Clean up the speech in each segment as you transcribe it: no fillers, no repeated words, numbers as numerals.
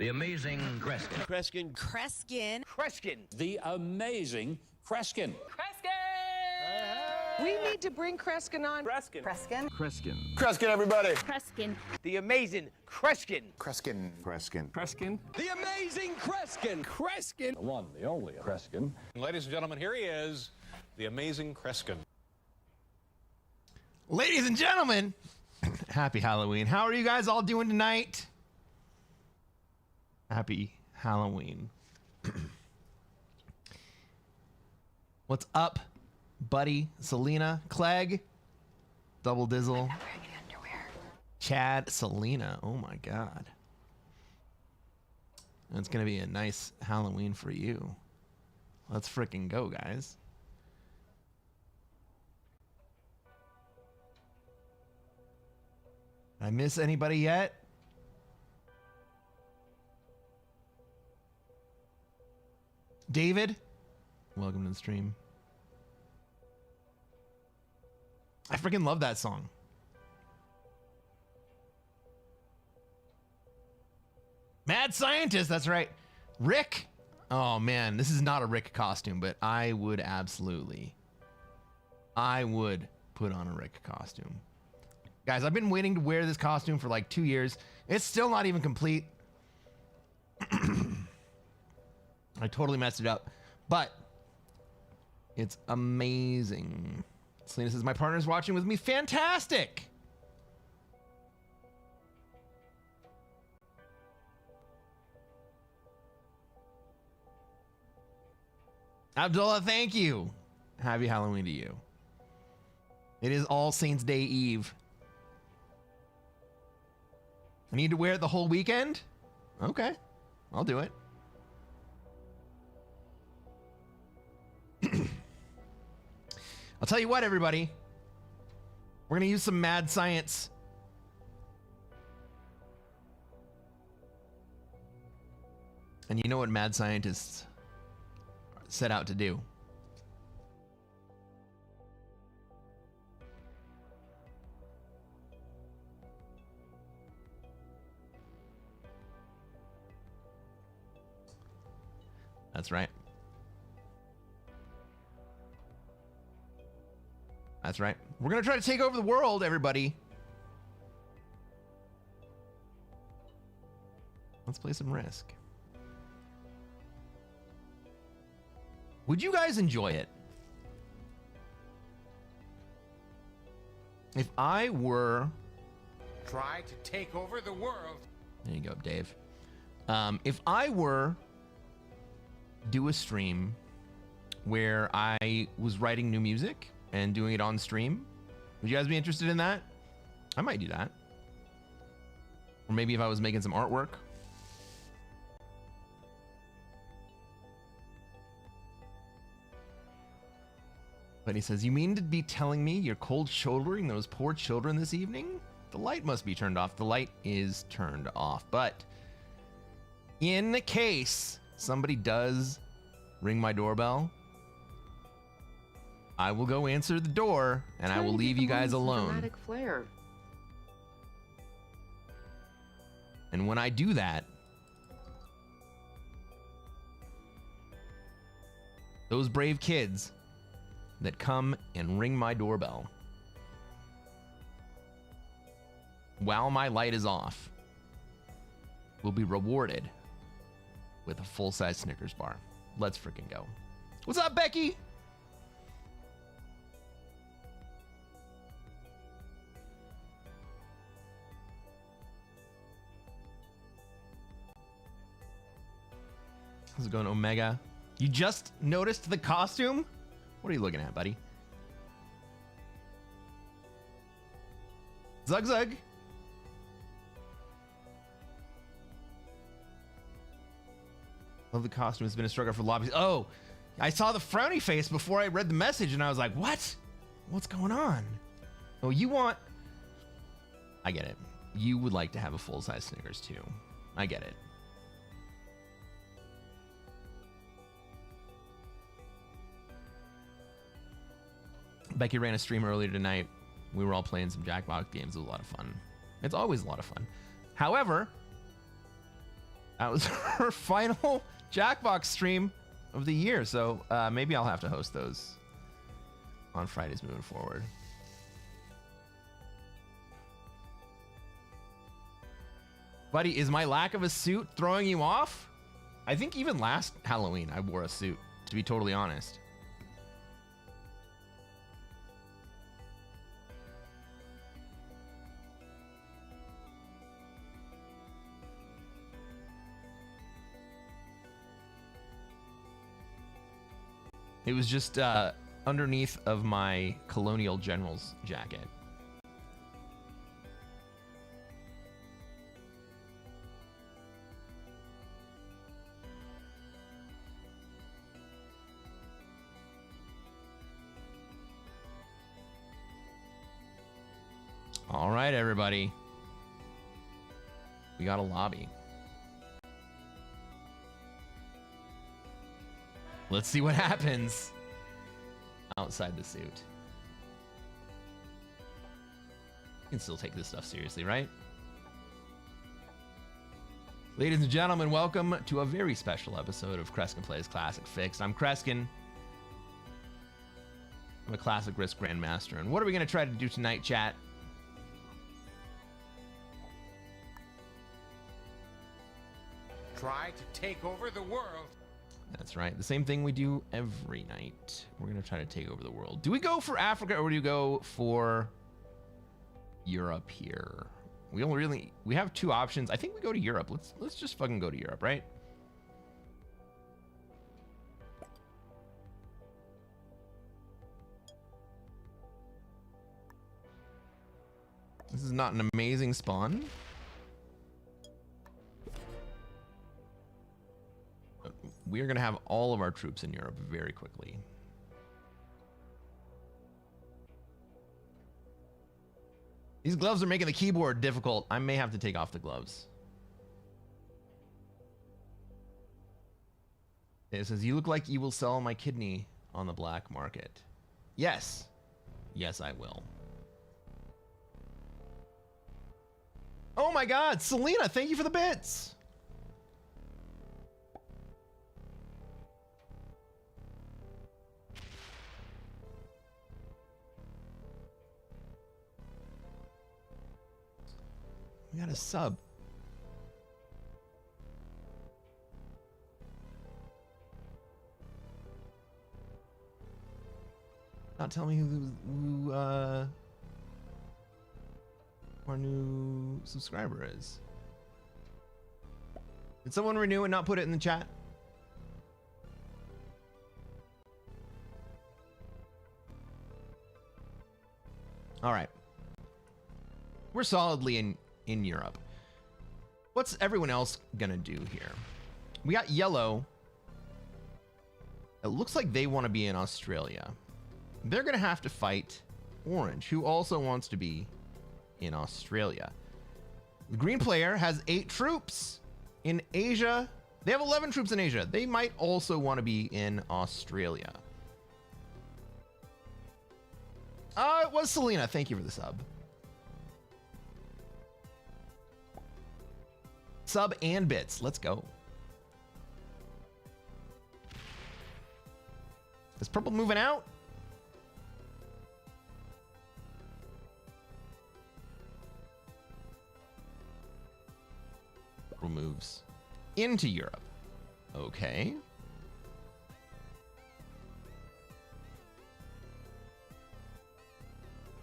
The amazing Cresquin. Cresquin. Cresquin. Cresquin. The amazing Cresquin. Cresquin! We need to bring Cresquin on. Cresquin. Cresquin. Cresquin. Cresquin, everybody. Cresquin. The amazing Cresquin. Cresquin. Cresquin. Cresquin. The amazing Cresquin. Cresquin. The one, the only Cresquin. Ladies and gentlemen, here he is, the amazing Cresquin. Ladies and gentlemen, happy Halloween. How are you guys all doing tonight? Happy Halloween. What's up, buddy? Selena, Clegg, Double Dizzle, Chad, Selena. Oh my God. It's going to be a nice Halloween for you. Let's freaking go, guys. Did I miss anybody yet? David, welcome to the stream. I freaking love that song. Mad Scientist, that's right. Rick. Oh man, this is not a Rick costume, but I would put on a Rick costume. Guys, I've been waiting to wear this costume for like 2 years. It's still not even complete. I totally messed it up, but it's amazing. Selena says, my partner's watching with me. Fantastic. Abdullah, thank you. Happy Halloween to you. It is All Saints Day Eve. I need to wear it the whole weekend? Okay, I'll do it. I'll tell you what, everybody. We're going to use some mad science. And you know what mad scientists set out to do? That's right. That's right. We're going to try to take over the world, everybody. Let's play some Risk. Would you guys enjoy it? If I were... Try to take over the world. There you go, Dave. If I were do a stream where I was writing new music and doing it on stream, would you guys be interested in that? I might do that. Or maybe if I was making some artwork. But he says, you mean to be telling me you're cold shouldering those poor children this evening? The light must be turned off. The light is turned off. But in case somebody does ring my doorbell, I will go answer the door and I will leave you guys alone. Flare. And when I do that, those brave kids that come and ring my doorbell while my light is off will be rewarded with a full-size Snickers bar. Let's freaking go. What's up, Becky? How's it going, Omega? You just noticed the costume? What are you looking at, buddy? Zug Zug. Love the costume. It's been a struggle for lobbies. Oh, I saw the frowny face before I read the message and I was like, what? What's going on? Oh, you want... I get it. You would like to have a full-size Snickers too. I get it. Becky ran a stream earlier tonight. We were all playing some Jackbox games. It was a lot of fun. It's always a lot of fun. However, that was her final Jackbox stream of the year. So maybe I'll have to host those on Fridays moving forward. Buddy, is my lack of a suit throwing you off? I think even last Halloween I wore a suit, to be totally honest. It was just underneath of my Colonial General's jacket. All right, everybody. We got a lobby. Let's see what happens outside the suit. You can still take this stuff seriously, right? Ladies and gentlemen, welcome to a very special episode of Cresquin Plays Classic Fixed. I'm Cresquin. I'm a Classic Risk Grandmaster. And what are we going to try to do tonight, chat? Try to take over the world. That's right. The same thing we do every night. We're going to try to take over the world. Do we go for Africa or do we go for Europe here? We have two options. I think we go to Europe. Let's just fucking go to Europe, right? This is not an amazing spawn. We are going to have all of our troops in Europe very quickly. These gloves are making the keyboard difficult. I may have to take off the gloves. It says, you look like you will sell my kidney on the black market. Yes. Yes, I will. Oh my God, Selena, thank you for the bits. We got a sub. Not telling me who our new subscriber is. Did someone renew and not put it in the chat? All right. We're solidly in Europe. What's everyone else gonna do here? We got yellow. It looks like they want to be in Australia. They're gonna have to fight orange, who also wants to be in Australia. The green player has 8 troops in Asia. They have 11 troops in Asia. They might also want to be in Australia. It was Selena. Thank you for the sub. Sub and bits. Let's go. Is purple moving out? Purple moves into Europe. Okay.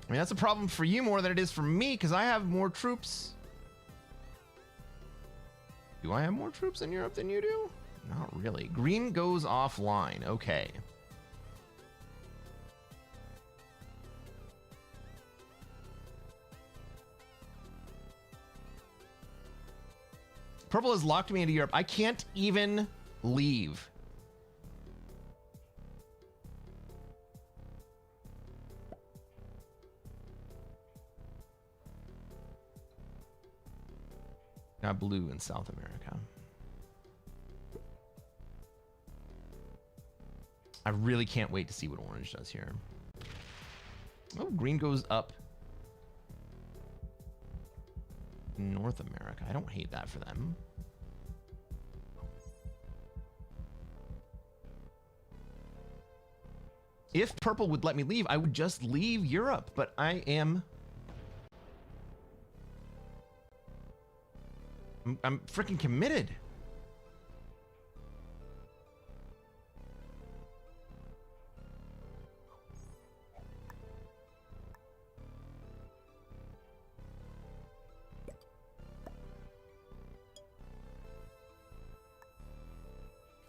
I mean, that's a problem for you more than it is for me, because I have more troops. Do I have more troops in Europe than you do? Not really. Green goes offline. Okay. Purple has locked me into Europe. I can't even leave. Got blue in South America. I really can't wait to see what orange does here. Oh, green goes up in North America. I don't hate that for them. If purple would let me leave, I would just leave Europe, but I'm freaking committed.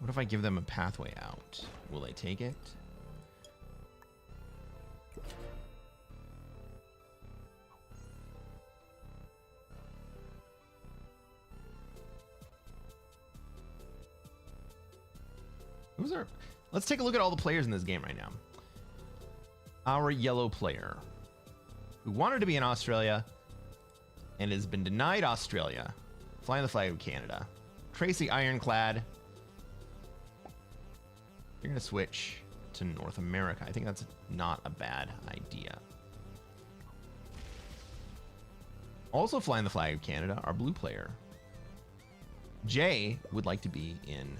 What if I give them a pathway out? Will they take it? Who's our... Let's take a look at all the players in this game right now. Our yellow player, who wanted to be in Australia and has been denied Australia, flying the flag of Canada. Tracy Ironclad. You're going to switch to North America. I think that's not a bad idea. Also flying the flag of Canada, our blue player. Jay would like to be in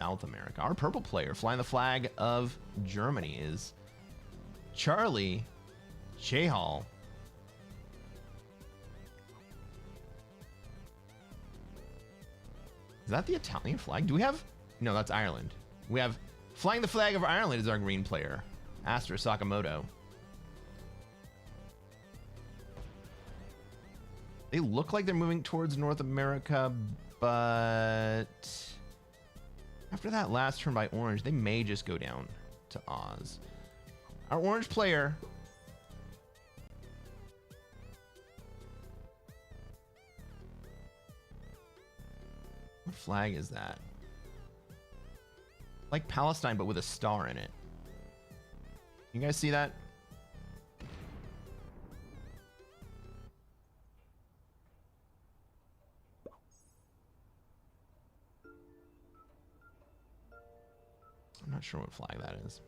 South America. Our purple player flying the flag of Germany is Charlie Chahal. Is that the Italian flag? Do we have... No, that's Ireland. We have flying the flag of Ireland is our green player, Astra Sakamoto. They look like they're moving towards North America, but after that last turn by orange, they may just go down to Oz. Our orange player... What flag is that? Like Palestine, but with a star in it. You guys see that? I'm not sure what flag that is.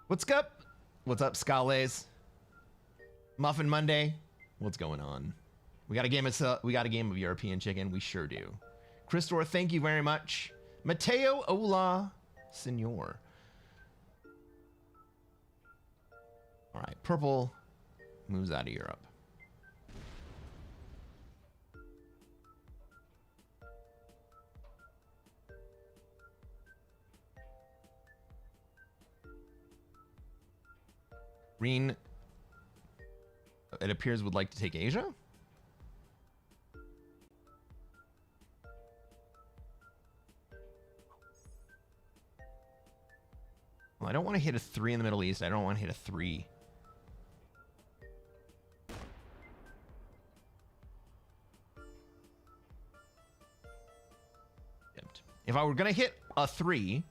What's up? What's up, Scales? Muffin Monday. What's going on? We got a game of European chicken. We sure do. Christor, thank you very much. Mateo Ola Senor. All right, purple moves out of Europe. Green, it appears, would like to take Asia. Well, I don't want to hit a 3 in the Middle East. I don't want to hit a 3. If I were going to hit a 3,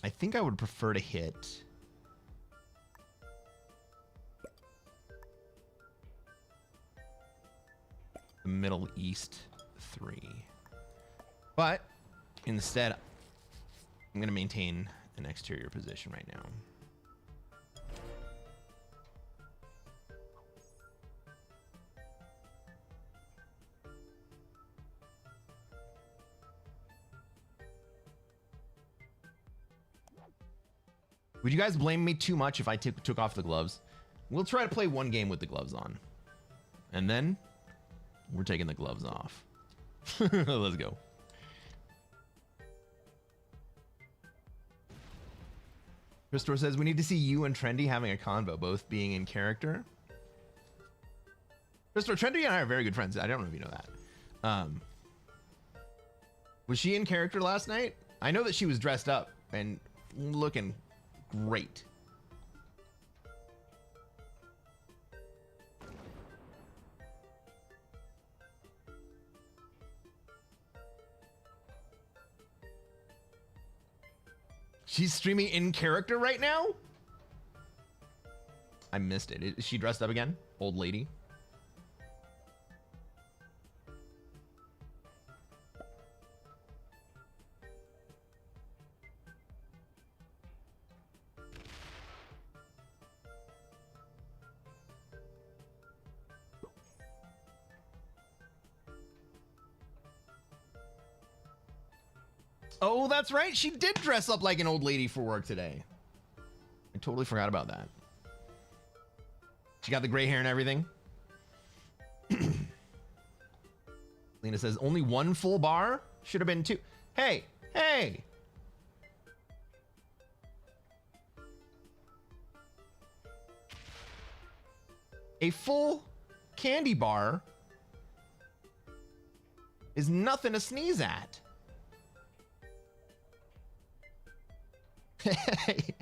I think I would prefer to hit the Middle East 3. But instead, I'm going to maintain an exterior position right now. Would you guys blame me too much if I took off the gloves? We'll try to play one game with the gloves on. And then we're taking the gloves off. Let's go. Christor says, we need to see you and Trendy having a convo, both being in character. Christor, Trendy and I are very good friends. I don't know if you know that. Was she in character last night? I know that she was dressed up and looking great. She's streaming in character right now? I missed it. Is she dressed up again? Old lady? Oh, that's right. She did dress up like an old lady for work today. I totally forgot about that. She got the gray hair and everything. Lena says, only one full bar? Should have been 2. Hey, hey. A full candy bar is nothing to sneeze at. Hey.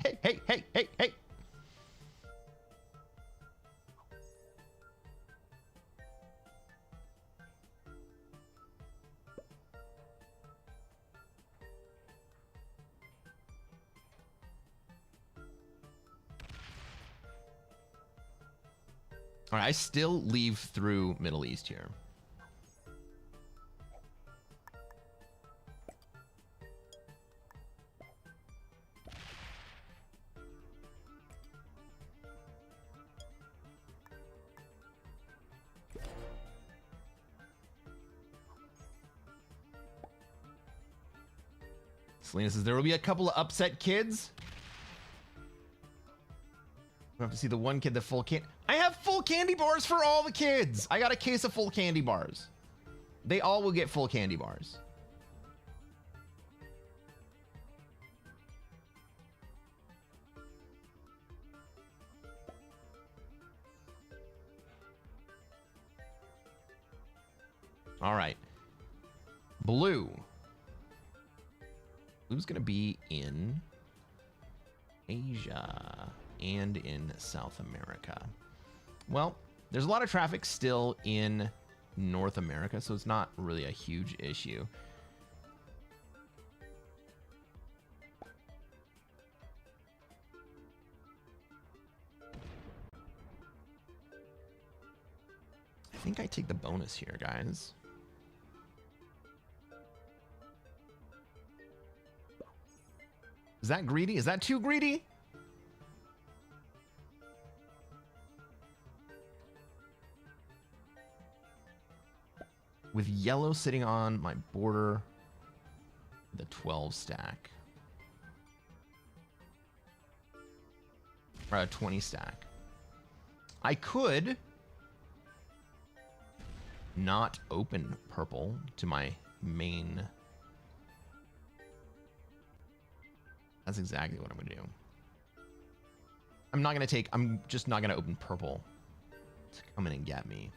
All right, I still leave through Middle East here. Selena says there will be a couple of upset kids. We'll have to see the one kid, the full can. I have full candy bars for all the kids. I got a case of full candy bars. They all will get full candy bars. All right. Blue. Blue's going to be in Asia and in South America. Well, there's a lot of traffic still in North America, so it's not really a huge issue. I think I take the bonus here, guys. Is that greedy? Is that too greedy? With yellow sitting on my border, the 12 stack. Or a 20 stack. I could not open purple to my main. That's exactly what I'm gonna do. I'm just not gonna open purple to come in and get me.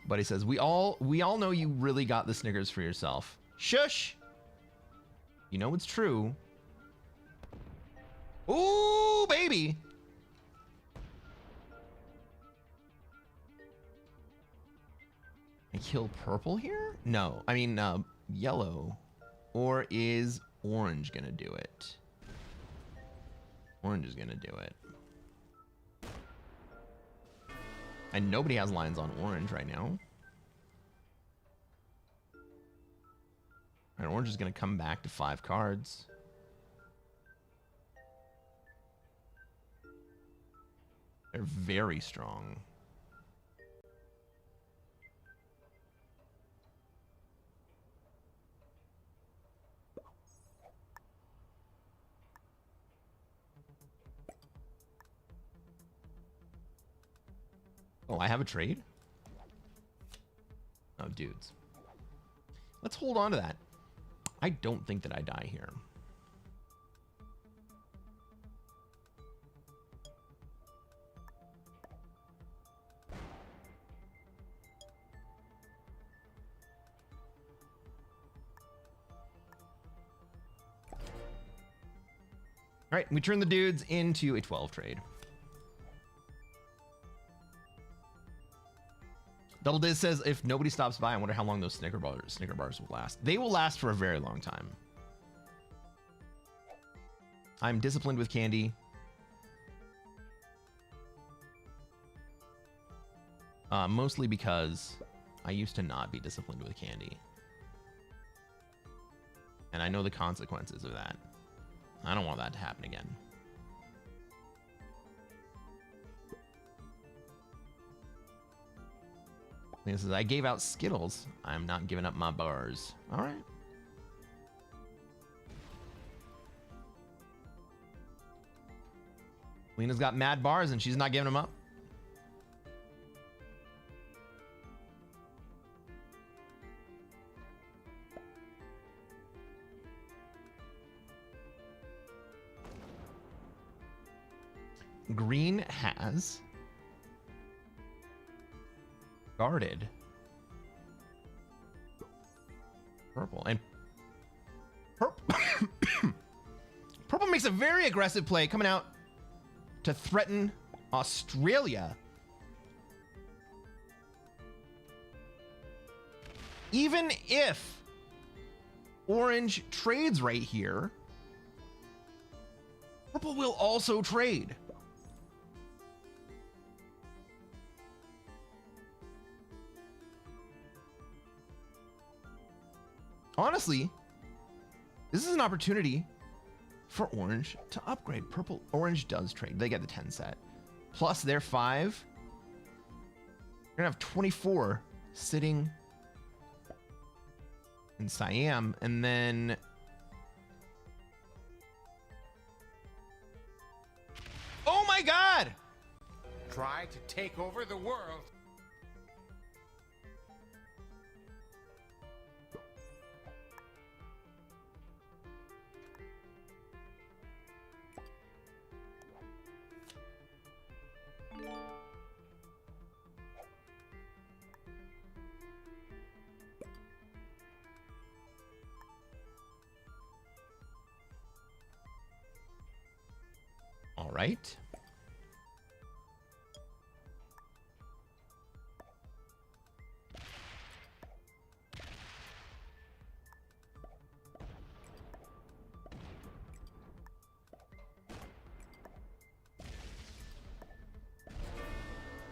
Buddy says, we all know you really got the Snickers for yourself. Shush! You know it's true. Ooh, baby! I kill purple here? No, I mean yellow. Or is orange gonna do it? Orange is gonna do it. And nobody has lines on orange right now. And orange is gonna come back to 5 cards. They're very strong. Oh, I have a trade? Oh, dudes. Let's hold on to that. I don't think that I die here. All right, we turn the dudes into a 12 trade. Double Diz says, if nobody stops by, I wonder how long those Snicker bars will last. They will last for a very long time. I'm disciplined with candy. Mostly because I used to not be disciplined with candy. And I know the consequences of that. I don't want that to happen again. This is, I gave out Skittles. I'm not giving up my bars. All right. Lena's got mad bars and she's not giving them up. green has guarded purple, and purple makes a very aggressive play coming out to threaten Australia. Even if orange trades right here, purple will also trade. Honestly, this is an opportunity for orange to upgrade. Orange does trade. They get the 10 set. Plus their 5. We're gonna have 24 sitting in Siam, and then oh my god! Try to take over the world. All right.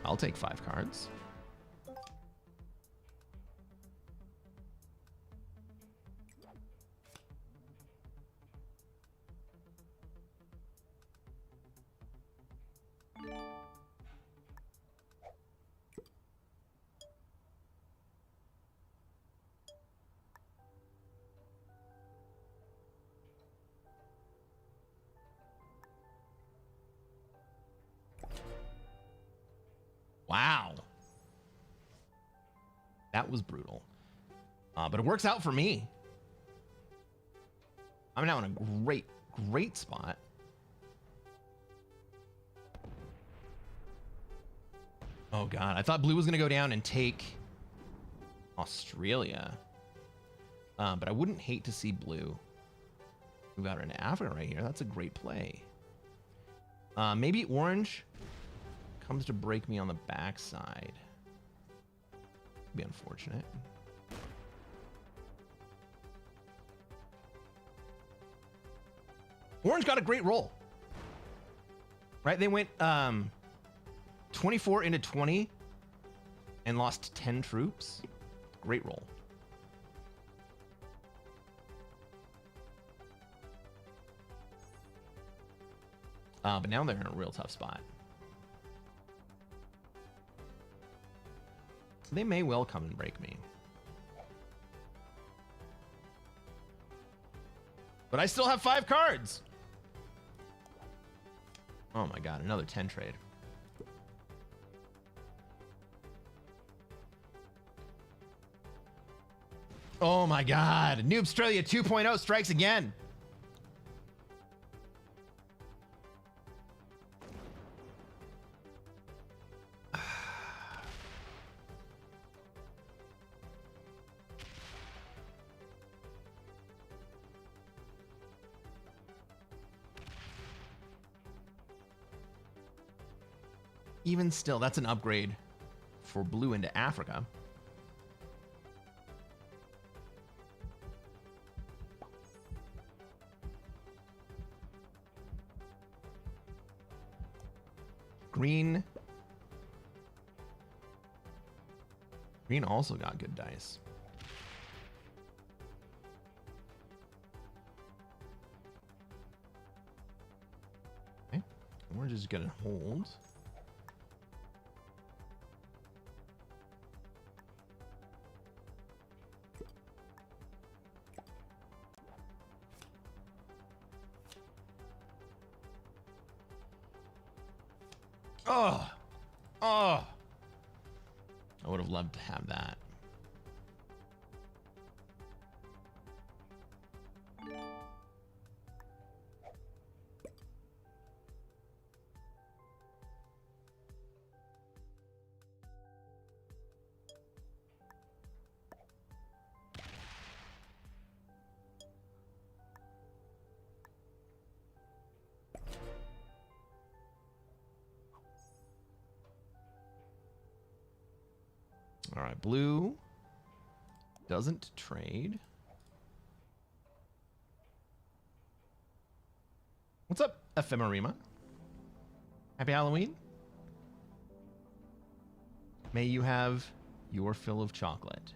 I'll take 5 cards. Wow. That was brutal. But it works out for me. I'm now in a great spot. Oh god, I thought blue was gonna go down and take Australia. But I wouldn't hate to see blue move out into Africa right here. That's a great play. Maybe orange comes to break me on the backside. Be unfortunate. Orange got a great roll. Right? They went 24 into 20 and lost 10 troops. Great roll. But now they're in a real tough spot. They may well come and break me. But I still have 5 cards. Oh my god, another 10 trade. Oh my god, New Australia 2.0 strikes again. Even still, that's an upgrade for blue into Africa. Green. Green also got good dice. Okay. We're just gonna hold. Oh, I would have loved to have that. All right, blue doesn't trade. What's up, Ephemerema? Happy Halloween. May you have your fill of chocolate.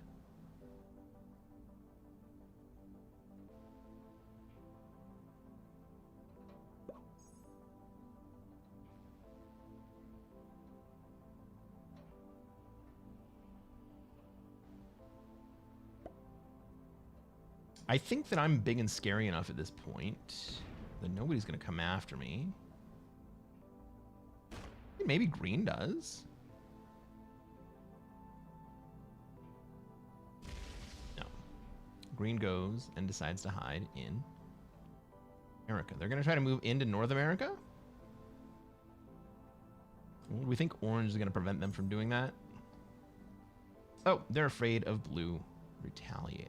I think that I'm big and scary enough at this point that nobody's going to come after me. Maybe green does. No. Green goes and decides to hide in America. They're going to try to move into North America? Well, we think orange is going to prevent them from doing that. Oh, they're afraid of blue retaliating.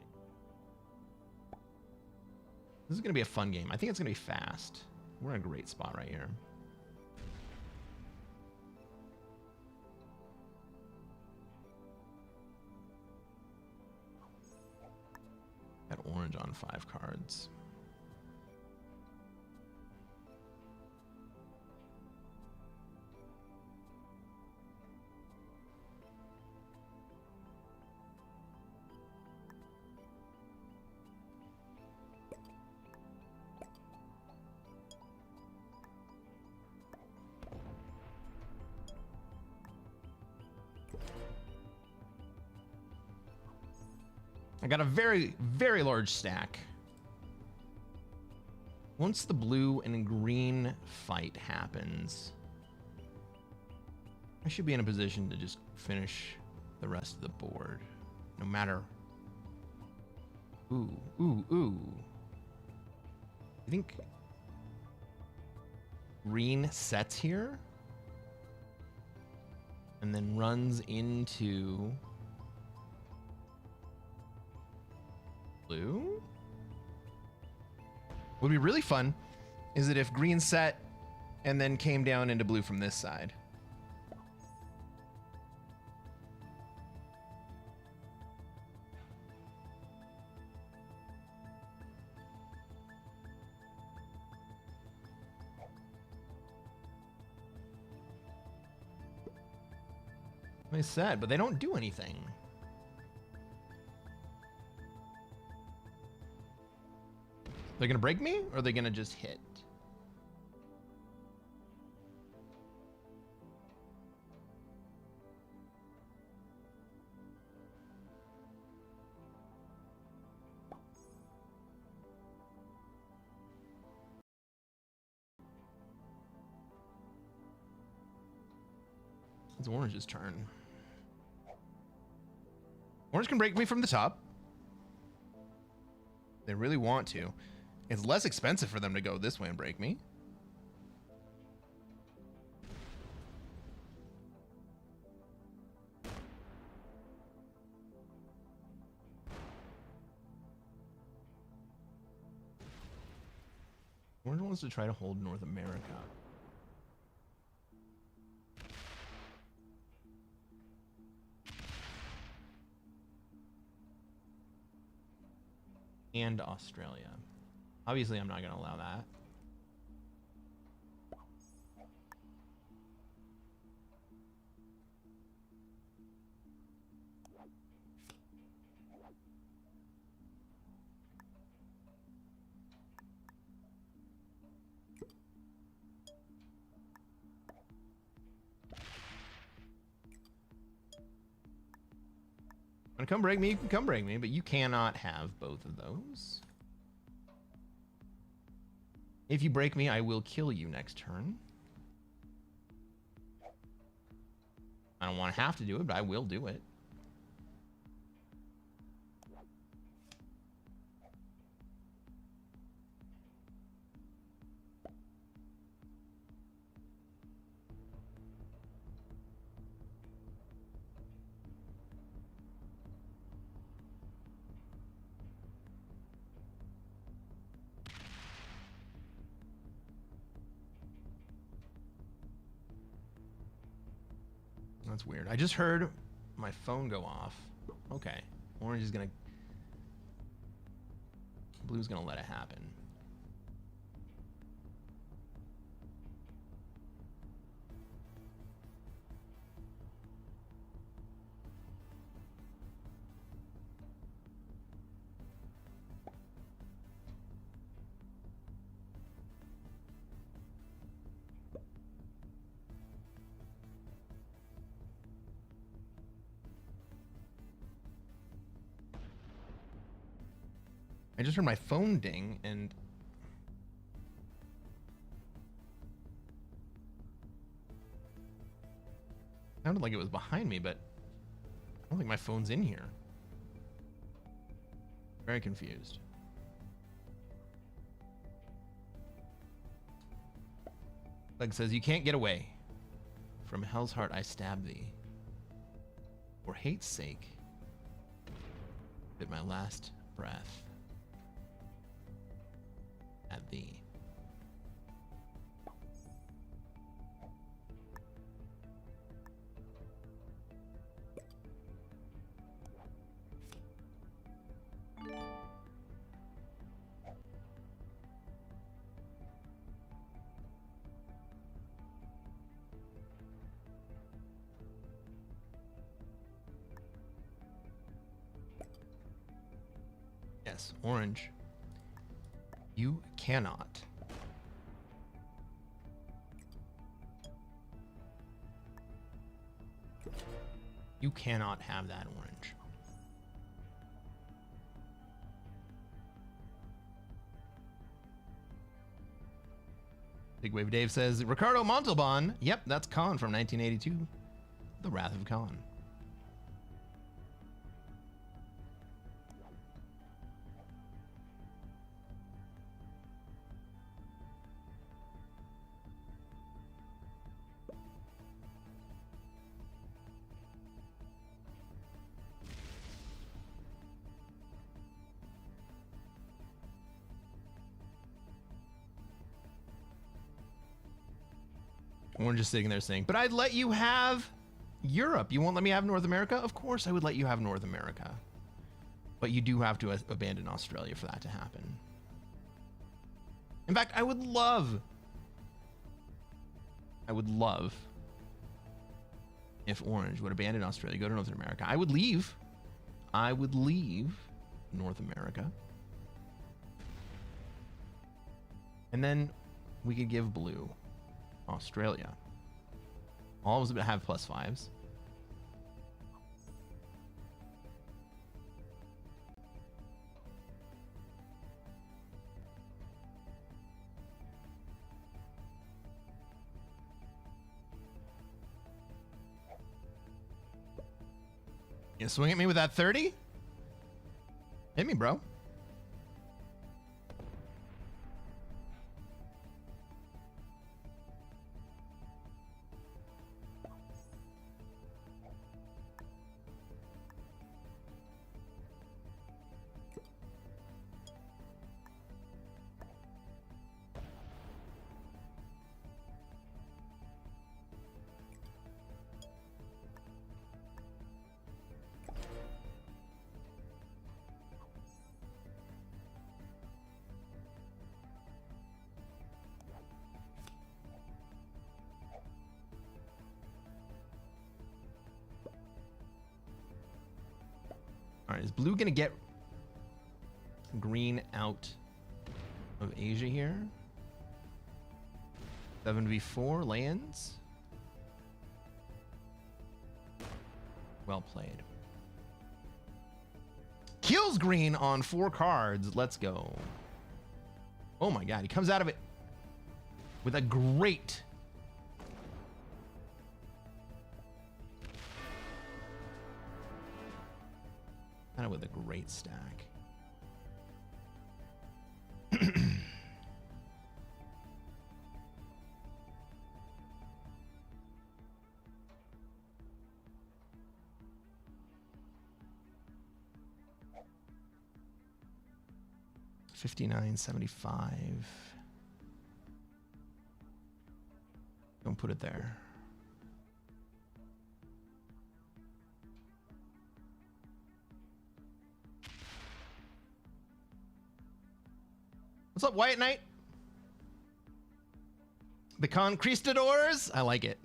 This is going to be a fun game. I think it's going to be fast. We're in a great spot right here. Got orange on 5 cards. I got a very, very large stack. Once the blue and green fight happens, I should be in a position to just finish the rest of the board. No matter... Ooh, ooh, ooh. I think green sets here and then runs into blue. What would be really fun is that if green set and then came down into blue from this side. They said, but they don't do anything. They're gonna break me, or are they gonna just hit? It's Orange's turn. Orange can break me from the top. They really want to. It's less expensive for them to go this way and break me. Orange wants to try to hold North America. And Australia. Obviously, I'm not going to allow that. Want to come break me? You can come break me, but you cannot have both of those. If you break me, I will kill you next turn. I don't want to have to do it, but I will do it. That's weird. I just heard my phone go off. Okay. Orange is gonna... Blue's gonna let it happen. I just heard my phone ding and sounded like it was behind me, but I don't think my phone's in here. Very confused. Like says, you can't get away. From hell's heart I stab thee. For hate's sake, at my last breath. At thee. Yes, orange. You cannot. You cannot have that orange. Big Wave Dave says, Ricardo Montalban. Yep, that's Khan from 1982. The Wrath of Khan. Orange is sitting there saying, but I'd let you have Europe. You won't let me have North America? Of course I would let you have North America. But you do have to abandon Australia for that to happen. In fact, I would love if Orange would abandon Australia, go to North America. I would leave North America. And then we could give Blue Australia. All of us have +5s. You swing at me with that 30? Hit me, bro. All right, is Blue gonna get green out of Asia here? 7v4 lands. Well played. Kills green on 4 cards. Let's go. Oh my god, he comes out of it with a great with a great stack. $59.75. Don't put it there. What's up, White Knight? The Conquistadors? I like it.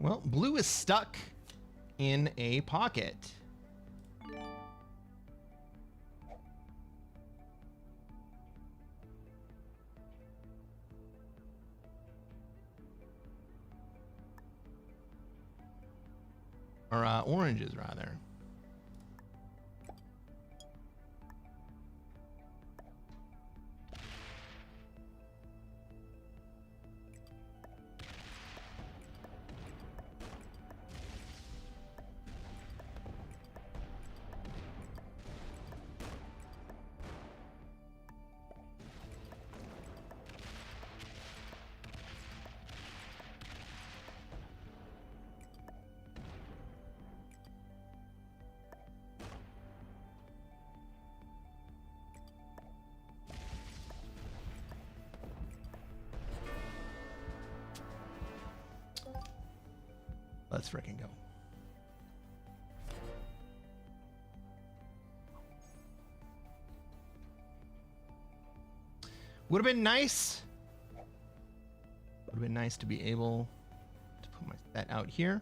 Well, blue is stuck in a pocket. Or oranges, rather. Let's frickin' go. Would have been nice. Would have been nice to be able to put my set out here.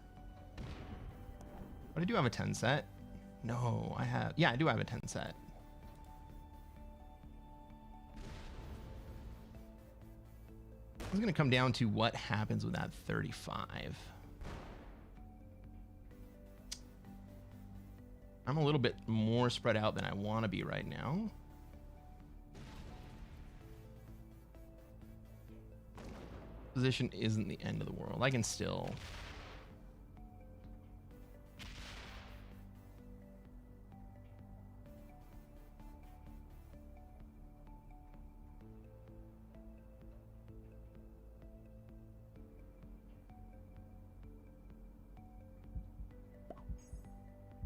But I do have a 10 set. No, I have. Yeah, I do have a 10 set. It's going to come down to what happens with that 35. I'm a little bit more spread out than I want to be right now. Position isn't the end of the world. I can still...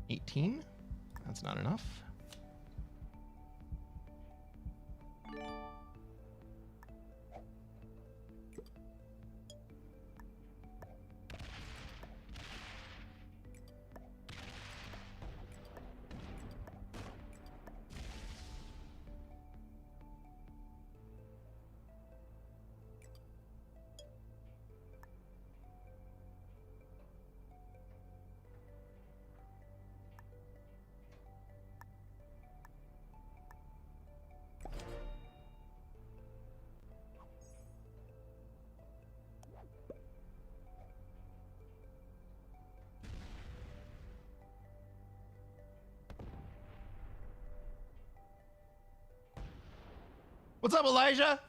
$18. That's not enough. What's up, Elijah?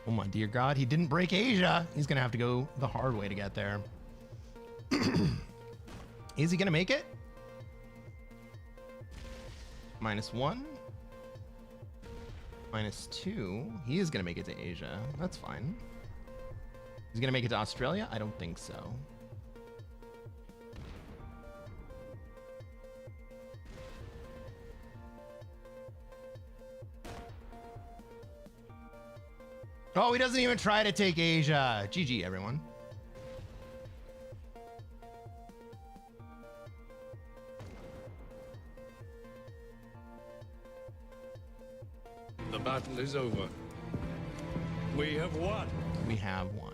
Oh my dear God, he didn't break Asia. He's gonna have to go the hard way to get there. Is he gonna make it? -1. -2. He is gonna make it to Asia. That's fine. He's gonna make it to Australia? I don't think so. Oh, he doesn't even try to take Asia. GG, everyone. The battle is over. We have won. We have won.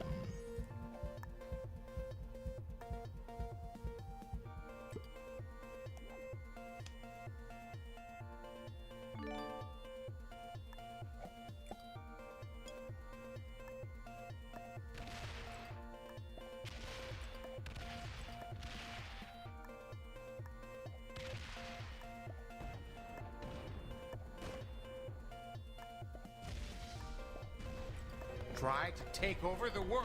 Try to take over the world.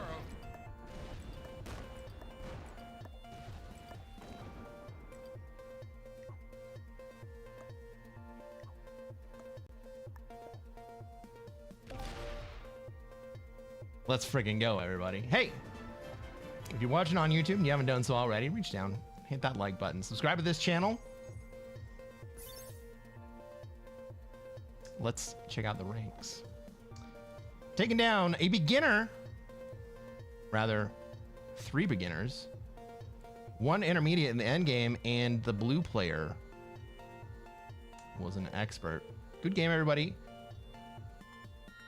Let's freaking go, everybody. Hey, if you're watching on YouTube and you haven't done so already, reach down, hit that like button, subscribe to this channel. Let's check out the ranks. Taking down a beginner, rather 3 beginners, 1 intermediate in the end game, and the blue player was an expert. Good game, everybody.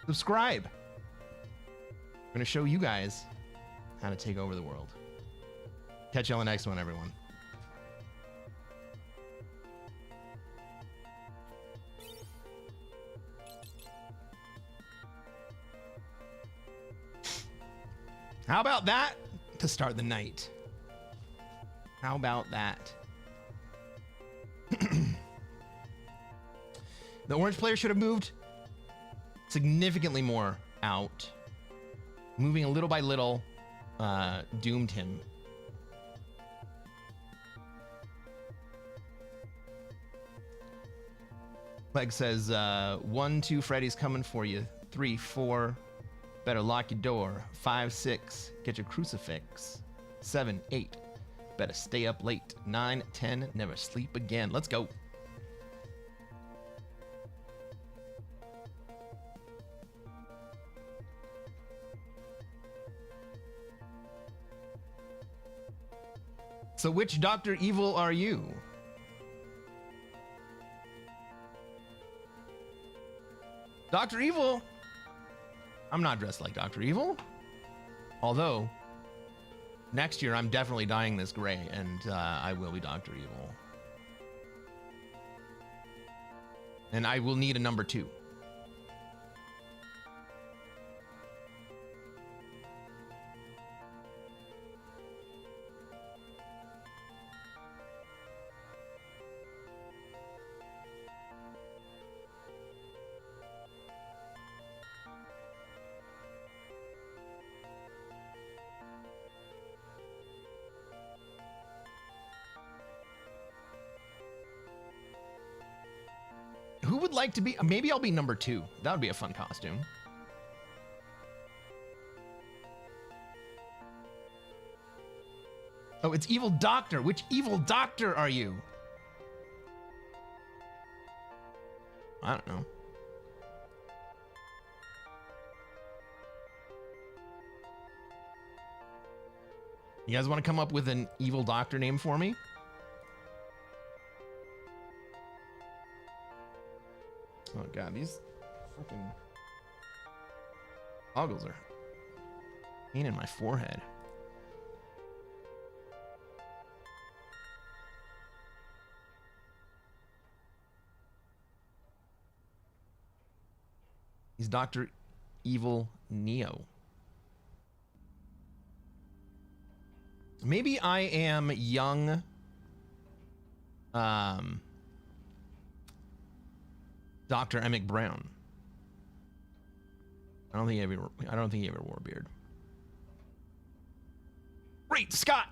Subscribe. I'm going to show you guys how to take over the world. Catch you on the next one, everyone. How about that to start the night? How about that? The orange player should have moved significantly more out. Moving a little by little doomed him. Leg says, 1, 2, Freddy's coming for you. 3, 4. Better lock your door. 5, 6. Get your crucifix. 7, 8. Better stay up late. 9, 10. Never sleep again. Let's go. So which Dr. Evil are you? Dr. Evil? I'm not dressed like Dr. Evil. Although, next year I'm definitely dyeing this gray and I will be Dr. Evil. And I will need a number 2. Who would like to be? Maybe I'll be number 2. That would be a fun costume. Oh, it's Evil Doctor. Which Evil Doctor are you? I don't know. You guys want to come up with an Evil Doctor name for me? Oh god, these fucking goggles are pain in my forehead. He's Dr. Evil Neo. Maybe I am young Dr. Emmett Brown. I don't think he ever wore a beard. Great Scott!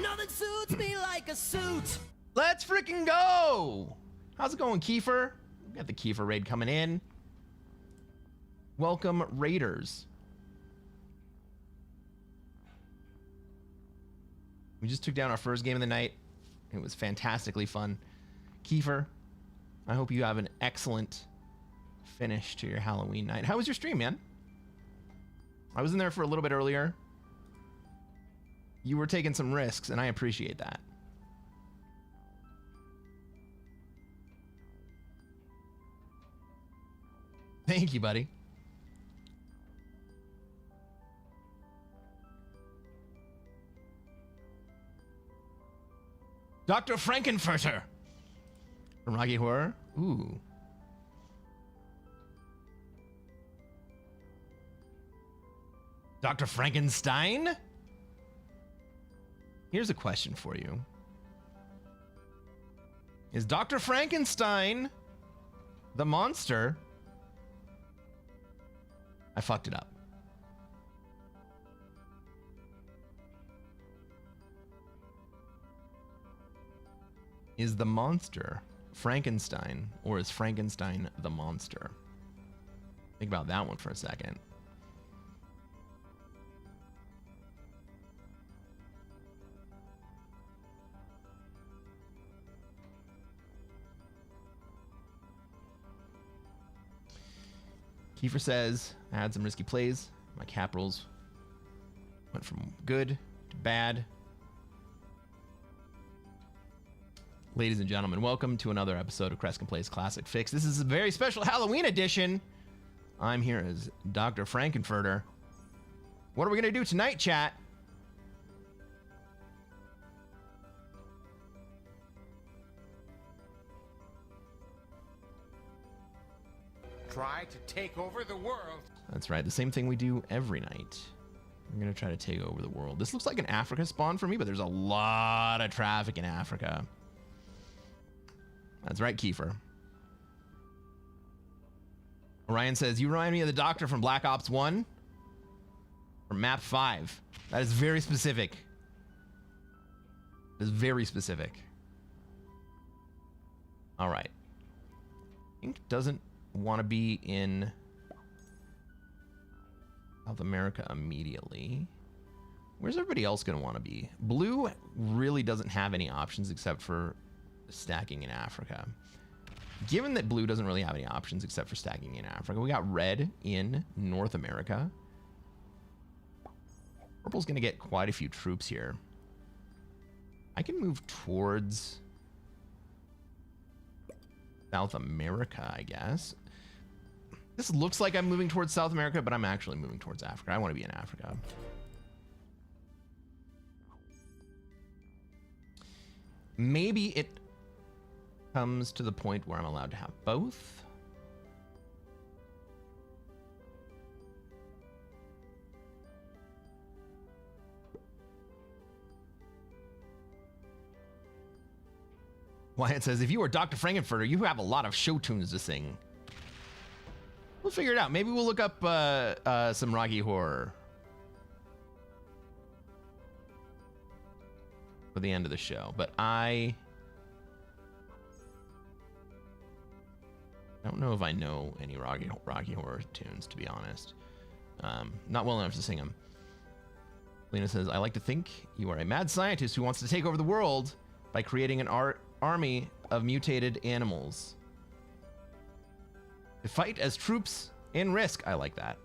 Nothing suits me like a suit. Let's freaking go! How's it going, Kiefer? We got the Kiefer raid coming in. Welcome, Raiders. We just took down our first game of the night. It was fantastically fun. Kiefer, I hope you have an excellent finish to your Halloween night. How was your stream, man? I was in there for a little bit earlier. You were taking some risks, and I appreciate that. Thank you, buddy. Dr. Frankenfurter from Rocky Horror. Ooh. Dr. Frankenstein? Here's a question for you. Is Dr. Frankenstein the monster? I fucked it up. Is the monster Frankenstein, or is Frankenstein the monster? Think about that one for a second. Kiefer says, I had some risky plays. My cap rolls went from good to bad. Ladies and gentlemen, welcome to another episode of Cresquin Plays Classic Fix. This is a very special Halloween edition. I'm here as Dr. Frankenfurter. What are we going to do tonight, chat? Try to take over the world. That's right, the same thing we do every night. We're going to try to take over the world. This looks like an Africa spawn for me, but there's a lot of traffic in Africa. That's right, Kiefer. Orion says, you remind me of the doctor from Black Ops 1 or Map 5. That is very specific. That is very specific. All right. Ink doesn't want to be in South America immediately. Where's everybody else going to want to be? Blue really doesn't have any options except for stacking in Africa. Given that blue doesn't really have any options except for stacking in Africa, we got red in North America. Purple's going to get quite a few troops here. I can move towards South America, I guess. This looks like I'm moving towards South America, but I'm actually moving towards Africa. I want to be in Africa. Maybe it comes to the point where I'm allowed to have both. Wyatt says, if you were Dr. Frankenfurter, you have a lot of show tunes to sing. We'll figure it out. Maybe we'll look up some Rocky Horror for the end of the show. But I don't know if I know any Rocky Horror tunes, to be honest. Not well enough to sing them. Lena says, I like to think you are a mad scientist who wants to take over the world by creating an army of mutated animals. To fight as troops in Risk. I like that.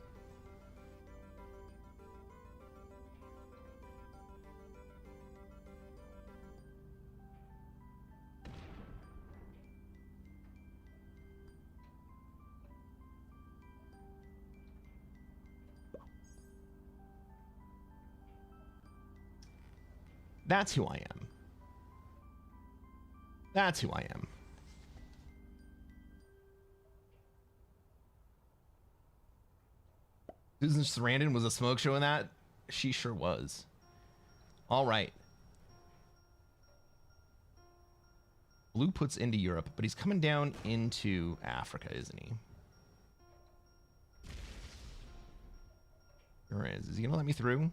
That's who I am. That's who I am. Susan Sarandon was a smoke show in that? She sure was. All right. Blue puts into Europe, but he's coming down into Africa, isn't he? Sure is. Is he gonna let me through?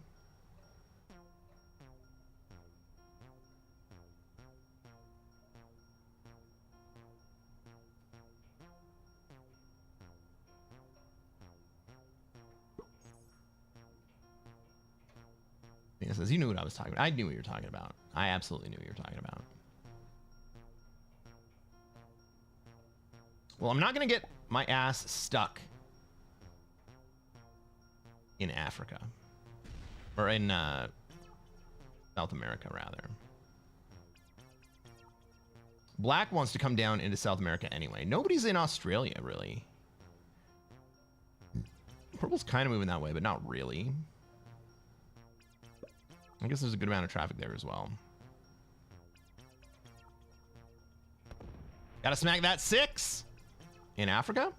He says, you knew what I was talking about. I knew what you were talking about. I absolutely knew what you were talking about. Well, I'm not going to get my ass stuck in Africa. Or in South America, rather. Black wants to come down into South America anyway. Nobody's in Australia, really. Purple's kind of moving that way, but not really. I guess there's a good amount of traffic there as well. Gotta smack that 6 in Africa.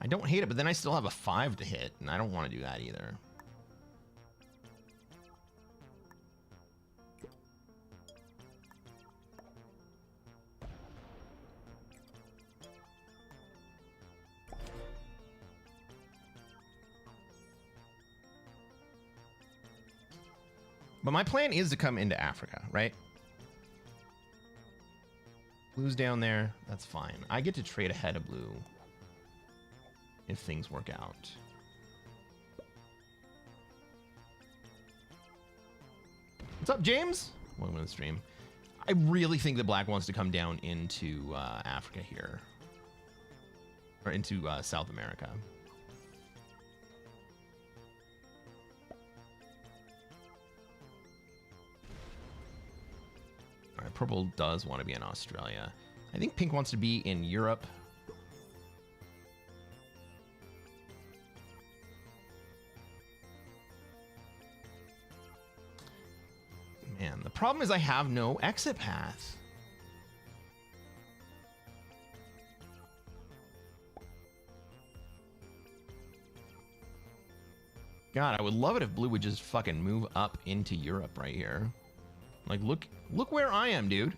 I don't hate it, but then I still have a 5 to hit, and I don't want to do that either. But my plan is to come into Africa, right? Blue's down there. That's fine. I get to trade ahead of blue if things work out. What's up, James? Welcome to the stream. I really think that black wants to come down into Africa here. Or into South America. All right, purple does want to be in Australia. I think pink wants to be in Europe. Man, the problem is I have no exit path. God, I would love it if blue would just fucking move up into Europe right here. Like, look where I am, dude.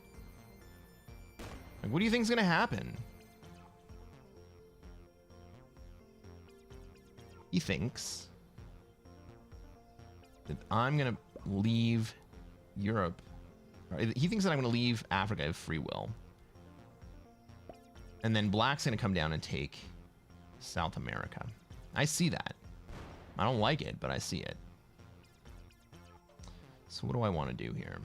Like, what do you think's gonna happen? He thinks that I'm gonna leave Europe. He thinks that I'm gonna leave Africa of free will. And then black's gonna come down and take South America. I see that. I don't like it, but I see it. So what do I want to do here?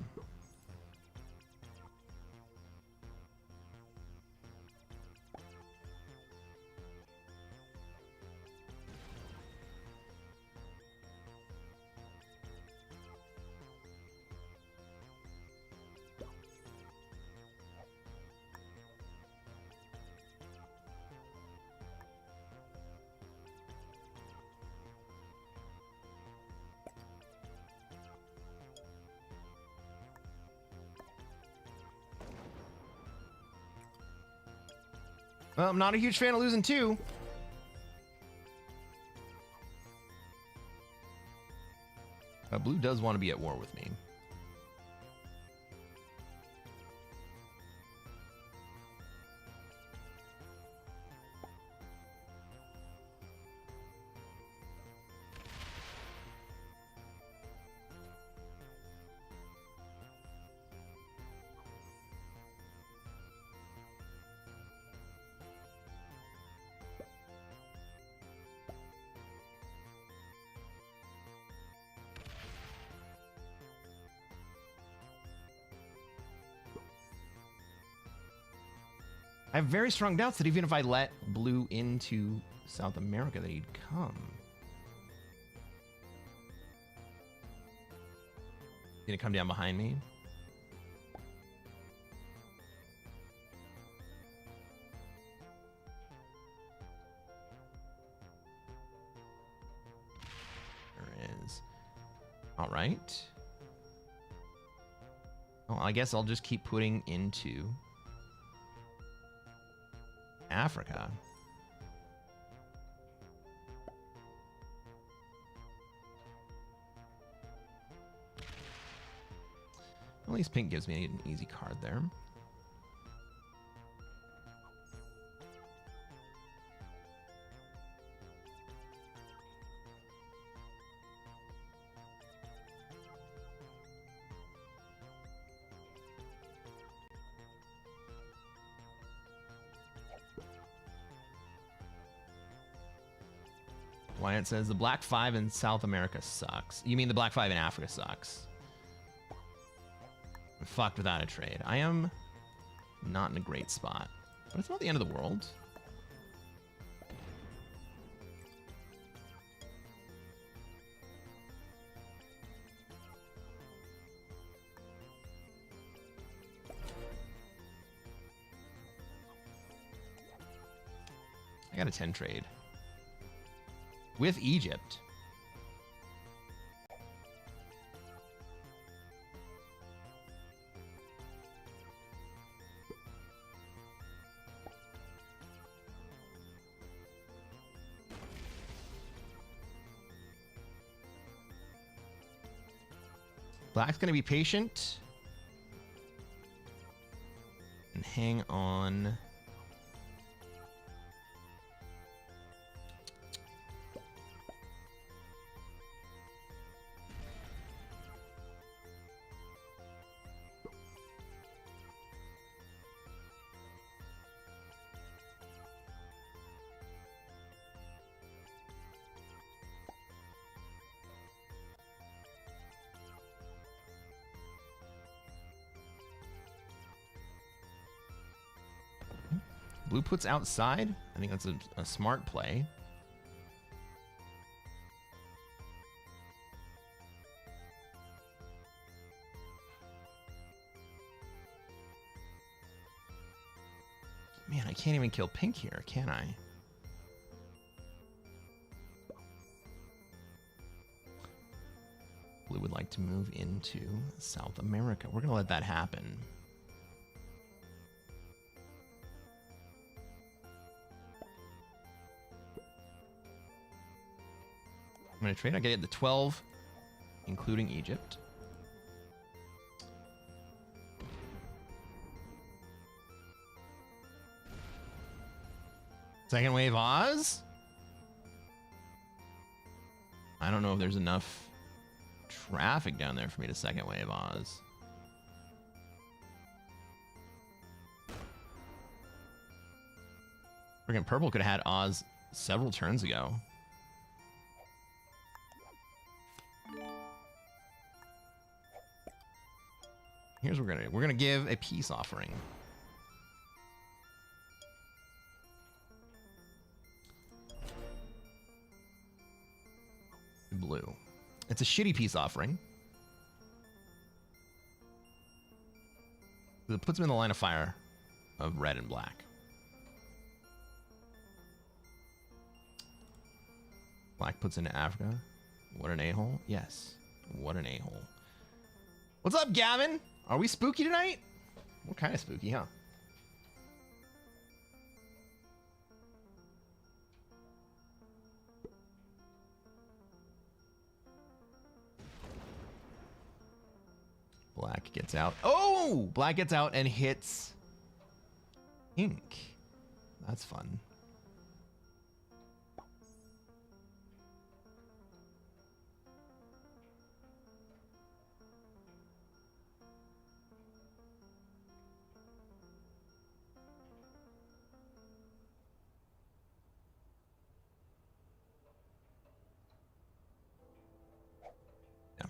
Well, I'm not a huge fan of losing 2. Blue does want to be at war with me. I have very strong doubts that even if I let blue into South America that he'd come. He's gonna come down behind me. There is. All right. Well, I guess I'll just keep putting into Africa. At least pink gives me an easy card there. Wyatt says the black 5 in South America sucks. You mean the black 5 in Africa sucks? I'm fucked without a trade. I am not in a great spot. But it's not the end of the world. I got a 10 trade. With Egypt. Black's going to be patient. And hang on. Blue puts outside. I think that's a smart play. Man, I can't even kill pink here, can I? Blue would like to move into South America. We're going to let that happen. I'm going to trade. I get the 12, including Egypt. Second wave Oz? I don't know if there's enough traffic down there for me to second wave Oz. Friggin' purple could have had Oz several turns ago. Here's what we're gonna do. We're gonna give a peace offering. Blue. It's a shitty peace offering. It puts him in the line of fire of red and black. Black puts into Africa. What an a-hole. Yes. What an a-hole. What's up, Gavin? Are we spooky tonight? We're kind of spooky, huh? Black gets out. Oh! Black gets out and hits pink. That's fun.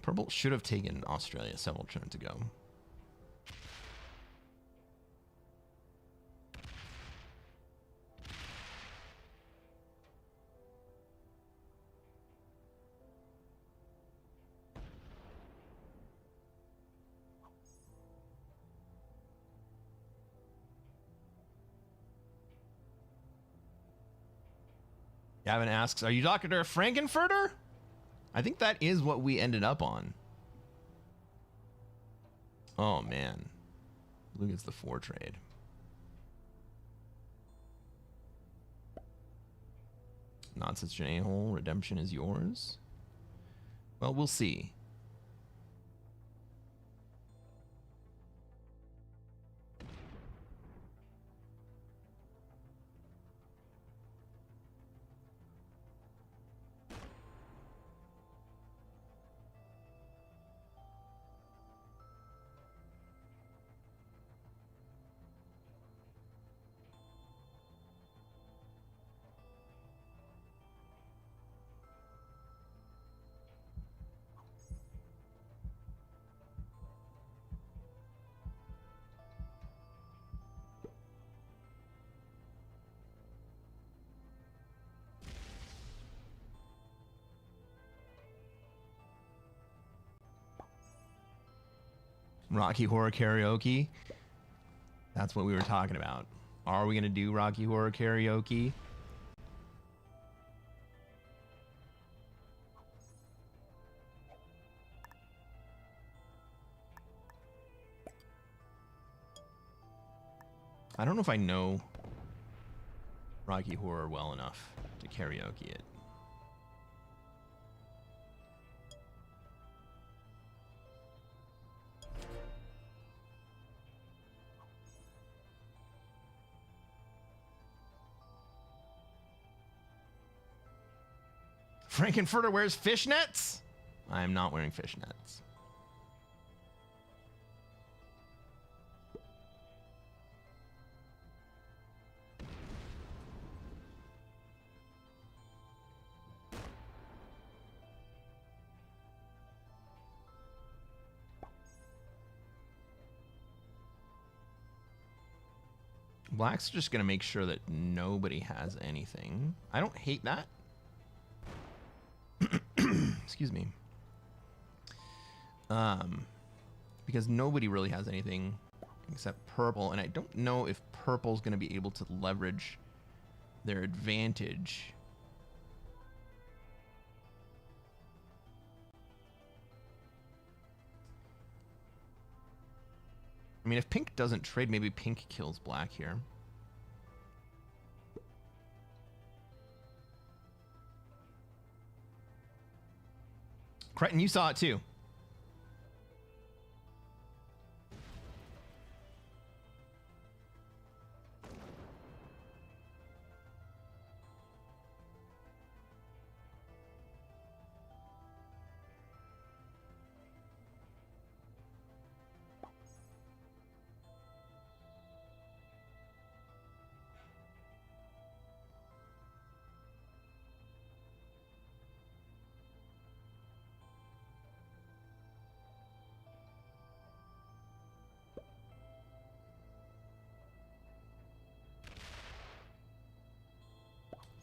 Purple should have taken Australia several turns ago. Gavin asks, are you Dr. Frankenfurter? I think that is what we ended up on. Oh, man. Blue gets the 4 trade. Not such an a-hole. Redemption is yours. Well, we'll see. Rocky Horror Karaoke. That's what we were talking about. Are we going to do Rocky Horror Karaoke? I don't know if I know Rocky Horror well enough to karaoke it. Frankenfurter wears fishnets? I am not wearing fishnets. Black's just going to make sure that nobody has anything. I don't hate that. Excuse me. Because nobody really has anything except purple, and I don't know if purple's going to be able to leverage their advantage. I mean, if pink doesn't trade, maybe pink kills black here. Cresquin, you saw it too.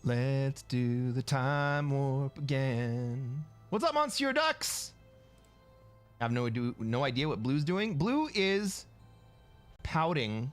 Let's do the time warp again. What's up, Monsieur Ducks? I have no idea what Blue's doing. Blue is pouting.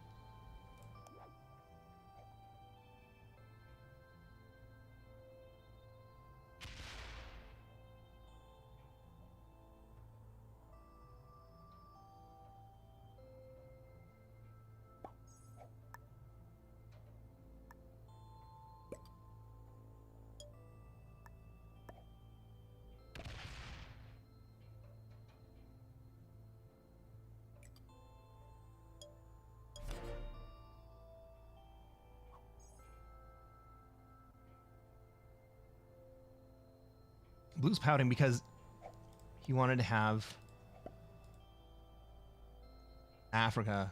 Blue's pouting because he wanted to have Africa,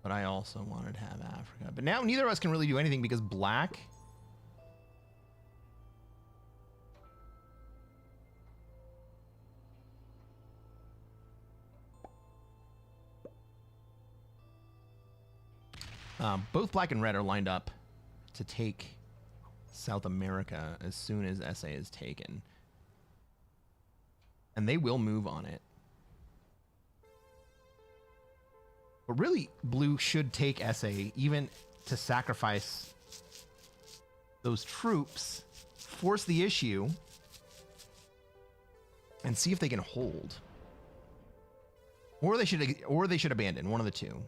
but I also wanted to have Africa. But now neither of us can really do anything because black both black and red are lined up to take South America as soon as SA is taken. And they will move on it. But really, blue should take SA even to sacrifice those troops, force the issue, and see if they can hold. Or they should abandon, one of the two.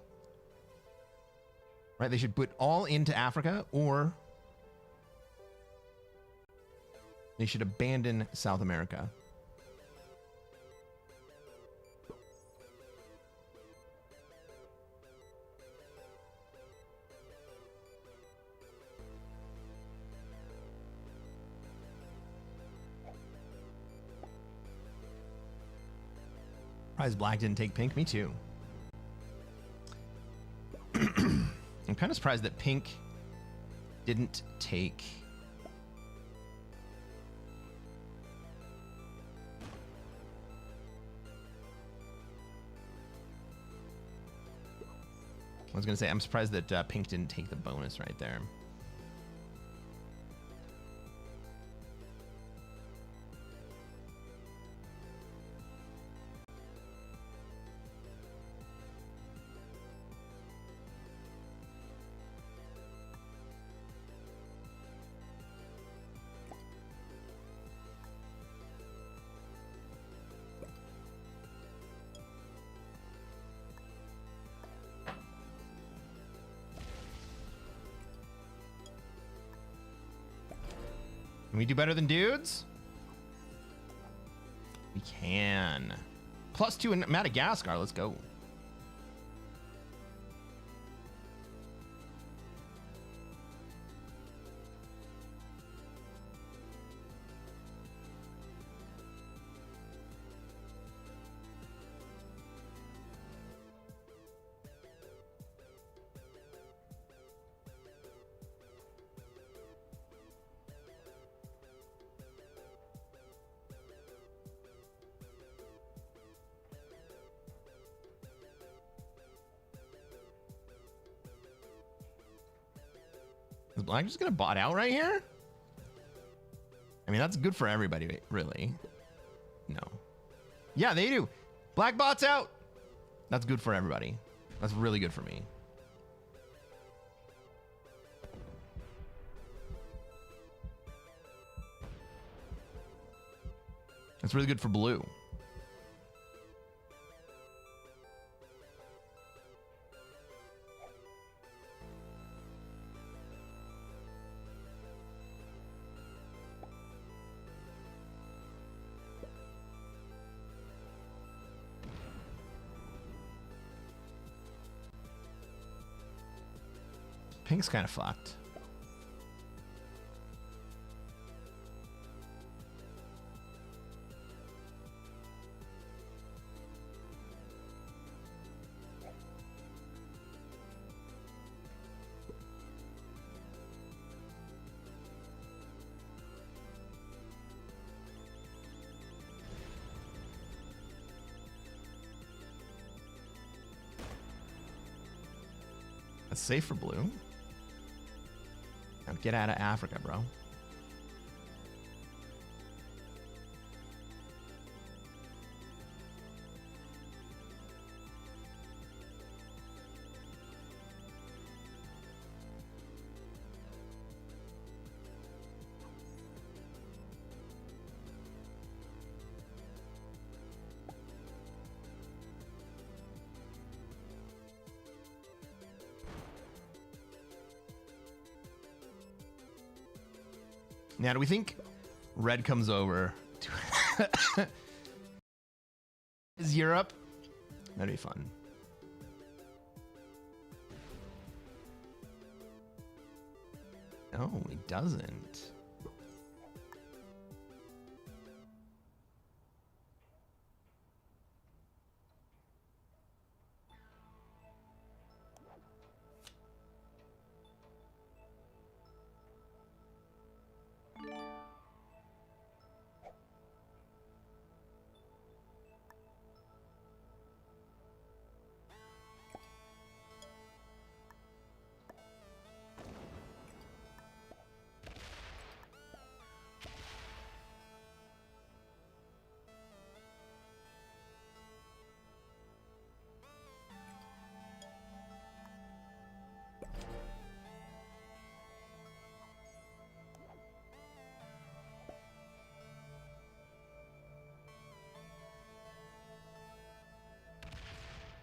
Right? They should put all into Africa, or they should abandon South America. Surprised black didn't take pink. Me too. I'm kind of surprised that pink didn't take I was going to say, I'm surprised that pink didn't take the bonus right there. we do better than dudes? We can. +2 in Madagascar. Let's go. Is Black just gonna bot out right here? I mean, that's good for everybody, really. No. Yeah, they do. Black bots out. That's good for everybody. That's really good for me. That's really good for blue. Pink's kind of fucked. That's safe for blue. Now get out of Africa, bro. Now, do we think red comes over to is Europe? That'd be fun. No, he doesn't.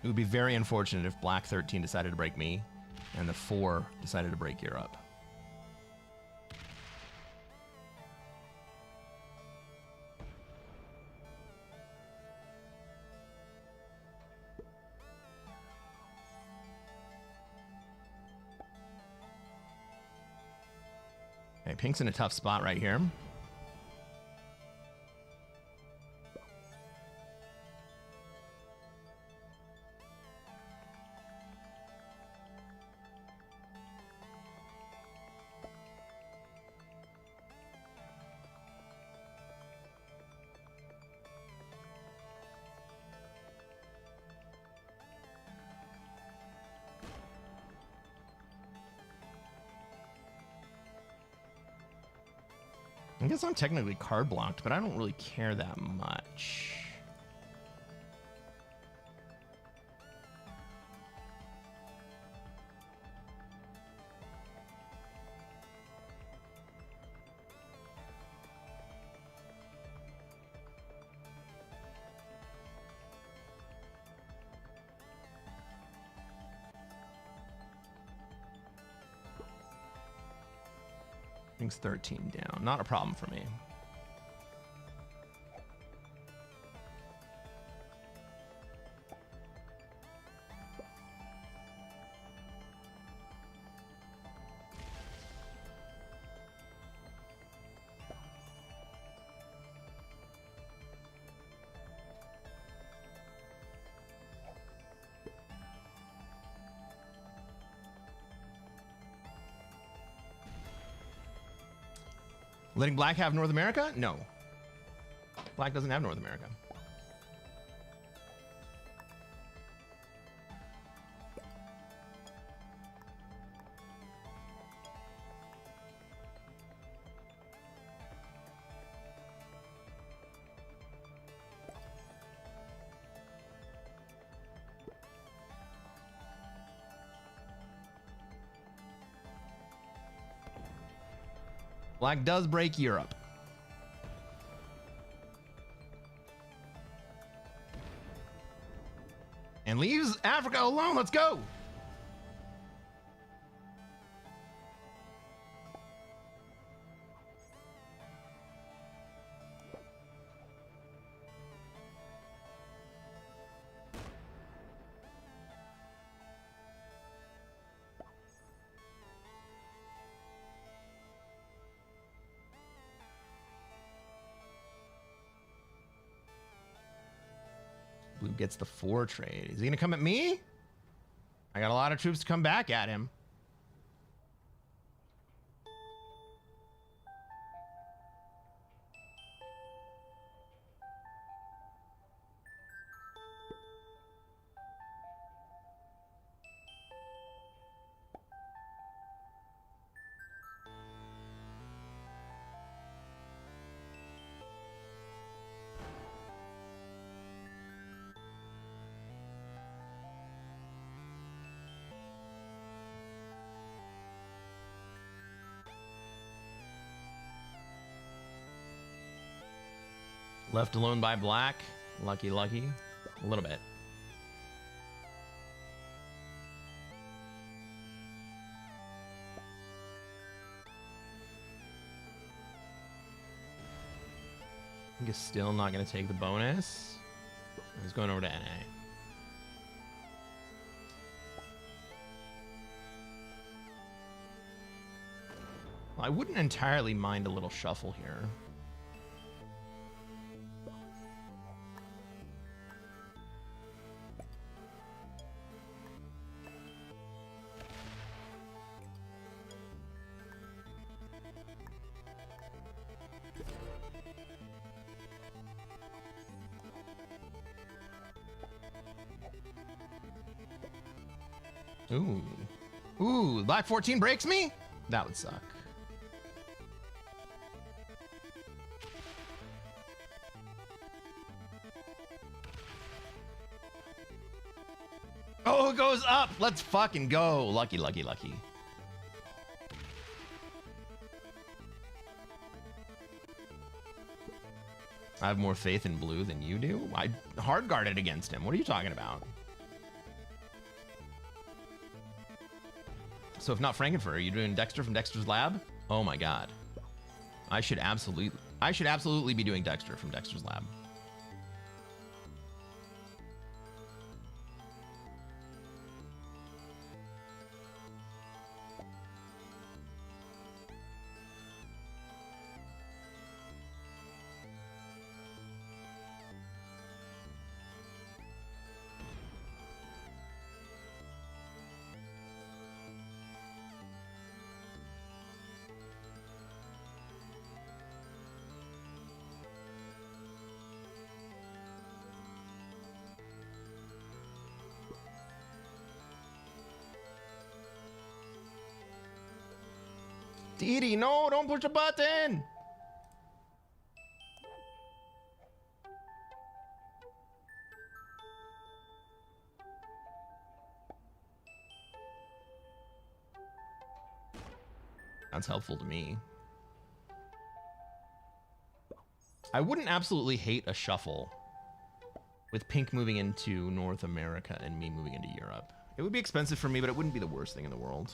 It would be very unfortunate if Black 13 decided to break me and the 4 decided to break Europe. Okay, Pink's in a tough spot right here. I guess I'm technically card blocked, but I don't really care that much. Brings 13 down. Not a problem for me. Letting Black have North America? No. Black doesn't have North America. Black does break Europe. And leaves Africa alone. Let's go. Blue gets the 4 trade. Is he gonna come at me? I got a lot of troops to come back at him. Left alone by Black. Lucky, lucky. A little bit. I think he's still not going to take the bonus. He's going over to NA. Well, I wouldn't entirely mind a little shuffle here. Ooh. Ooh, Black 14 breaks me? That would suck. Oh, it goes up. Let's fucking go. Lucky, lucky, lucky. I have more faith in blue than you do. I hard guarded against him. What are you talking about? So if not Frankenfurter, are you doing Dexter from Dexter's Lab? Oh my god. I should absolutely be doing Dexter from Dexter's Lab. Didi, no, don't push a button. That's helpful to me. I wouldn't absolutely hate a shuffle with Pink moving into North America and me moving into Europe. It would be expensive for me, but it wouldn't be the worst thing in the world.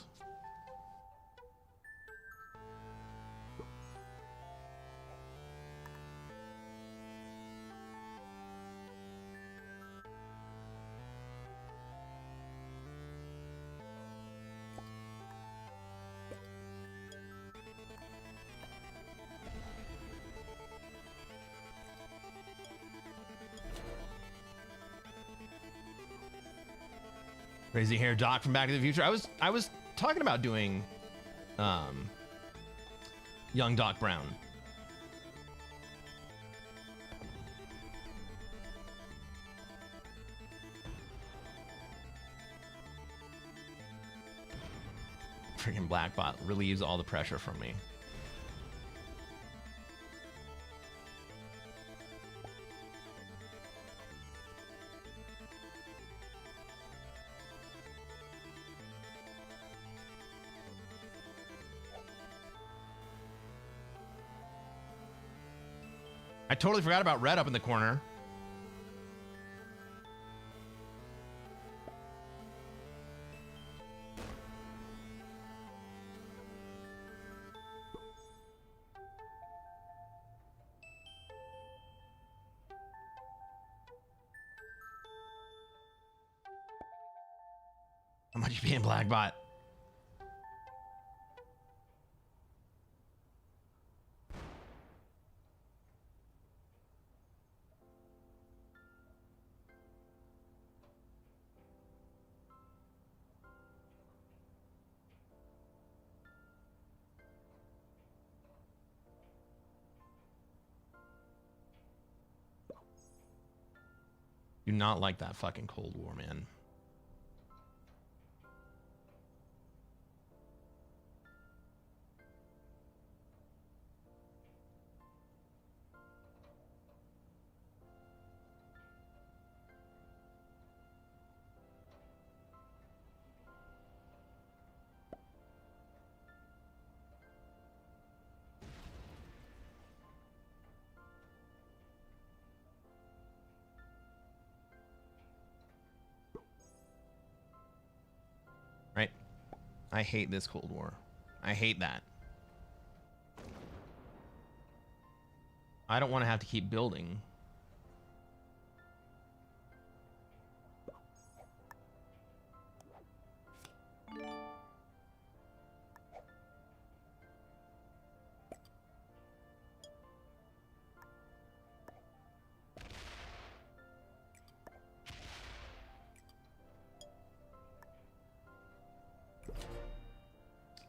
Crazy hair Doc from Back to the Future. I was talking about doing young Doc Brown. Freaking Blackbot relieves all the pressure from me. I totally forgot about Red up in the corner. How much you paying Blackbot? Do not like that fucking Cold War, man. Right? I hate this Cold War. I hate that. I don't want to have to keep building.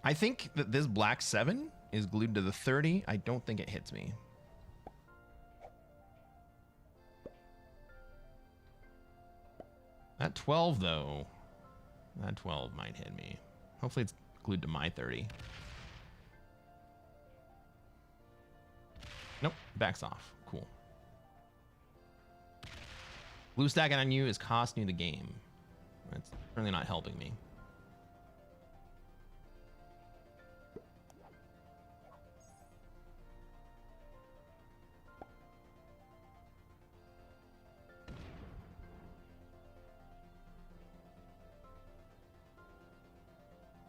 I think that this black 7 is glued to the 30. I don't think it hits me. That 12, though. That 12 might hit me. Hopefully it's glued to my 30. Nope, backs off. Cool. Blue stacking on you is costing you the game. That's certainly not helping me.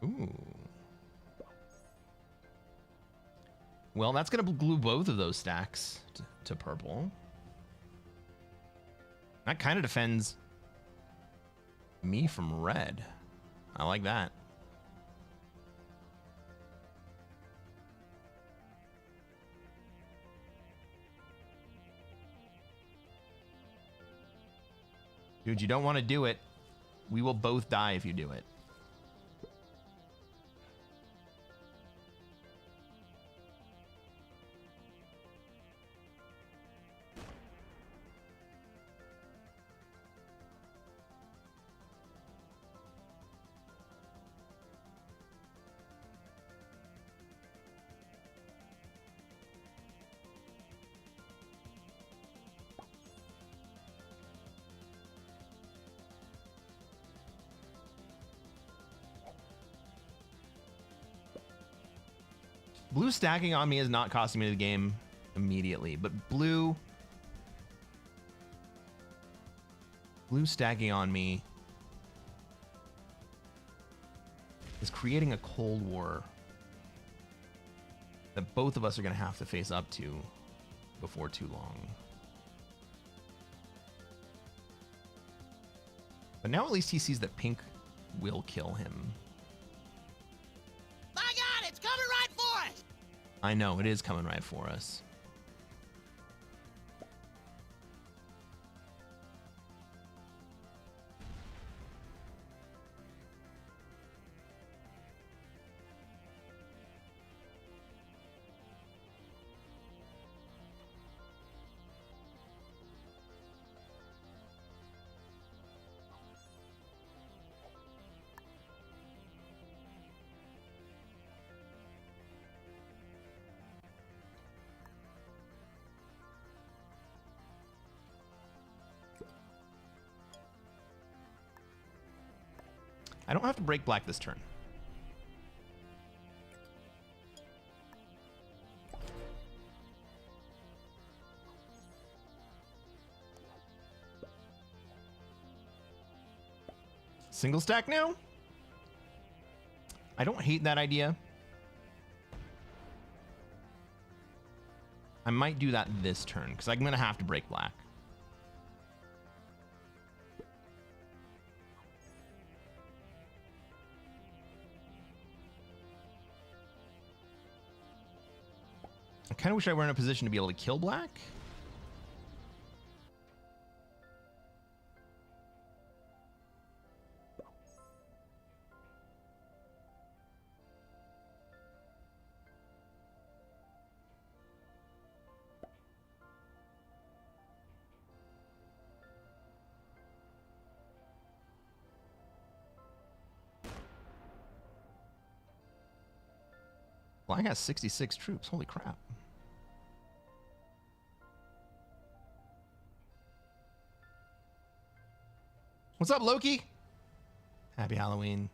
Ooh. Well, that's going to glue both of those stacks to purple. That kind of defends me from red. I like that. Dude, you don't want to do it. We will both die if you do it. Blue stacking on me is not costing me the game immediately, but blue stacking on me is creating a Cold War that both of us are going to have to face up to before too long. But now at least he sees that pink will kill him. My God, it's coming right for us! I know, it is coming right for us. I don't have to break black this turn. Single stack now? I don't hate that idea. I might do that this turn, because I'm going to have to break black. I kind of wish I were in a position to be able to kill black. Black has 66 troops. Holy crap. What's up, Loki? Happy Halloween.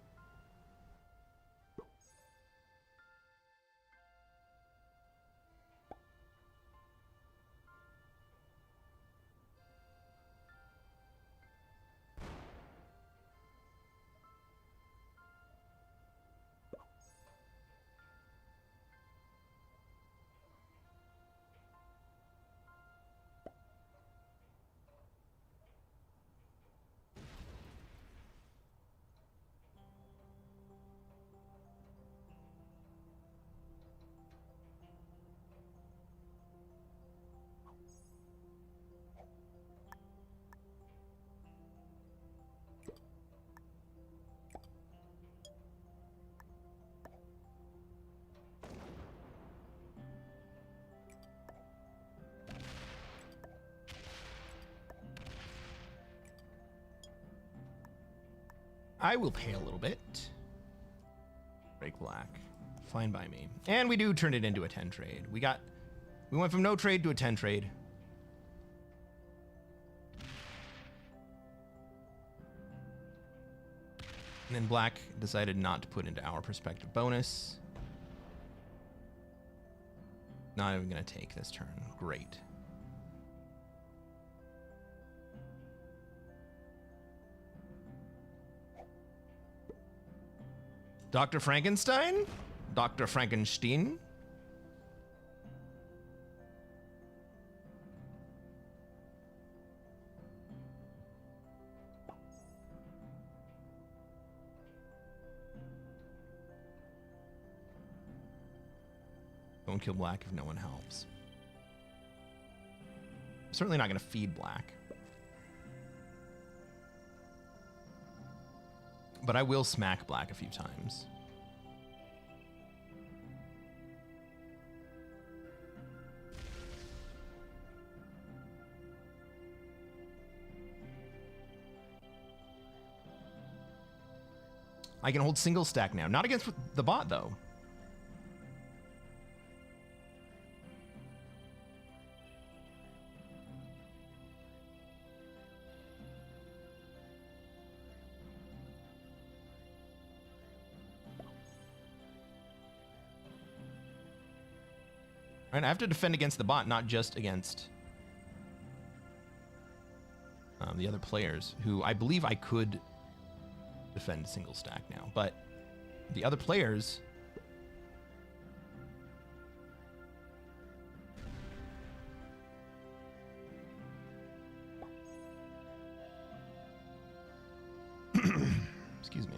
I will pay a little bit. Break black. Fine by me. And we do turn it into a 10 trade. We went from no trade to a 10 trade. And then black decided not to put into our perspective bonus. Not even going to take this turn. Great. Dr. Frankenstein? Dr. Frankenstein? Don't kill black if no one helps. I'm certainly not going to feed black. But I will smack black a few times. I can hold single stack now. Not against the bot, though. Right, I have to defend against the bot, not just against the other players, who I believe I could defend single stack now. But the other players... Excuse me.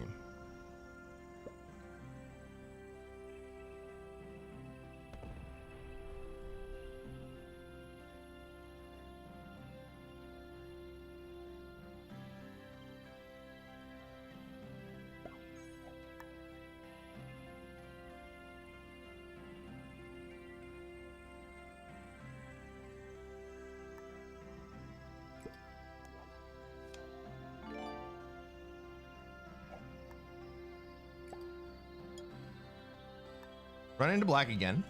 Run into black again.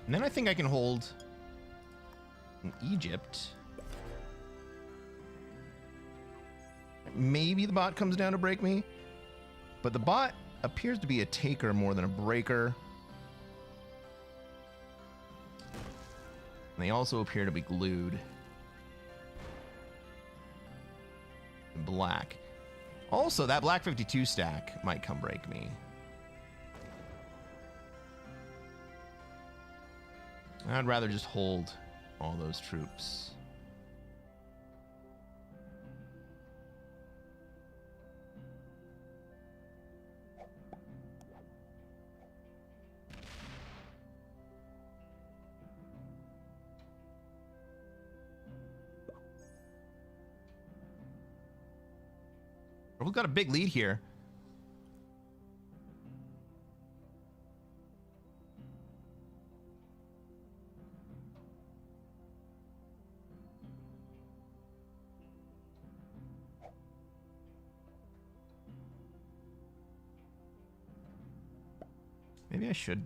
And then I think I can hold an Egypt. maybe the bot comes down to break me. But the bot appears to be a taker more than a breaker. And they also appear to be glued. Black. Also, that black 52 stack might come break me. I'd rather just hold all those troops. We've got a big lead here. Maybe I should.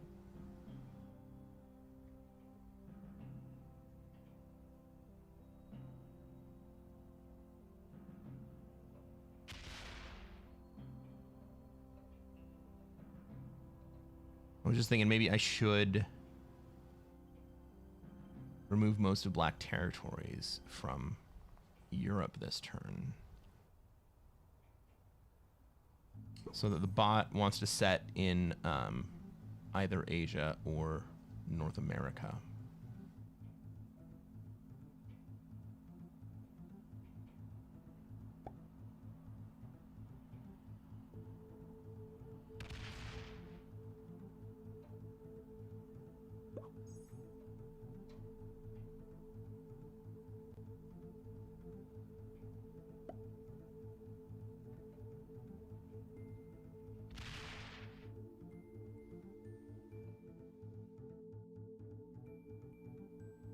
I was just thinking maybe I should remove most of black territories from Europe this turn, so that the bot wants to set in either Asia or North America.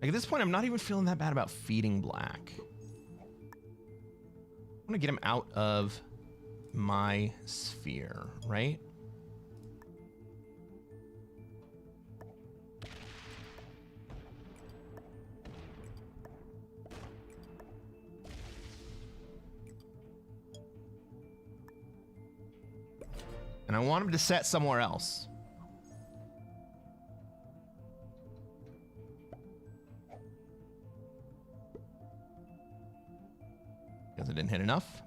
Like at this point, I'm not even feeling that bad about feeding black. I want to get him out of my sphere, right? And I want him to set somewhere else. Because it didn't hit enough.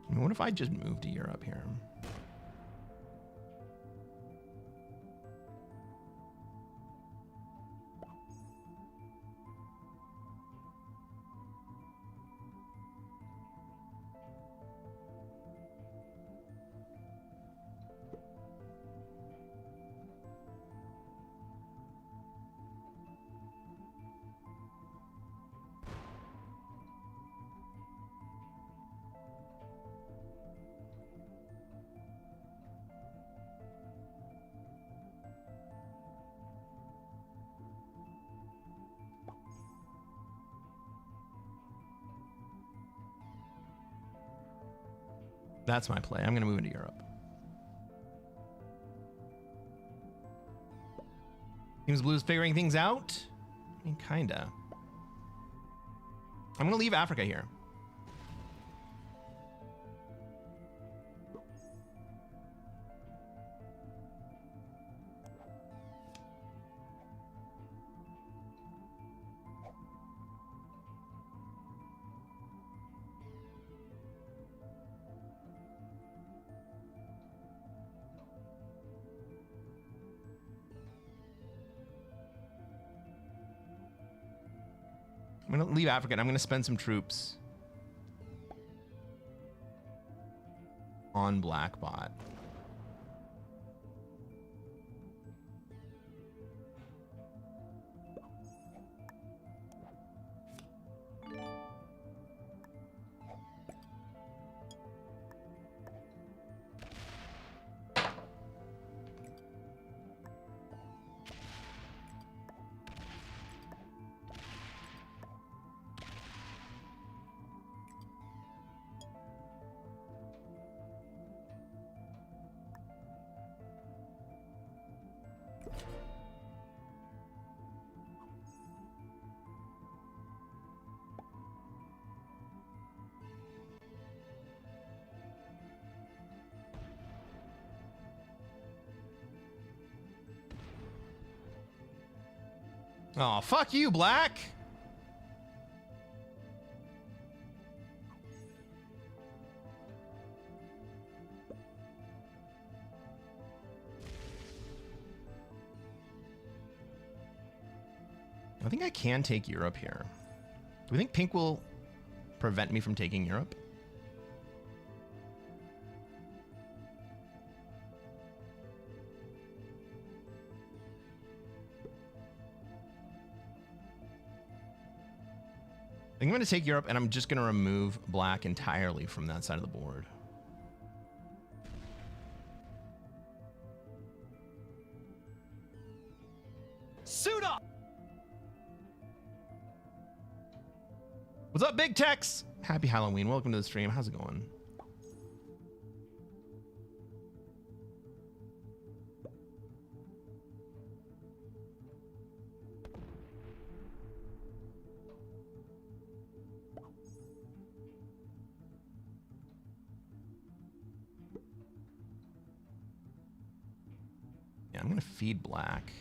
I mean, what if I just moved to Europe here? That's my play. I'm going to move into Europe. Teams Blue's figuring things out? I mean, kinda. I'm going to leave Africa here. I'm going to leave Africa and I'm going to spend some troops on Blackbot. Oh, fuck you, Black. I think I can take Europe here. Do we think pink will prevent me from taking Europe? I think I'm going to take Europe, and I'm just going to remove black entirely from that side of the board. Suit up! What's up, Big Tex? Happy Halloween. Welcome to the stream. How's it going? Yeah, I'm going to feed black.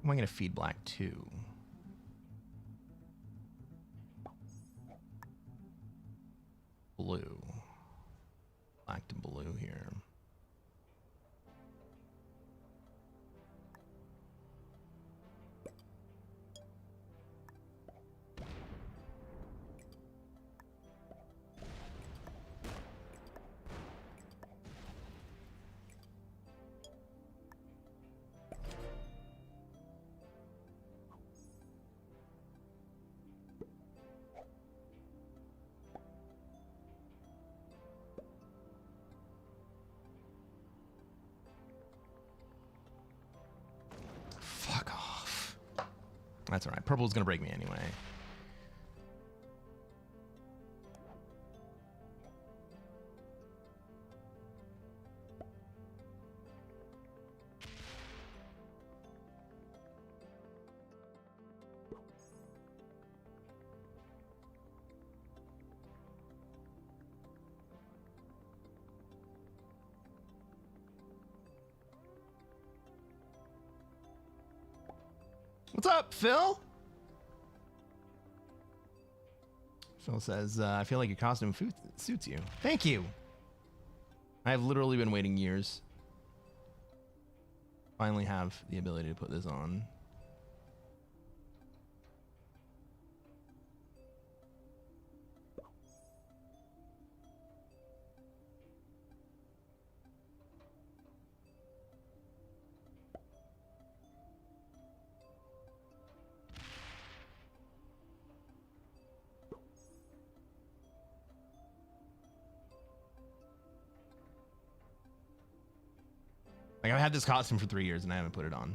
Who am I going to feed black to? Blue. Black to blue here. That's all right. Purple's gonna break me anyway. What's up, Phil? Phil says, I feel like your costume suits you. Thank you. I've literally been waiting years. Finally have the ability to put this on. Like, I've had this costume for 3 years and I haven't put it on.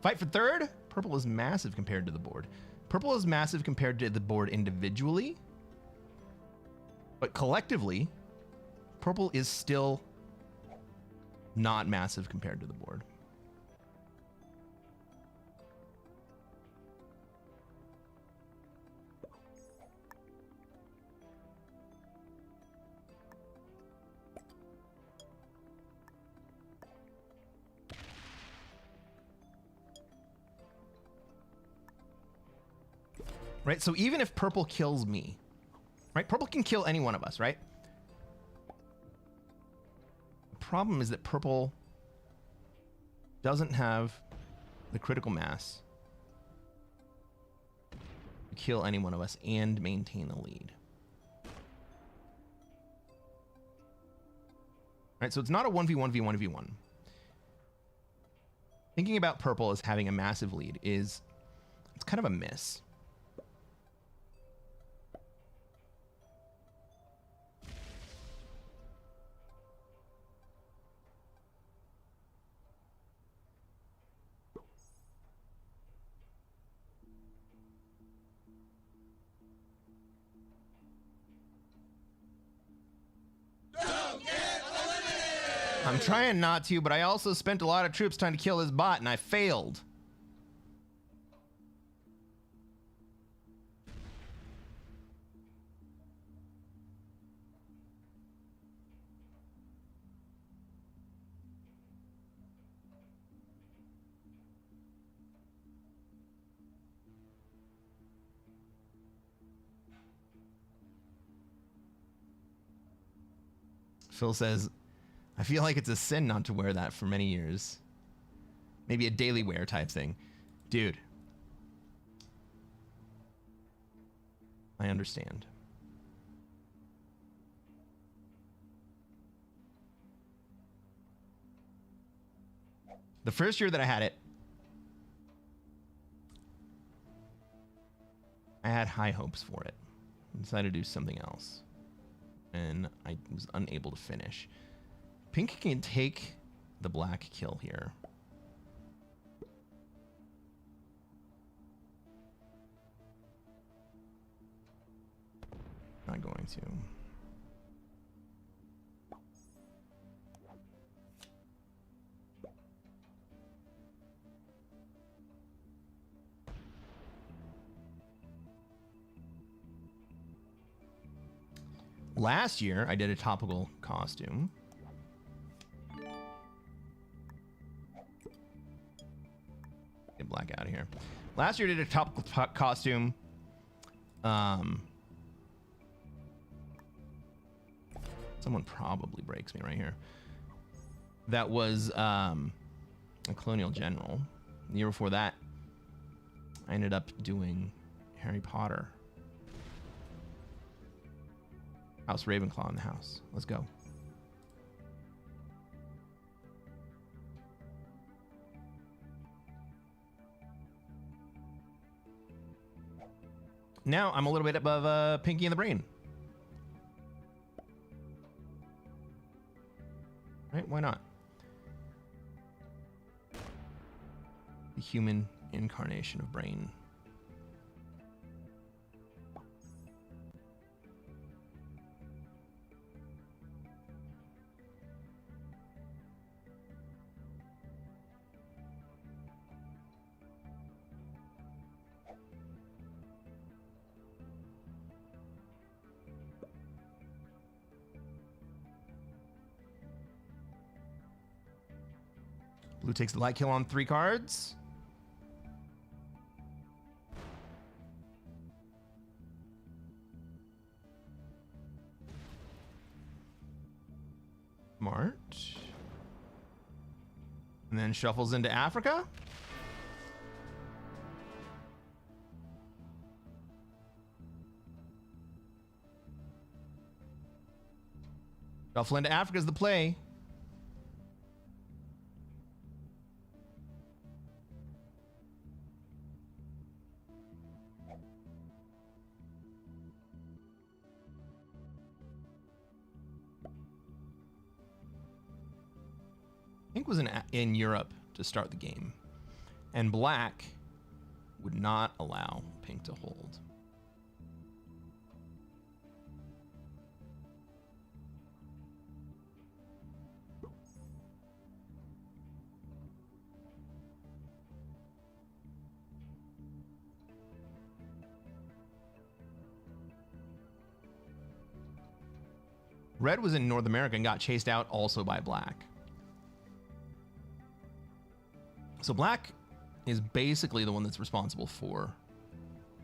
Fight for third? Purple is massive compared to the board. Purple is massive compared to the board individually. But collectively, purple is still not massive compared to the board. Right, so even if purple kills me, right? Purple can kill any one of us, right? The problem is that purple doesn't have the critical mass to kill any one of us and maintain the lead. Right, so it's not a 1v1v1v1. Thinking about purple as having a massive lead it's kind of a miss. I'm trying not to, but I also spent a lot of troops trying to kill this bot, and I failed. Phil says, I feel like it's a sin not to wear that for many years. Maybe a daily wear type thing. Dude. I understand. The first year that I had it, I had high hopes for it. I decided to do something else. And I was unable to finish. Pink can take the black kill here. Not going to. Last year, I did a topical costume. Get black out of here. Last year, I did a topical costume. Someone probably breaks me right here. That was a colonial general. The year before that, I ended up doing Harry Potter. House Ravenclaw in the house. Let's go. Now I'm a little bit above Pinky in the Brain. Right? Why not? The human incarnation of Brain. Blue takes the light kill on 3 cards. Smart. And then shuffles into Africa. Shuffle into Africa is the play. Pink was in Europe to start the game, and black would not allow pink to hold. Red was in North America and got chased out also by black. So black is basically the one that's responsible for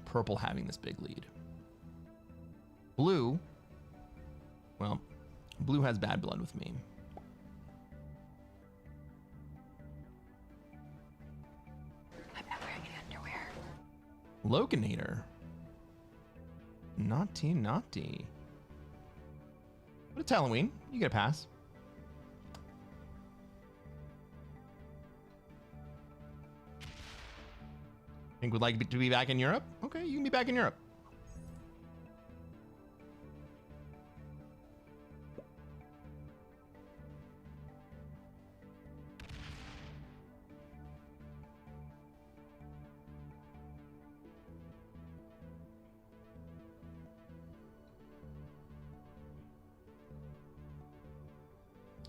purple having this big lead. Blue, well, blue has bad blood with me. I'm not wearing any underwear. Loganator. Naughty, naughty. But it's Halloween. You get a pass. Pink would like to be back in Europe? Okay, you can be back in Europe.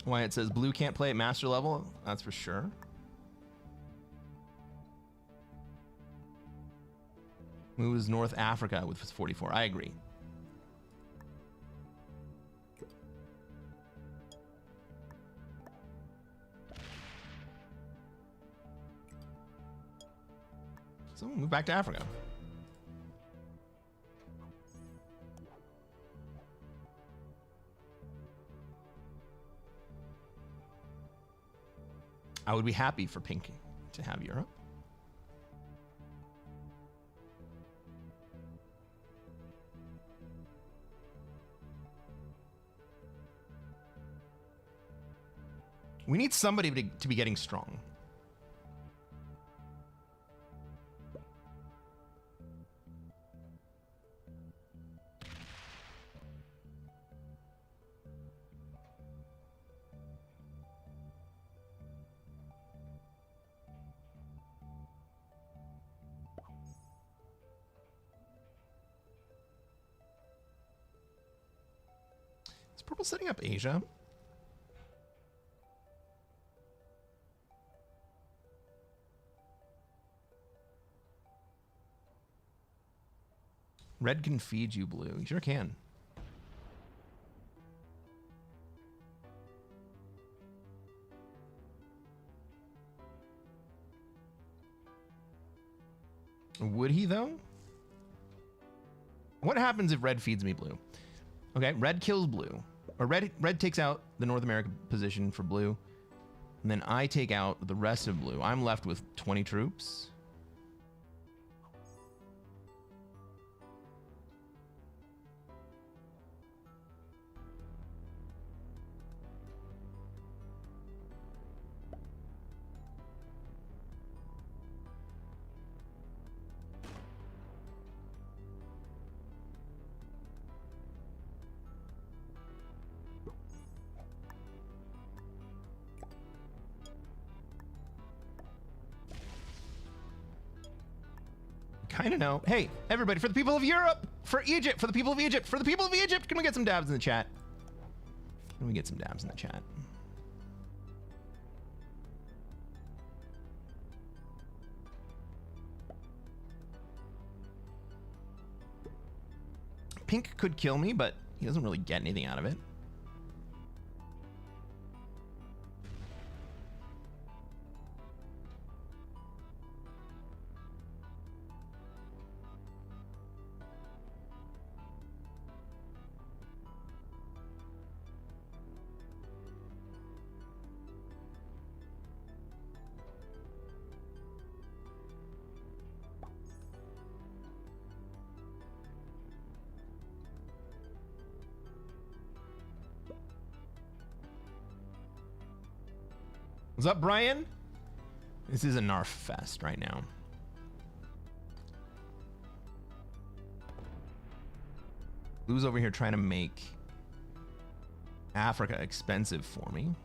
Why it says blue can't play at master level, that's for sure. Moves North Africa with 44. I agree. So we'll move back to Africa. I would be happy for Pink to have Europe. We need somebody to be getting strong. Is purple setting up Asia? Red can feed you blue. You sure can. Would he, though? What happens if red feeds me blue? Okay, red kills blue. Or red takes out the North American position for blue. And then I take out the rest of blue. I'm left with 20 troops. Kind of know. Hey, everybody, for the people of Europe, for Egypt, for the people of Egypt, for the people of Egypt, can we get some dabs in the chat? Can we get some dabs in the chat? Pink could kill me, but he doesn't really get anything out of it. What's up, Brian? This is a Narf fest right now. Blue's over here trying to make Africa expensive for me.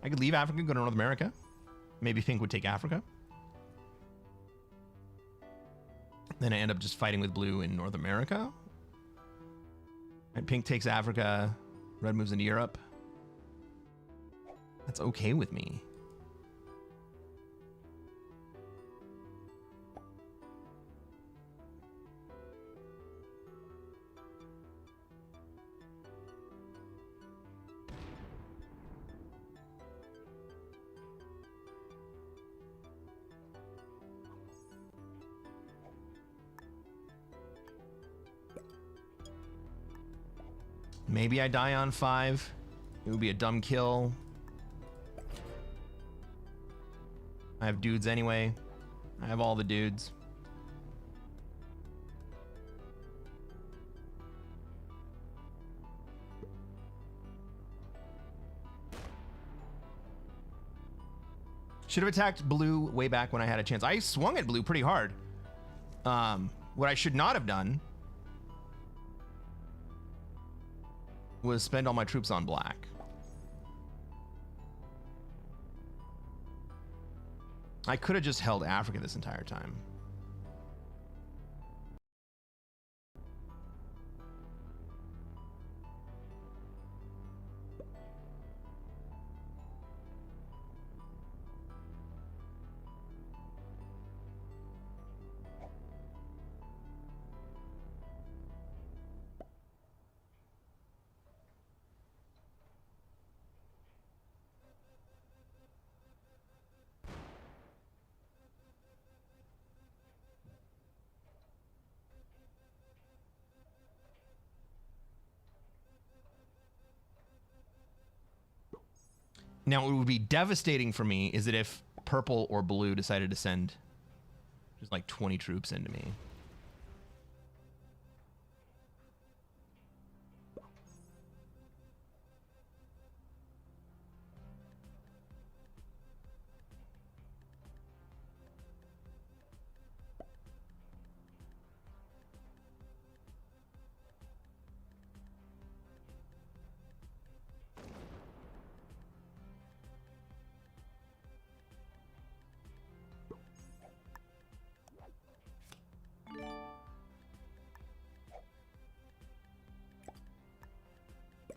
I could leave Africa, go to North America. Maybe Pink would take Africa. Then I end up just fighting with blue in North America. And Pink takes Africa. Red moves into Europe. That's okay with me. Maybe I die on 5. It would be a dumb kill. I have dudes anyway. I have all the dudes. Should have attacked blue way back when I had a chance. I swung at blue pretty hard. What I should not have done was spend all my troops on black. I could have just held Africa this entire time. Now, what would be devastating for me is that if purple or blue decided to send just like 20 troops into me.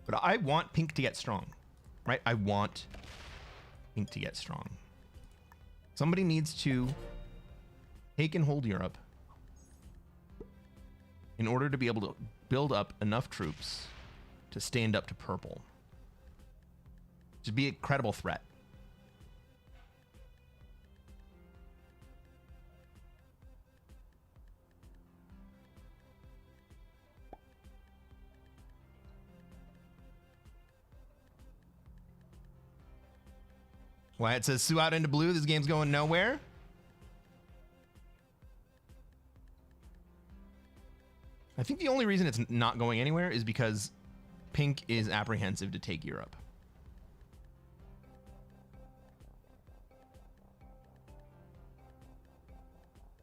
But I want pink to get strong, right? I want pink to get strong. Somebody needs to take and hold Europe in order to be able to build up enough troops to stand up to purple. To be a credible threat. Why it says Sue out into blue, this game's going nowhere. I think the only reason it's not going anywhere is because pink is apprehensive to take Europe.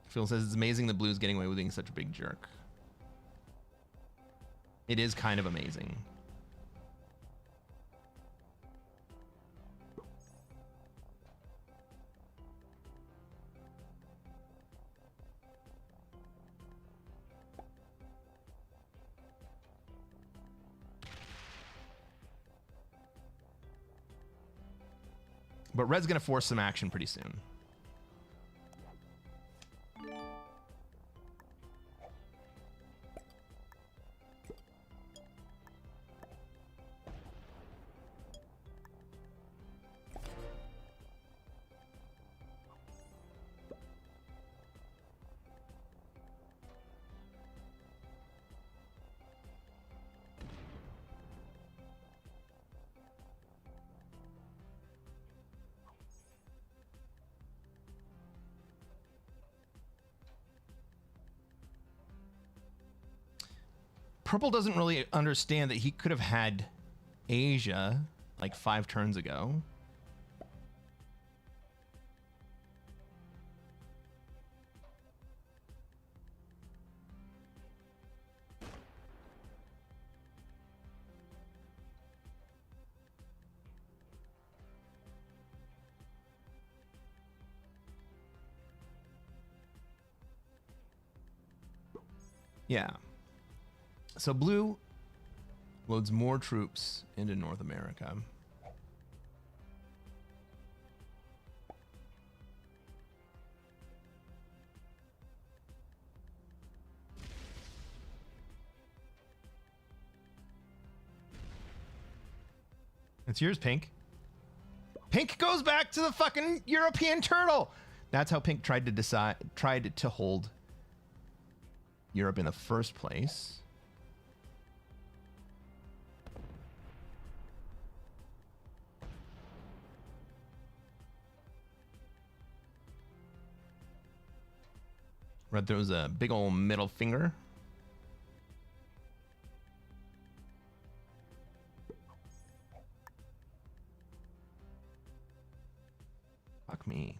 Phil says it's amazing that blue's getting away with being such a big jerk. It is kind of amazing. But red's going to force some action pretty soon. Purple doesn't really understand that he could have had Asia like 5 turns ago. Yeah. So blue loads more troops into North America. It's yours, Pink. Pink goes back to the fucking European turtle. That's how Pink tried to hold Europe in the first place. Red throws a big old middle finger. Fuck me.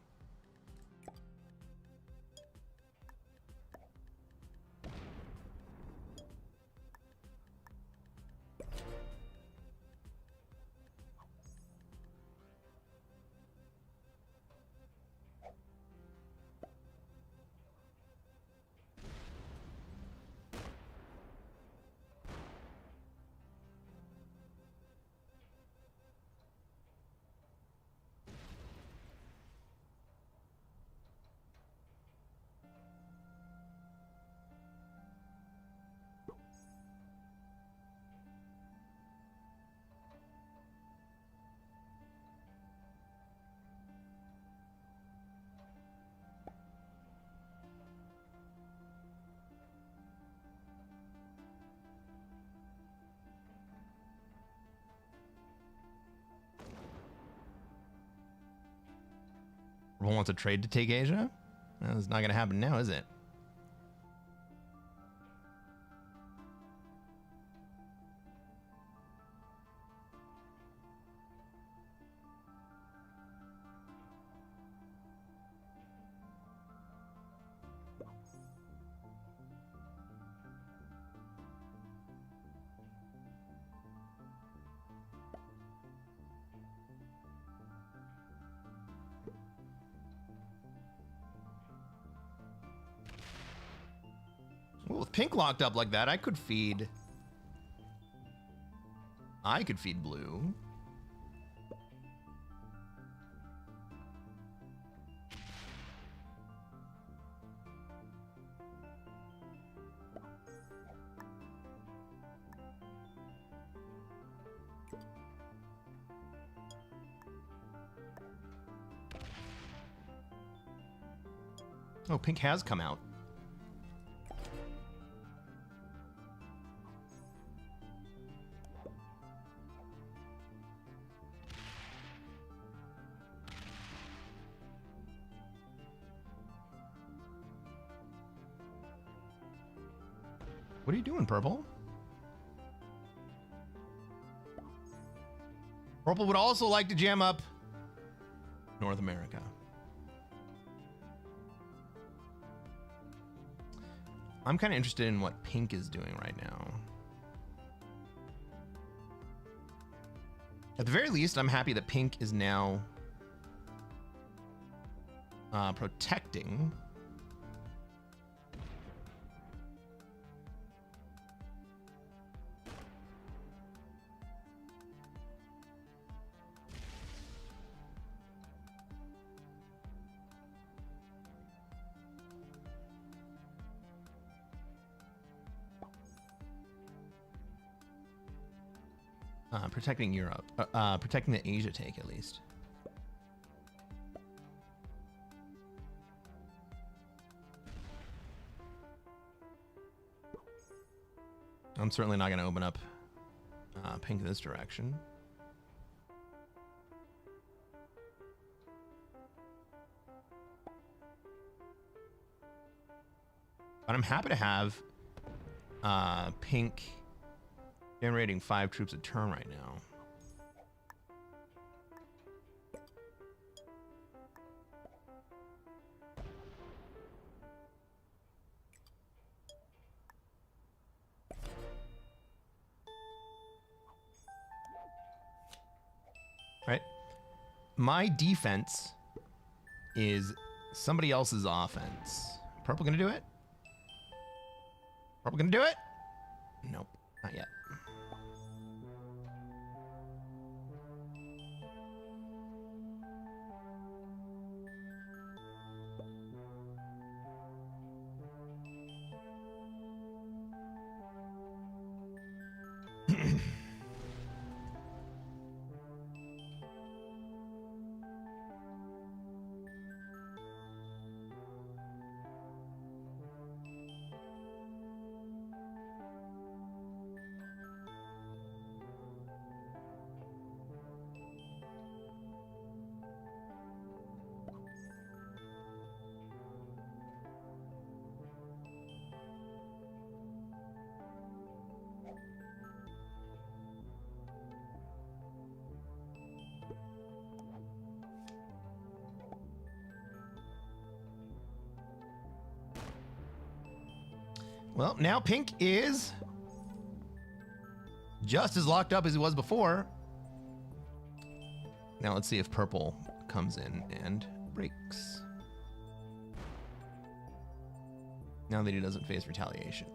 Everyone wants a trade to take Asia? That's not going to happen now, is it? Well, with pink locked up like that, I could feed blue. Oh, pink has come out. What are you doing, Purple? Purple would also like to jam up North America. I'm kind of interested in what pink is doing right now. At the very least, I'm happy that pink is now protecting. Protecting Europe. Protecting the Asia take, at least. I'm certainly not going to open up pink this direction. But I'm happy to have pink generating 5 troops a turn right now. Right? My defense is somebody else's offense. Purple gonna do it? Purple gonna do it? Nope, not yet. Well, now pink is just as locked up as it was before. Now let's see if purple comes in and breaks. Now that he doesn't face retaliation.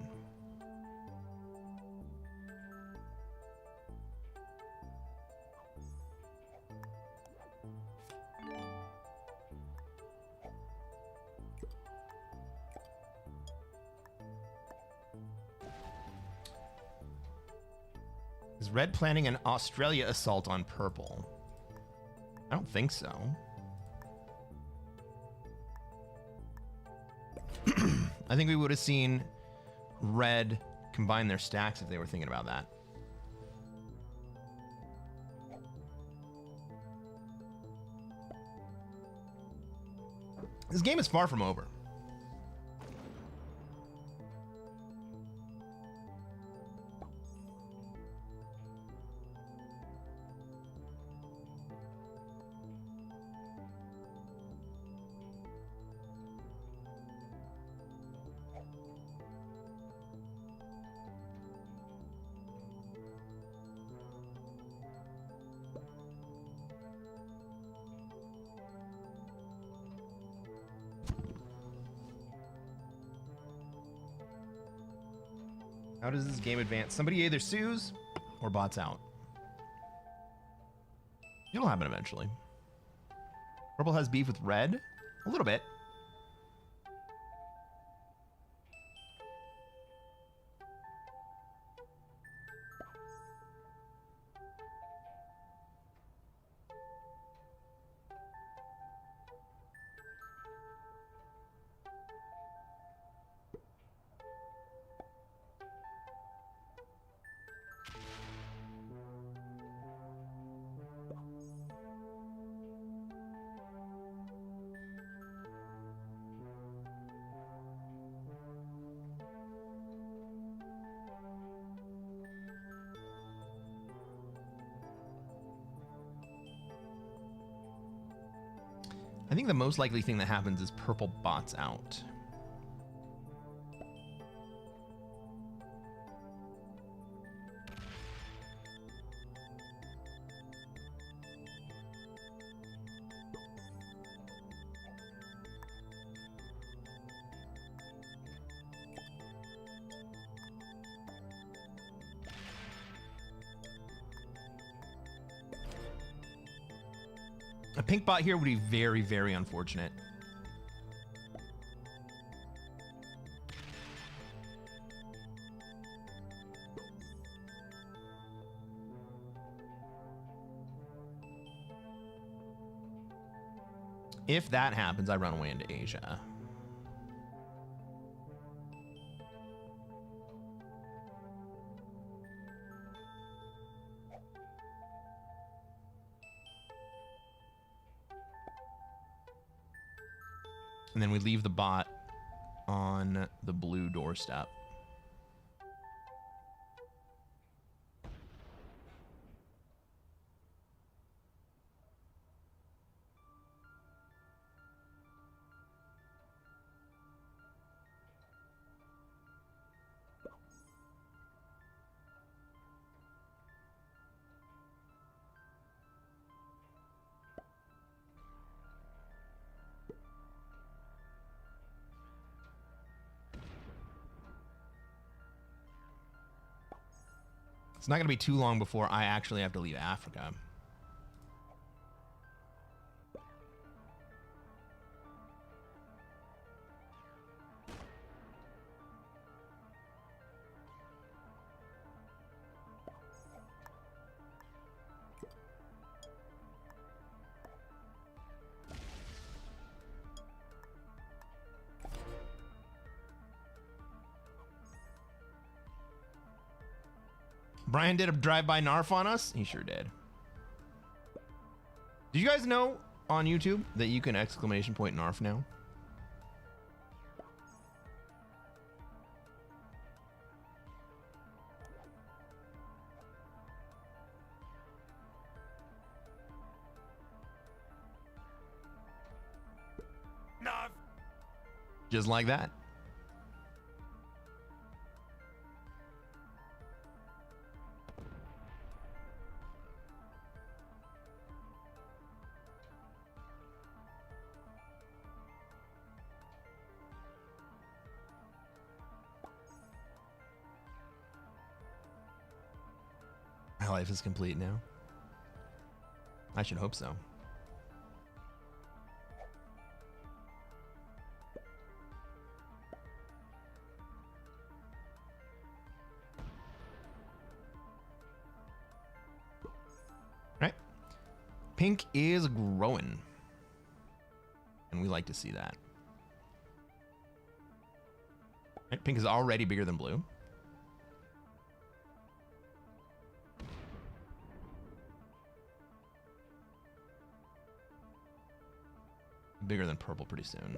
Is red planning an Australia assault on purple? I don't think so. I think we would have seen red combine their stacks if they were thinking about that. This game is far from over. How does this game advance? Somebody either sues or bots out. It'll happen eventually. Purple has beef with red? A little bit. I think the most likely thing that happens is purple bots out. A pink bot here would be very, very unfortunate. If that happens, I run away into Asia. And then we leave the bot on the blue doorstep. It's not going to be too long before I actually have to leave Africa. Brian did a drive-by Narf on us? He sure did. Did you guys know on YouTube that you can exclamation point Narf now? Narf. Just like that. My life is complete now. I should hope so. Right. Pink is growing. And we like to see that. Right, pink is already bigger than blue. Bigger than purple pretty soon.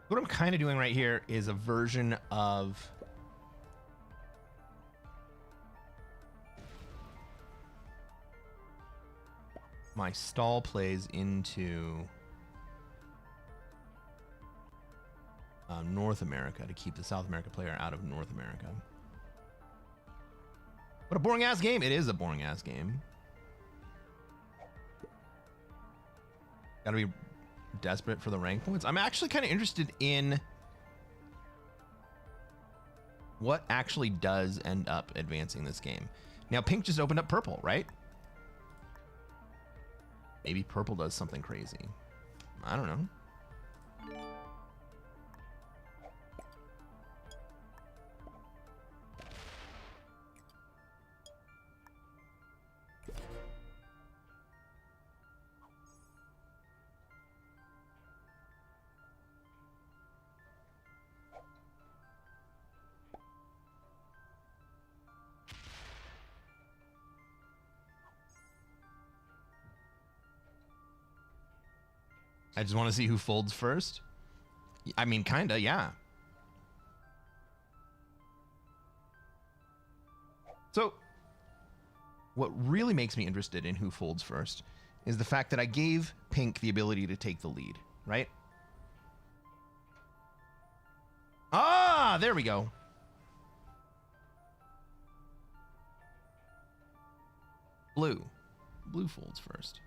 What I'm kind of doing right here is a version of my stall plays into North America to keep the South America player out of North America. What a boring ass game. It is a boring ass game. Gotta be desperate for the rank points. I'm actually kind of interested in what actually does end up advancing this game. Now, pink just opened up purple, right? Maybe purple does something crazy. I don't know. I just want to see who folds first. I mean, kinda, yeah. So, what really makes me interested in who folds first is the fact that I gave pink the ability to take the lead, right? Ah, there we go. Blue. Blue folds first.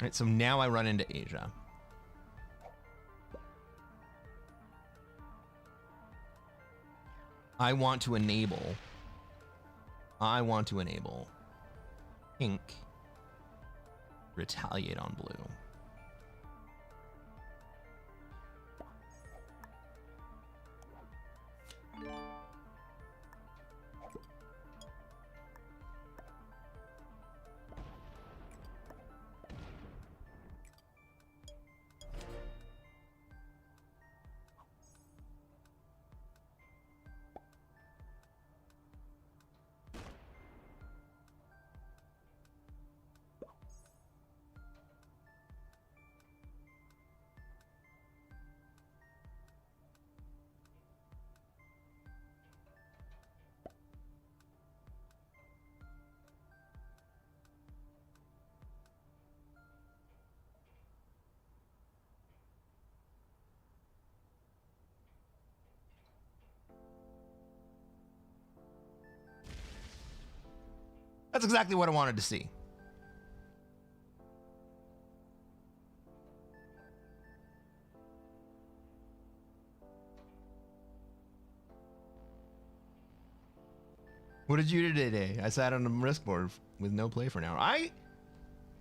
All right, so now I run into Asia. I want to enable pink retaliate on blue. That's exactly what I wanted to see. What did you do today? I sat on a risk board with no play for an hour. I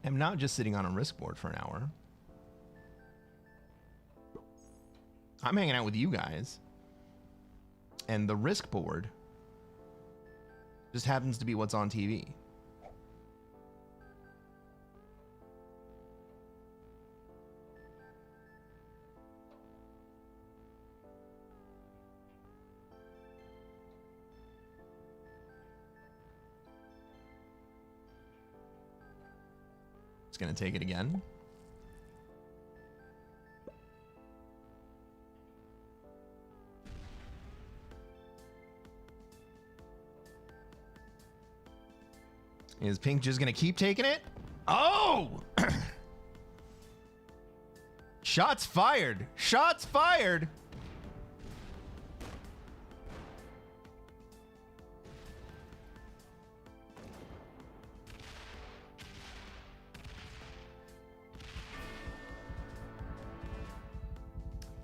am not just sitting on a risk board for an hour. I'm hanging out with you guys. And the risk board just happens to be what's on TV. It's gonna take it again. Is Pink just gonna keep taking it? Oh! Shots fired. Shots fired.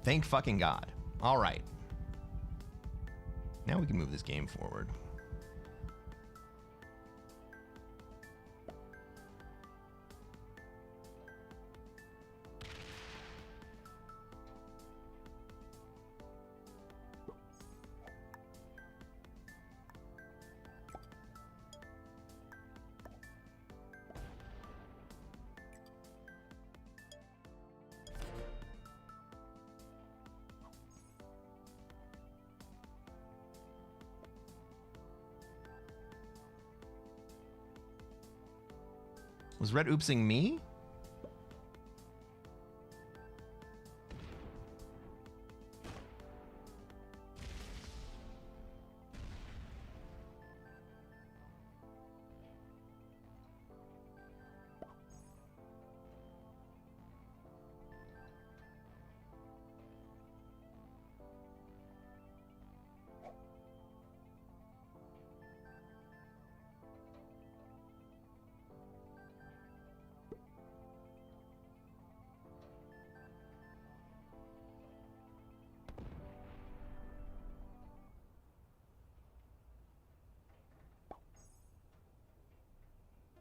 Thank fucking God. All right. Now we can move this game forward. Was Red oopsing me?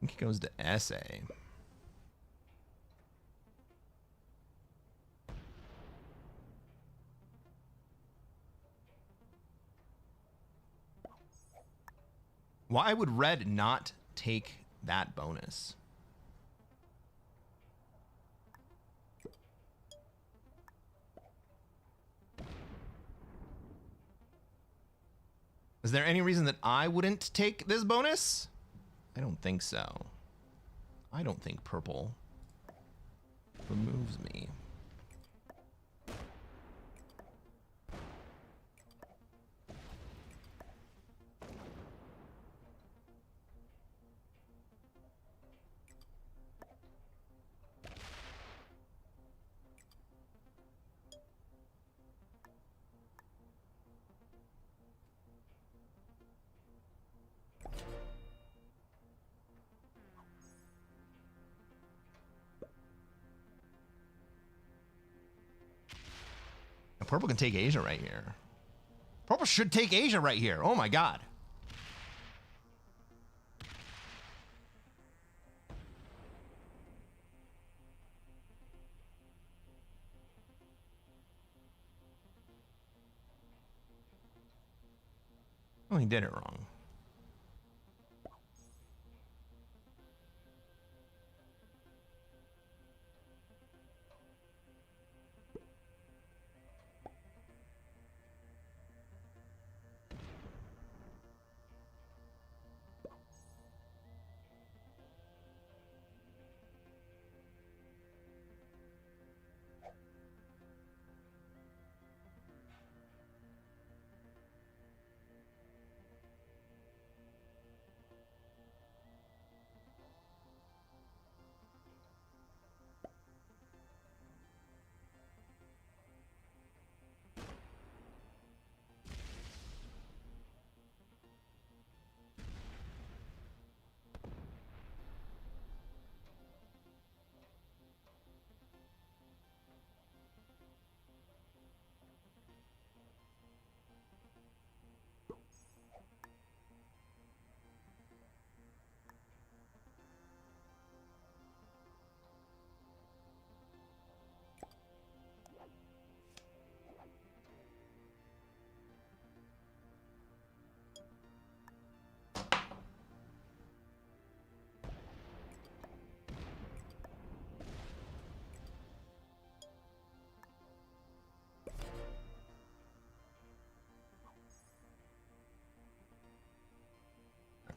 I think he goes to essay. Why would Red not take that bonus? Is there any reason that I wouldn't take this bonus? I don't think so. I don't think purple removes me. Purple can take Asia right here. Purple should take Asia right here. Oh my God. Oh, he did it wrong.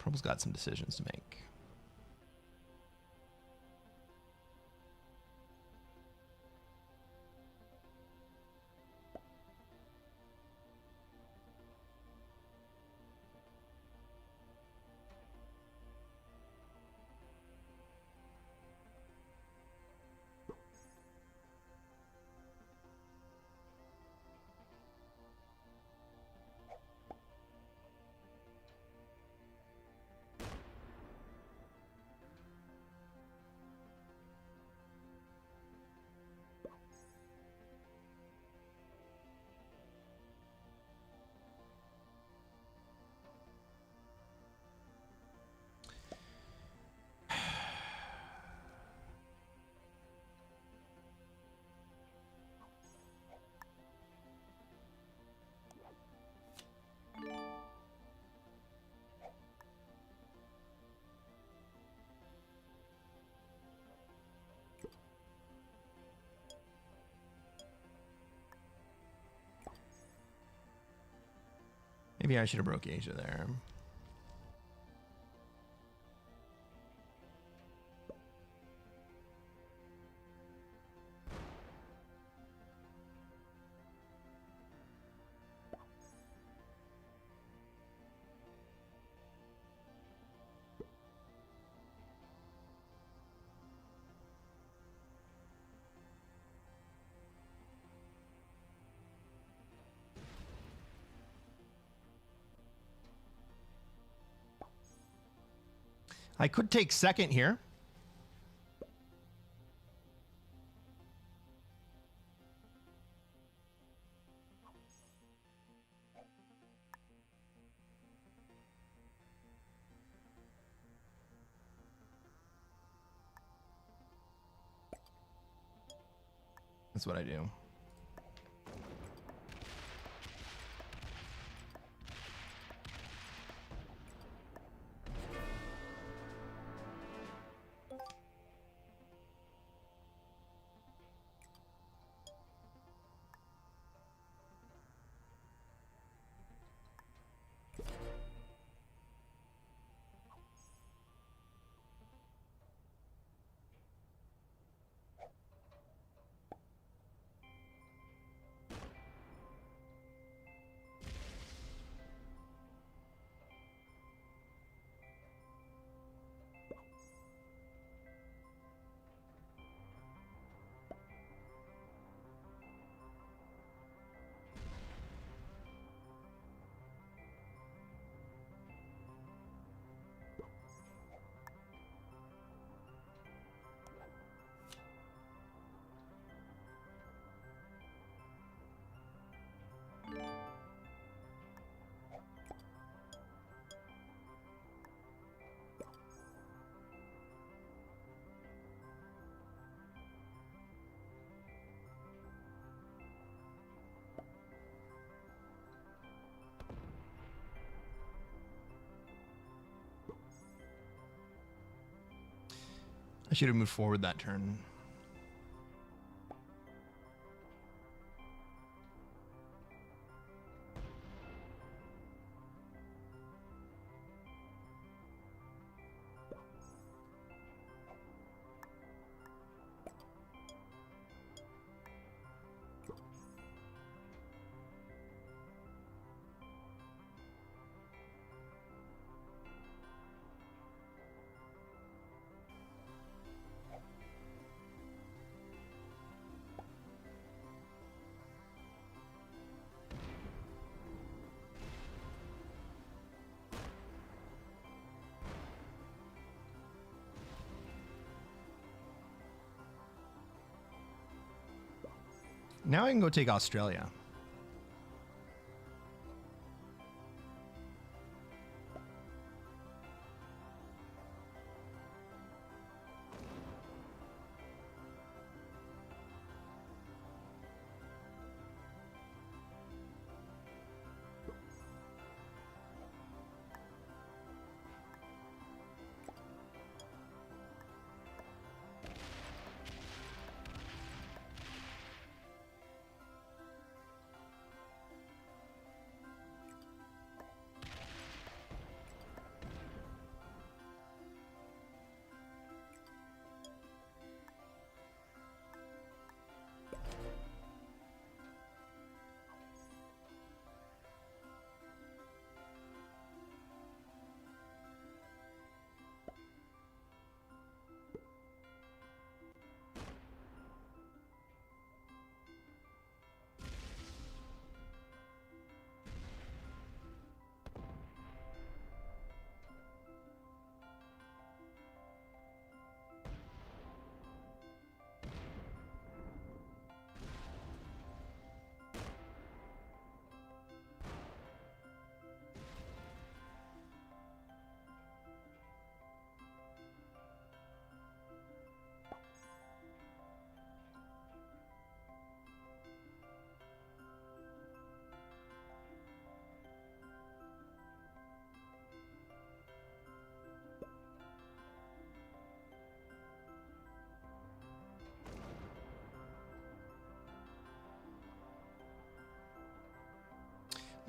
Trouble's got some decisions to make. Maybe I should have broke Asia there. I could take second here. That's what I do. I should have moved forward that turn. Now I can go take Australia.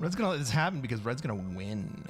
Red's gonna let this happen because Red's gonna win.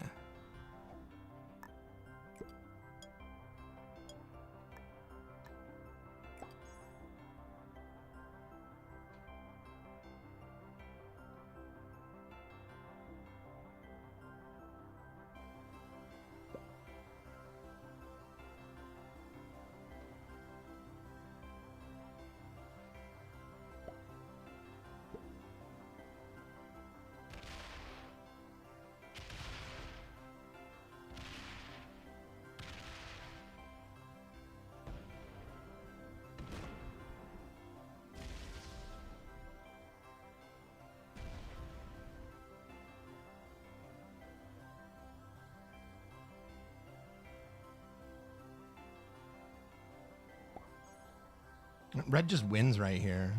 Red just wins right here.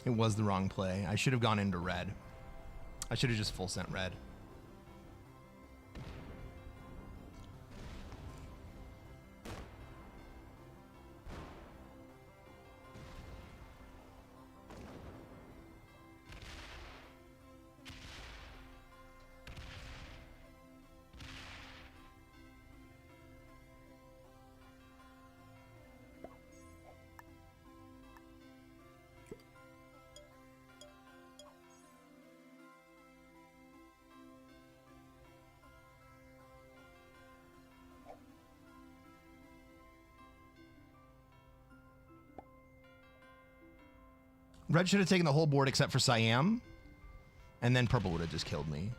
It was the wrong play. I should have gone into red. I should have just full sent red. Red should have taken the whole board except for Siam, and then purple would have just killed me.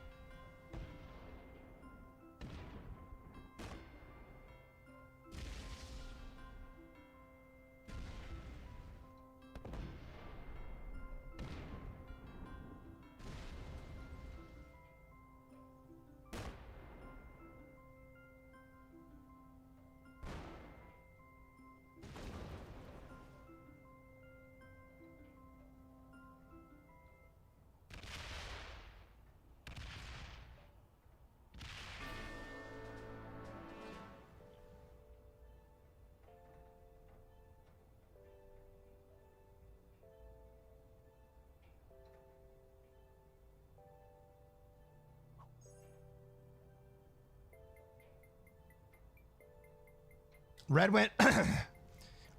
Red went...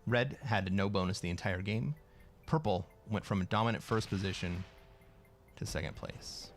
Red had no bonus the entire game. Purple went from a dominant first position to second place.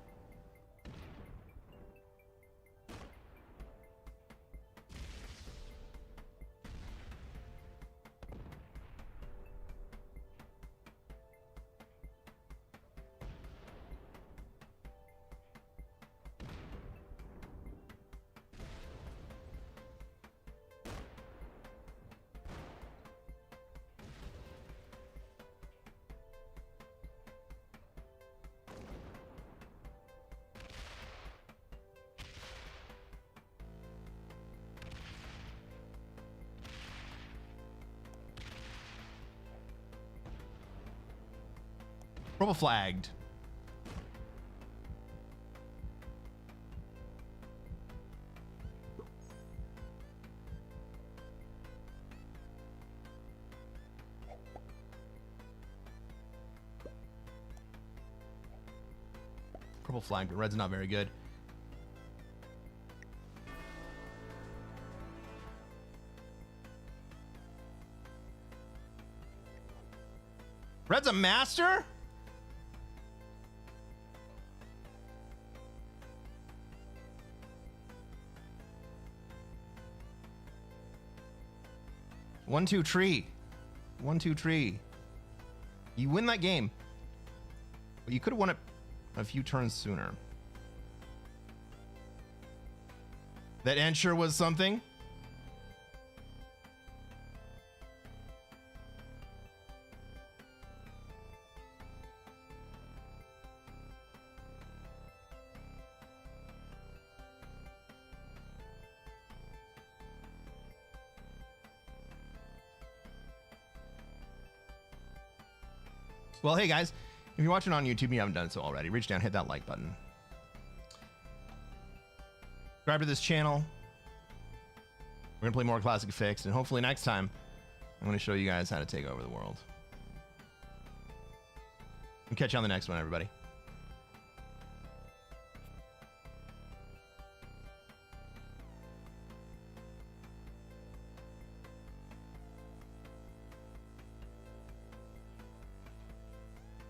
Purple flagged. Purple flagged, but red's not very good. Red's a master? One, two, tree. 1, 2, tree. You win that game. But you could have won it a few turns sooner. That ensure was something. Well, hey guys, if you're watching on YouTube and you haven't done so already, reach down, hit that like button. Subscribe to this channel. We're gonna play more Classic Fixed, and hopefully next time I'm going to show you guys how to take over the world. And catch you on the next one, everybody.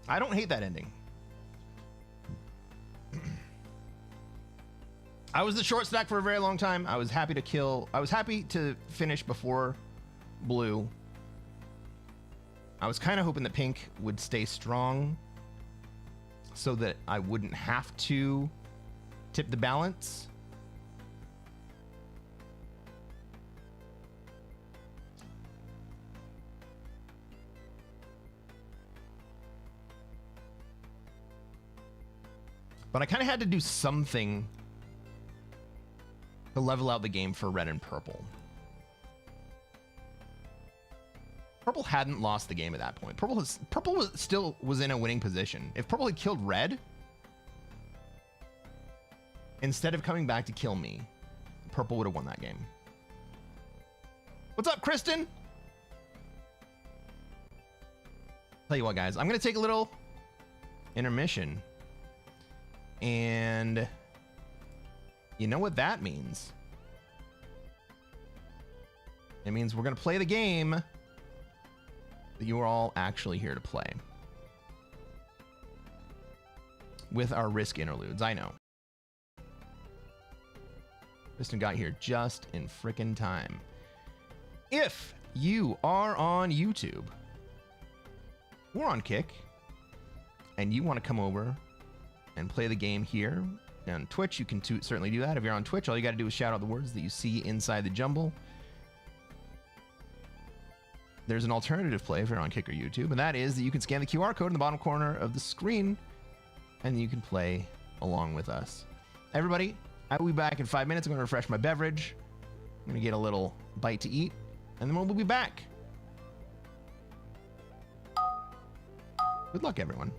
I don't hate that ending. I was the short stack for a very long time. I was happy to finish before blue. I was kind of hoping that pink would stay strong so that I wouldn't have to tip the balance. But I kind of had to do something to level out the game for red and purple. Purple hadn't lost the game at that point. Purple still was in a winning position. If purple had killed red, instead of coming back to kill me, purple would have won that game. What's up, Kristen? Tell you what, guys, I'm going to take a little intermission. And you know what that means? It means we're going to play the game that you are all actually here to play. With our Risk interludes, I know. Kristen got here just in frickin' time. If you are on YouTube or on Kick and you want to come over and play the game here on Twitch, you can certainly do that. If you're on Twitch, all you got to do is shout out the words that you see inside the jumble. There's an alternative play if you're on Kick or YouTube, and that is that you can scan the QR code in the bottom corner of the screen, and you can play along with us. Everybody, I will be back in 5 minutes. I'm going to refresh my beverage. I'm going to get a little bite to eat, and then we'll be back. Good luck, everyone.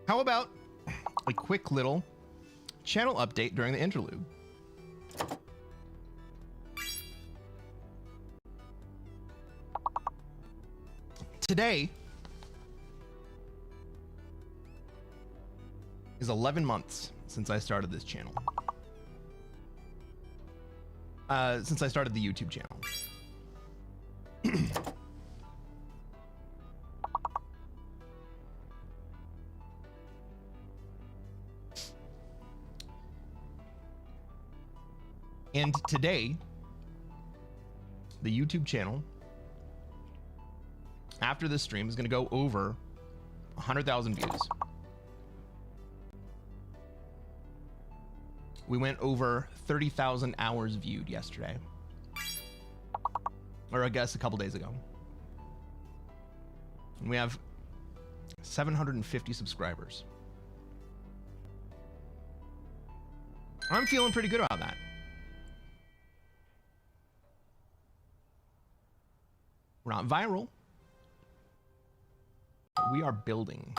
How about a quick little channel update during the interlude? Today is 11 months since I started this channel. Since I started the YouTube channel. And today, the YouTube channel, after this stream, is going to go over 100,000 views. We went over 30,000 hours viewed yesterday. Or I guess a couple days ago. And we have 750 subscribers. I'm feeling pretty good about that. We're not viral. But we are building.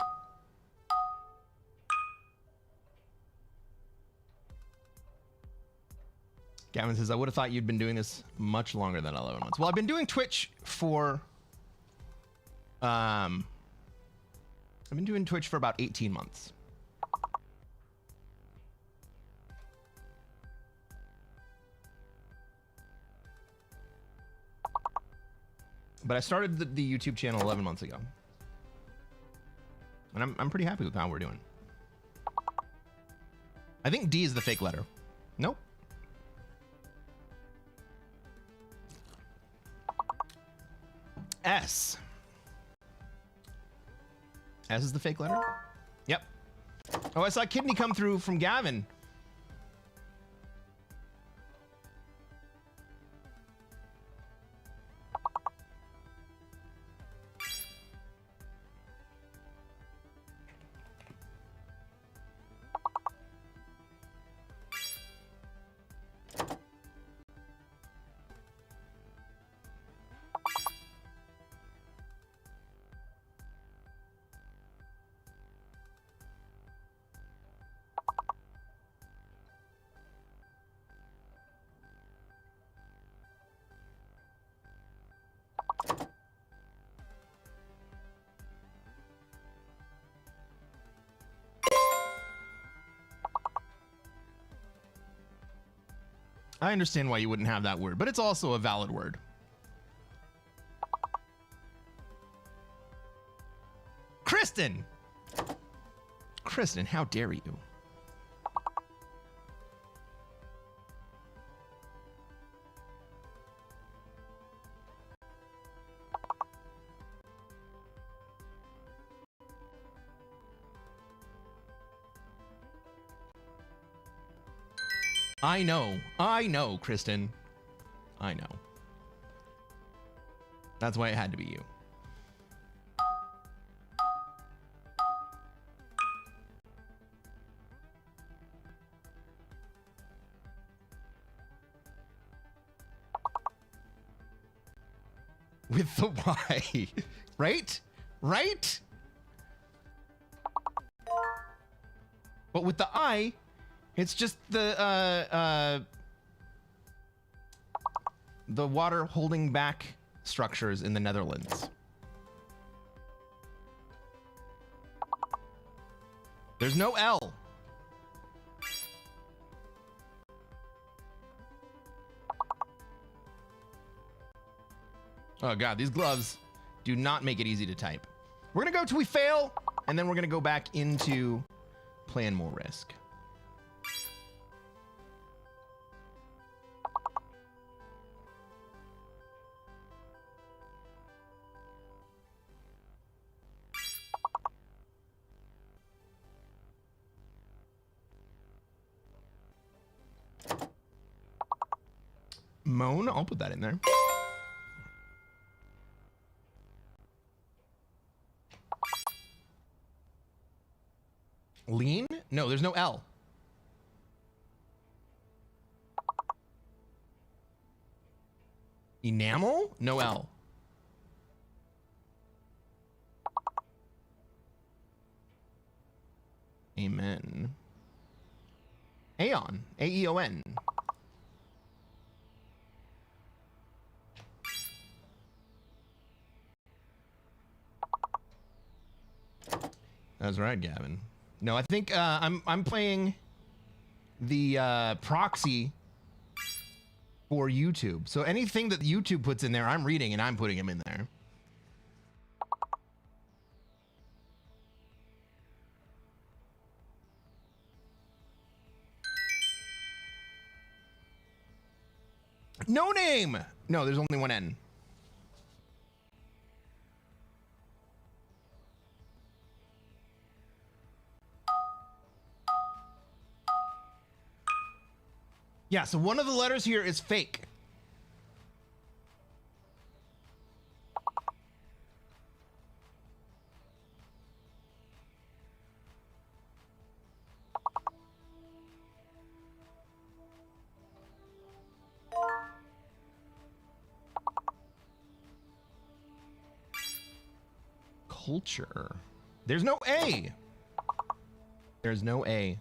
Gavin says, I would have thought you'd been doing this much longer than 11 months. Well, I've been doing Twitch for... I've been doing Twitch for about 18 months. But I started the YouTube channel 11 months ago. And I'm pretty happy with how we're doing. I think D is the fake letter. Nope. S. S is the fake letter? Yep. Oh, I saw kidney come through from Gavin. I understand why you wouldn't have that word, but it's also a valid word. Kristen! Kristen, how dare you? I know, Kristen. I know. That's why it had to be you. With the Y. Right? Right? But with the I, it's just the water holding back structures in the Netherlands. There's no L. Oh God, these gloves do not make it easy to type. We're gonna go till we fail, and then we're gonna go back into playing more Risk. Moan, I'll put that in there. Lean? No, there's no L. Enamel? No L. Amen. Aeon. A-E-O-N. That's right, Gavin. No, I think I'm playing the proxy for YouTube. So anything that YouTube puts in there, I'm reading and I'm putting them in there. No name. No, there's only one N. Yeah, so one of the letters here is fake. Culture. There's no A. There's no A.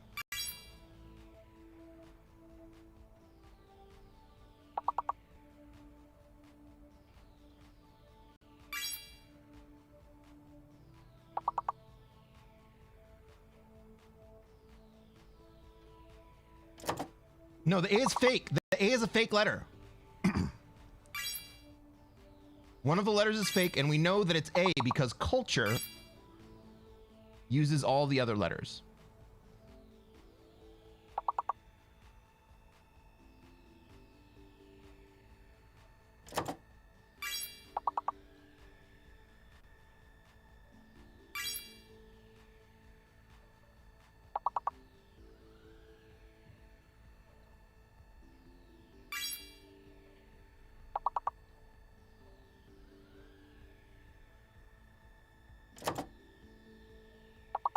No, the A is fake. The A is a fake letter. One of the letters is fake, and we know that it's A because culture uses all the other letters.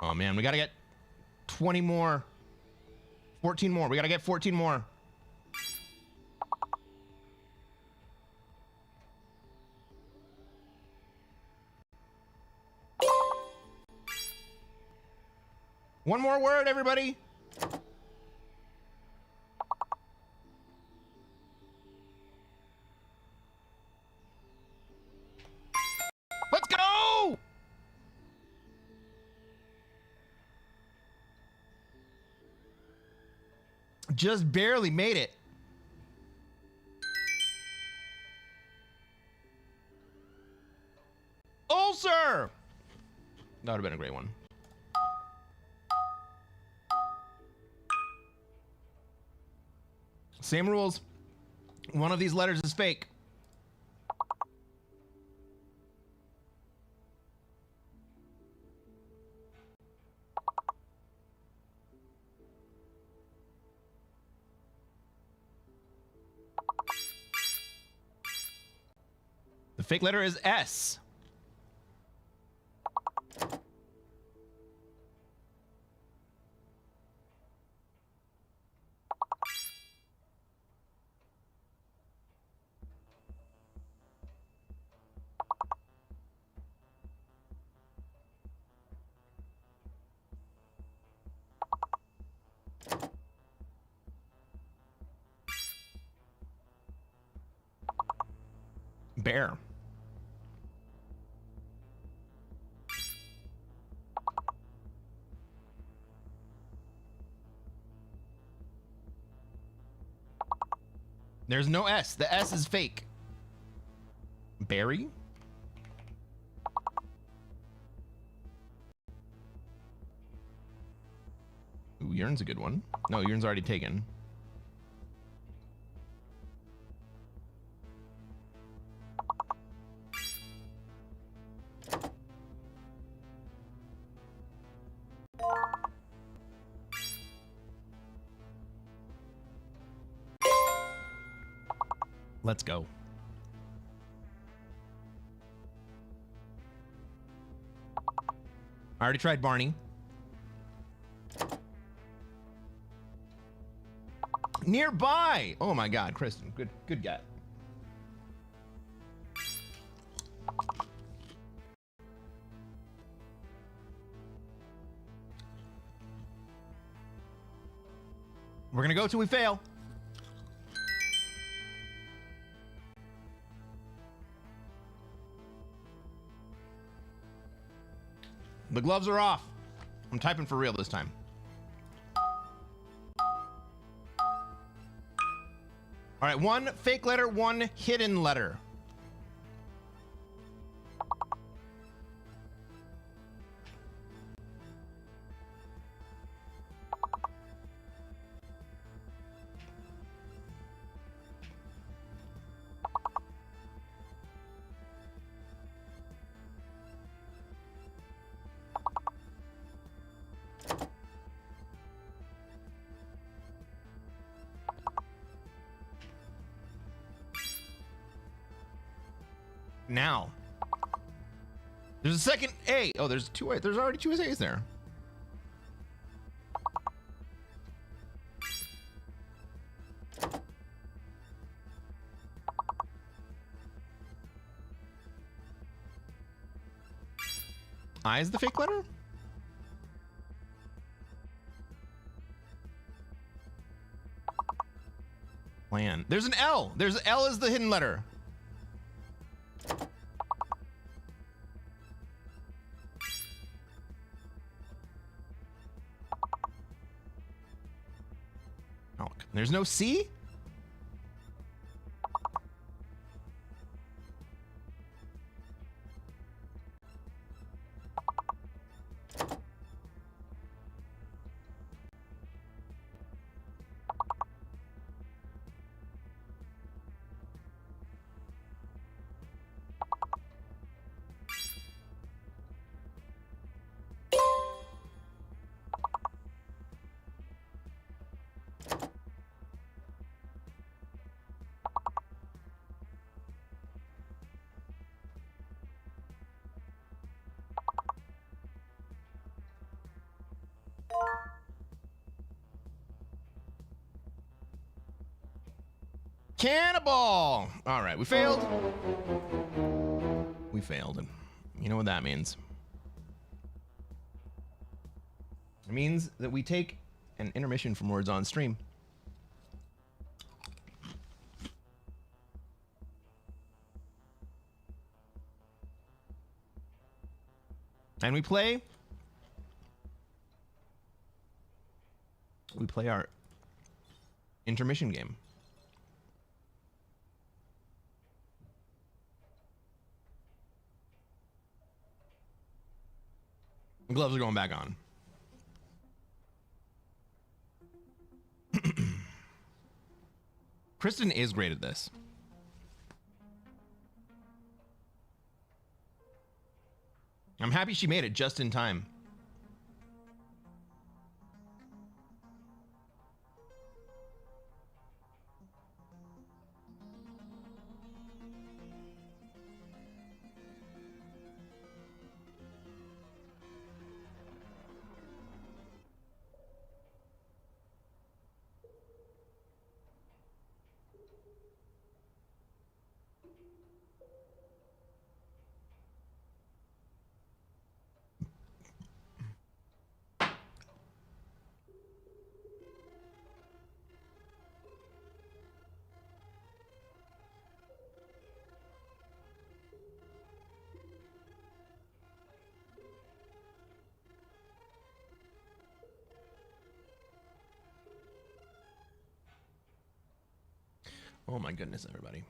Oh man, we gotta get 20 more. 14 more. We gotta get 14 more. One more word, everybody. Let's go! Just barely made it. Ulcer! That would have been a great one. Same rules. One of these letters is fake. The fake letter is S. Bear. There's no S. The S is fake. Berry? Ooh, Yearn's a good one. No, Yearn's already taken. Let's go. I already tried Barney. Nearby. Oh my God, Kristen, good get. We're gonna go till we fail. The gloves are off. I'm typing for real this time. All right, one fake letter, one hidden letter. Now, there's a second A. Oh, there's two A. There's already two A's there. I is the fake letter? Plan. There's an L. There's L is the hidden letter. Oh, there's no C? Cannibal! All right, we failed. We failed, and you know what that means. It means that we take an intermission from words on stream. And we play our intermission game. The gloves are going back on. Kristen is great at this. I'm happy she made it just in time. Oh my goodness, everybody.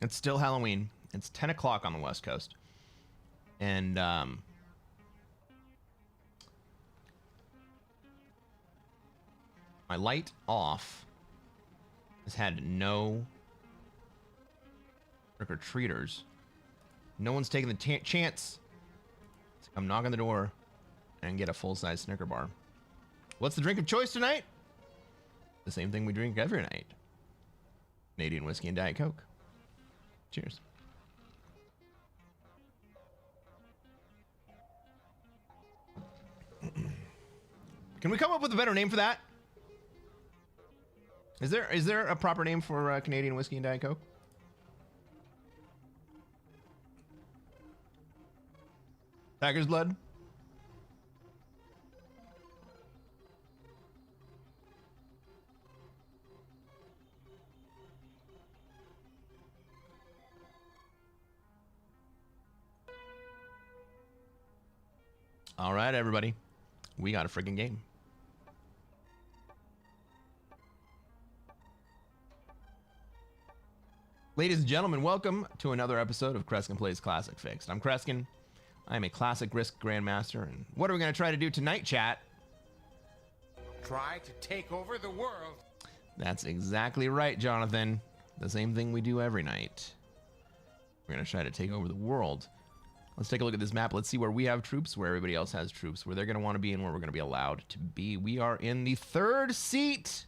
It's still Halloween. It's 10 o'clock on the West Coast. And, my light off has had no trick-or-treaters. No one's taking the chance to come knock on the door and get a full-size Snicker bar. What's the drink of choice tonight? The same thing we drink every night. Canadian whiskey and Diet Coke. Cheers. Can we come up with a better name for that? Is there a proper name for Canadian whiskey and Diet Coke? Tiger's blood? All right, everybody. We got a freaking game. Ladies and gentlemen, welcome to another episode of Cresquin Plays Classic Fixed. I'm Cresquin. I'm a Classic Risk Grandmaster. And what are we going to try to do tonight, chat? Try to take over the world. That's exactly right, Jonathan. The same thing we do every night. We're going to try to take over the world. Let's take a look at this map. Let's see where we have troops, where everybody else has troops, where they're going to want to be, and where we're going to be allowed to be. We are in the third seat.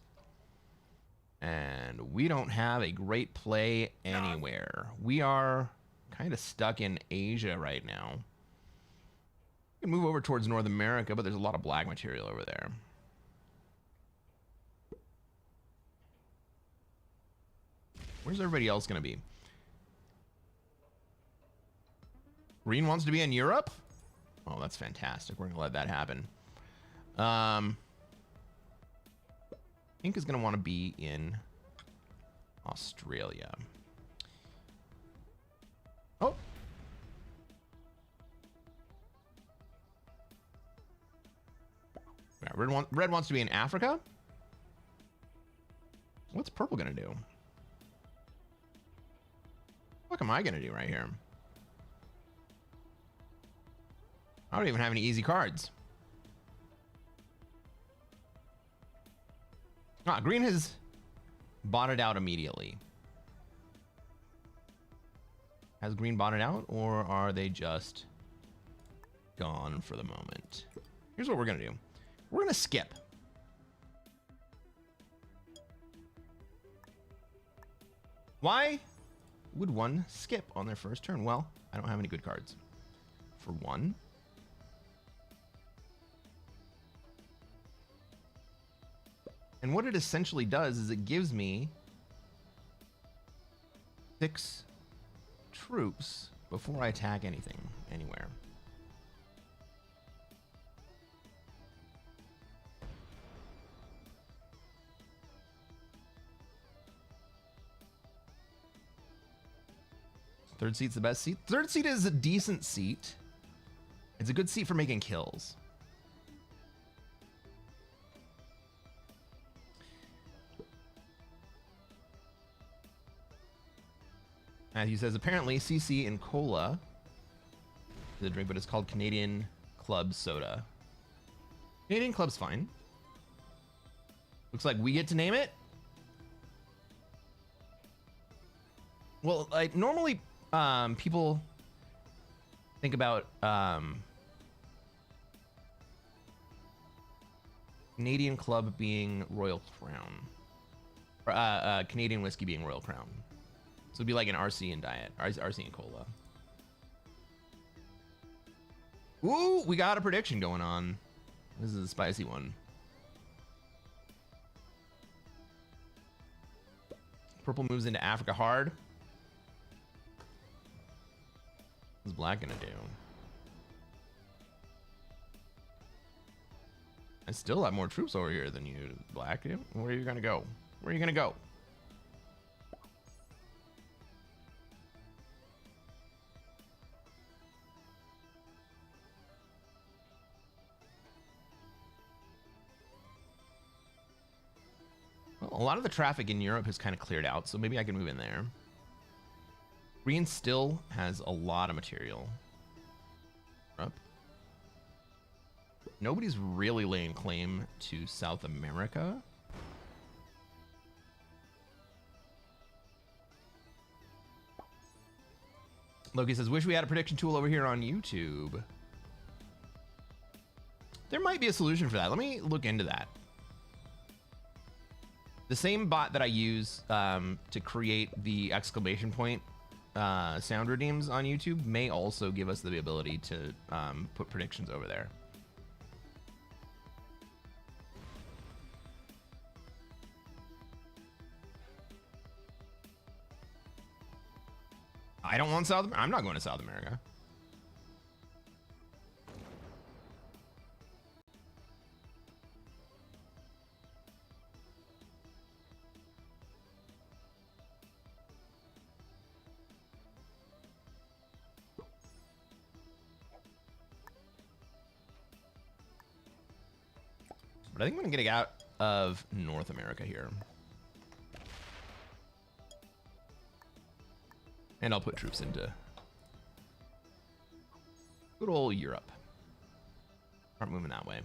And we don't have a great play anywhere. We are kind of stuck in Asia right now. We can move over towards North America, but there's a lot of black material over there. Where's everybody else going to be? Green wants to be in Europe? Oh, that's fantastic. We're going to let that happen. Pink is going to want to be in Australia. Oh. Yeah, red wants to be in Africa? What's purple going to do? What am I going to do right here? I don't even have any easy cards. Ah, green has bought it out immediately. Has green bought it out, or are they just gone for the moment? Here's what we're going to do. We're going to skip. Why would one skip on their first turn? Well, I don't have any good cards. For one. And what it essentially does is it gives me 6 troops before I attack anything, anywhere. Third seat's the best seat. Third seat is a decent seat. It's a good seat for making kills. Matthew says, apparently CC and cola is a drink, but it's called Canadian Club Soda. Canadian Club's fine. Looks like we get to name it. Well, like normally people think about Canadian Club being Royal Crown. Or Canadian whiskey being Royal Crown. So it'd be like an RC and diet. RC and cola. Ooh, we got a prediction going on. This is a spicy one. Purple moves into Africa hard. What's black gonna do? I still have more troops over here than you, black. Where are you gonna go? Where are you gonna go? Well, a lot of the traffic in Europe has kind of cleared out, so maybe I can move in there. Green still has a lot of material. Up. Nobody's really laying claim to South America. Loki says, wish we had a prediction tool over here on YouTube. There might be a solution for that. Let me look into that. The same bot that I use to create the exclamation point sound redeems on YouTube may also give us the ability to put predictions over there. I don't want South America. I'm not going to South America. But I think I'm going to get out of North America here. And I'll put troops into good old Europe. Start moving that way.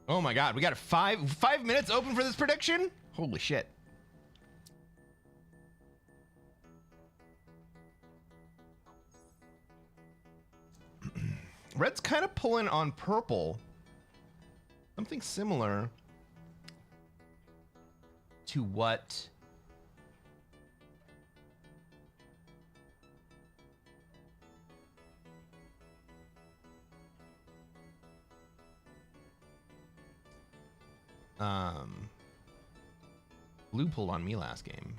Oh my god, we got 5 minutes open for this prediction? Holy shit. Red's kind of pulling on purple. Something similar to what Blue pulled on me last game.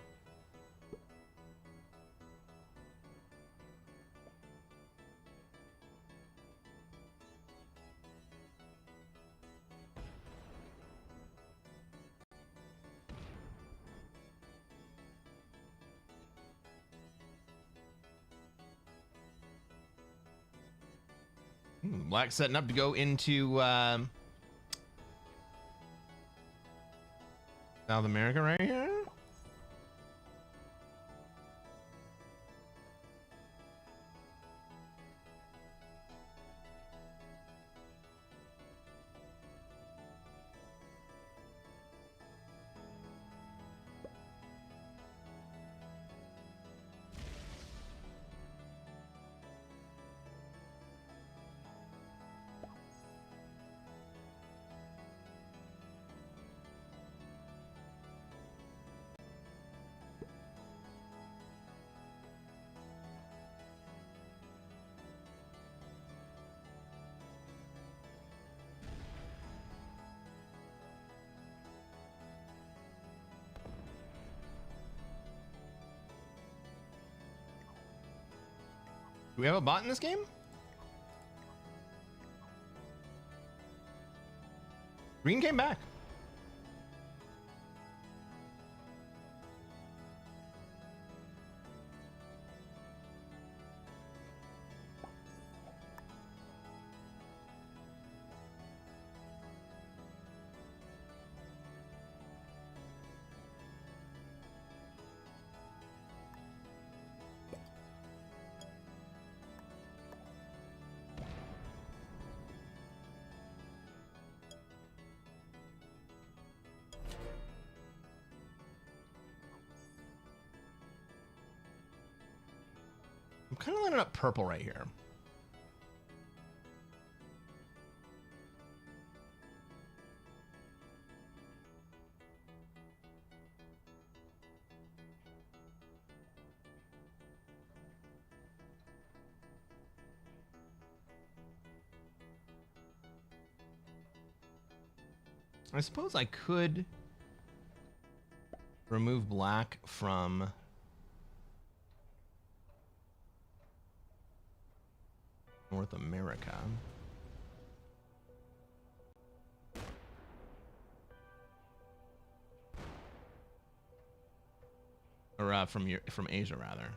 Black setting up to go into South America right here. Do we have a bot in this game? Green came back. I'm kind of lining up purple right here. I suppose I could remove black from North America. Or from Asia rather.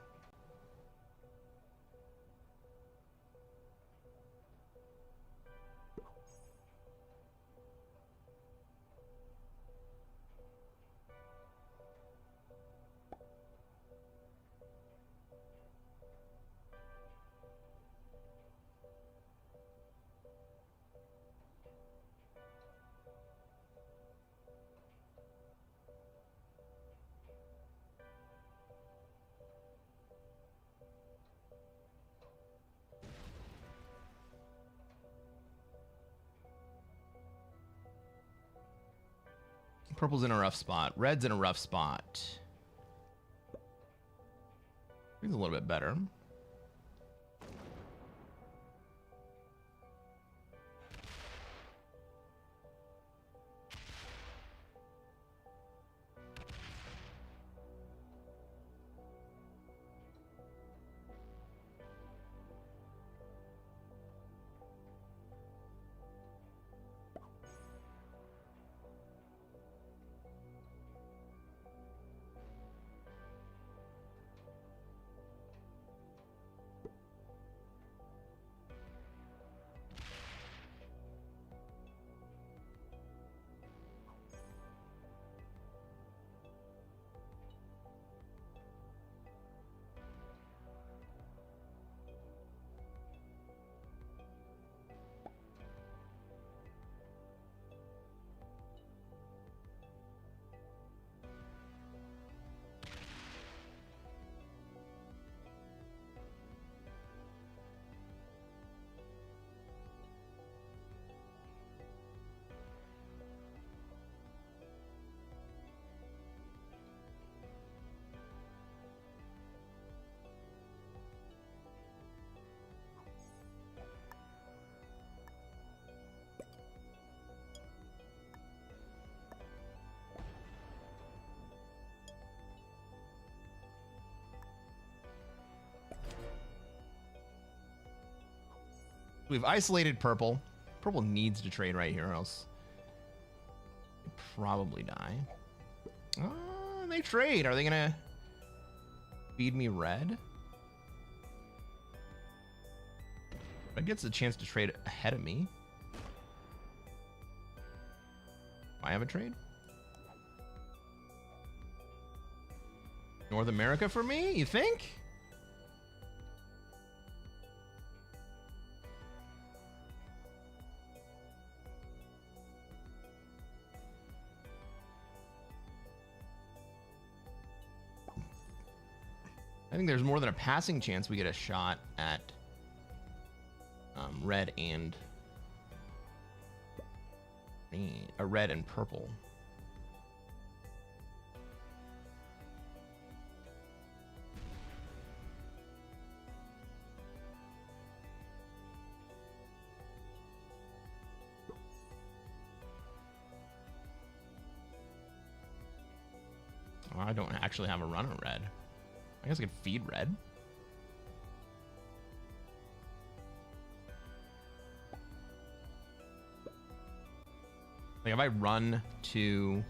Purple's in a rough spot. Red's in a rough spot. Green's a little bit better. We've isolated purple. Purple needs to trade right here or else they probably die. Oh, they trade. Are they gonna feed me red? Red gets a chance to trade ahead of me. Do I have a trade? North America for me, you think? I think there's more than a passing chance we get a shot at red and a red and purple. Oh, I don't actually have a run on red. I guess I could feed red. Like if I run to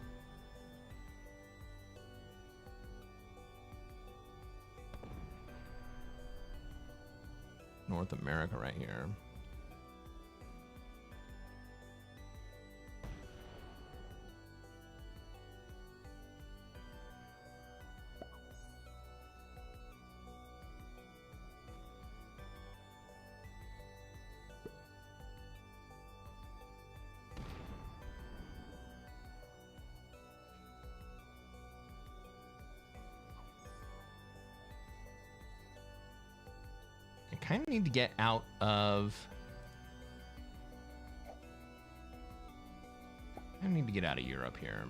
North America right here. Kind of need to get out of. I need to get out of Europe here.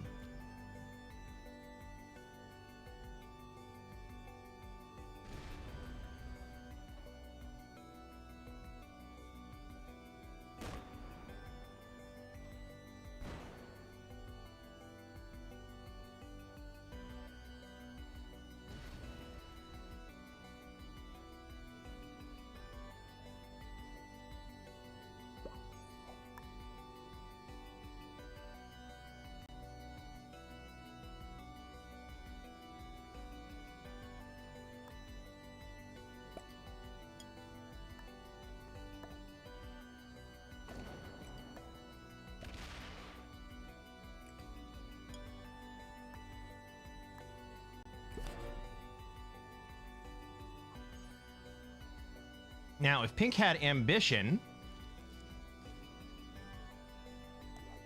Now, if pink had ambition,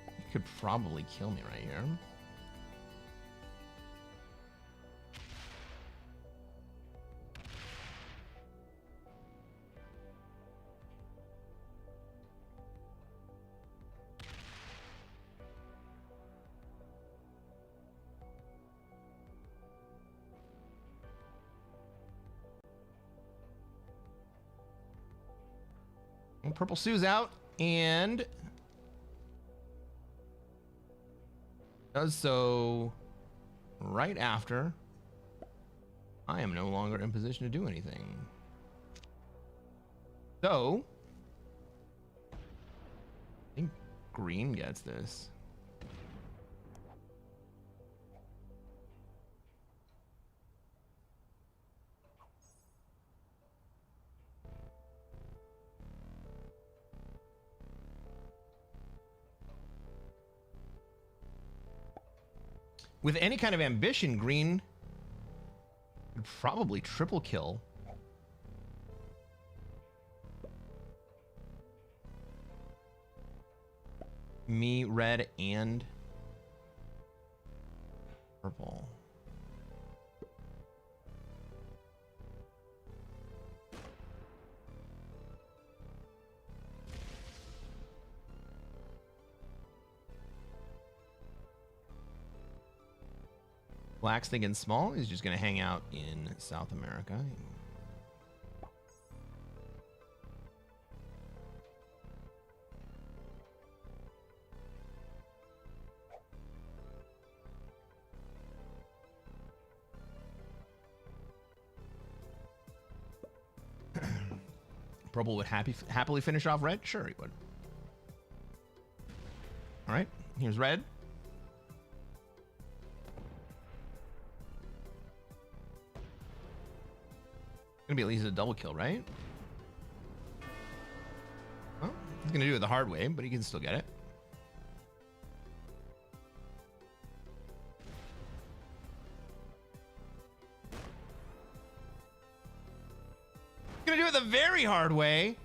it could probably kill me right here. Purple Sue's out and does so right after I am no longer in position to do anything. So I think green gets this. With any kind of ambition, green would probably triple kill. Me, red, and purple. Black's thinking small. He's just going to hang out in South America. Purple would happily finish off red? Sure, he would. All right, here's red. Gonna be at least a double kill, right? Well, he's gonna do it the hard way, but he can still get it. He's gonna do it the very hard way.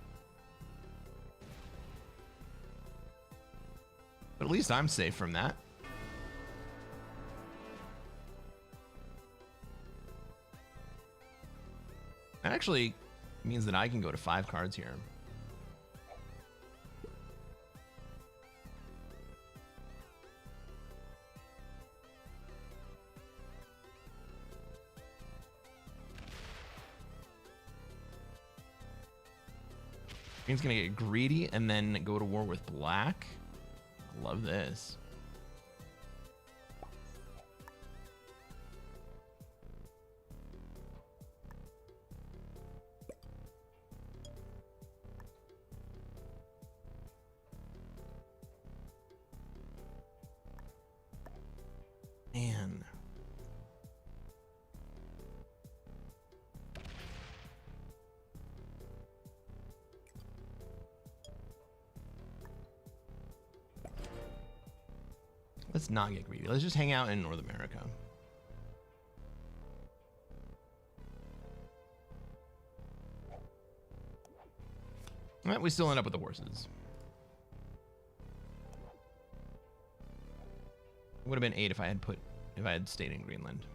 But at least I'm safe from that. That actually means that I can go to 5 cards here. Green's gonna get greedy and then go to war with black. I love this. Man. Let's not get greedy. Let's just hang out in North America. All right, we still end up with the horses. It would have been 8 if I had stayed in Greenland.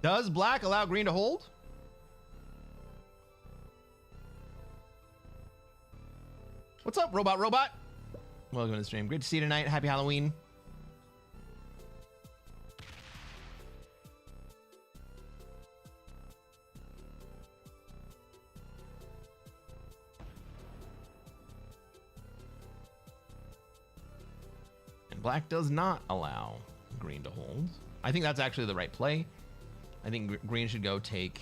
Does black allow green to hold? What's up, robot? Welcome to the stream. Great to see you tonight. Happy Halloween. And black does not allow green to hold. I think that's actually the right play. I think green should go take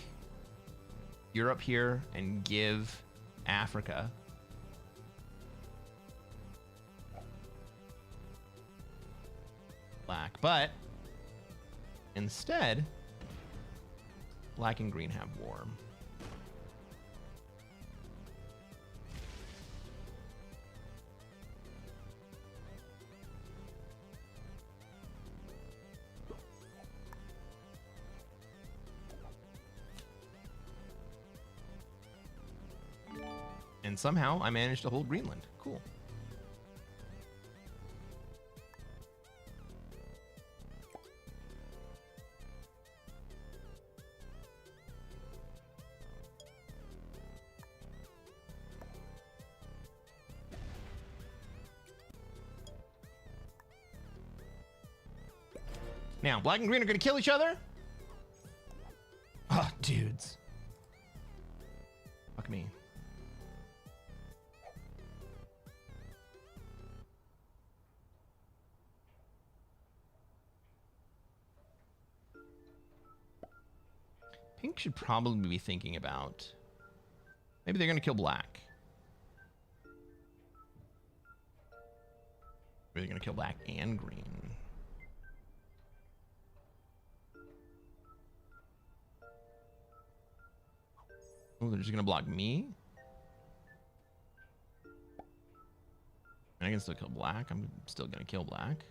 Europe here and give Africa. Black, but instead, black and green have war. And somehow I managed to hold Greenland. Cool. Now, black and green are going to kill each other. Oh, dudes. Fuck me. Pink should probably be thinking about... Maybe they're going to kill black. Maybe they're going to kill black and green. Oh, they're just going to block me? I can still kill black. I'm still going to kill black.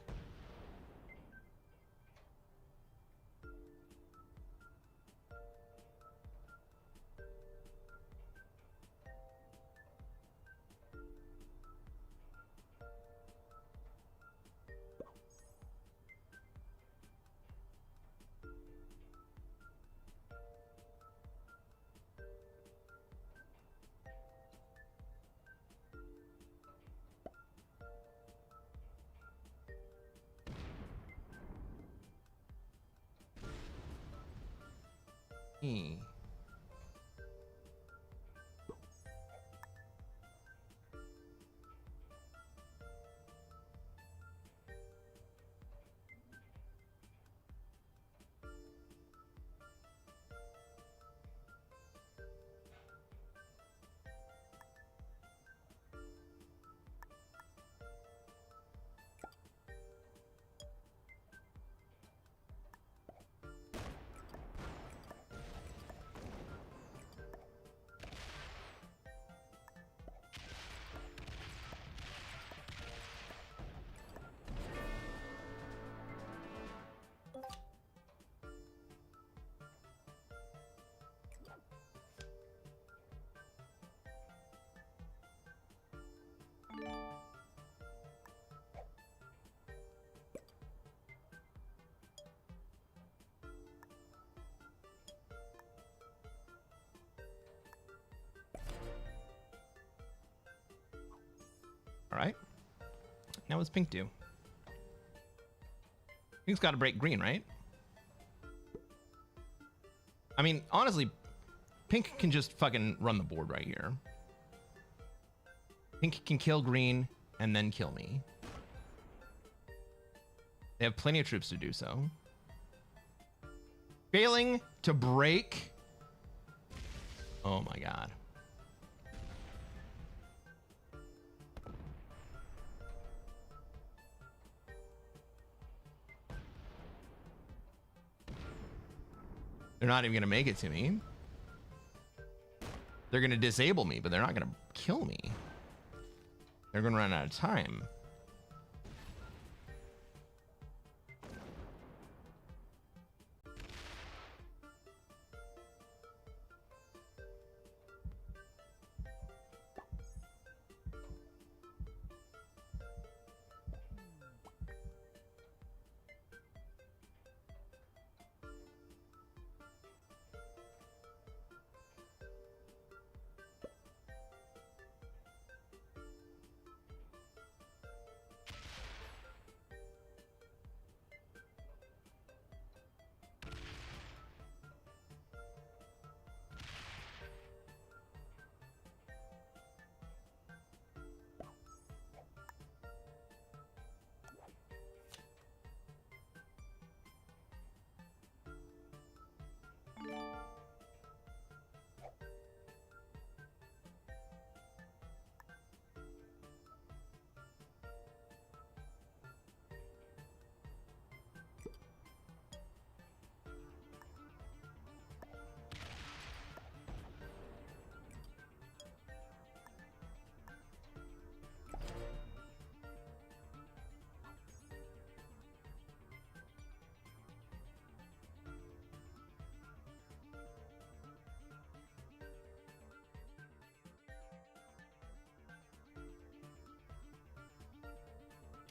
All right. Now what's pink do? Pink's got to break green, right? I mean, honestly, pink can just fucking run the board right here. Pink can kill green and then kill me. They have plenty of troops to do so. Failing to break. Oh my god. They're not even going to make it to me. They're going to disable me, but they're not going to kill me. They're going to run out of time.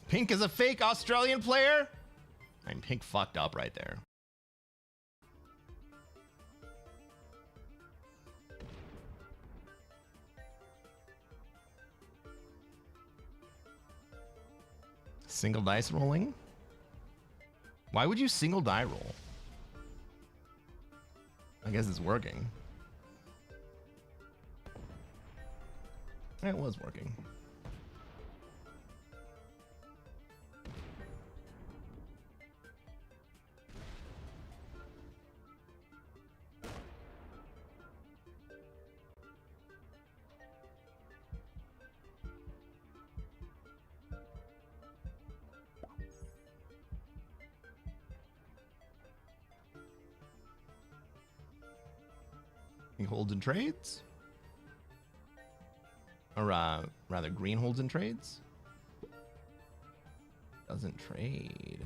Pink is a fake Australian player? I mean, Pink fucked up right there. Single dice rolling. Why would you single die roll? I guess it's working. It was working. He holds and trades? Or rather, green holds and trades? Doesn't trade.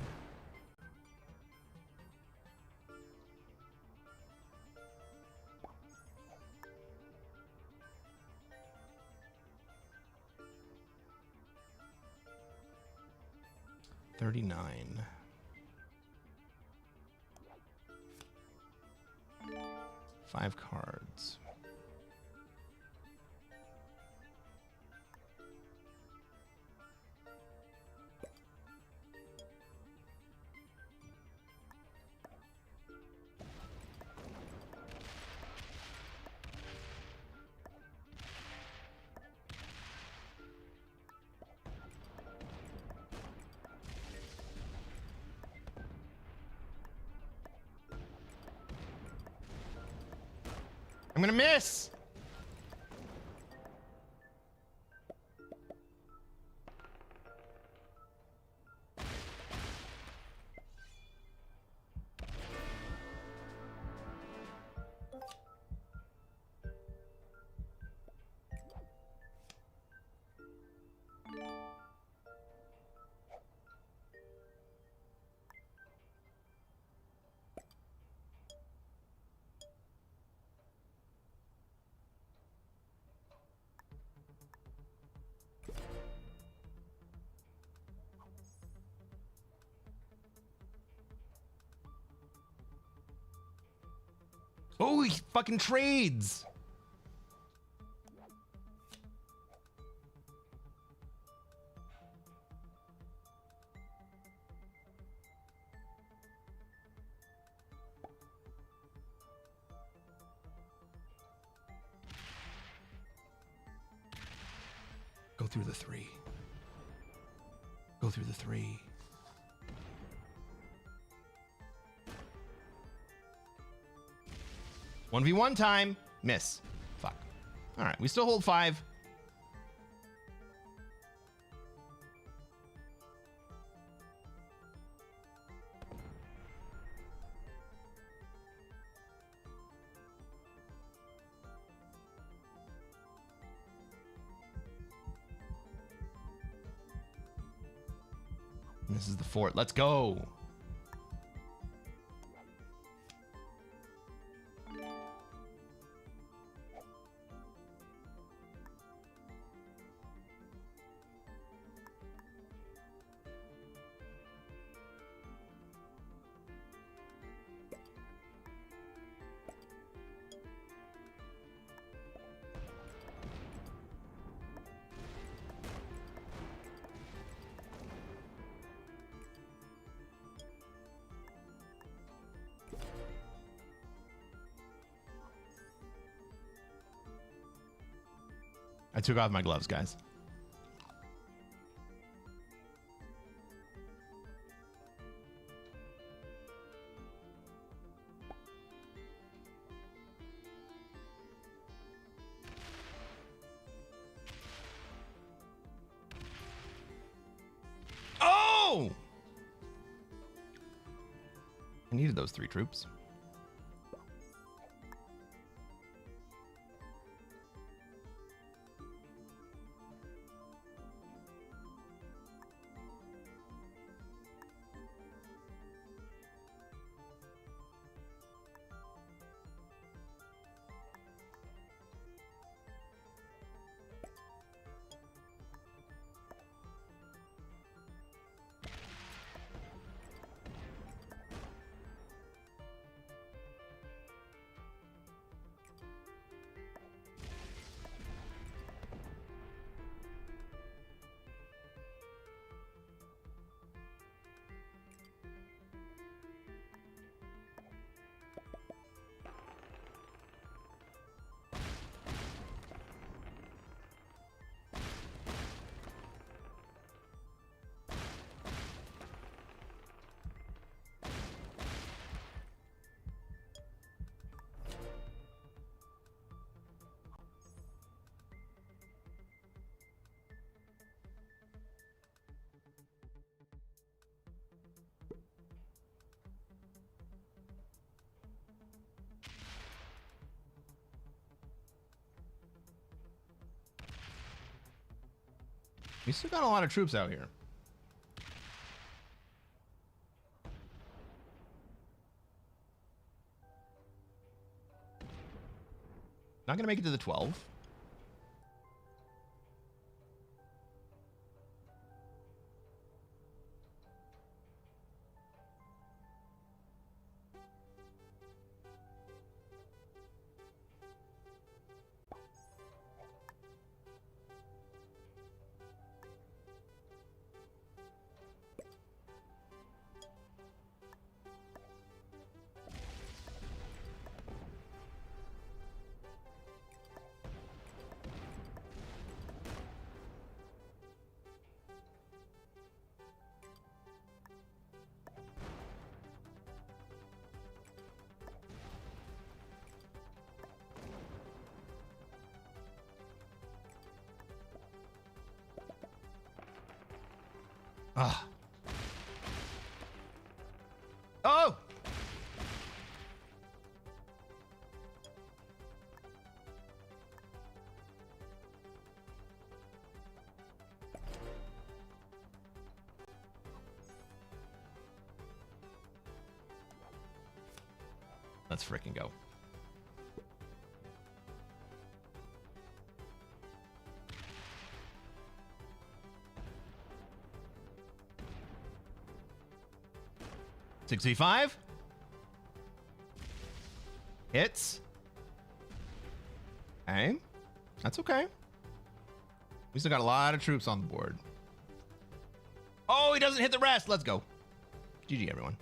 $39. 5 cards. I'm gonna miss. Oh, he fucking trades. Go through the 3. Go through the 3. One v one time. Miss. Fuck. All right, we still hold 5. And this is the fort. Let's go. I took off my gloves, guys. Oh! I needed those 3 troops. We still got a lot of troops out here. Not gonna make it to the 12. Ah. Oh! Let's frickin' go. $65 hits. Okay, that's okay. We still got a lot of troops on the board. Oh, he doesn't hit the rest. Let's go. GG, everyone.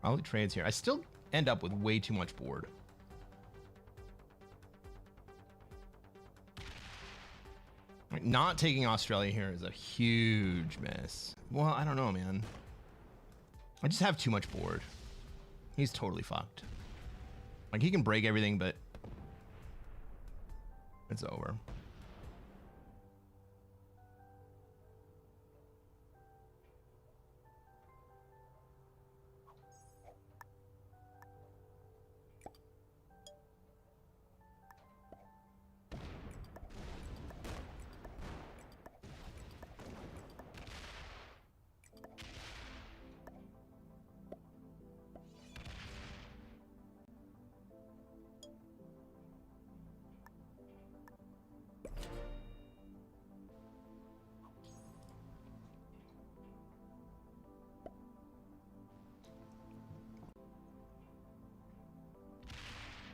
Probably trades here. I still end up with way too much board. Like, not taking Australia here is a huge mess. Well, I don't know, man. I just have too much board. He's totally fucked. Like, he can break everything, but it's over.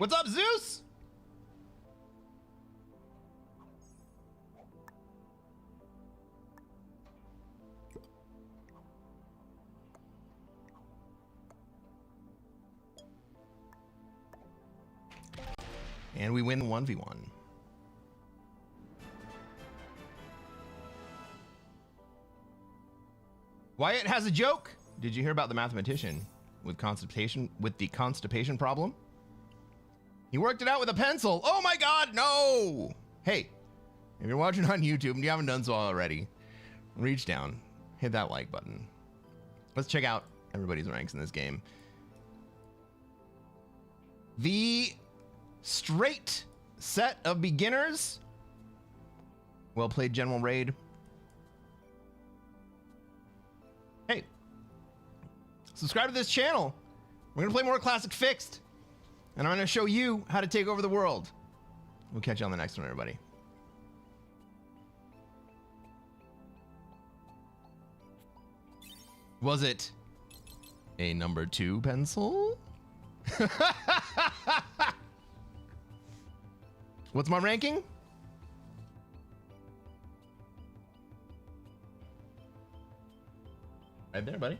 What's up, Zeus? And we win 1v1. Wyatt has a joke. Did you hear about the mathematician with the constipation problem? He worked it out with a pencil. Oh my God, no! Hey, if you're watching on YouTube and you haven't done so already, reach down, hit that like button. Let's check out everybody's ranks in this game. The straight set of beginners. Well played, General Raid. Hey, subscribe to this channel. We're gonna play more Classic Fixed. And I'm going to show you how to take over the world. We'll catch you on the next one, everybody. Was it a number 2 pencil. What's my ranking? Right there, buddy.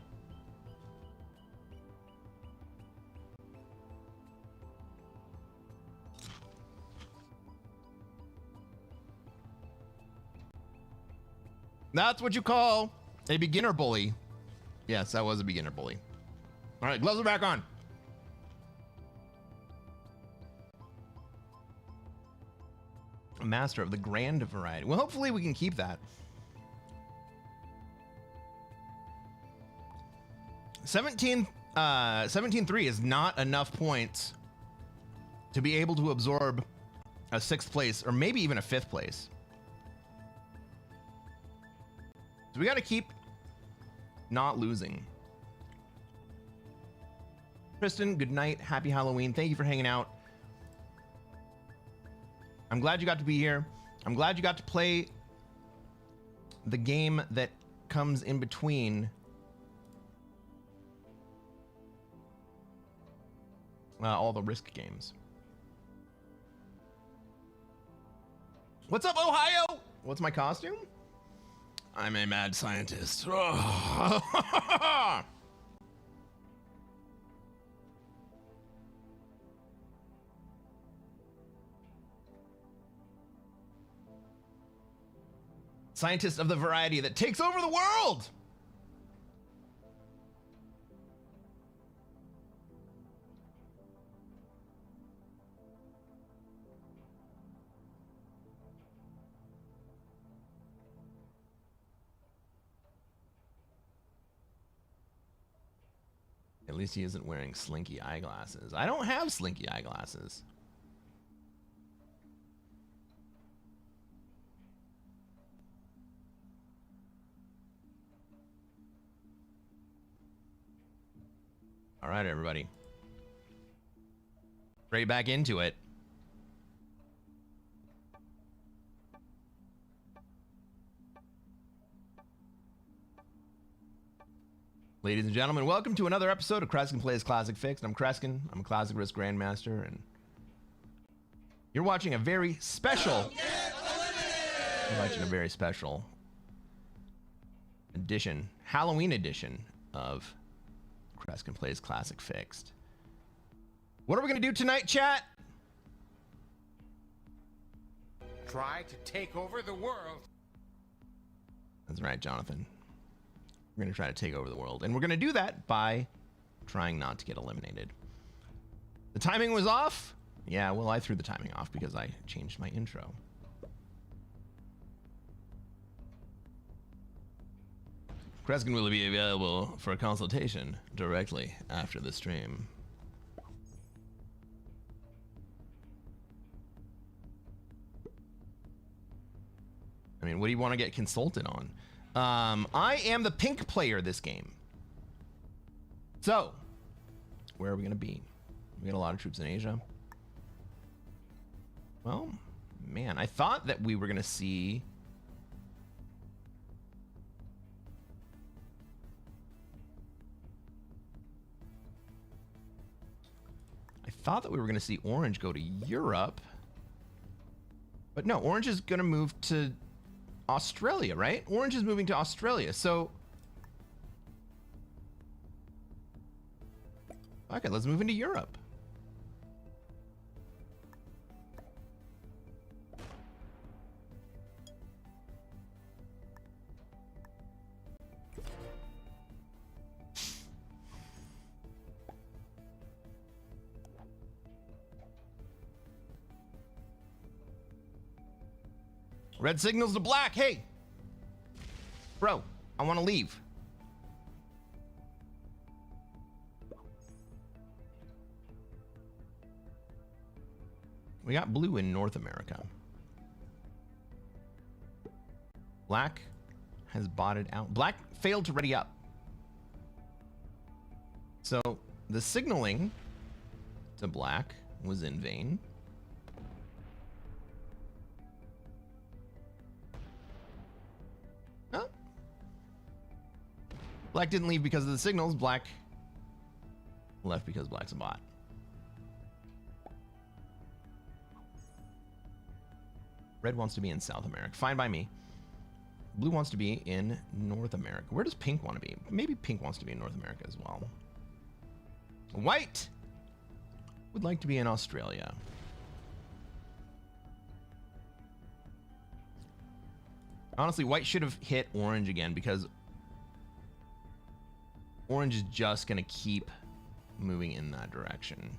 That's what you call a beginner bully. Yes, that was a beginner bully. All right, gloves are back on. A master of the grand variety. Well, hopefully we can keep that. 17-3 is not enough points to be able to absorb a 6th place or maybe even a 5th place. So we got to keep not losing. Tristan, good night. Happy Halloween. Thank you for hanging out. I'm glad you got to be here. I'm glad you got to play the game that comes in between all the Risk games. What's up, Ohio? What's my costume? I'm a mad scientist. Scientist of the variety that takes over the world. At least he isn't wearing slinky eyeglasses. I don't have slinky eyeglasses. All right, everybody. Straight back into it. Ladies and gentlemen, welcome to another episode of Cresquin Plays Classic Fixed. I'm Cresquin. I'm a Classic Risk Grandmaster, and you're watching a very special. You're watching a very special edition, Halloween edition of Cresquin Plays Classic Fixed. What are we gonna do tonight, chat? Try to take over the world. That's right, Jonathan. We're going to try to take over the world. And we're going to do that by trying not to get eliminated. The timing was off. Yeah, well, I threw the timing off because I changed my intro. Cresquin will be available for a consultation directly after the stream. I mean, what do you want to get consulted on? I am the pink player this game. So, where are we going to be? We got a lot of troops in Asia. Well, man, I thought that we were going to see... I thought that we were going to see Orange go to Europe. But no, Orange is going to move to Australia, right? Orange is moving to Australia, so... Okay, let's move into Europe. Red signals to black. Hey, bro, I want to leave. We got blue in North America. Black has botted out. Black failed to ready up. So the signaling to black was in vain. Black didn't leave because of the signals. Black Left because black's a bot. Red wants to be in South America. Fine by me. Blue wants to be in North America. Where does pink want to be? Maybe pink wants to be in North America as well. White would like to be in Australia. Honestly, white should have hit orange again because orange is just going to keep moving in that direction.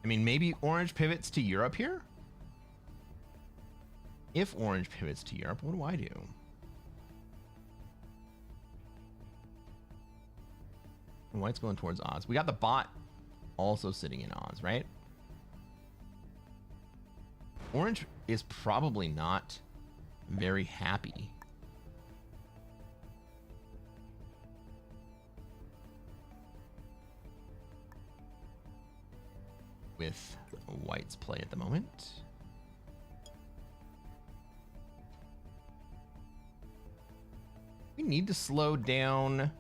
I mean, maybe orange pivots to Europe here? If orange pivots to Europe, what do I do? White's going towards Oz. We got the bot also sitting in Oz, right? Orange is probably not very happy. With white's play at the moment. We need to slow down.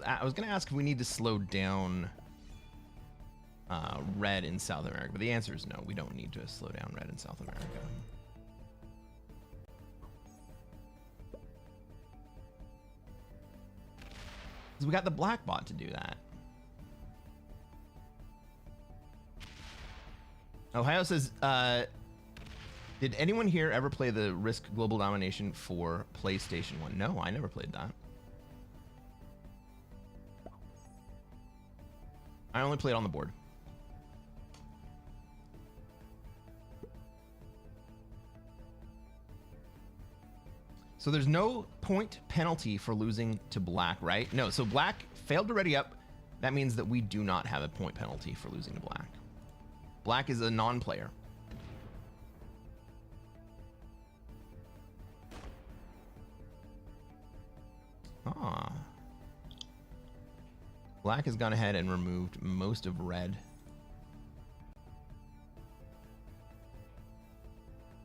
I was gonna ask if we need to slow down red in South America, but the answer is no. We don't need to slow down red in South America. Because we got the black bot to do that. Ohio says, did anyone here ever play the Risk Global Domination for PlayStation 1? No, I never played that. I only played on the board. So there's no point penalty for losing to black, right? No, so black failed to ready up. That means that we do not have a point penalty for losing to black. Black is a non-player. Ah. Black has gone ahead and removed most of red.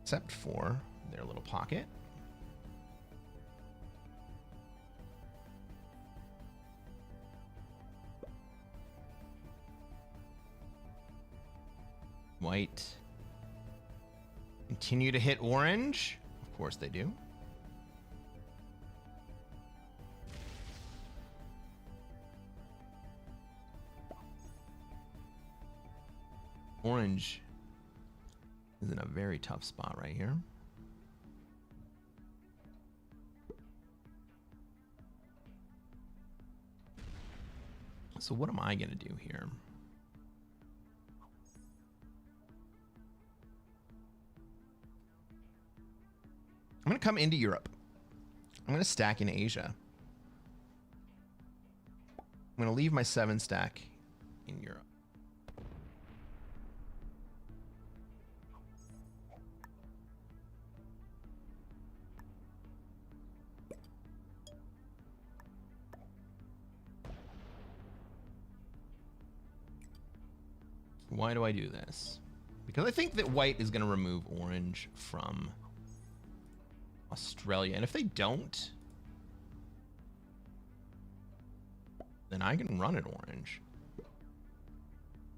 Except for their little pocket. White continue to hit orange. Of course they do. Orange is in a very tough spot right here. So what am I going to do here? I'm going to come into Europe. I'm going to stack in Asia. I'm going to leave my 7 stack in Europe. Why do I do this? Because I think that white is going to remove orange from Australia. And if they don't, then I can run it orange.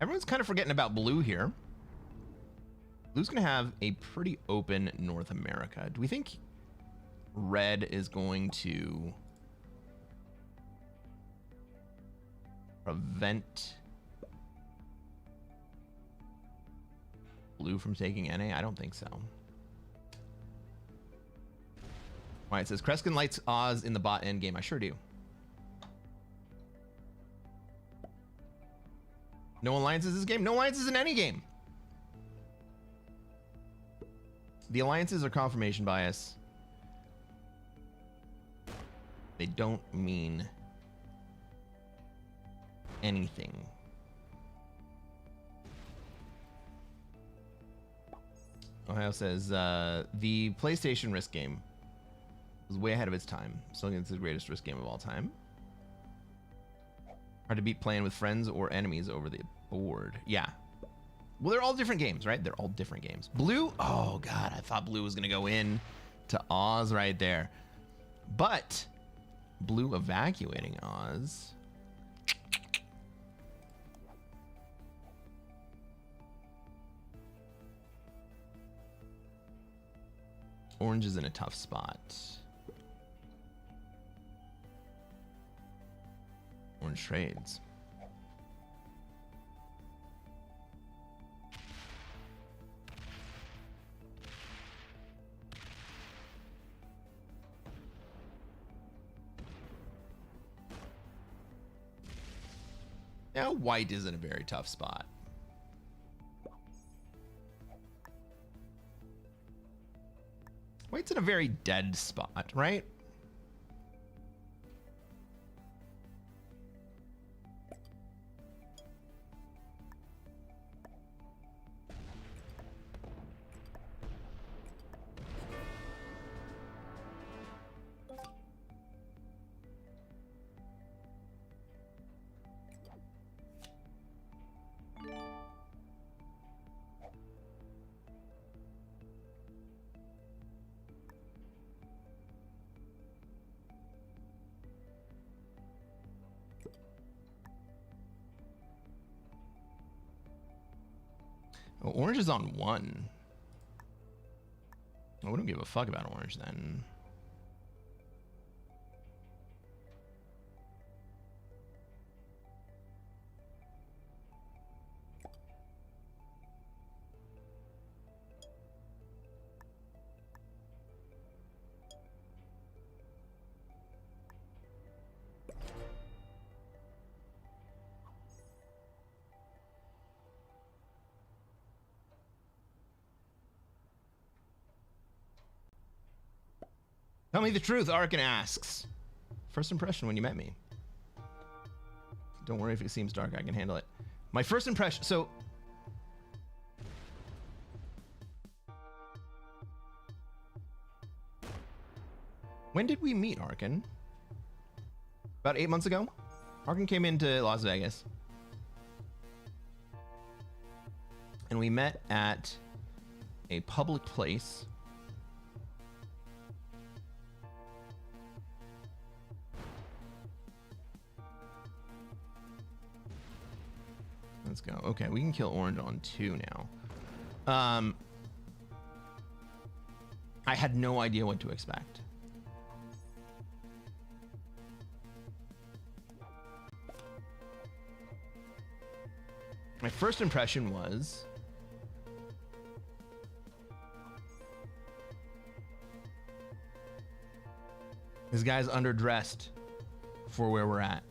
Everyone's kind of forgetting about blue here. Blue's going to have a pretty open North America. Do we think red is going to prevent blue from taking NA? I don't think so. All right, it says Cresquin lights Oz in the bot end game. I sure do. No alliances this game? No alliances in any game. The alliances are confirmation bias. They don't mean anything. Ohio says the PlayStation Risk game was way ahead of its time. Still think it's the greatest Risk game of all time. Hard to beat playing with friends or enemies over the board. Yeah. Well, they're all different games, right? They're all different games. Blue, oh God, I thought blue was gonna go in to Oz right there. But blue evacuating Oz. Orange is in a tough spot. Orange trades. Yeah, white is in a very tough spot. White's in a very dead spot, right? Oh, orange is on 1. Oh, we don't give a fuck about orange then. Tell me the truth, Arkin asks. First impression when you met me. Don't worry if it seems dark, I can handle it. My first impression, so... When did we meet, Arkin? About 8 months ago? Arkin came into Las Vegas. And we met at a public place. Let's go. Okay, we can kill orange on 2 now. I had no idea what to expect. My first impression was this guy's underdressed for where we're at.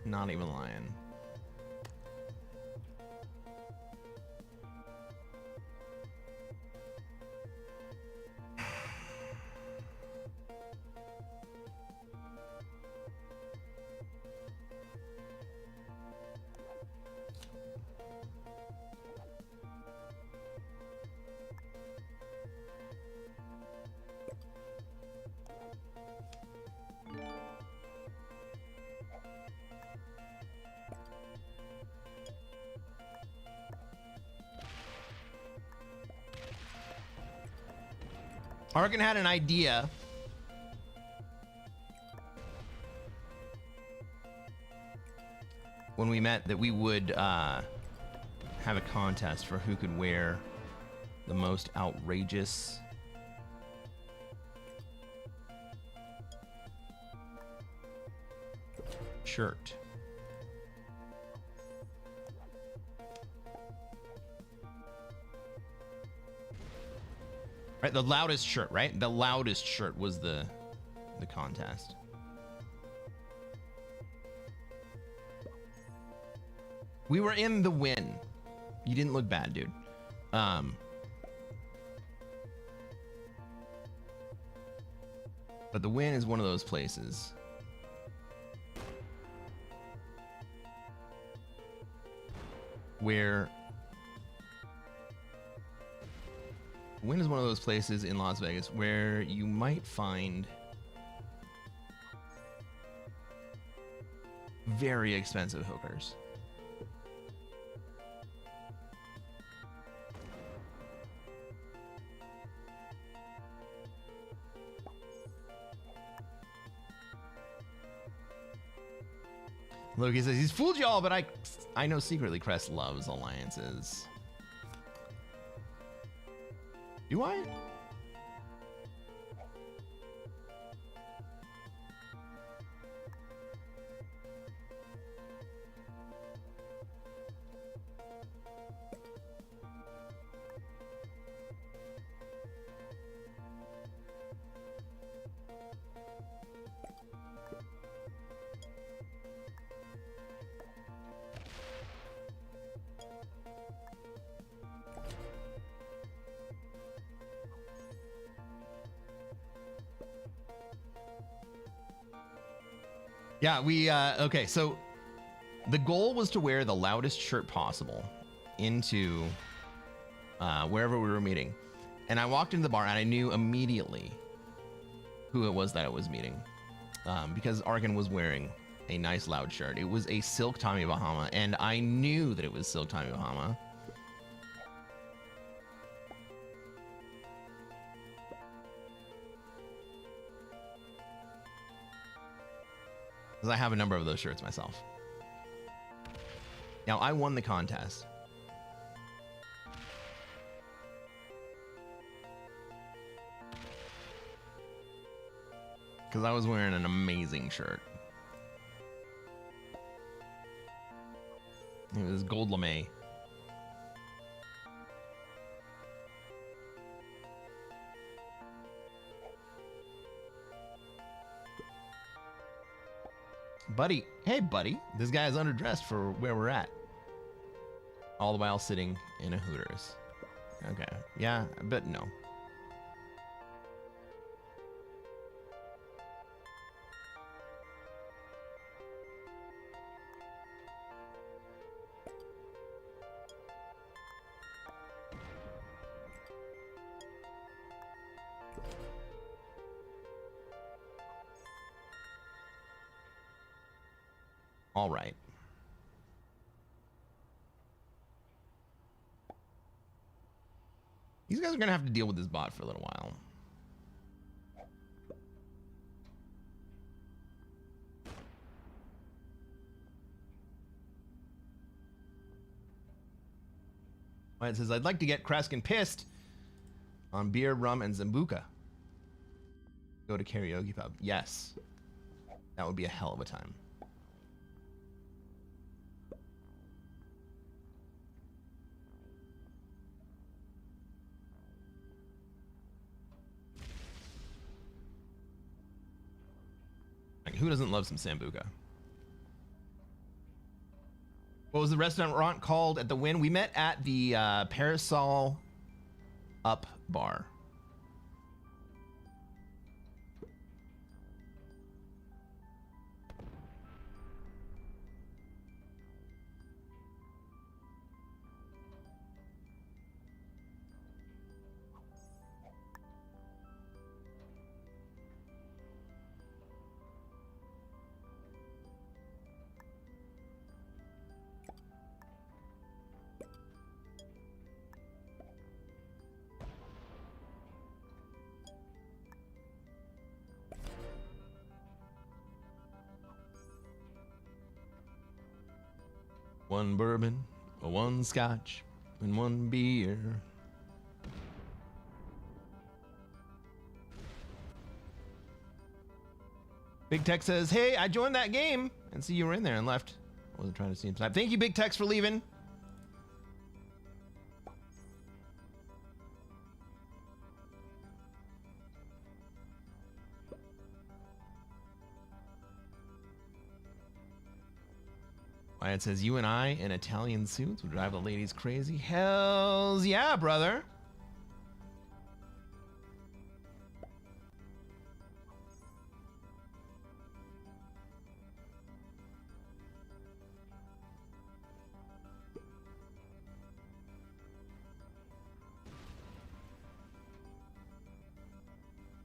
Not even lying. Arkin had an idea when we met that we would have a contest for who could wear the most outrageous shirt. Right, the loudest shirt, right? The loudest shirt was the contest. We were in the win. You didn't look bad, dude. But the win is one of those places. where Wynn is one of those places in Las Vegas where you might find very expensive hookers. Loki says he's fooled y'all, but I know secretly Crest loves alliances. Do I? Yeah, okay, so the goal was to wear the loudest shirt possible into wherever we were meeting. And I walked into the bar and I knew immediately who it was that I was meeting. Because Arkin was wearing a nice loud shirt. It was a Silk Tommy Bahama, and I knew that it was Silk Tommy Bahama. Because I have a number of those shirts myself. Now, I won the contest. Because I was wearing an amazing shirt. It was gold lame. Buddy, hey buddy, this guy is underdressed for where we're at. All the while sitting in a Hooters. Okay, yeah, but no. All right. These guys are going to have to deal with this bot for a little while. It says, I'd like to get Cresquin pissed on beer, rum, and Zambuca. Go to karaoke pub. Yes. That would be a hell of a time. Who doesn't love some Sambuca? What was the restaurant called at the Wynn? We met at the Parasol Up Bar. One bourbon, one scotch, and one beer. Big Tech says, hey, I joined that game and see you were in there and left. I wasn't trying to see him tonight. Thank you, Big Tex, for leaving. Wyatt says, you and I in Italian suits would drive the ladies crazy. Hells yeah, brother.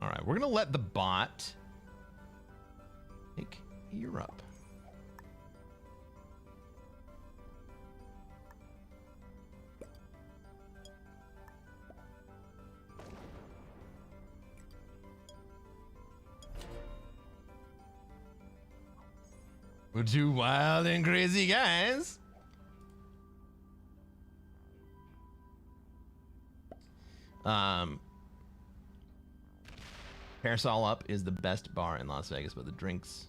All right, we're gonna let the bot take Europe. We're two wild and crazy guys. Parasol Up is the best bar in Las Vegas, but the drinks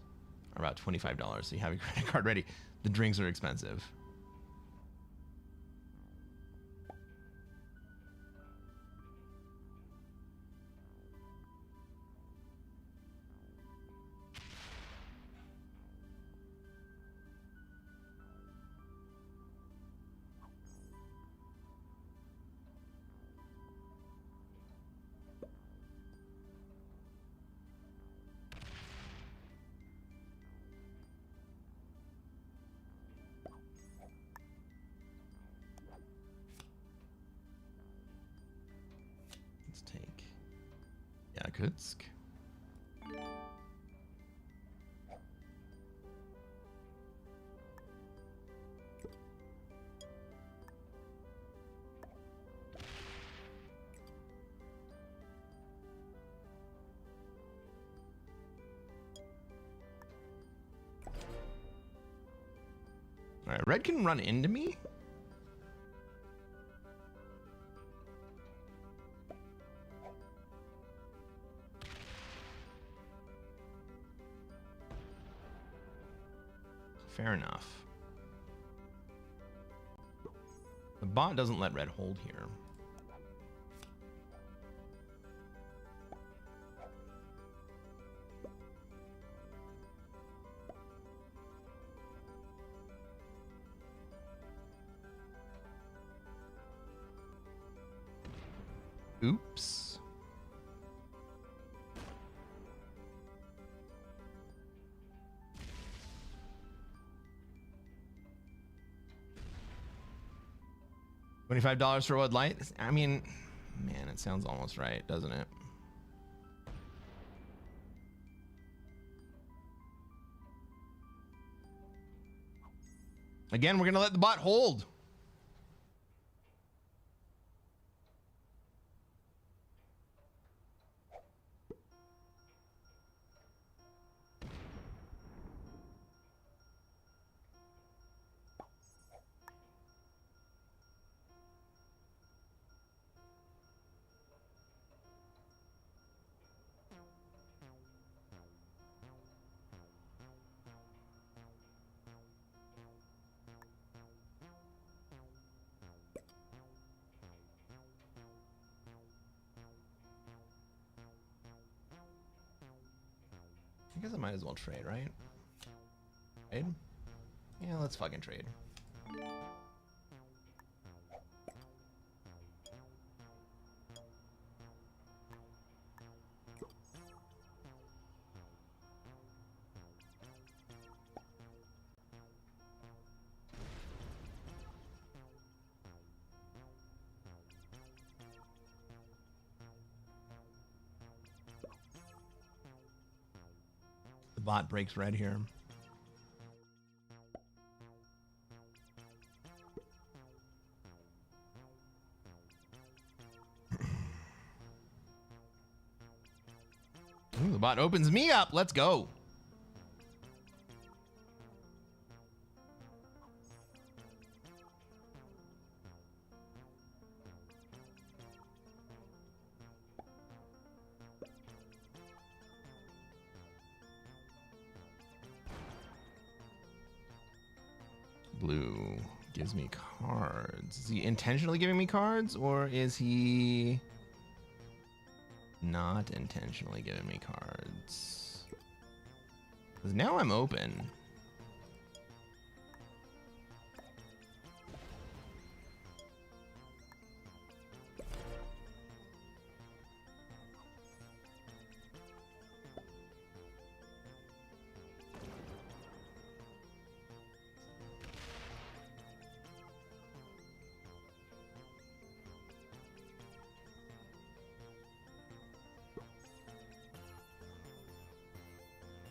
are about $25. So you have your credit card ready. The drinks are expensive. Let's take Yakutsk. All right, red can run into me. Fair enough. The bot doesn't let red hold here. Oops. $25 for Bud Light? I mean, man, it sounds almost right, doesn't it? Again, we're gonna let the bot hold. I guess I might as well trade, right? Trade? Yeah, let's fucking trade. The bot breaks red here. Ooh, the bot opens me up. Let's go. Blue gives me cards. Is he intentionally giving me cards, or is he not intentionally giving me cards? Because now I'm open.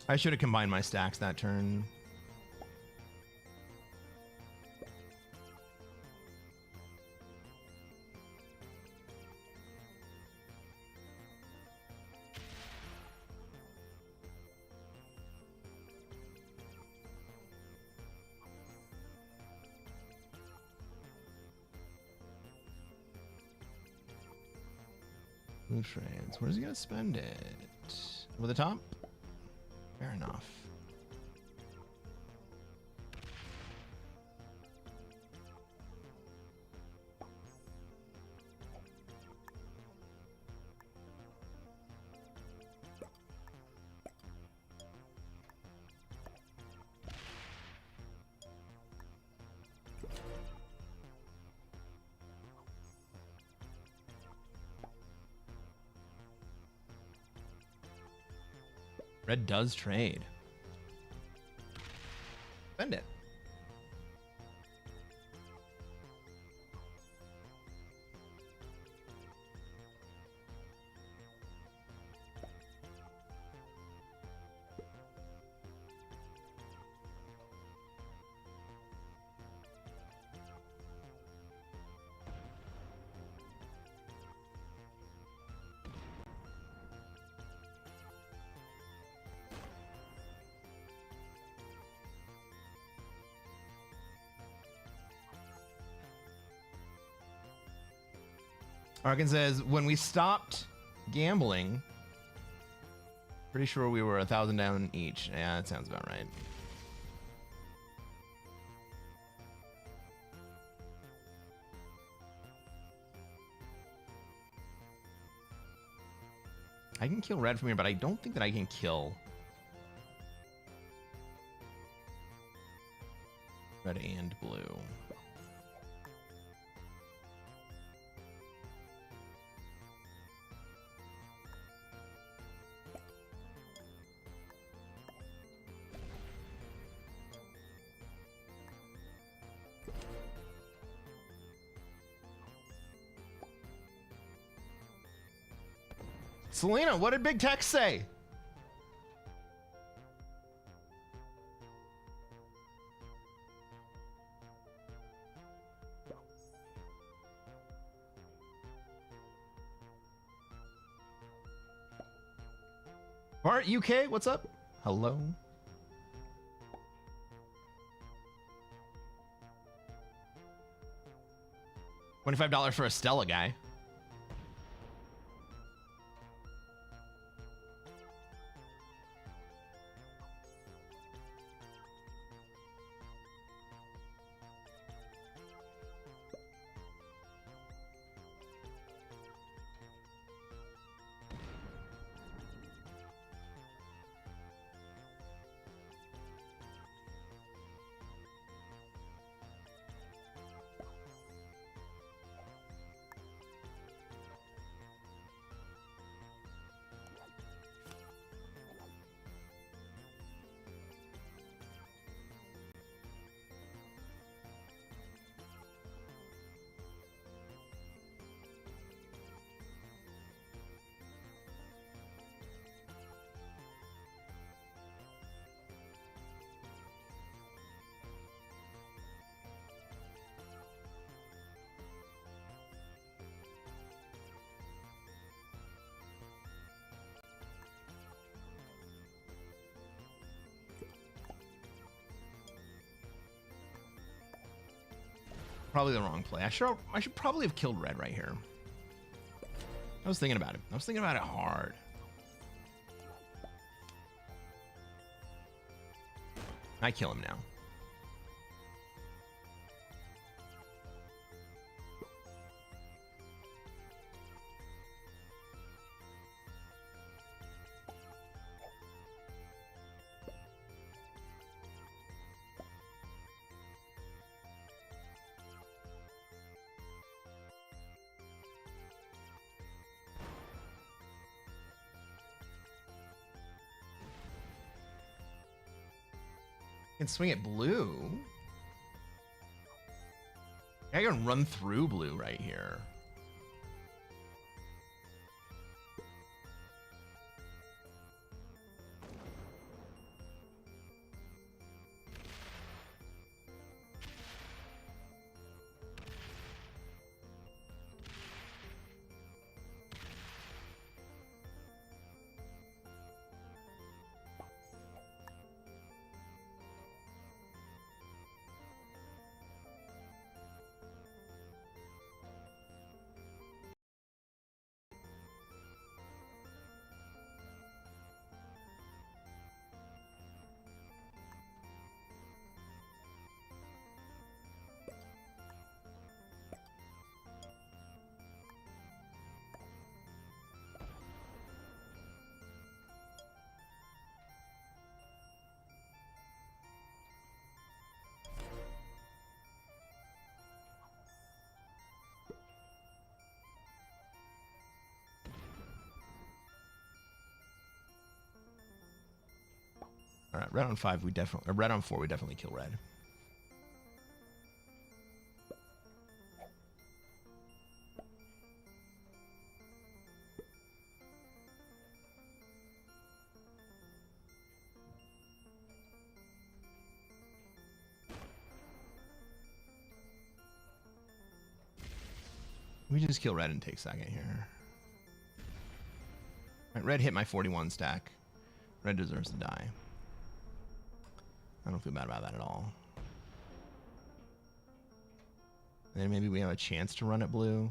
I should have combined my stacks that turn. Blue trades. Where's he gonna spend it? Over the top? Fair enough. Red does trade. Spend it. Arkin says, when we stopped gambling, pretty sure we were 1,000 down each. Yeah, that sounds about right. I can kill red from here, but I don't think that I can kill red and blue. Selena, what did Big Tex say? Bart, UK, what's up? Hello. $25 for a Stella guy. Probably the wrong play. I should probably have killed red right here. I was thinking about it. I was thinking about it hard. I kill him now. Can swing at blue. I can run through blue right here. red. Red on 5, we definitely... red on 4, we definitely kill red. We just kill red and take second here. Right, red hit my 41 stack. Red deserves to die. I don't feel bad about that at all. And then maybe we have a chance to run it blue.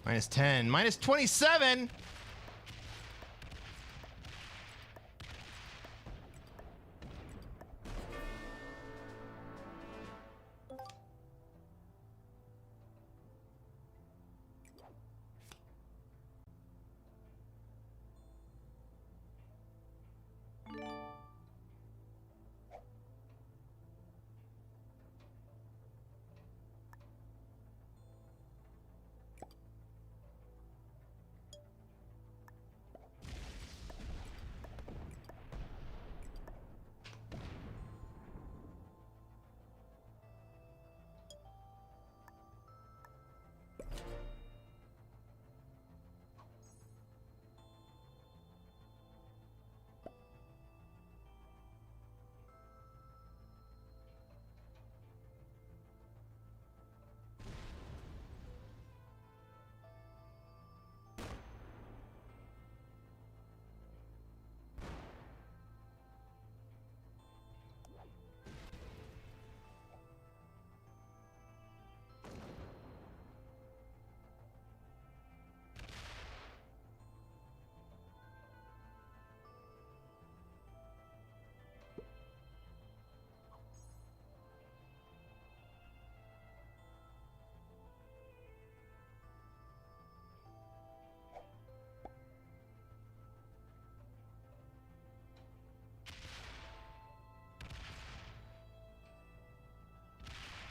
Minus 10, minus 27.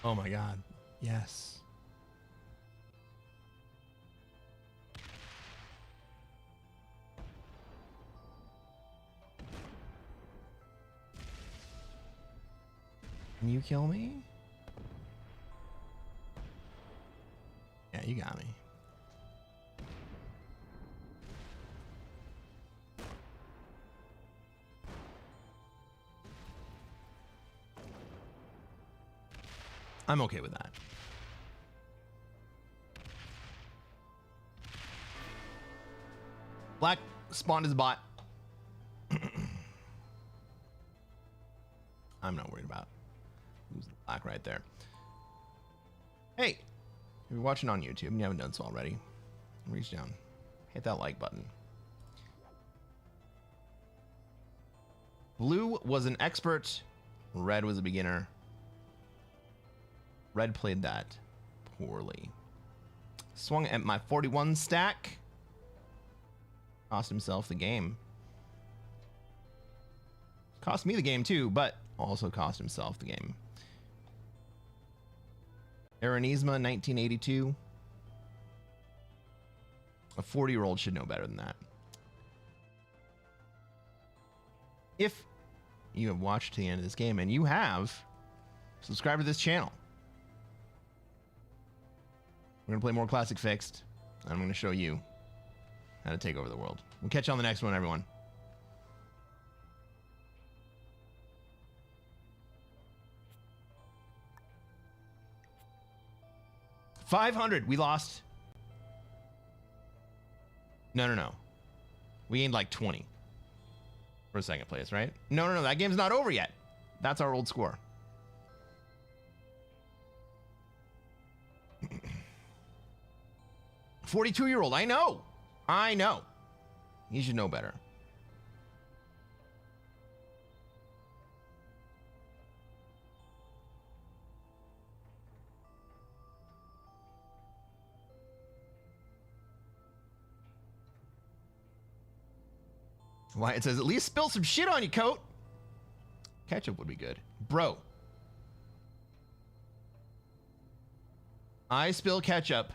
Oh my god. Yes. Can you kill me? Yeah, you got me. I'm okay with that. Black spawned his bot. I'm not worried about who's the black right there. Hey, if you're watching on YouTube and you haven't done so already, reach down, hit that like button. Blue was an expert, red was a beginner. Red played that poorly. Swung at my 41 stack. Cost himself the game. Cost me the game too, but also cost himself the game. Aranisma 1982. A 40-year-old should know better than that. If you have watched to the end of this game, and you have, subscribe to this channel. We're going to play more Classic Fixed, and I'm going to show you how to take over the world. We'll catch you on the next one, everyone. $500. We lost. No. We gained like 20. For second place, right? No. That game's not over yet. That's our old score. "42-year-old. I know. You should know better. Why it says, "At least spill some shit on your coat." Ketchup would be good. Bro. I spill ketchup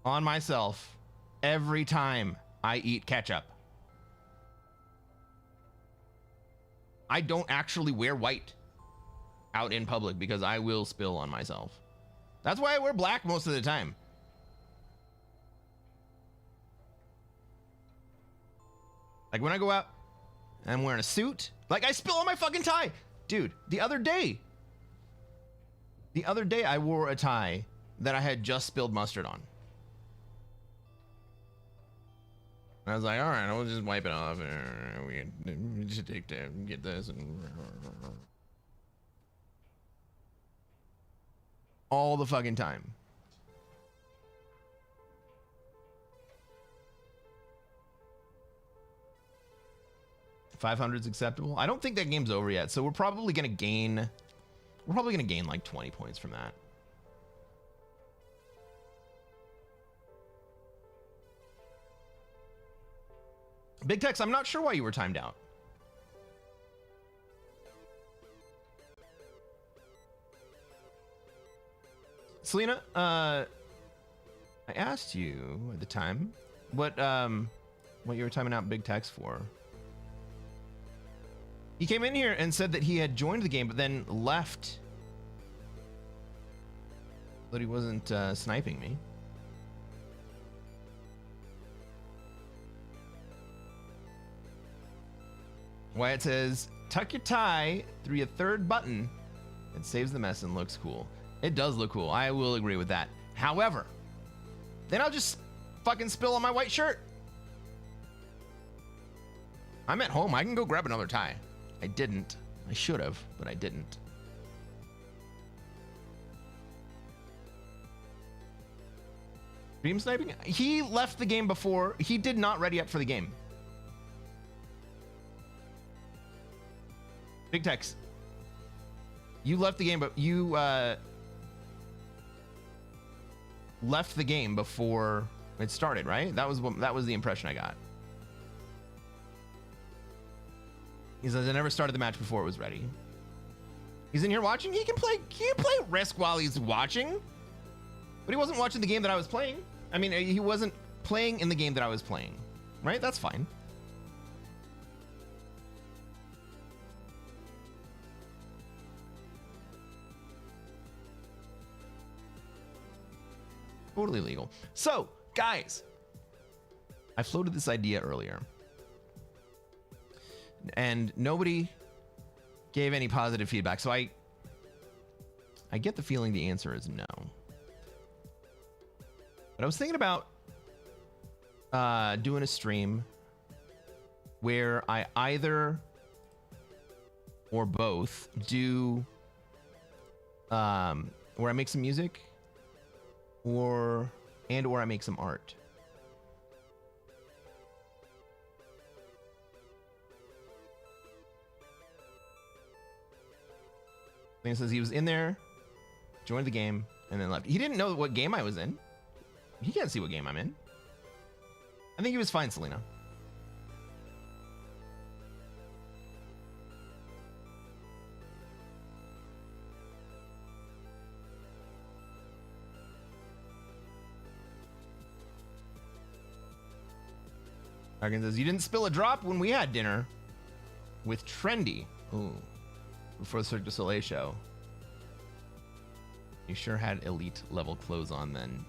on myself every time I eat ketchup. I don't actually wear white out in public because I will spill on myself. That's why I wear black most of the time. Like when I go out and I'm wearing a suit, like I spill on my fucking tie. Dude, the other day I wore a tie that I had just spilled mustard on. I was like, all right, I'll just wipe it off. We should take that, get this. And all the fucking time. $500's acceptable. I don't think that game's over yet, so we're probably gonna gain like 20 points from that. Big Tex, I'm not sure why you were timed out. Selena, I asked you at the time what you were timing out Big Tex for. He came in here and said that he had joined the game, but then left. But he wasn't sniping me. Why it says, "Tuck your tie through your third button." It saves the mess and looks cool. It does look cool. I will agree with that. However, then I'll just fucking spill on my white shirt. I'm at home. I can go grab another tie. I didn't. I should have, but I didn't. Stream sniping? He left the game before. He did not ready up for the game. Big Tex, you left the game, but you left the game before it started, right? That was the impression I got. He says, "I never started the match before it was ready." He's in here watching. He can play Risk while he's watching, but he wasn't watching the game that I was playing. I mean, he wasn't playing in the game that I was playing, right? That's fine. Totally legal. So, guys, I floated this idea earlier, and nobody gave any positive feedback. So I get the feeling the answer is no. But I was thinking about doing a stream where I either or both do where I make some music or I make some art. It says he was in there, joined the game, and then left. He didn't know what game I was in. He can't see what game I'm in. I think he was fine, Selena. Arkin says, "You didn't spill a drop when we had dinner with Trendy." Ooh. Before the Cirque du Soleil show. You sure had elite level clothes on then.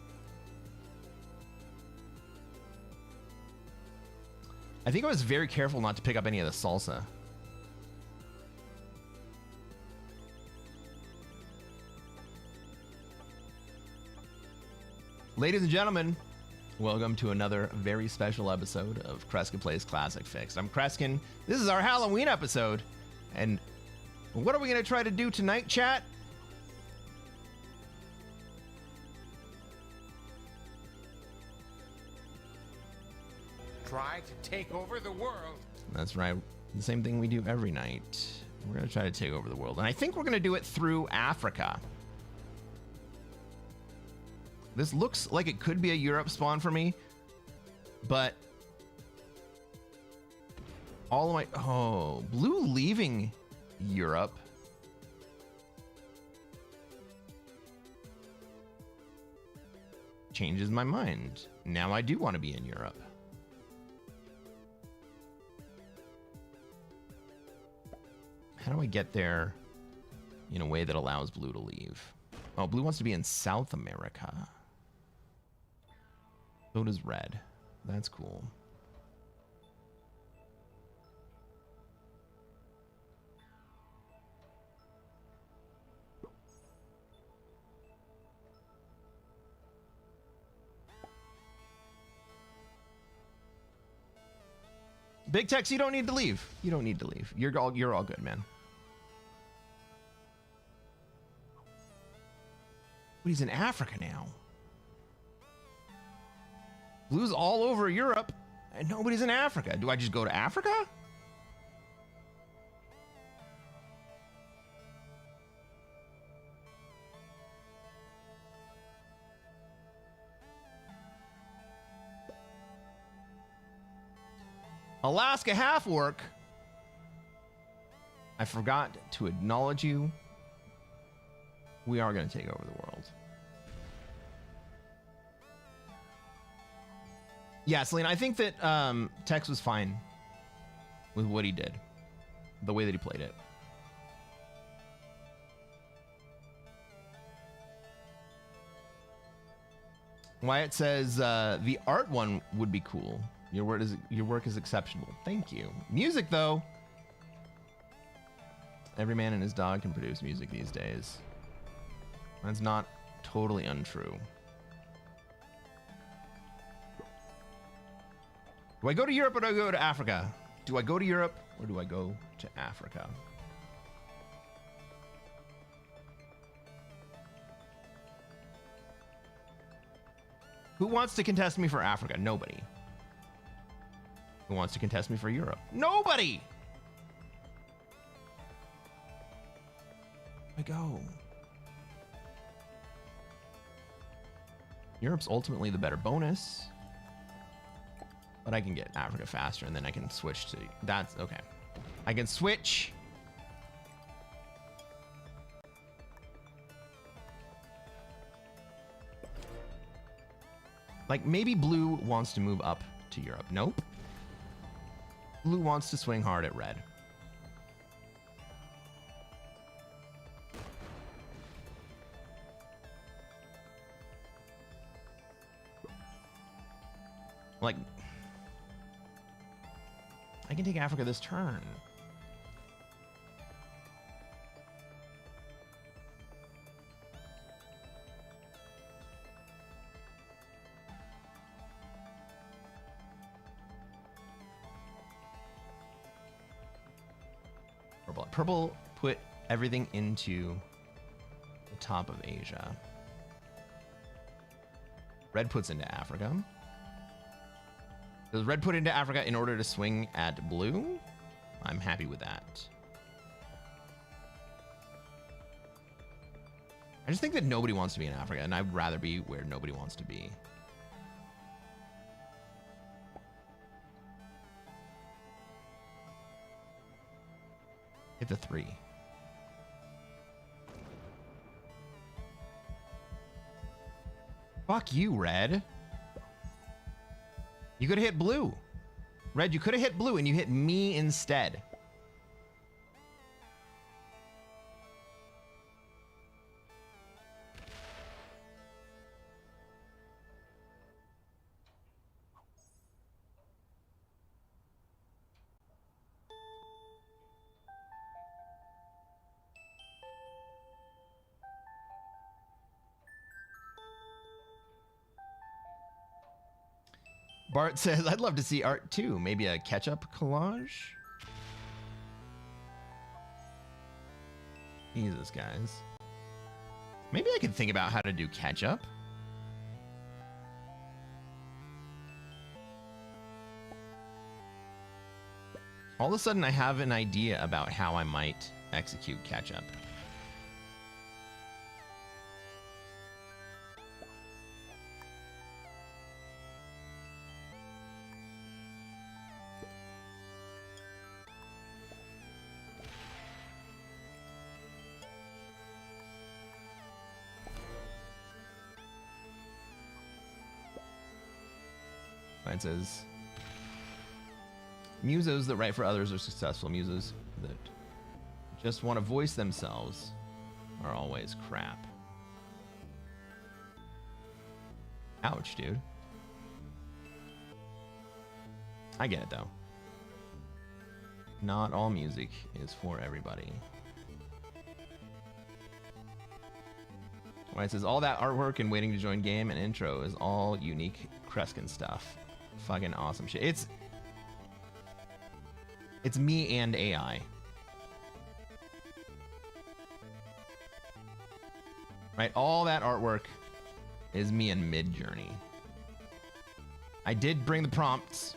I think I was very careful not to pick up any of the salsa. Ladies and gentlemen, Welcome to another very special episode of Cresquin Plays Classic Fixed. I'm Cresquin. This is our Halloween episode. And what are we going to try to do tonight, chat? Try to take over the world. That's right. The same thing we do every night. We're going to try to take over the world. And I think we're going to do it through Africa. This looks like it could be a Europe spawn for me, but all of my... Oh, blue leaving Europe. Changes my mind. Now I do want to be in Europe. How do I get there in a way that allows blue to leave? Oh, blue wants to be in South America. So does red. That's cool. Big Tex, you don't need to leave. You don't need to leave. You're all good, man. But he's in Africa now. Blue's all over Europe, and nobody's in Africa. Do I just go to Africa? Alaska half orc. I forgot to acknowledge you. We are going to take over the world. Yeah, Selena, I think that Tex was fine with what he did, the way that he played it. Wyatt says the art one would be cool. Your work is exceptional. Thank you. Music, though. Every man and his dog can produce music these days. That's not totally untrue. Do I go to Europe or do I go to Africa? Do I go to Europe or do I go to Africa? Who wants to contest me for Africa? Nobody. Who wants to contest me for Europe? Nobody! Where do I go? Europe's ultimately the better bonus. But I can get Africa faster, and then I can switch to... That's... Okay. I can switch. Like, maybe blue wants to move up to Europe. Nope. Blue wants to swing hard at red. Like... I can take Africa this turn. Purple put everything into the top of Asia. Red puts into Africa. Does red put into Africa in order to swing at blue? I'm happy with that. I just think that nobody wants to be in Africa, and I'd rather be where nobody wants to be. Hit the 3. Fuck you, red. You could have hit blue. Red, you could have hit blue and you hit me instead. Bart says, I'd love to see art too. Maybe a ketchup collage? Jesus, guys. Maybe I could think about how to do ketchup. All of a sudden, I have an idea about how I might execute ketchup. It says, musos that write for others are successful. Musos that just want to voice themselves are always crap. Ouch, dude. I get it, though. Not all music is for everybody. Right, it says, all that artwork and waiting to join game and intro is all unique Cresquin stuff. Fucking awesome shit. It's me and AI. Right, all that artwork is me in Mid-Journey. I did bring the prompts.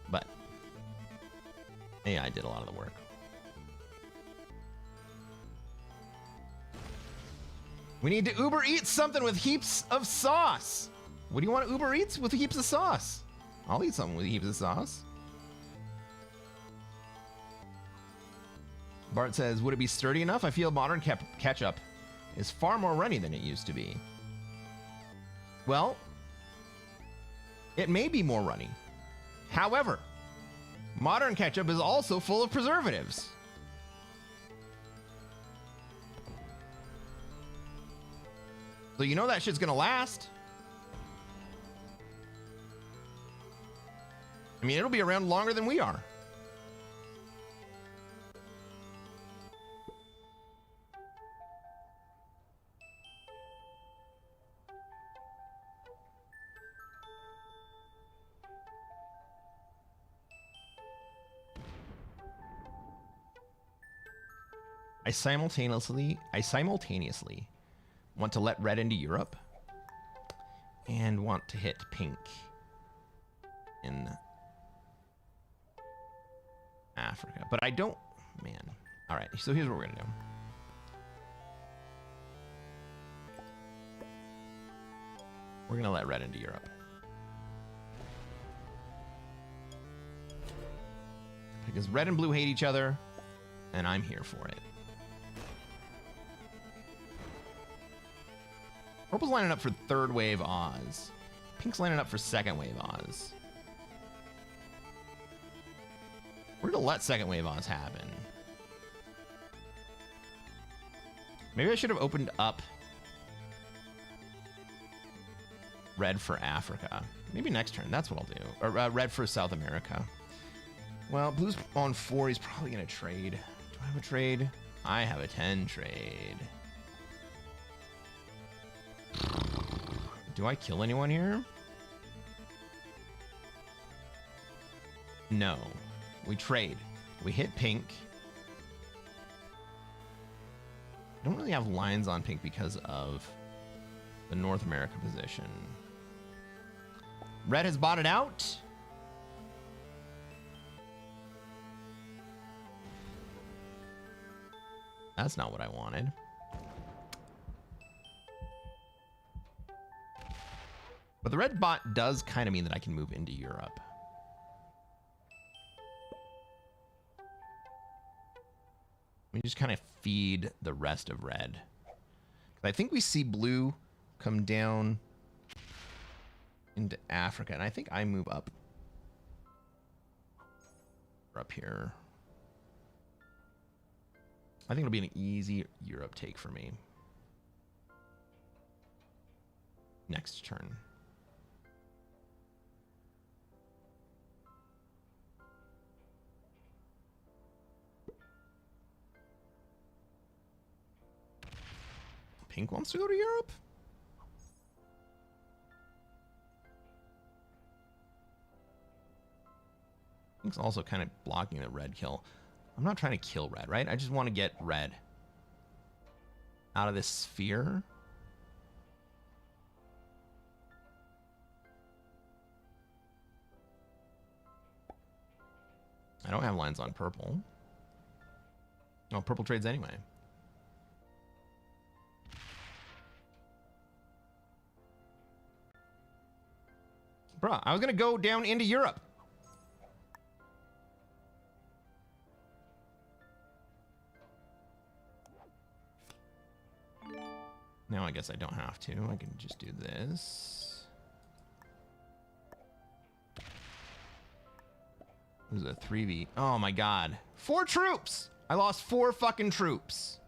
But AI did a lot of the work. We need to Uber Eats something with heaps of sauce. What do you want to Uber Eats with heaps of sauce? I'll eat something with heaps of sauce. Bart says, would it be sturdy enough? I feel modern ketchup is far more runny than it used to be. Well, it may be more runny. However, modern ketchup is also full of preservatives. So you know that shit's gonna last. I mean, it'll be around longer than we are. I simultaneously want to let red into Europe and want to hit pink in Africa. But I don't, man. All right, so here's what we're gonna do. We're gonna let red into Europe. Because red and blue hate each other, and I'm here for it. Purple's lining up for third wave Oz. Pink's lining up for second wave Oz. We're gonna let second wave Oz happen. Maybe I should have opened up red for Africa. Maybe next turn, that's what I'll do. Or red for South America. Well, blue's on 4, he's probably gonna trade. Do I have a trade? I have a 10 trade. Do I kill anyone here? No. We trade. We hit pink. I don't really have lines on pink because of the North America position. Red has bought it out. That's not what I wanted. But the red bot does kind of mean that I can move into Europe. Let me just kind of feed the rest of red. I think we see blue come down into Africa, and I think I move up here. I think it'll be an easy Europe take for me. Next turn. Pink wants to go to Europe? Pink's also kind of blocking the red kill. I'm not trying to kill red, right? I just want to get red out of this sphere. I don't have lines on purple. No, purple trades anyway. Bruh, I was going to go down into Europe. Now I guess I don't have to. I can just do this. This is a 3v. Oh my god. 4 troops! I lost 4 fucking troops.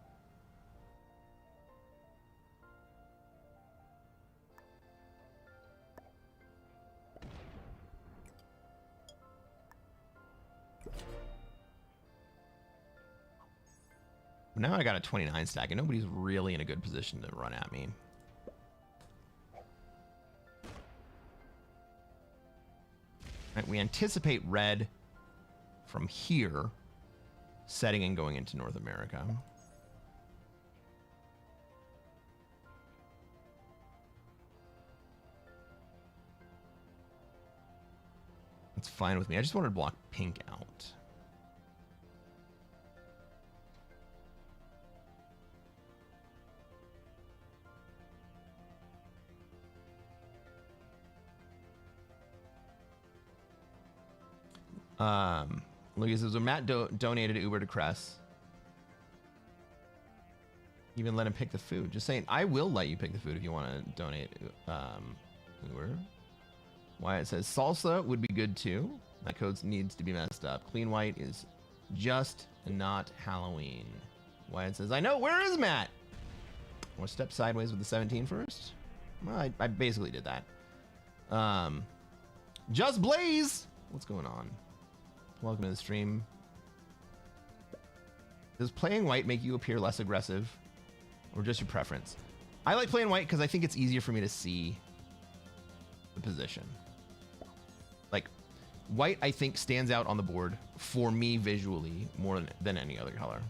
Now I got a 29 stack and nobody's really in a good position to run at me. Right, we anticipate red from here setting and going into North America. That's fine with me. I just wanted to block pink out. Lucas says, when Matt donated Uber to Cress, even let him pick the food. Just saying, I will let you pick the food if you want to donate Uber. Wyatt says, salsa would be good too. That code needs to be messed up. Clean white is just not Halloween. Wyatt says, I know, where is Matt? Want to step sideways with the 17 first? Well, I basically did that. Just Blaze! What's going on? Welcome to the stream. Does playing white make you appear less aggressive? Or just your preference? I like playing white because I think it's easier for me to see the position. Like, white, I think, stands out on the board for me visually more than any other color.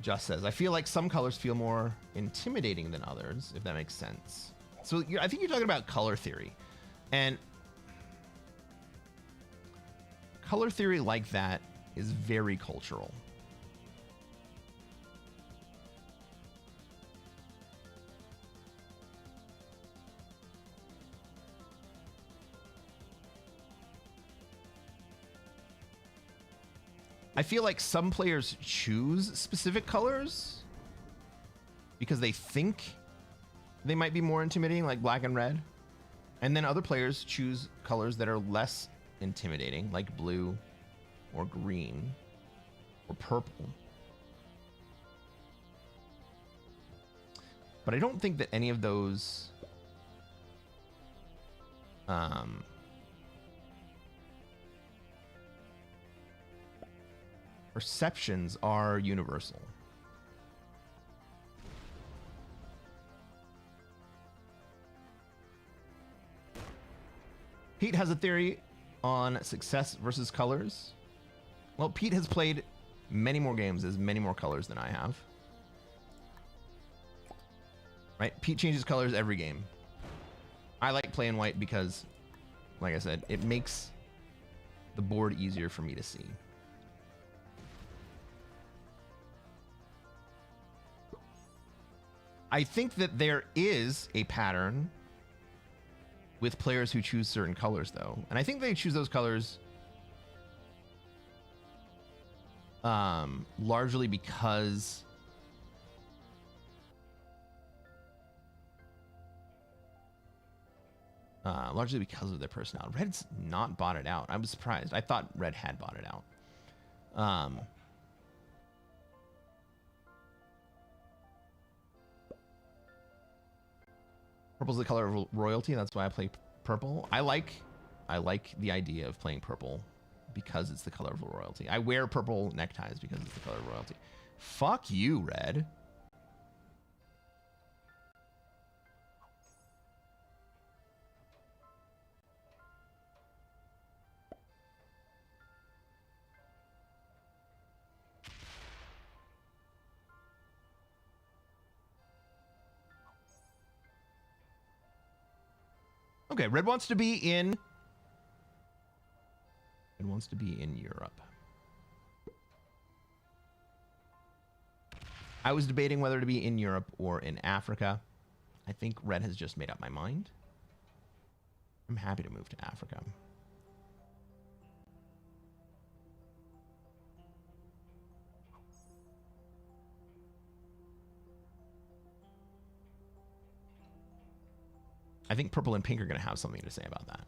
Just says, I feel like some colors feel more intimidating than others, if that makes sense. So I think you're talking about color theory. And color theory like that is very cultural. I feel like some players choose specific colors because they think they might be more intimidating, like black and red. And then other players choose colors that are less intimidating, like blue or green or purple. But I don't think that any of those perceptions are universal. Pete has a theory on success versus colors. Well, Pete has played many more games as many more colors than I have. Right? Pete changes colors every game. I like playing white because, like I said, it makes the board easier for me to see. I think that there is a pattern with players who choose certain colors, though. And I think they choose those colors largely because of their personality. Red's not botted out. I was surprised. I thought red had botted out. Purple's the color of royalty. That's why I play purple. I like the idea of playing purple because it's the color of royalty. I wear purple neckties because it's the color of royalty. Fuck you, red. Okay, red wants to be in... Red wants to be in Europe. I was debating whether to be in Europe or in Africa. I think red has just made up my mind. I'm happy to move to Africa. I think purple and pink are going to have something to say about that.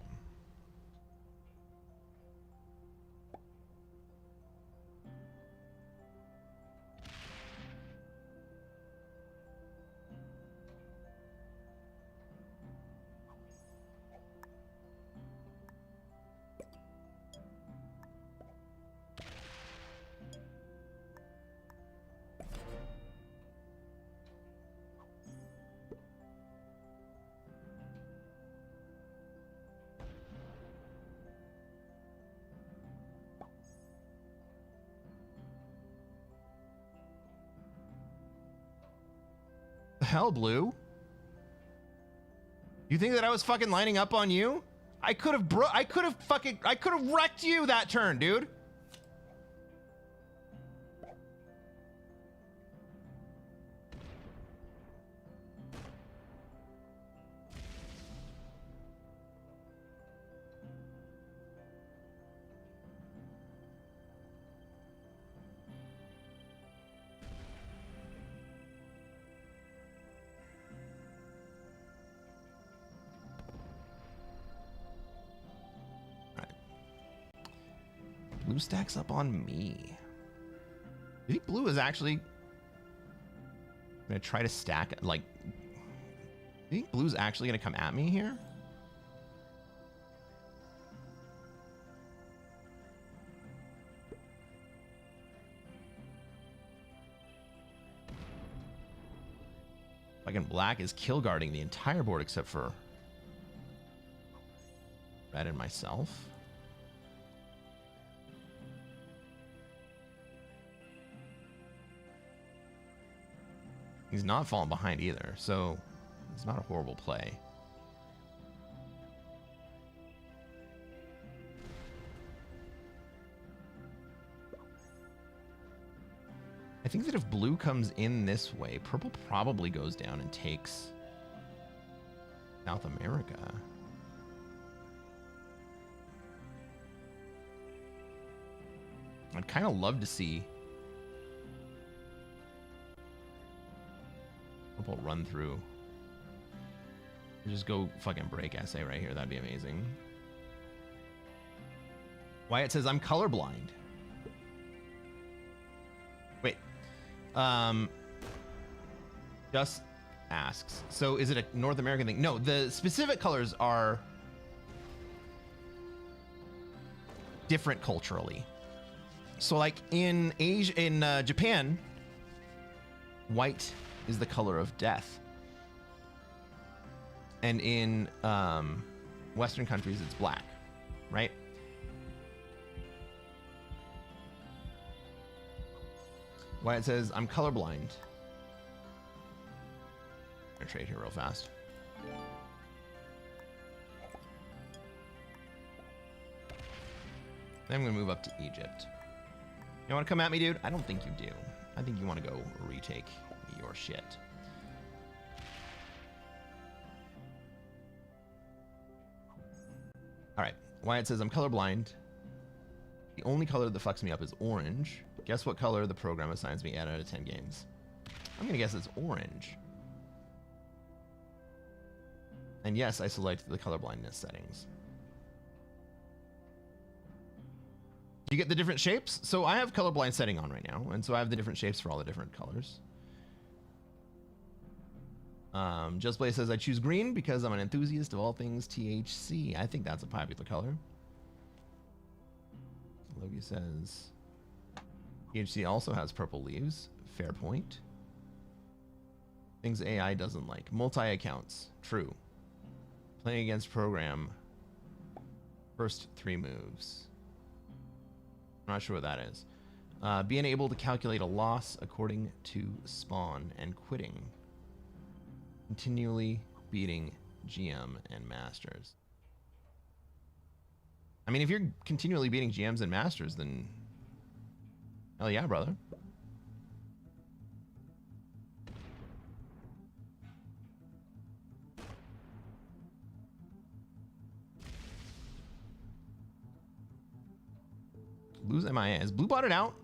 Hell, blue. You think that I was fucking lining up on you? I could have wrecked you that turn, dude. Blue stacks up on me. You think blue is actually gonna try to stack, like, you think blue's actually gonna come at me here? Fucking black is kill guarding the entire board except for red and myself. He's not falling behind either, so it's not a horrible play. I think that if blue comes in this way, purple probably goes down and takes South America. I'd kind of love to see purple run through. Just go fucking break essay right here. That'd be amazing. Wyatt says, I'm colorblind. Wait. Just asks. So is it a North American thing? No, the specific colors are different culturally. So like in Asia, in Japan, white is the color of death. And in Western countries, it's black, right? Wyatt says, I'm colorblind. I'm gonna trade here real fast. Then I'm gonna move up to Egypt. You wanna come at me, dude? I don't think you do. I think you wanna go retake your shit. All right, Wyatt says, I'm colorblind. The only color that fucks me up is orange. Guess what color the program assigns me 8 out of 10 games? I'm gonna guess it's orange. And yes, I select the colorblindness settings. You get the different shapes? So I have colorblind setting on right now, and so I have the different shapes for all the different colors. Just Play says, I choose green because I'm an enthusiast of all things THC. I think that's a popular color. Logie says, THC also has purple leaves. Fair point. Things AI doesn't like. Multi-accounts. True. Playing against program. First 3 moves. I'm not sure what that is. Being able to calculate a loss according to spawn and quitting. Continually beating GM and Masters. I mean, if you're continually beating GMs and Masters, then hell yeah, brother. Blue's MIA. Is Blue botted out?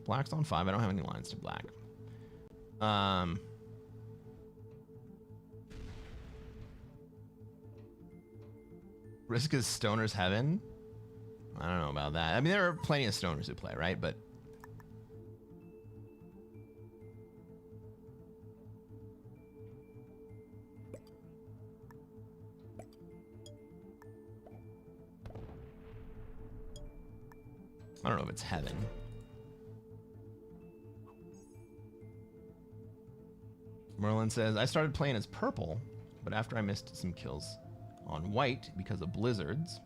Black's on 5. I don't have any lines to black. Risk is Stoner's heaven? I don't know about that. I mean, there are plenty of Stoners who play, right? But I don't know if it's heaven. Merlin says, I started playing as purple, but after I missed some kills on white because of blizzards.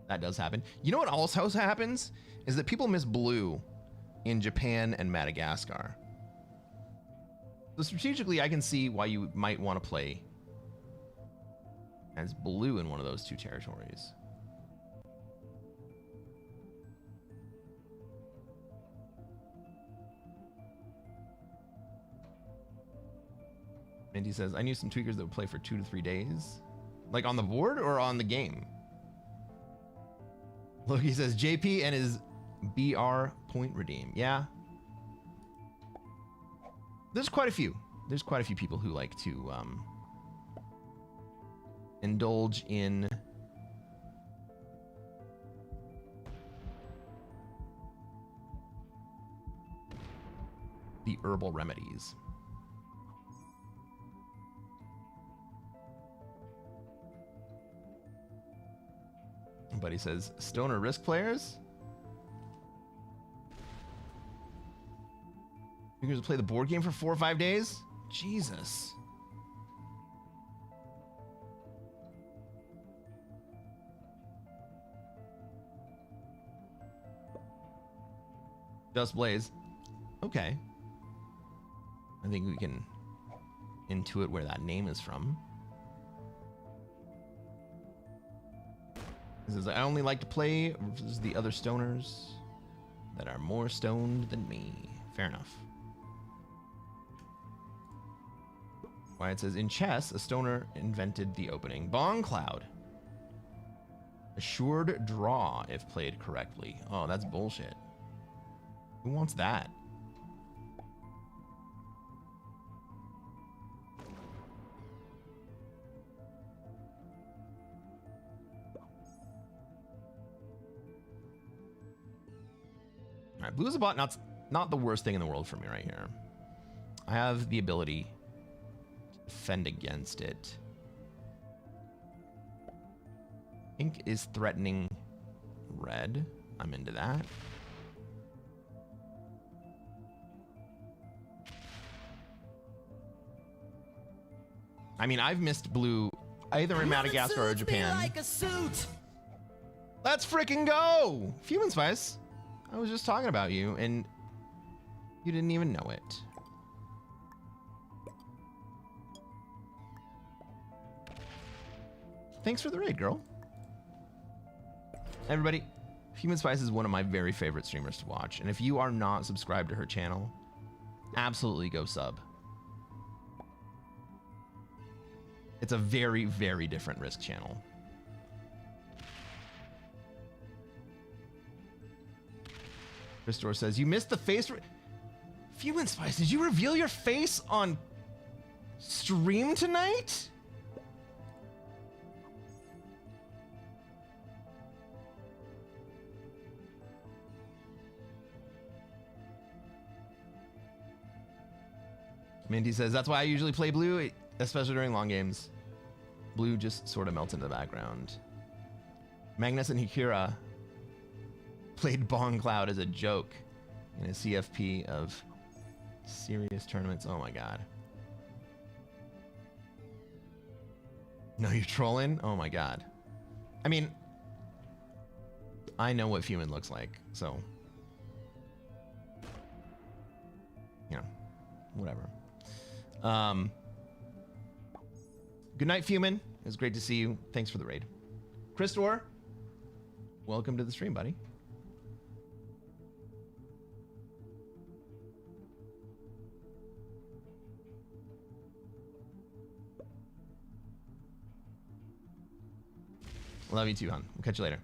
That does happen. You know what also happens? Is that people miss blue in Japan and Madagascar. So strategically, I can see why you might want to play as blue in one of those 2 territories. Mindy says, I knew some tweakers that would play for 2 to 3 days. Like on the board or on the game? Loki says, JP and his BR point redeem. Yeah. There's quite a few. There's quite a few people who like to indulge in the herbal remedies. But he says, Stoner Risk players? You guys play the board game for 4 or 5 days? Jesus. Just Blaze. Okay. I think we can intuit where that name is from. He says, I only like to play versus the other stoners that are more stoned than me. Fair enough. Wyatt says, in chess, a stoner invented the opening Bong Cloud. Assured draw if played correctly. Oh, that's bullshit. Who wants that? All right, blue is a bot, not the worst thing in the world for me right here. I have the ability to defend against it. Pink is threatening red. I'm into that. I mean, I've missed blue either in Madagascar or Japan. Like a suit. Let's freaking go! Human Spice. I was just talking about you, and you didn't even know it. Thanks for the raid, girl. Everybody, Human Spice is one of my very favorite streamers to watch, and if you are not subscribed to her channel, absolutely go sub. It's a very, very different Risk channel. Restore says, you missed the face. Human Spice, did you reveal your face on stream tonight? Mindy says, that's why I usually play blue, especially during long games. Blue just sort of melts into the background. Magnus and Hikura played Bong Cloud as a joke in a CFP of serious tournaments. Oh my god. No, you're trolling? Oh my god. I mean, I know what Fumin looks like, so you know, whatever. Good night, Fumin. It was great to see you. Thanks for the raid. Christor, welcome to the stream, buddy. Love you too, hon. We'll catch you later.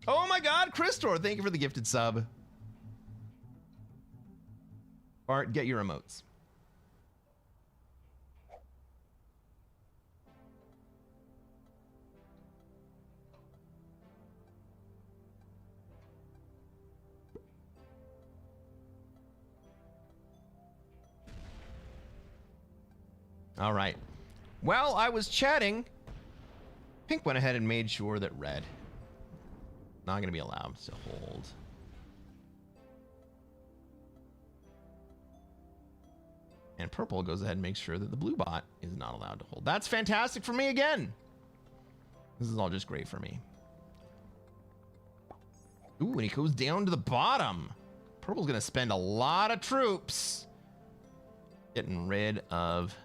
Oh my god, Christor, thank you for the gifted sub. Bart, get your emotes. All right. While I was chatting, Pink went ahead and made sure that red not going to be allowed to hold. And purple goes ahead and makes sure that the blue bot is not allowed to hold. That's fantastic for me again. This is all just great for me. Ooh, and he goes down to the bottom. Purple's going to spend a lot of troops getting rid of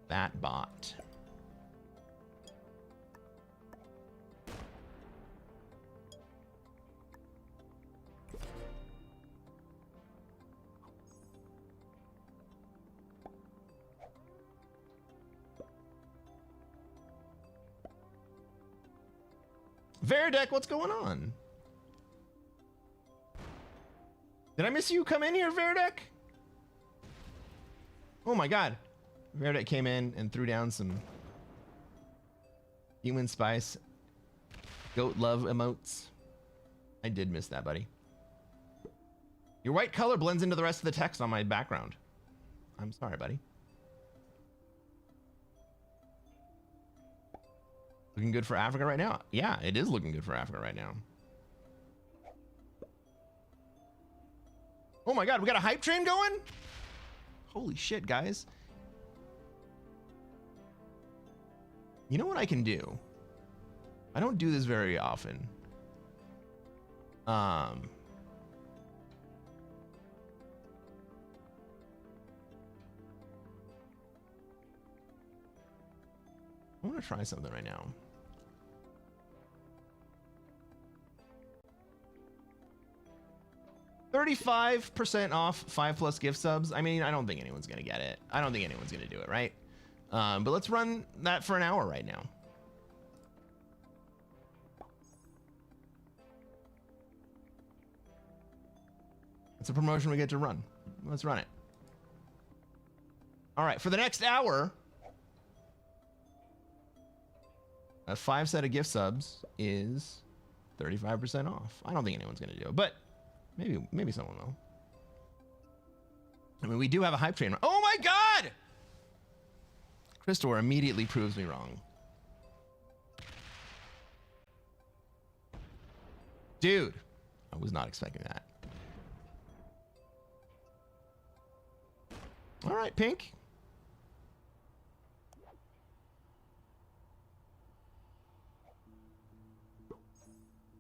that bot. Veridek, what's going on? Did I miss you come in here, Veridek? Oh my god. Veridek came in and threw down some human spice goat love emotes. I did miss that, buddy. Your white color blends into the rest of the text on my background. I'm sorry, buddy. Looking good for Africa right now? Yeah, it is looking good for Africa right now. Oh my god, we got a hype train going? Holy shit, guys. You know what I can do? I don't do this very often. I want to try something right now. 35% off 5+ gift subs. I mean, I don't think anyone's gonna get it. I don't think anyone's gonna do it, right? But let's run that for an hour right now. It's a promotion we get to run. Let's run it. All right, for the next hour, a 5 set of gift subs is 35% off. I don't think anyone's gonna do it, but maybe someone will. I mean, we do have a hype train. Oh my god! Christor immediately proves me wrong. Dude, I was not expecting that. All right, Pink.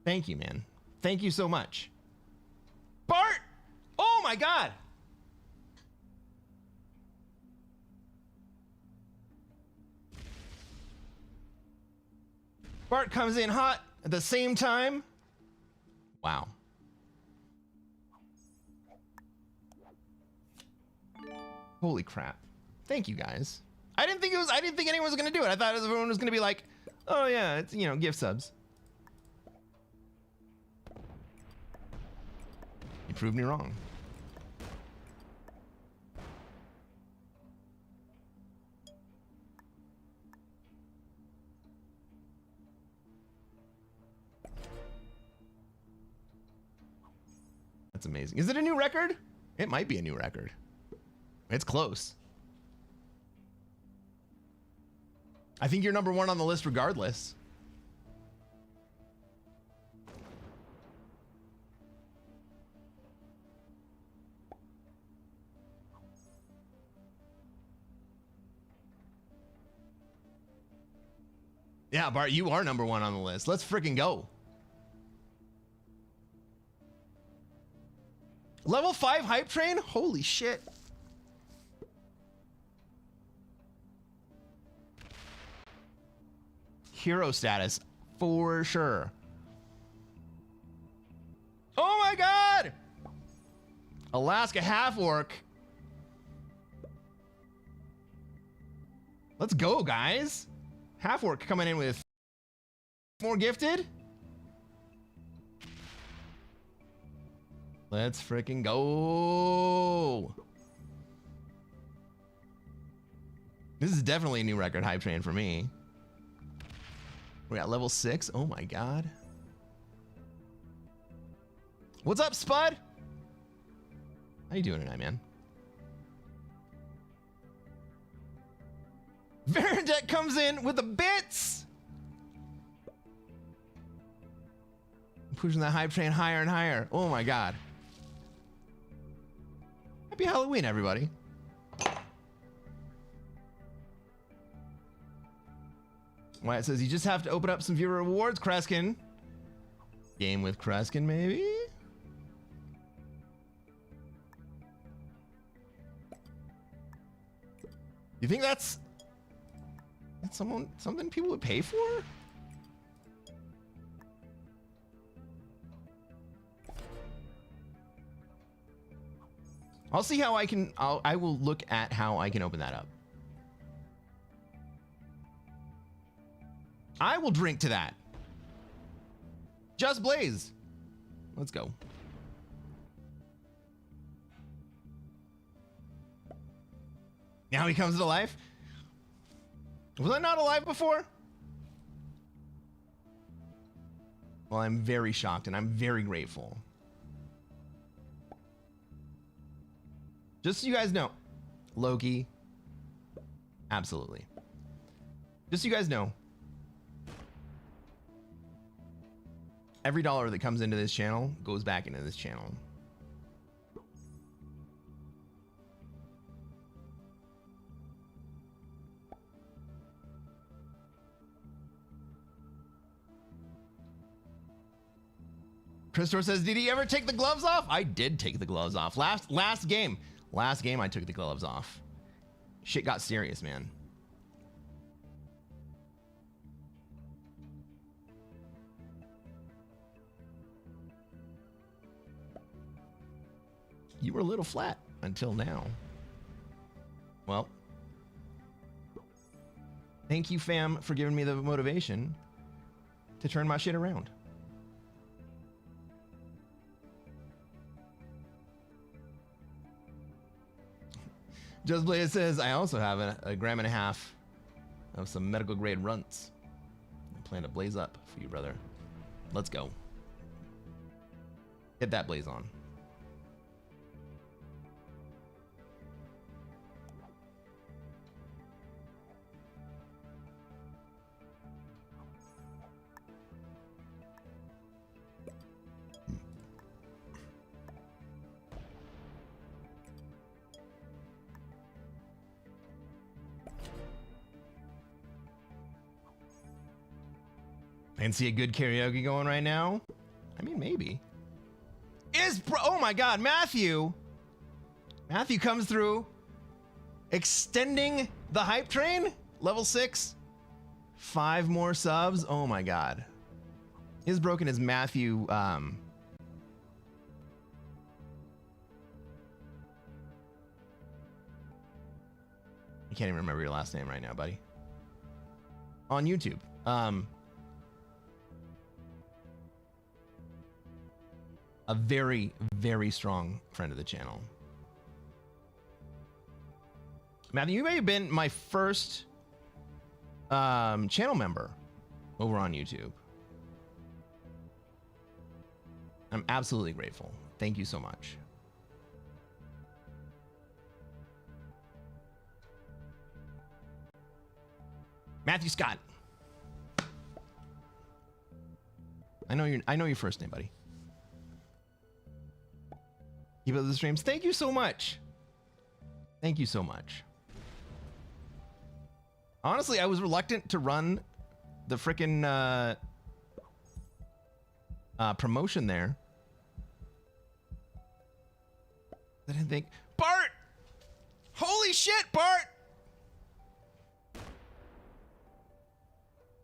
Thank you, man. Thank you so much. Bart! Oh my god! Bart comes in hot at the same time. Wow. Holy crap. Thank you guys. I didn't think anyone was gonna do it. I thought everyone was gonna be like, oh yeah, it's, you know, gift subs. You proved me wrong. That's amazing. Is it a new record? It might be a new record. It's close. I think you're number 1 on the list regardless. Yeah, Bart, you are number 1 on the list. Let's freaking go. Level 5 hype train? Holy shit. Hero status, for sure. Oh my god! Alaska half-orc. Let's go, guys. Half-orc coming in with more gifted. Let's freaking go. This is definitely a new record hype train for me. We're at level 6. Oh my god. What's up, Spud? How you doing tonight, man? Veradek comes in with the bits. Pushing that hype train higher and higher. Oh my god. Happy Halloween, everybody. Wyatt says you just have to open up some viewer rewards, Cresquin. Game with Cresquin, maybe? You think that's something people would pay for? I'll see how I will look at how I can open that up. I will drink to that. Just Blaze. Let's go. Now he comes to life. Was I not alive before? Well, I'm very shocked and I'm very grateful. Just so you guys know, Loki, absolutely. Just so you guys know, every dollar that comes into this channel goes back into this channel. Christopher says, did he ever take the gloves off? I did take the gloves off. Last game I took the gloves off. Shit got serious, man. You were a little flat until now. Well, thank you, fam, for giving me the motivation to turn my shit around. Just Blaze says, I also have a gram and a half of some medical grade runts. I plan to blaze up for you, brother. Let's go. Get that blaze on. And see a good karaoke going right now? I mean, maybe. Oh my god, Matthew! Matthew comes through, extending the hype train, level 6. 5 more subs, oh my god. Is broken as Matthew, I can't even remember your last name right now, buddy. On YouTube. A very, very strong friend of the channel. Matthew, you may have been my first channel member over on YouTube. I'm absolutely grateful. Thank you so much. Matthew Scott. I know your first name, buddy. Keep up the streams. Thank you so much. Thank you so much. Honestly, I was reluctant to run the frickin' promotion there. I didn't think... Bart! Holy shit, Bart!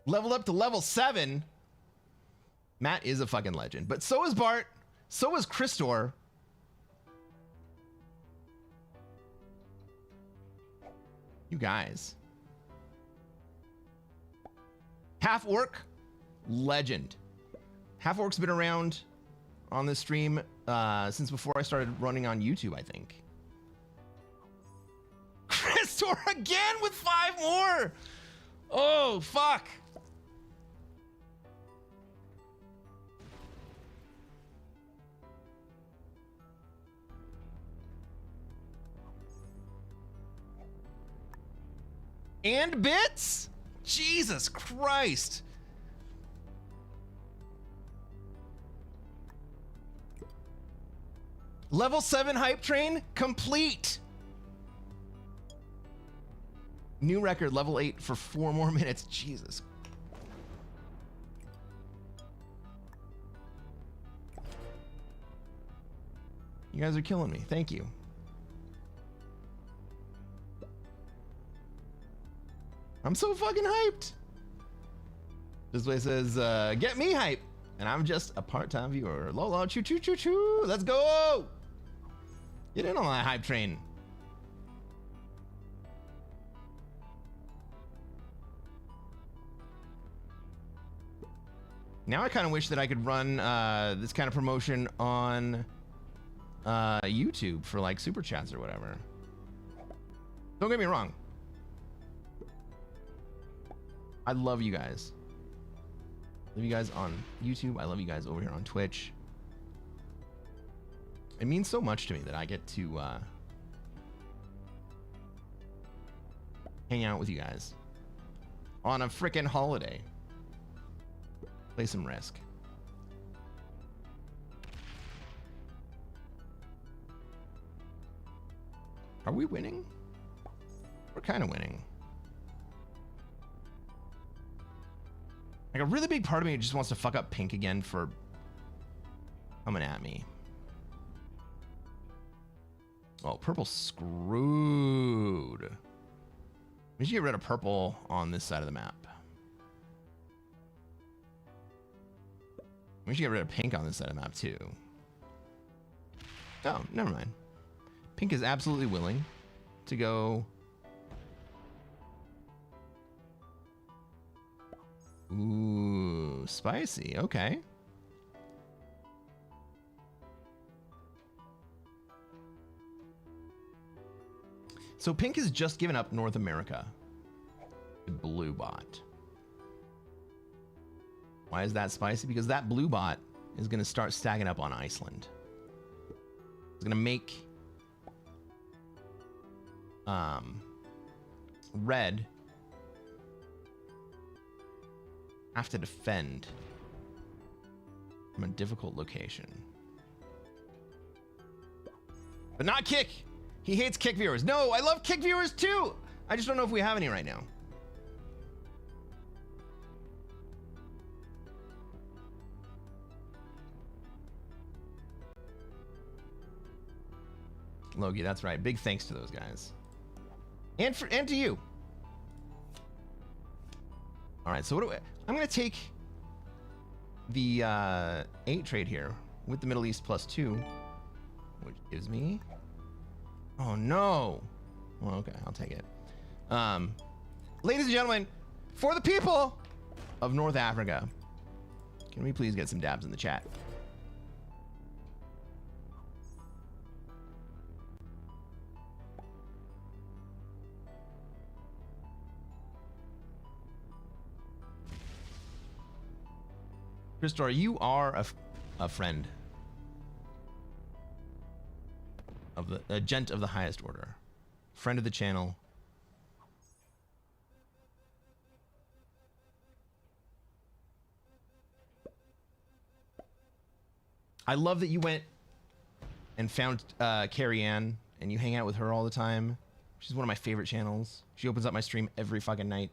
Leveled up to level 7. Matt is a fucking legend. But so is Bart. So is Christor. You guys. Half Orc, legend. Half Orc's been around on this stream since before I started running on YouTube, I think. Christor again with 5 more. Oh, fuck. And bits? Jesus Christ. Level 7 hype train complete. New record, level 8 for 4 more minutes. Jesus. You guys are killing me. Thank you. I'm so fucking hyped. This way says, get me hype. And I'm just a part-time viewer. Lola, choo choo choo choo. Let's go. Get in on that hype train. Now I kind of wish that I could run this kind of promotion on YouTube for like super chats or whatever. Don't get me wrong. I love you guys. I love you guys on YouTube. I love you guys over here on Twitch. It means so much to me that I get to hang out with you guys on a frickin' holiday. Play some Risk. Are we winning? We're kind of winning. Like a really big part of me just wants to fuck up Pink again for coming at me. Oh, purple's screwed. We should get rid of purple on this side of the map. We should get rid of pink on this side of the map too. Oh, never mind. Pink is absolutely willing to go. Ooh, spicy. Okay. So pink has just given up North America. The blue bot. Why is that spicy? Because that blue bot is going to start stacking up on Iceland. It's going to make red have to defend from a difficult location. But not kick. He hates kick viewers. No, I love kick viewers too. I just don't know if we have any right now. Logie, that's right. Big thanks to those guys. And to you. All right, so what do I'm going to take the 8 trade here with the Middle East +2, which gives me... Oh, no. Well, okay, I'll take it. Ladies and gentlemen, for the people of North Africa, can we please get some dabs in the chat? Christor, you are a friend of a gent of the highest order, friend of the channel. I love that you went and found Carrie Ann and you hang out with her all the time. She's one of my favorite channels. She opens up my stream every fucking night.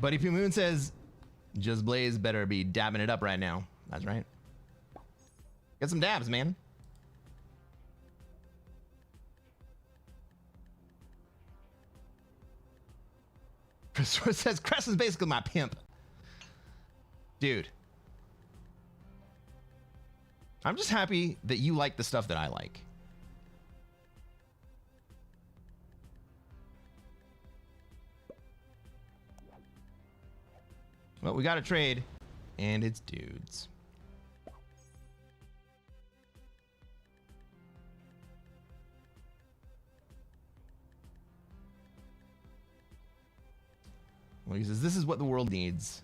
Buddy Poo Moon says, Just Blaze better be dabbing it up right now. That's right. Get some dabs, man. Christopher says, Crest is basically my pimp. Dude. I'm just happy that you like the stuff that I like. Well, we got a trade, and it's dudes. Well, he says, this is what the world needs.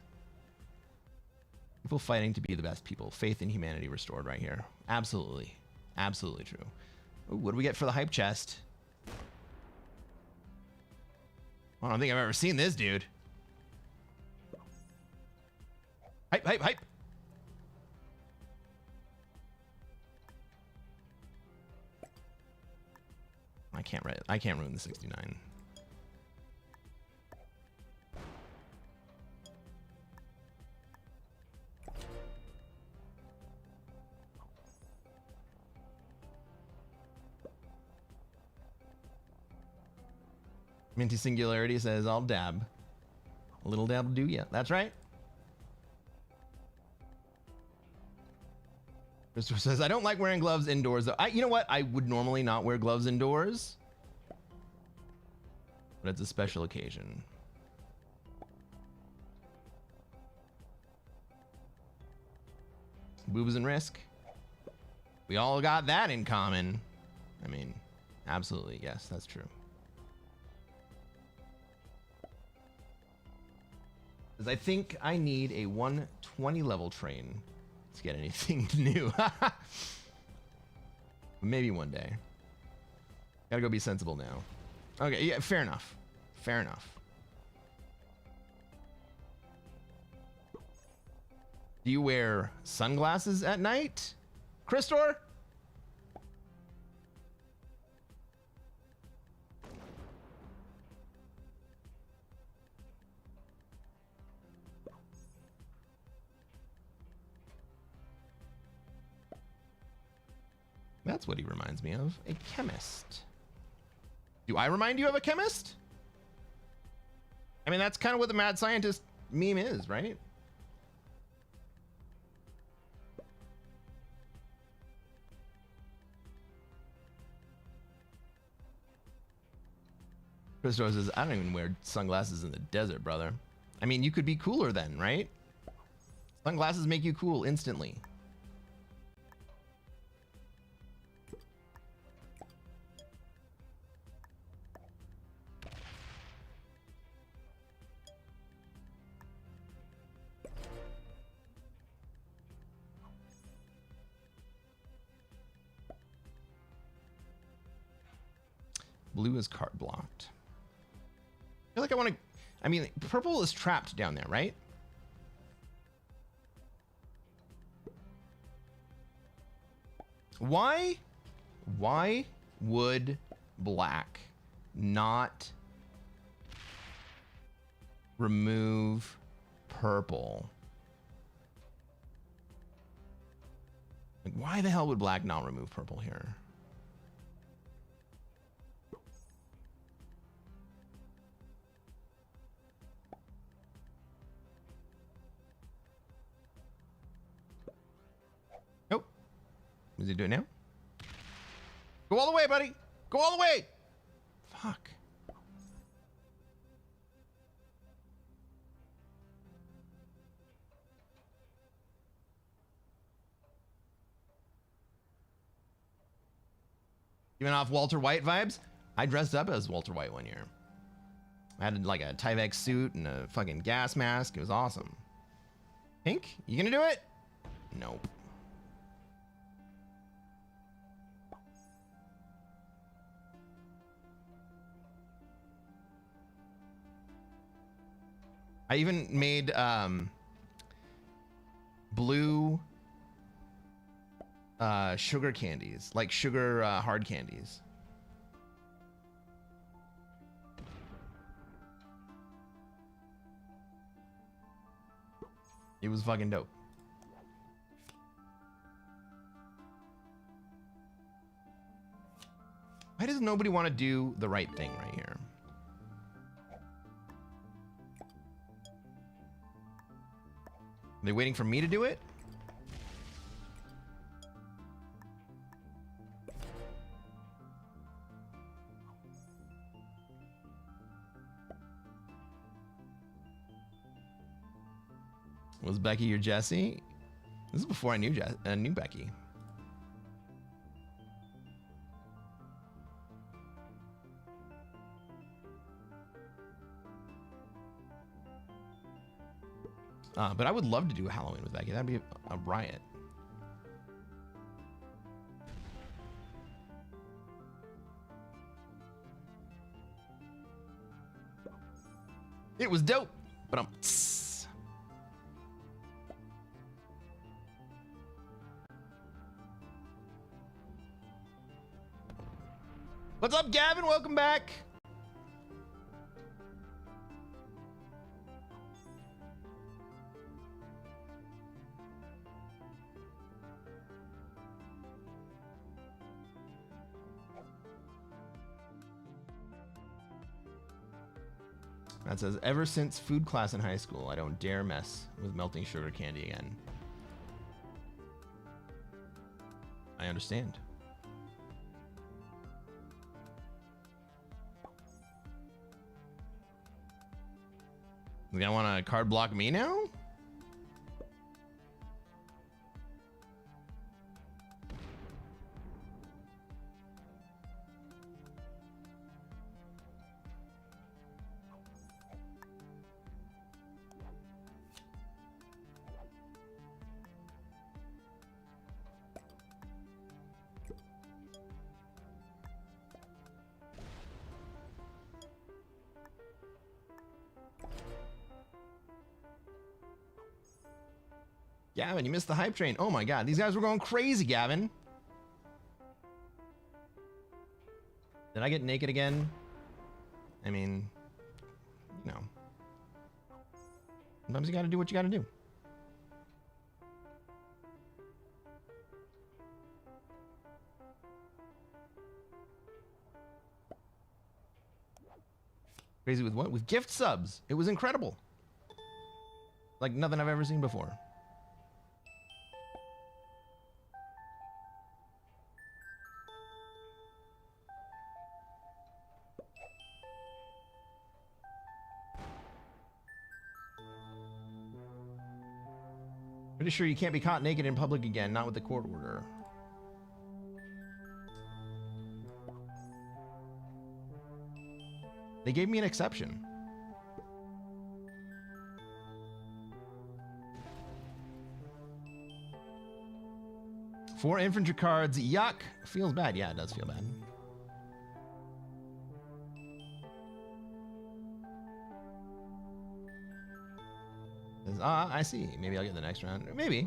People fighting to be the best people. Faith in humanity restored right here. Absolutely. Absolutely true. Ooh, what do we get for the hype chest? I don't think I've ever seen this, dude. Hype, hype, hype. I can't ruin the 69. Minty Singularity says, I'll dab. A little dab will do ya. That's right. Christopher says, I don't like wearing gloves indoors, though. You know what? I would normally not wear gloves indoors. But it's a special occasion. Boobs and Risk. We all got that in common. I mean, absolutely. Yes, that's true. Because I think I need a 120 level train to get anything new. Maybe one day. Gotta go be sensible now. Okay, yeah, fair enough. Fair enough. Do you wear sunglasses at night, Christor? That's what he reminds me of, a chemist. Do I remind you of a chemist? I mean, that's kind of what the mad scientist meme is, right? Christo says, I don't even wear sunglasses in the desert, brother. I mean, you could be cooler then, right? Sunglasses make you cool instantly. Blue is card blocked. I feel like I want to... I mean, purple is trapped down there, right? Why would black not remove purple? Like, why the hell would black not remove purple here? Is he doing now? Go all the way, buddy. Go all the way. Fuck. Giving off Walter White vibes? I dressed up as Walter White one year. I had like a Tyvek suit and a fucking gas mask. It was awesome. Pink, you gonna do it? Nope. I even made blue sugar candies, like sugar hard candies. It was fucking dope. Why does nobody want to do the right thing right here? Are they waiting for me to do it? Was Becky your Jesse? This is before I knew Becky. But I would love to do a Halloween with Becky. That'd be a riot. It was dope, but I'm. What's up, Gavin? Welcome back. That says, ever since food class in high school, I don't dare mess with melting sugar candy again. I understand. You gonna want to card block me now? Gavin, you missed the hype train. Oh my god, these guys were going crazy, Gavin. Did I get naked again? I mean, you know. Sometimes you gotta do what you gotta do. Crazy with what? With gift subs. It was incredible. Like nothing I've ever seen before. Pretty sure you can't be caught naked in public again, not with the court order. They gave me an exception. Four infantry cards, yuck. Feels bad. Yeah, it does feel bad. I see. Maybe I'll get the next round. Maybe.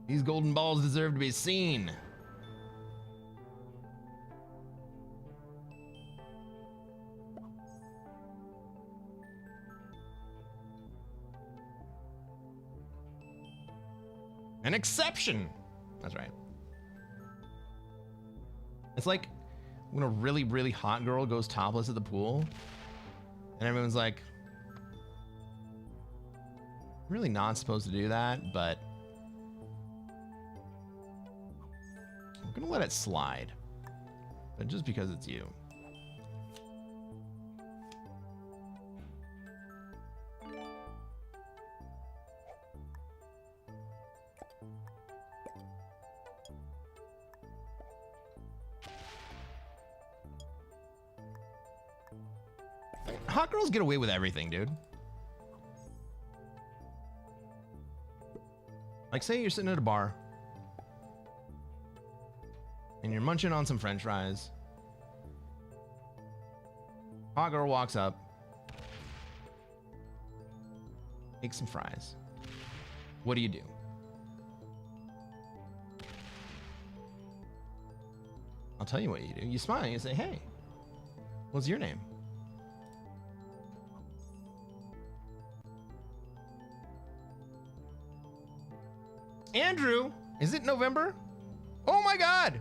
These golden balls deserve to be seen. An exception. That's right. It's like when a really, really hot girl goes topless at the pool and everyone's like, really not supposed to do that, but I'm gonna let it slide. But just because it's you. Hot girls get away with everything, dude. Like, say you're sitting at a bar and you're munching on some french fries. Hot girl walks up, Make some fries. What do you do? I'll tell you what you do. You smile and you say, hey, what's your name? Andrew, is it November? Oh my God.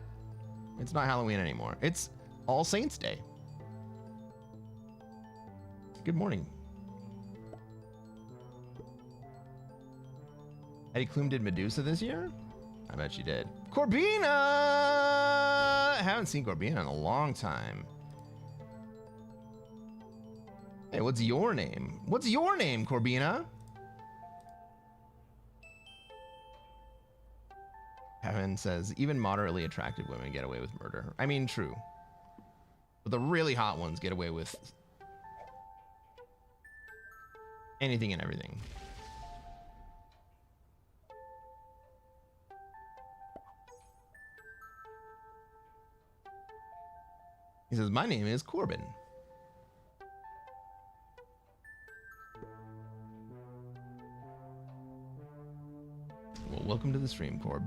It's not Halloween anymore. It's All Saints Day. Good morning. Heidi Klum did Medusa this year? I bet she did. Corbina! I haven't seen Corbina in a long time. Hey, what's your name? What's your name, Corbina? Kevin says, even moderately attractive women get away with murder. I mean, true. But the really hot ones get away with anything and everything. He says, my name is Corbin. Well, welcome to the stream, Corb.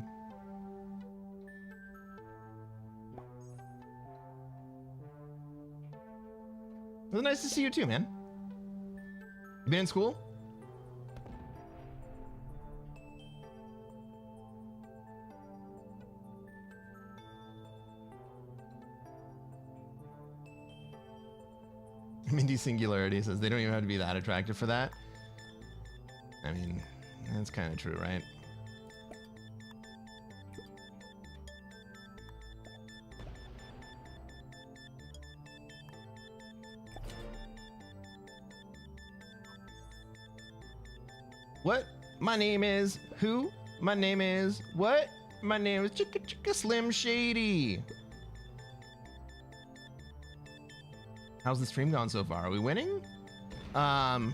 It was nice to see you too, man. You been in school? Mindy Singularity says they don't even have to be that attractive for that. I mean, that's kind of true, right? What? My name is who? My name is what? My name is Chicka Chicka Slim Shady. How's the stream gone so far? Are we winning? I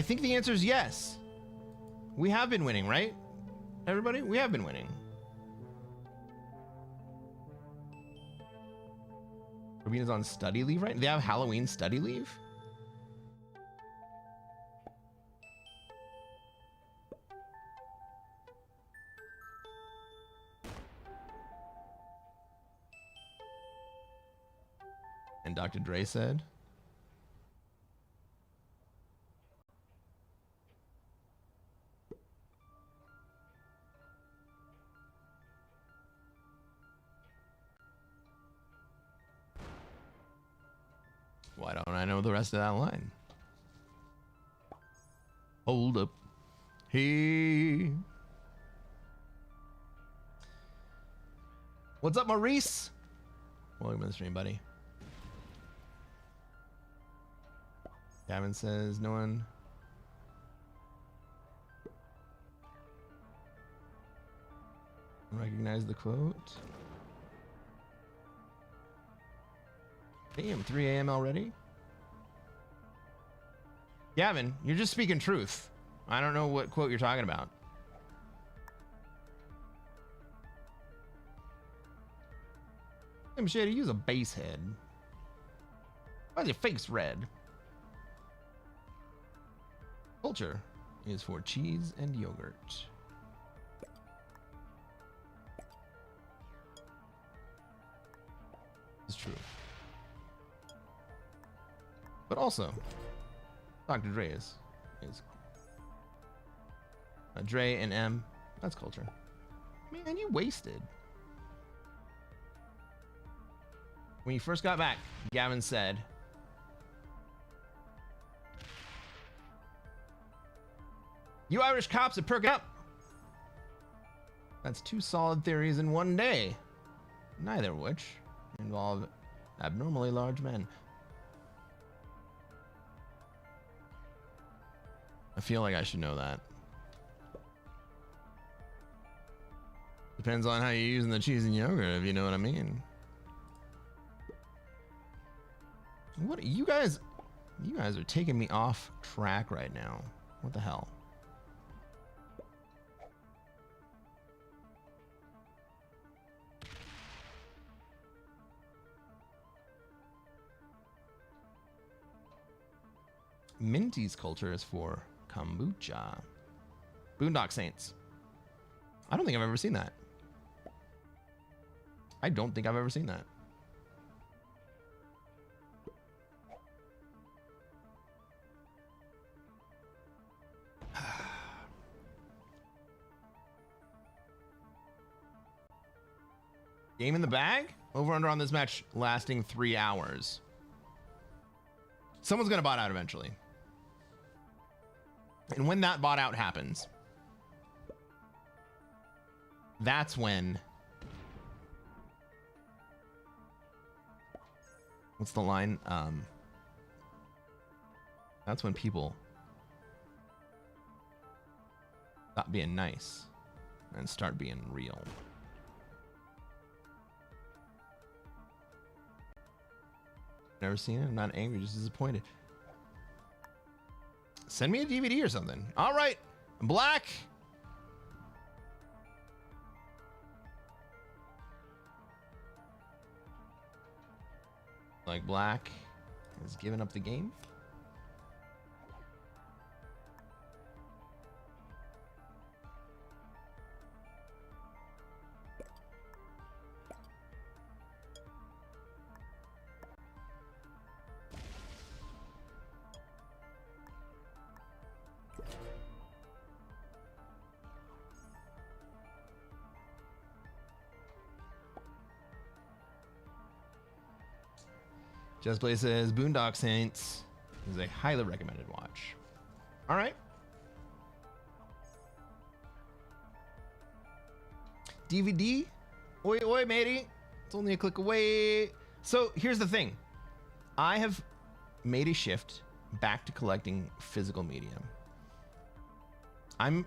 think the answer is yes. We have been winning, right? Everybody? We have been winning. Rubina's on study leave, right? They have Halloween study leave? And Dr. Dre said, why don't I know the rest of that line? Hold up. Hey. What's up, Maurice? Welcome to the stream, buddy. Gavin says no one recognized the quote. Damn, 3 a.m. already? Gavin, you're just speaking truth. I don't know what quote you're talking about. Hey, Machete, use a base head. Why's your face red? Culture is for cheese and yogurt. It's true. But also, Dr. Dre is Dre and M. That's culture. Man, you wasted. When you first got back, Gavin said, "You Irish cops are perking up." That's 2 solid theories in one day, neither of which involve abnormally large men. I feel like I should know that. Depends on how you're using the cheese and yogurt, if you know what I mean. What you guys are taking me off track right now. What the hell? Minty's culture is for kombucha. Boondock Saints. I don't think I've ever seen that. I don't think I've ever seen that. Game in the bag? Over under on this match lasting 3 hours. Someone's gonna bot out eventually. And when that bot out happens, that's when... What's the line? That's when people stop being nice and start being real. Never seen it. I'm not angry, just disappointed. Send me a DVD or something. All right, Black. Like Black has given up the game. Just Play says Boondock Saints is a highly recommended watch. All right. DVD? Oi, oi, matey. It's only a click away. So here's the thing. I have made a shift back to collecting physical media. I'm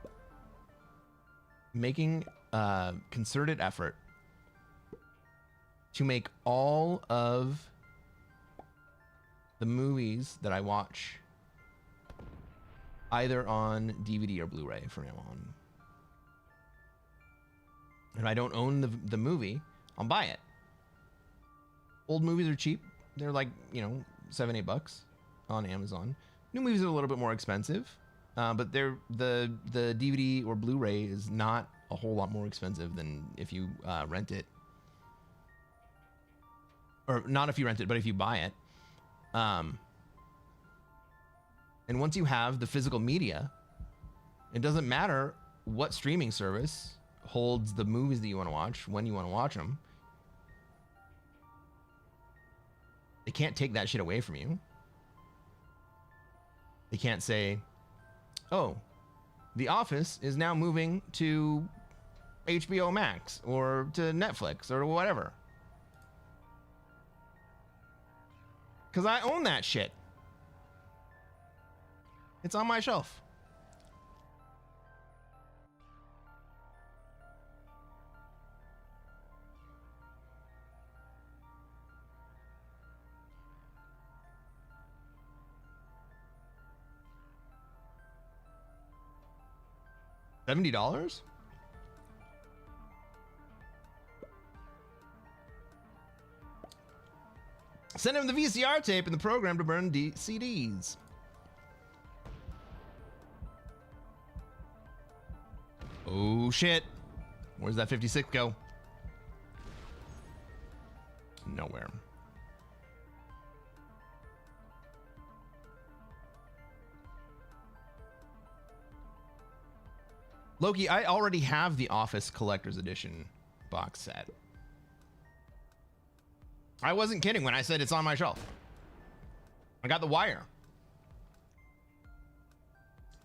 making a concerted effort to make all of the movies that I watch either on DVD or Blu-ray from now on. If I don't own the movie, I'll buy it. Old movies are cheap. They're like, you know, $7-8 on Amazon. New movies are a little bit more expensive, but they're the DVD or Blu-ray is not a whole lot more expensive than if you rent it. Or not if you rent it, but if you buy it. And once you have the physical media, it doesn't matter what streaming service holds the movies that you want to watch, when you want to watch them. They can't take that shit away from you. They can't say, oh, The Office is now moving to HBO Max or to Netflix or whatever. Because I own that shit. It's on my shelf. $70? Send him the VCR tape and the program to burn CDs. Oh shit. Where's that 56 go? Nowhere. Loki, I already have the Office Collector's Edition box set. I wasn't kidding when I said it's on my shelf. I got The Wire.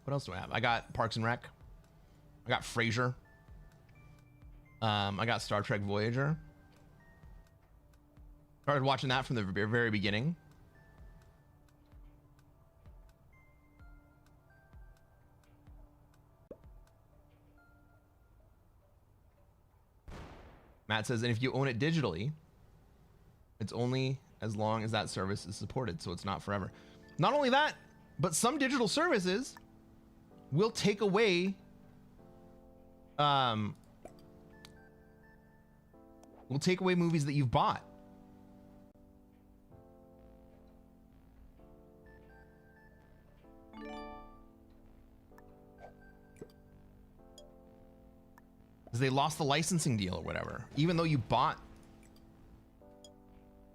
What else do I have? I got Parks and Rec. I got Frasier. I got Star Trek Voyager. Started watching that from the very beginning. Matt says, and if you own it digitally, it's only as long as that service is supported, so it's not forever. Not only that, but some digital services will take away movies that you've bought. because they lost the licensing deal or whatever, even though you bought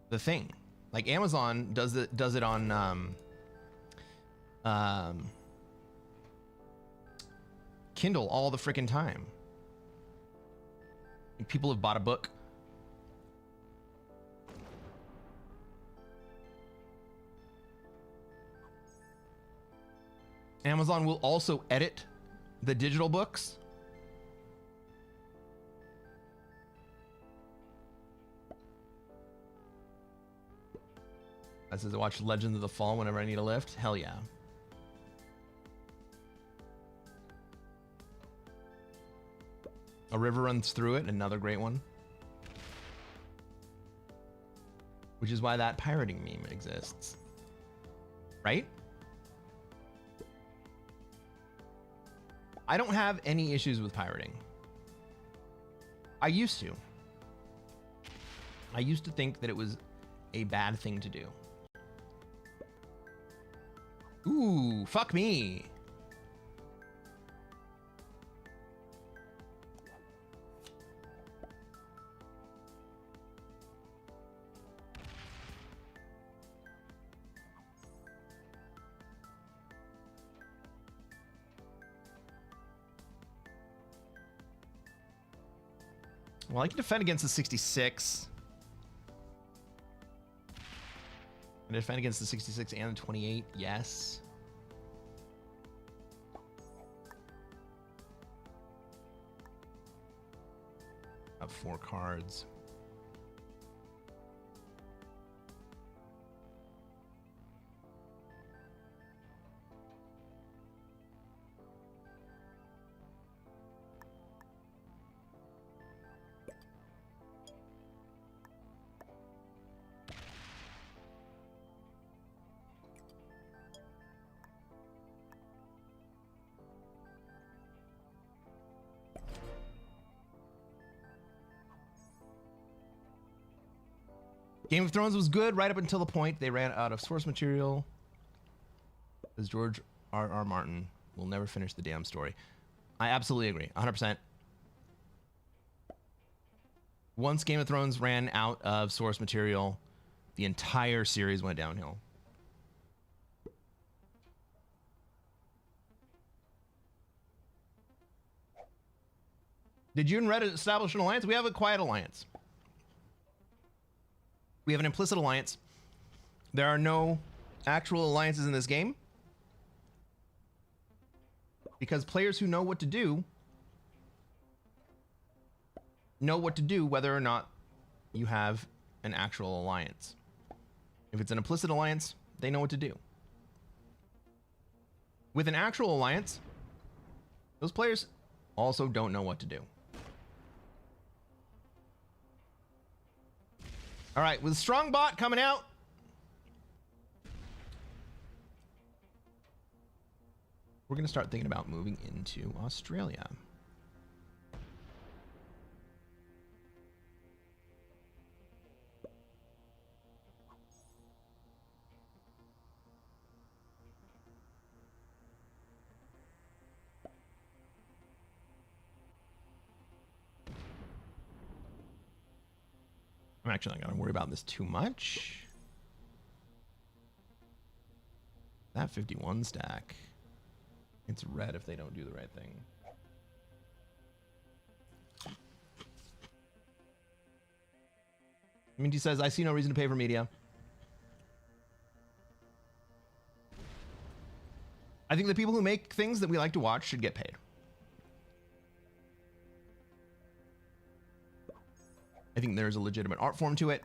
the thing. Like Amazon does it on Kindle all the freaking time. People have bought a book. Amazon will also edit the digital books. I says I watch Legends of the Fall whenever I need a lift. Hell yeah. A River Runs Through It, another great one. Which is why that pirating meme exists. Right? I don't have any issues with pirating. I used to. I used to think that it was a bad thing to do. Ooh, fuck me. Well, I can defend against the 66. Can I defend against the 66 and the 28? Yes. I have 4 cards. Game of Thrones was good right up until the point they ran out of source material. As George R.R. Martin will never finish the damn story. I absolutely agree, 100%. Once Game of Thrones ran out of source material, the entire series went downhill. Did you and Red establish an alliance? We have a quiet alliance. We have an implicit alliance. There are no actual alliances in this game, because players who know what to do whether or not you have an actual alliance. If it's an implicit alliance, they know what to do. With an actual alliance, those players also don't know what to do. All right, with Strong Bot coming out, we're going to start thinking about moving into Australia. I'm actually not going to worry about this too much. That 51 stack. It's red if they don't do the right thing. Minty says, I see no reason to pay for media. I think the people who make things that we like to watch should get paid. I think there's a legitimate art form to it.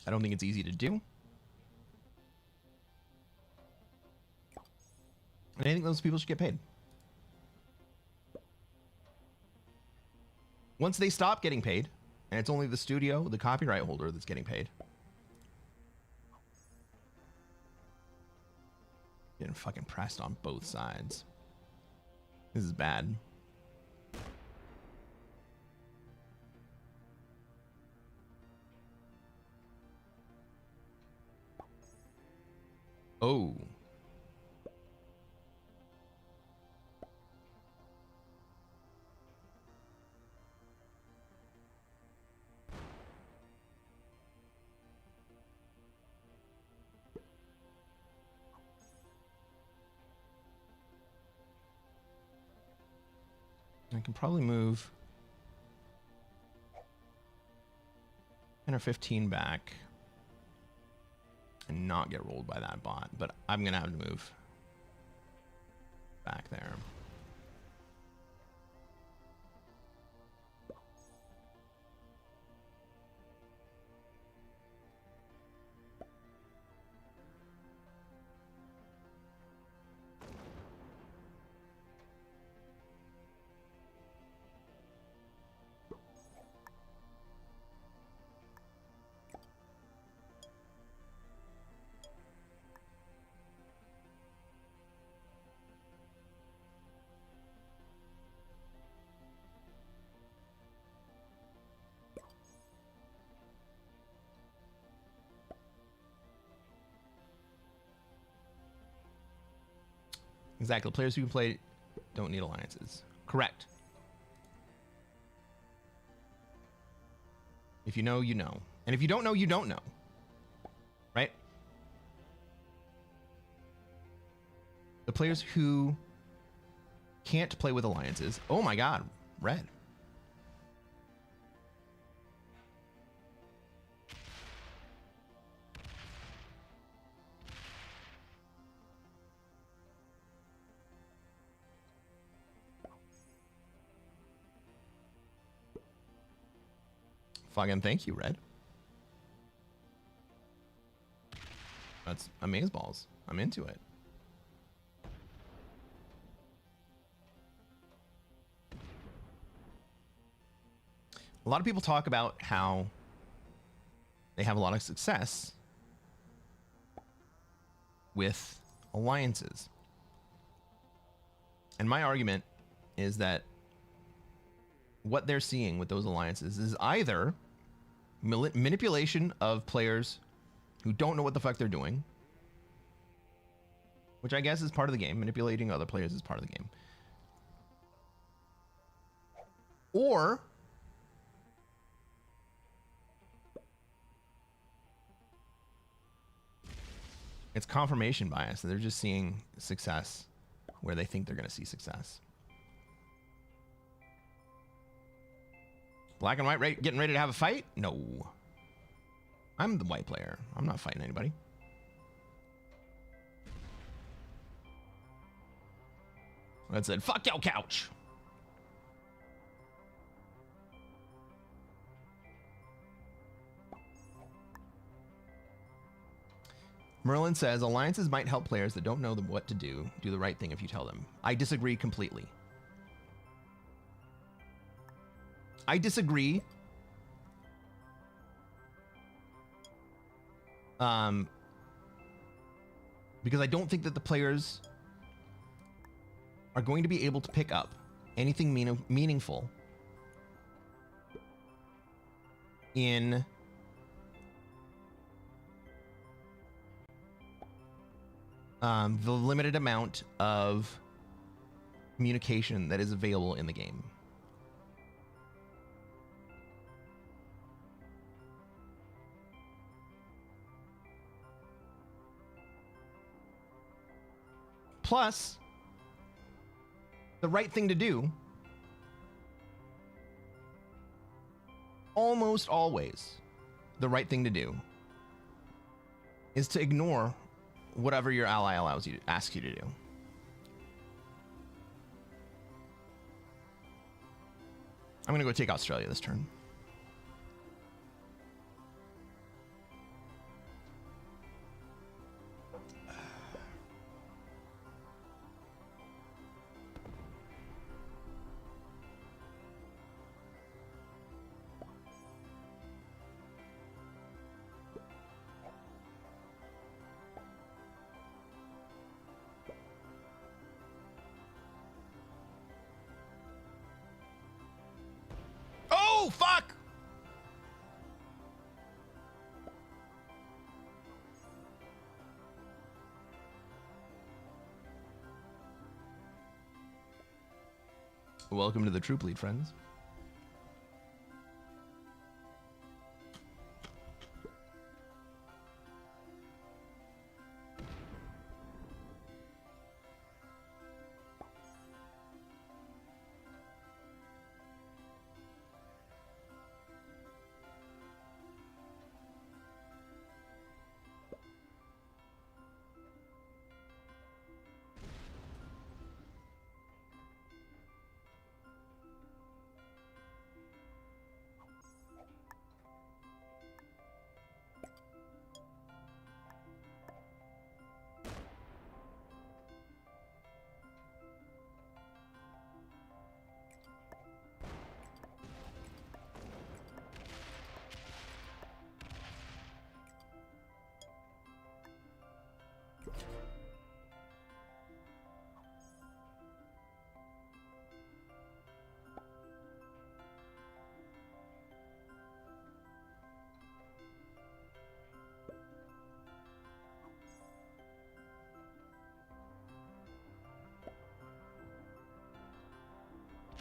I don't think it's easy to do. And I think those people should get paid. Once they stop getting paid, and it's only the studio, the copyright holder, that's getting paid. Getting getting fucking pressed on both sides. This is bad. Oh. I can probably move 10 or 15 back and not get rolled by that bot, but I'm gonna have to move back there. Exactly. Players who can play don't need alliances. Correct. If you know, you know. And if you don't know, you don't know. Right? The players who can't play with alliances. Oh my god, red. Fucking thank you, red. That's amazeballs. I'm into it. A lot of people talk about how they have a lot of success with alliances. And my argument is that what they're seeing with those alliances is either manipulation of players who don't know what the fuck they're doing, which I guess is part of the game. Manipulating other players is part of the game. Or it's confirmation bias. They're just seeing success where they think they're going to see success. Black and white getting ready to have a fight? No. I'm the white player. I'm not fighting anybody. That said, fuck your couch. Merlin says, alliances might help players that don't know what to do the right thing if you tell them. I disagree completely. I disagree. Because I don't think that the players are going to be able to pick up anything meaningful in the limited amount of communication that is available in the game. Plus, the right thing to do, almost always, the right thing to do is to ignore whatever your ally asks you to do. I'm gonna go take Australia this turn. No, fuck! Welcome to the troop lead, friends.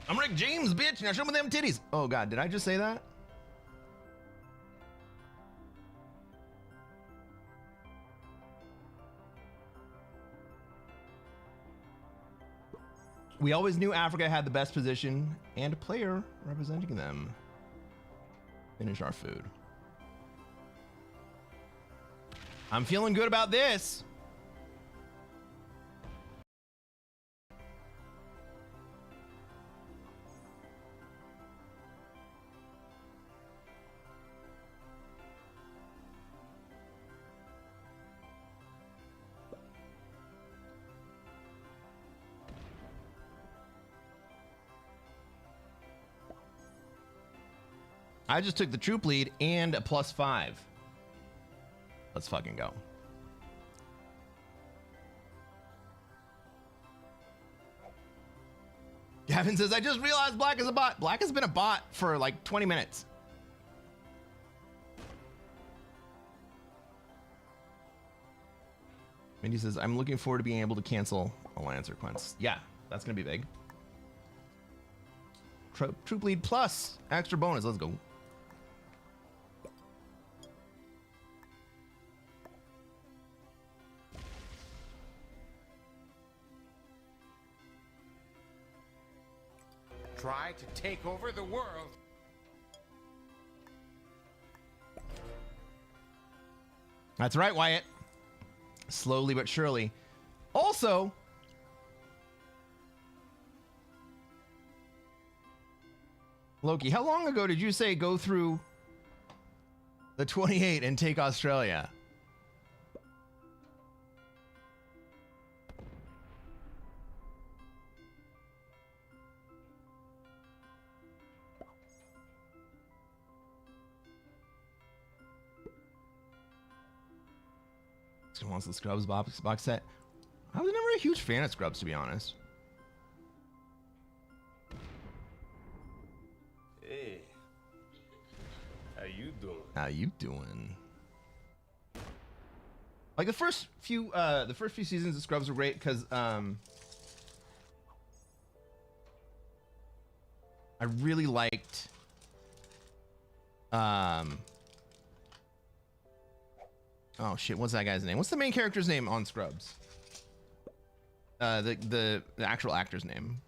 I'm Rick James, bitch. Now show me them titties. Oh, God. Did I just say that? We always knew Africa had the best position and a player representing them. Finish our food. I'm feeling good about this. I just took the troop lead and a +5. Let's fucking go. Gavin says, I just realized Black is a bot. Black has been a bot for like 20 minutes. Mindy says, I'm looking forward to being able to cancel alliance requests. Yeah, that's going to be big. Troop lead plus extra bonus. Let's go. Try to take over the world. That's right, Wyatt. Slowly but surely. Also, Loki, how long ago did you say go through the 28 and take Australia? Wants the Scrubs box set. I was never a huge fan of Scrubs, to be honest. Hey, how you doing? How you doing? Like the first few seasons of Scrubs were great because I really liked oh shit, what's that guy's name? What's the main character's name on Scrubs? The actual actor's name.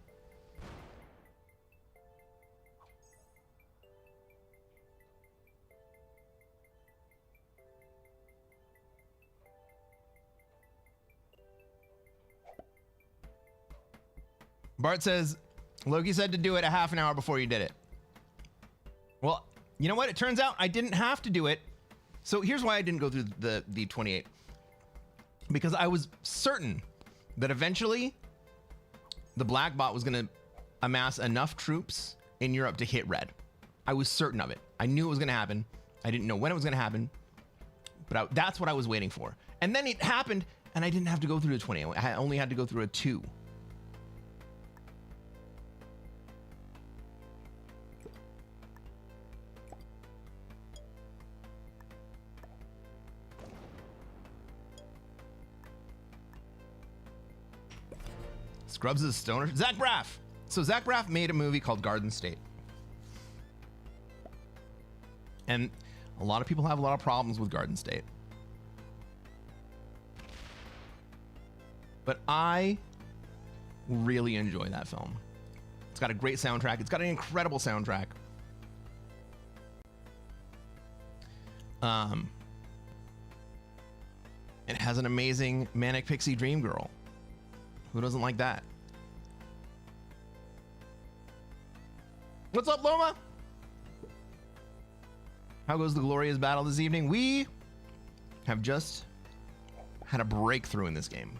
Bart says, Loki said to do it a half an hour before you did it. Well, you know what? It turns out I didn't have to do it. So here's why I didn't go through the 28. Because I was certain that eventually the black bot was going to amass enough troops in Europe to hit red. I was certain of it. I knew it was going to happen. I didn't know when it was going to happen, but that's what I was waiting for. And then it happened, and I didn't have to go through a 20. I only had to go through a 2. Scrubs is a stoner. Zach Braff. So Zach Braff made a movie called Garden State. And a lot of people have a lot of problems with Garden State. But I really enjoy that film. It's got a great soundtrack. It's got an incredible soundtrack. It has an amazing Manic Pixie Dream Girl. Who doesn't like that? What's up, Loma? How goes the glorious battle this evening? We have just had a breakthrough in this game.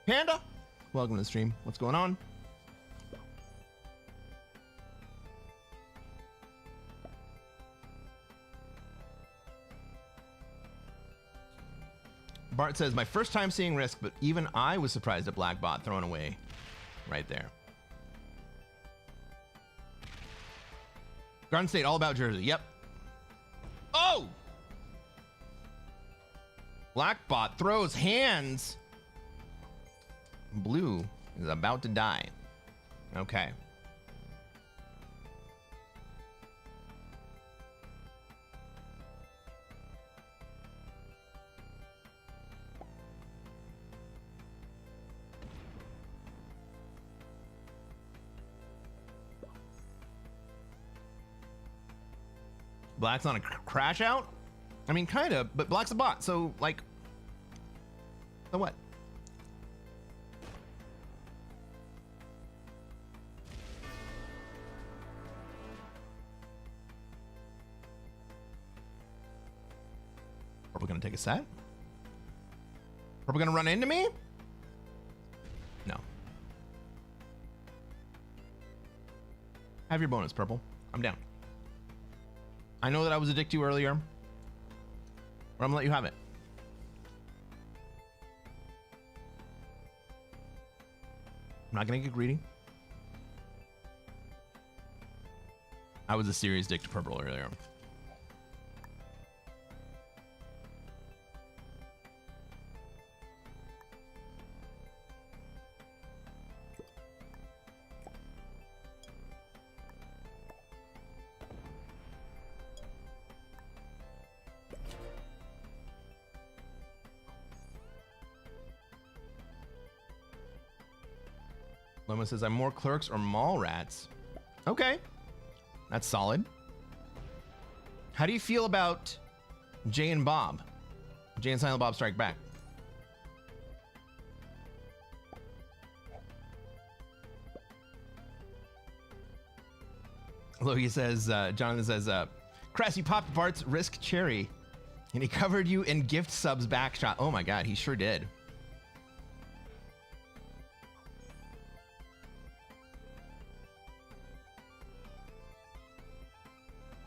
Panda, welcome to the stream. What's going on? Bart says, my first time seeing Risk, but even I was surprised at Black Bot thrown away right there. Garden State, all about Jersey. Yep. Oh! Black Bot throws hands. Blue is about to die. Okay. Black's on a crash out? I mean, kind of, but Black's a bot, so, like, so what? Purple gonna take a set? Purple gonna run into me? No. Have your bonus, Purple. I'm down. I know that I was a dick to you earlier, but I'm gonna let you have it. I'm not gonna get greedy. I was a serious dick to Purple earlier. Loma says, I'm more clerks or mall rats. Okay. That's solid. How do you feel about Jay and Bob? Jay and Silent Bob Strike Back. Logie says, Jonathan says, Cress, you popped Bart's Risk cherry and he covered you in gift subs backshot. Oh my God, he sure did.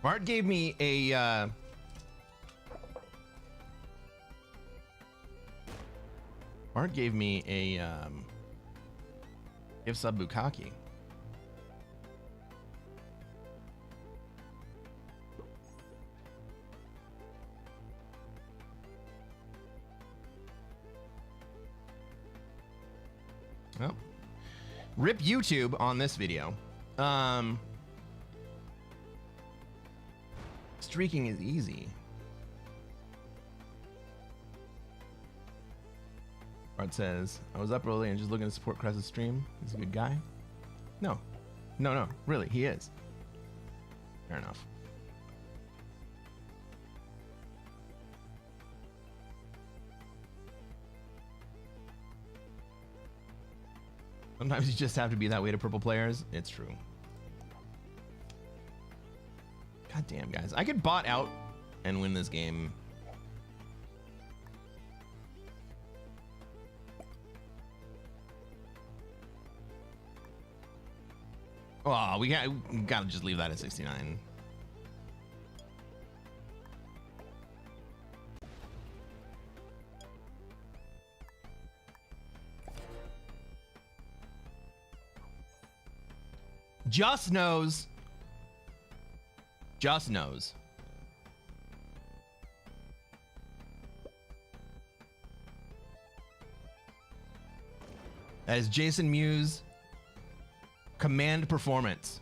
Bart gave me a gift sub bukkake. Oh. Rip YouTube on this video. Streaking is easy. Bart says, I was up early and just looking to support Cress's stream. He's a good guy. No. No, really, he is. Fair enough. Sometimes you just have to be that way to purple players. It's true. God damn, guys. I could bot out and win this game. Oh, we gotta just leave that at 69. Just knows. Just knows. That is Jason Mewes. Command performance.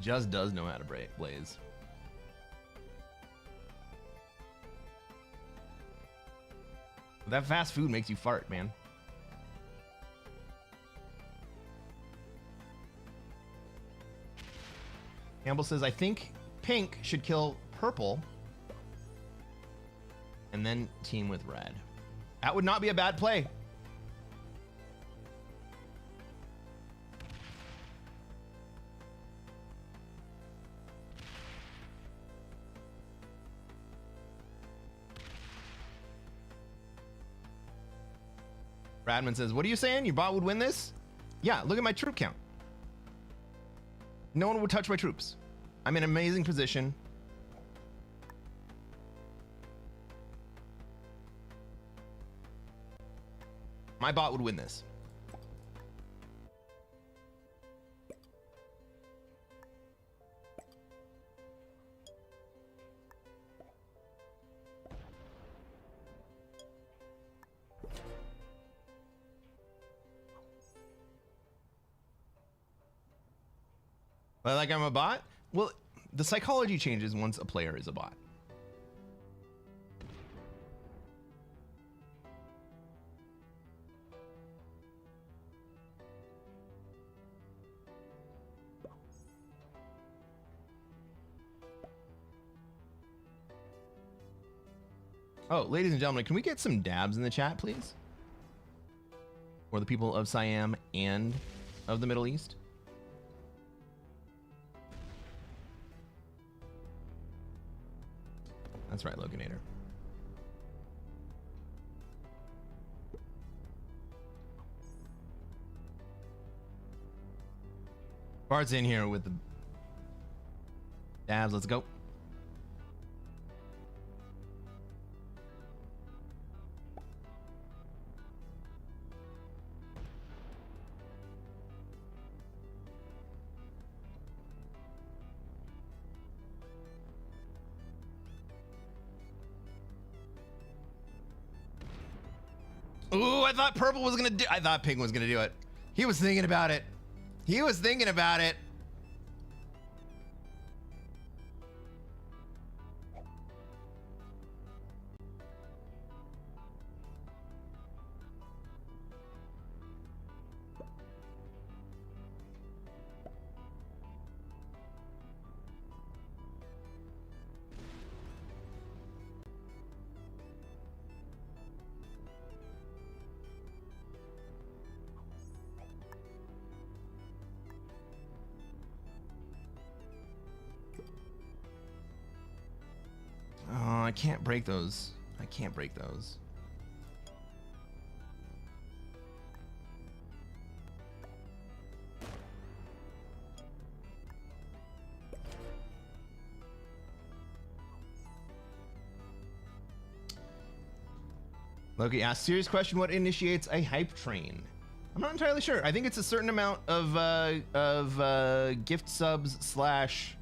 Just does know how to blaze. That fast food makes you fart, man. Campbell says, I think pink should kill purple and then team with red. That would not be a bad play. Bradman says, what are you saying? Your bot would win this? Yeah, look at my troop count. No one would touch my troops. I'm in an amazing position. My bot would win this. Like I'm a bot? Well, the psychology changes once a player is a bot. Oh, ladies and gentlemen, can we get some dabs in the chat, please? For the people of Siam and of the Middle East. That's right, Loganator. Bart's in here with the dabs. Let's go. Ooh, I thought purple was gonna do. I thought pink was gonna do it. He was thinking about it. He was thinking about it. Oh, I can't break those. I can't break those. Loki asks, serious question, what initiates a hype train? I'm not entirely sure. I think it's a certain amount of gift subs slash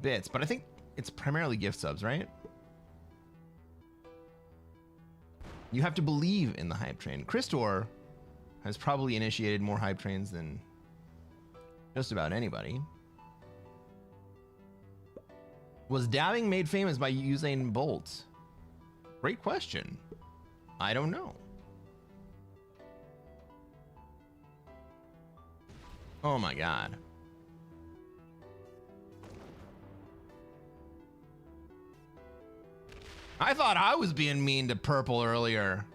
bits, but I think it's primarily gift subs, right? You have to believe in the hype train. Christor has probably initiated more hype trains than just about anybody. Was dabbing made famous by Usain Bolt? Great question. I don't know. Oh my God. I thought I was being mean to purple earlier.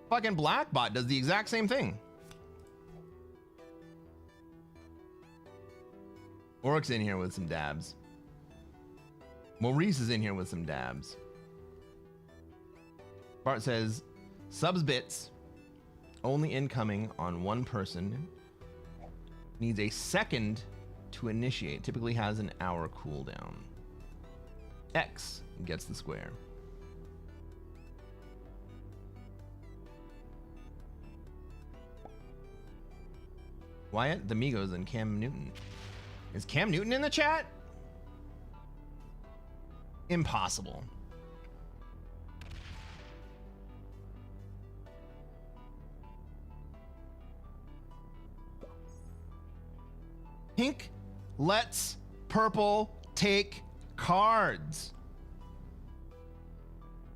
Fucking Blackbot does the exact same thing. Orc's in here with some dabs. Maurice is in here with some dabs. Bart says, subs bits. Only incoming on one person. Needs a second to initiate. Typically has an hour cooldown. X gets the square. Wyatt, the Migos, and Cam Newton. Is Cam Newton in the chat? Impossible. Pink lets purple take cards.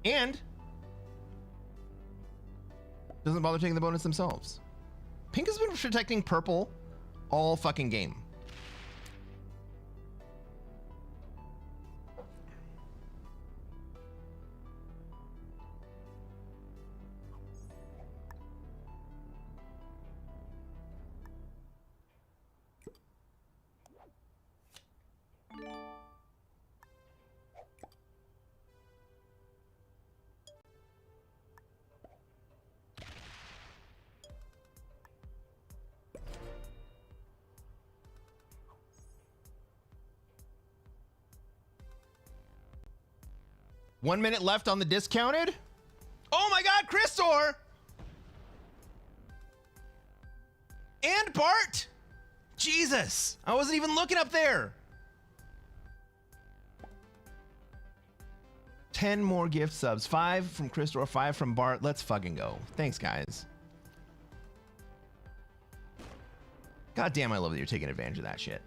And doesn't bother taking the bonus themselves. Pink has been protecting purple all fucking game. One minute left on the discounted. Oh my God, Christor! And Bart! Jesus, I wasn't even looking up there. 10 more gift subs. 5 from Christor, 5 from Bart. Let's fucking go. Thanks, guys. God damn, I love that you're taking advantage of that shit.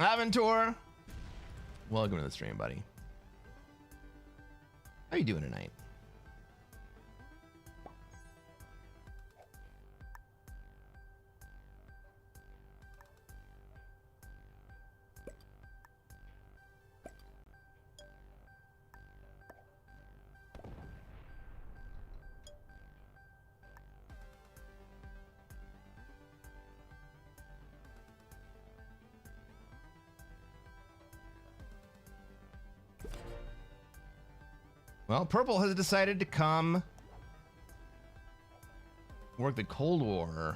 Aventur, welcome to the stream, buddy. How you doing tonight? Well, purple has decided to come work the Cold War.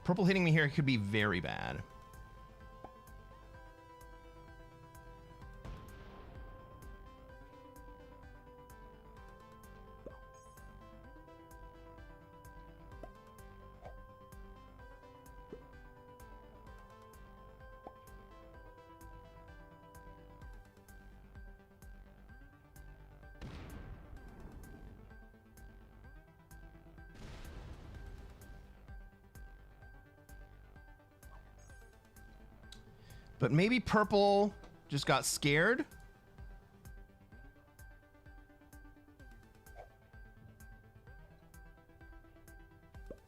Purple hitting me here could be very bad. But maybe purple just got scared.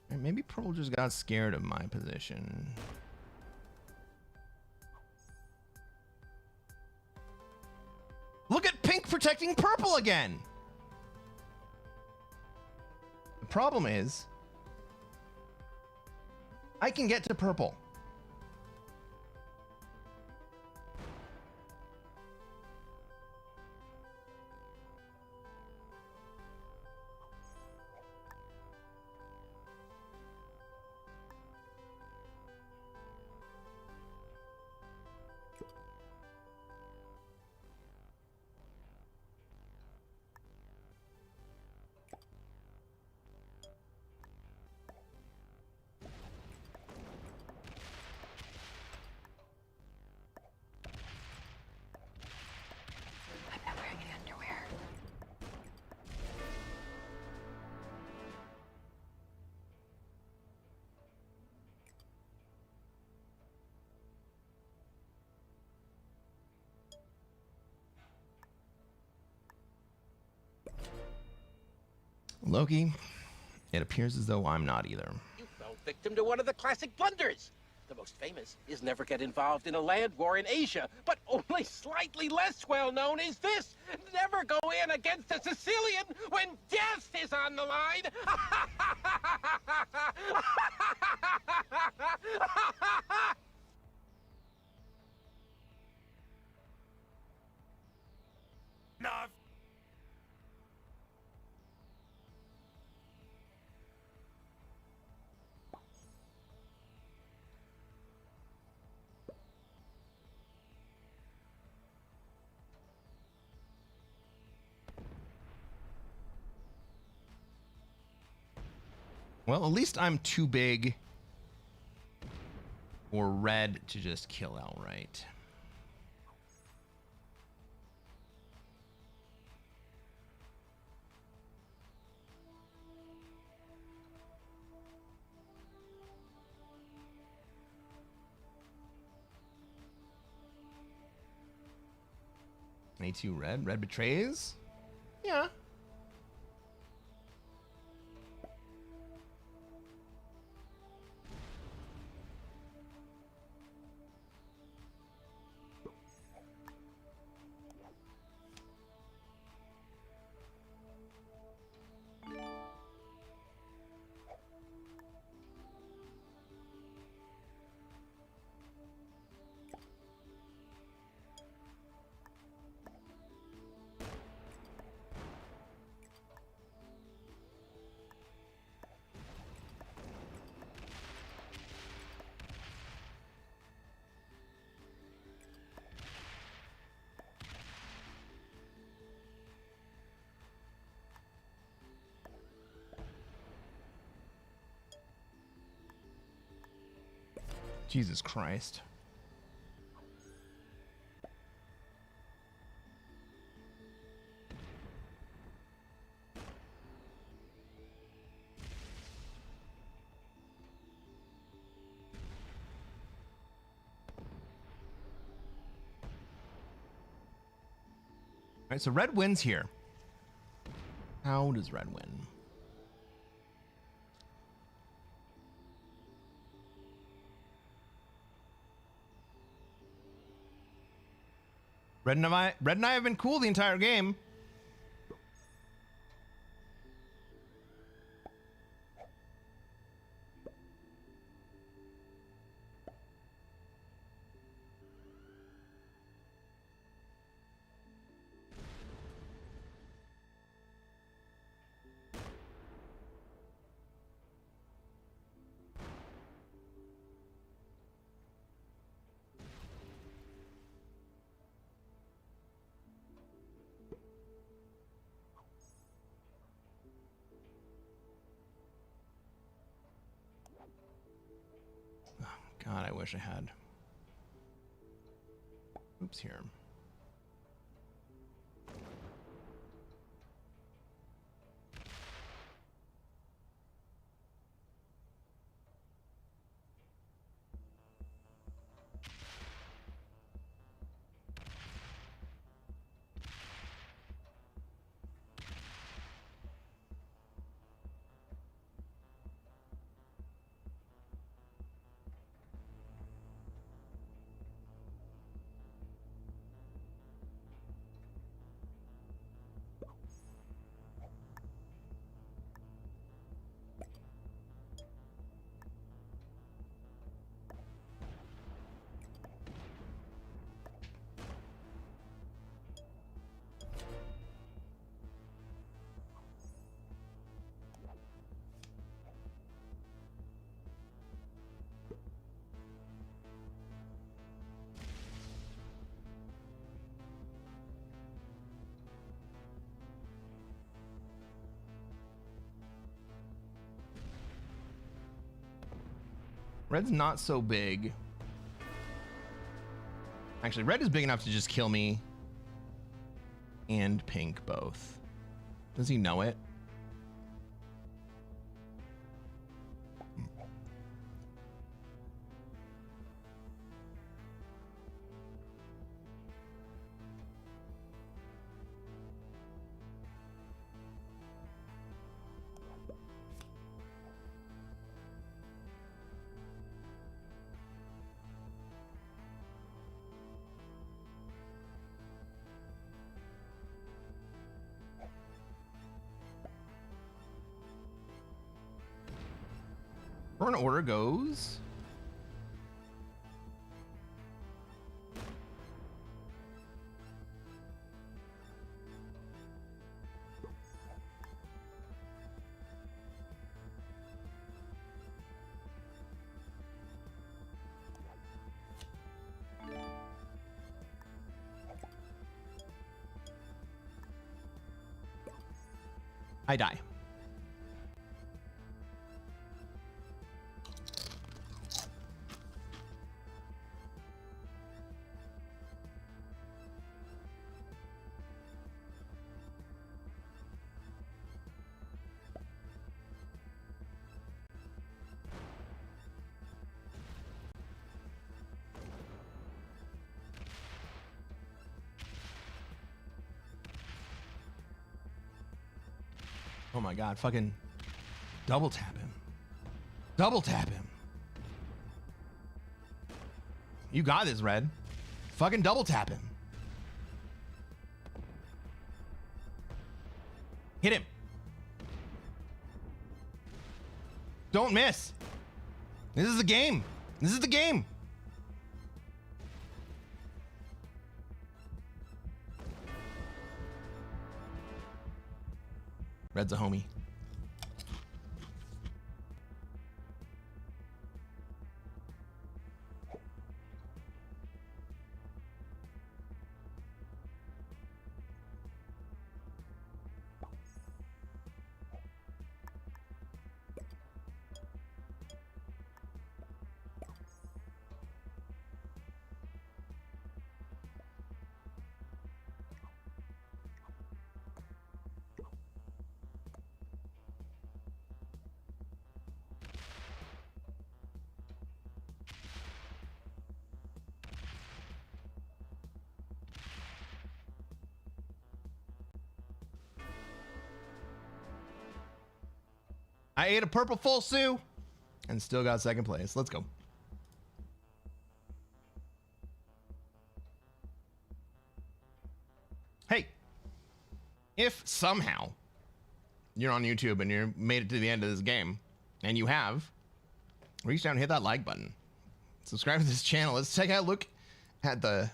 And maybe purple just got scared of my position. Look at pink protecting purple again. The problem is I can get to purple. I'm not wearing any underwear. Loki, It appears as though I'm not either. You fell victim to one of the classic blunders. The most famous is never get involved in a land war in Asia, but only slightly less well known is this: never go in against a Sicilian when death is on the line. Enough. Well, at least I'm too big for red to just kill outright. A2 red. Red betrays? Yeah. Jesus Christ. All right, so red wins here. How does red win? Red and I have been cool the entire game. God, I wish I had. Oops, here. Red's not so big. Actually, red is big enough to just kill me and pink both. Does he know it? Current order goes. I die. Oh my god, fucking double tap him. Double tap him. You got this, Red. Fucking double tap him. Hit him. Don't miss. This is the game. This is the game. Red's a homie. I ate a purple full Sue and still got second place. Let's go. Hey, if somehow you're on YouTube and you made it to the end of this game, and you have, reach down and hit that like button. Subscribe to this channel. Let's take a look at the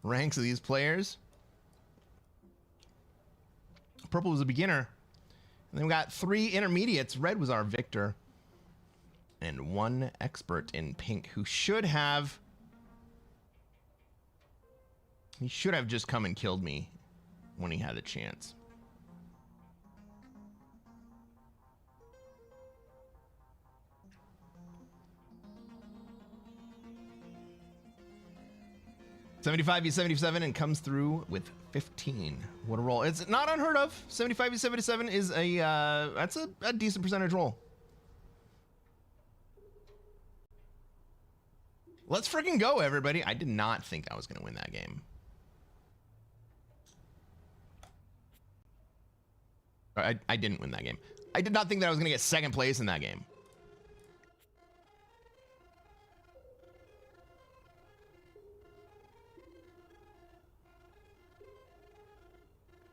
ranks of these players. Purple was a beginner. And then we got 3 intermediates. Red was our victor. And 1 expert in pink who should have... He should have just come and killed me when he had a chance. (75v77) and comes through with 15. What a roll. It's not unheard of. 75v77 is a that's a decent percentage roll. Let's freaking go, everybody. I did not think I was going to win that game. I didn't win that game. I did not think that I was going to get second place in that game.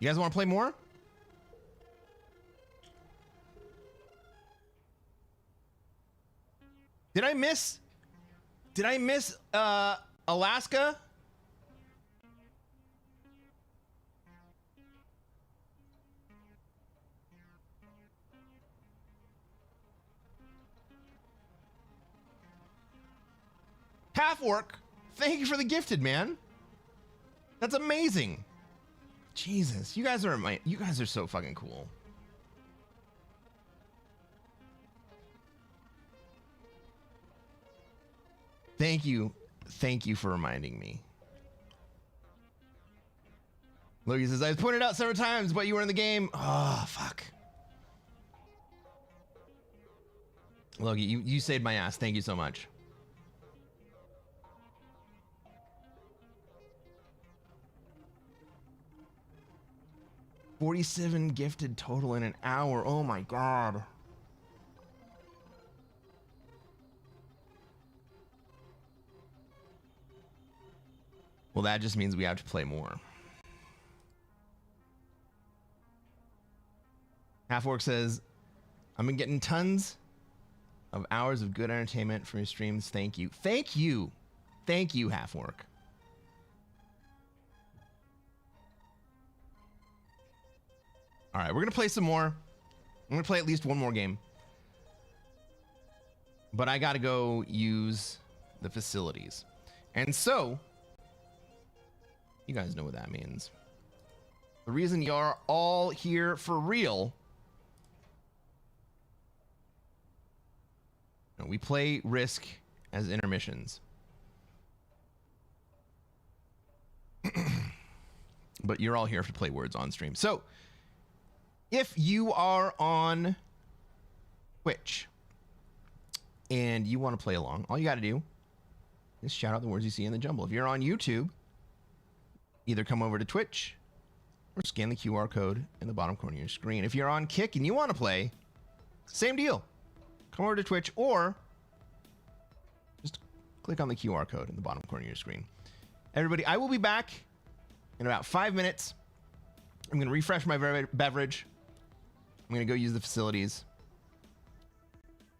You guys want to play more? Did I miss Alaska? Half orc. Thank you for the gifted, man. That's amazing. Jesus, you guys are so fucking cool. Thank you for reminding me. Logie says, I pointed out several times, but you were in the game. Oh, fuck. Logie, you saved my ass. Thank you so much. $47 gifted total in an hour. Oh my god. Well, that just means we have to play more. Half Orc says, I've been getting tons of hours of good entertainment from your streams. Thank you. Thank you. Thank you, Half Work. All right, we're going to play some more. I'm going to play at least one more game. But I got to go use the facilities. And so, you guys know what that means. The reason you're all here for real. We play Risk as intermissions. But you're all here to play Words on stream. So, if you are on Twitch and you want to play along, all you got to do is shout out the words you see in the jumble. If you're on YouTube, either come over to Twitch or scan the QR code in the bottom corner of your screen. If you're on Kick and you want to play, same deal. Come over to Twitch or just click on the QR code in the bottom corner of your screen. Everybody, I will be back in about 5 minutes. I'm going to refresh my beverage. I'm going to go use the facilities.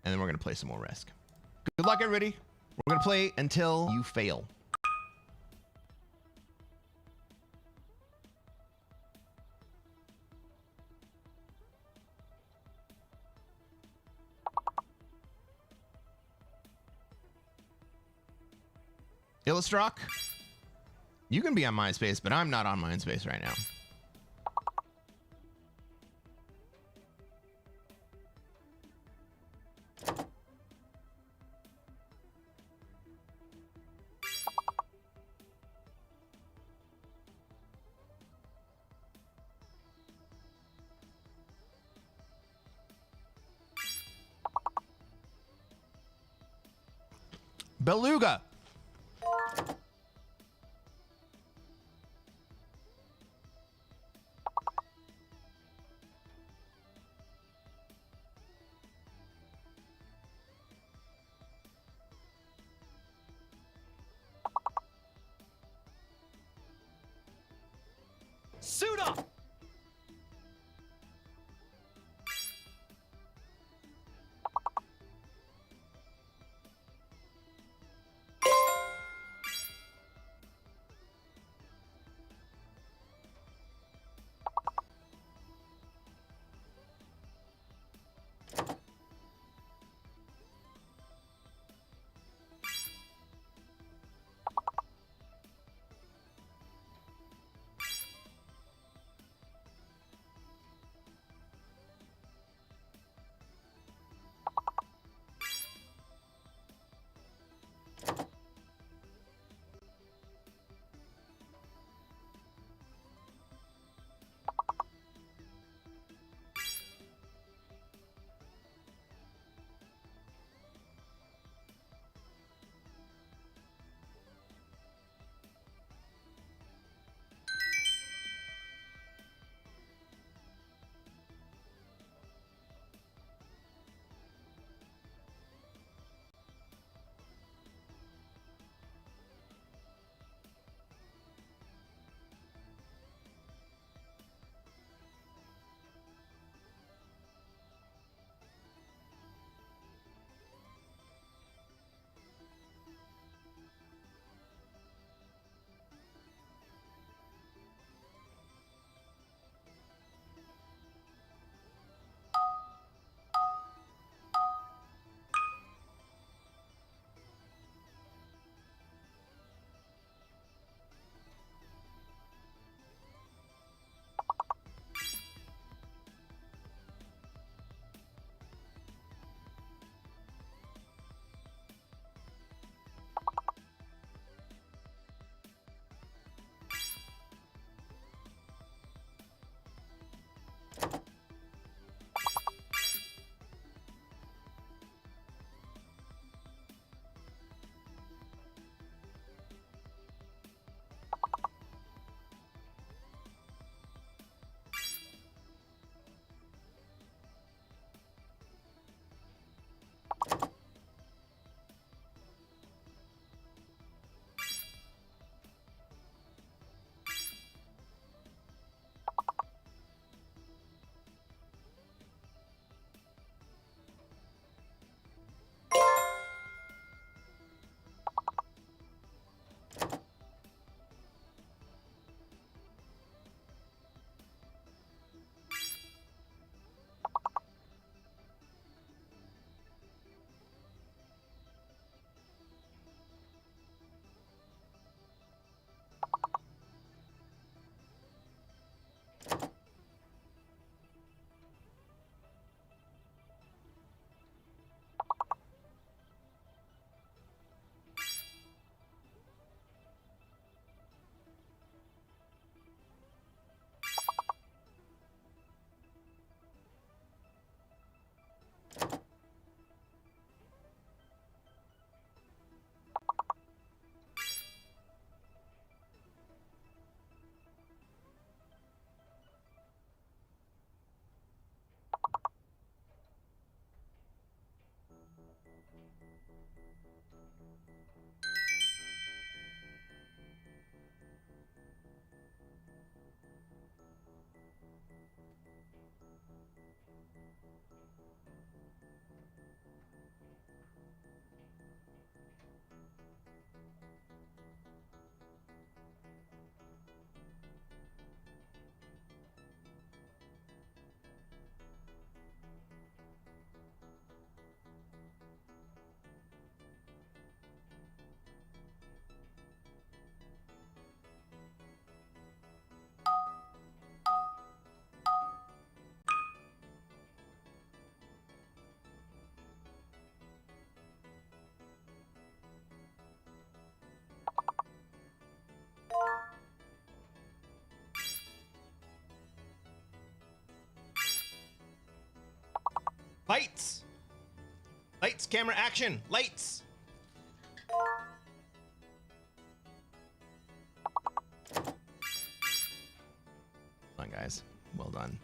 And then we're going to play some more Risk. Good luck, everybody. We're going to play until you fail. Illustrock, you can be on MySpace, but I'm not on MySpace right now. Beluga. Suit up! Lights! Lights, camera, action! Lights! Well done, guys. Well done.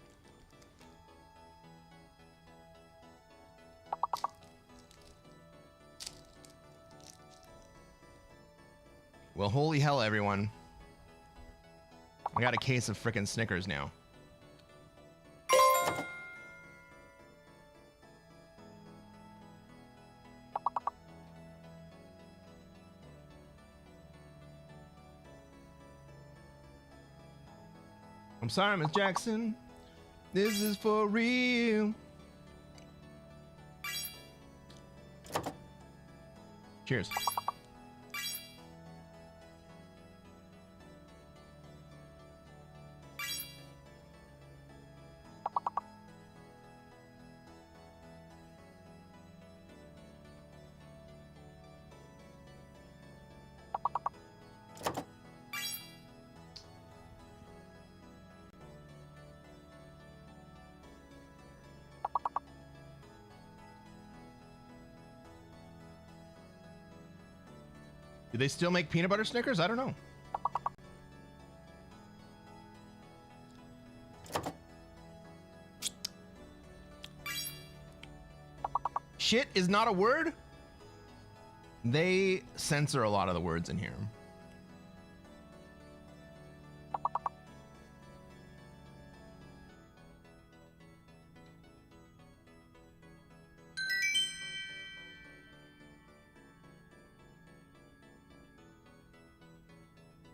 Well, holy hell, everyone. I got a case of frickin' Snickers now. I'm sorry, Miss Jackson. This is for real. Cheers. Do they still make peanut butter Snickers? I don't know. Shit is not a word? They censor a lot of the words in here.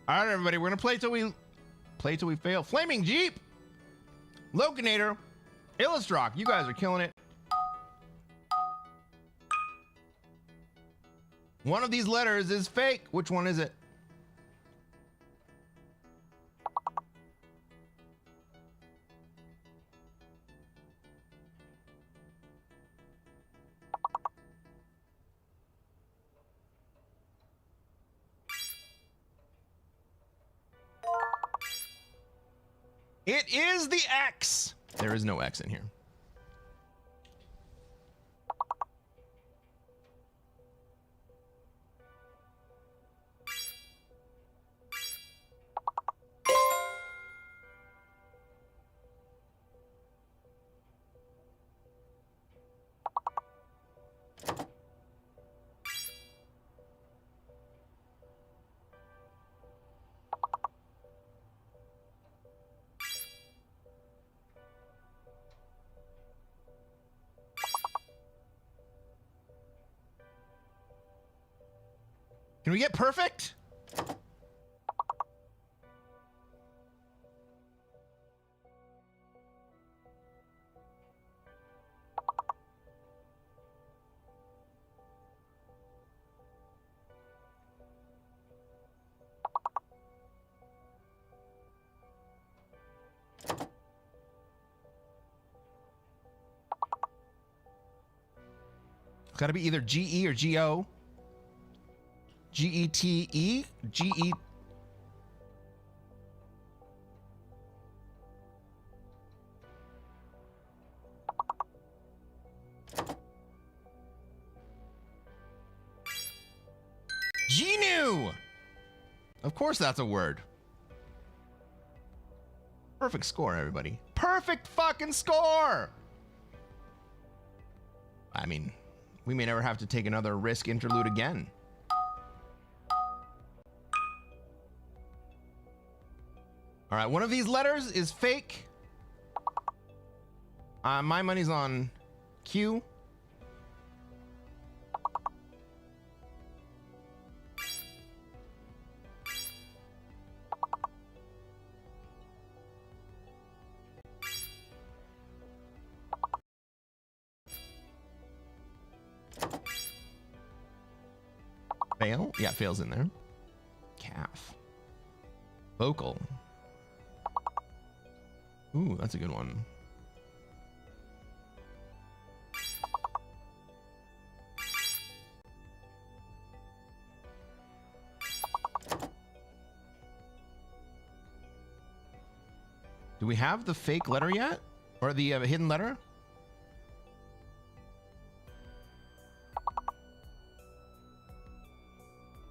All right, everybody, we're gonna play till we fail. Flaming Jeep, Locanator, Illustrock, you guys are killing it. One of these letters is fake. Which one is it? It is the X. There is no X in here. Can we get perfect? It's got to be either GE or GO. GETE? GE. GNU! Of course that's a word. Perfect score, everybody. Perfect fucking score! I mean, We may never have to take another Risk interlude again. All right, one of these letters is fake. My money's on Q. Fail? Yeah, fail's in there. Calf. Vocal. Ooh, that's a good one. Do we have the fake letter yet? Or the hidden letter?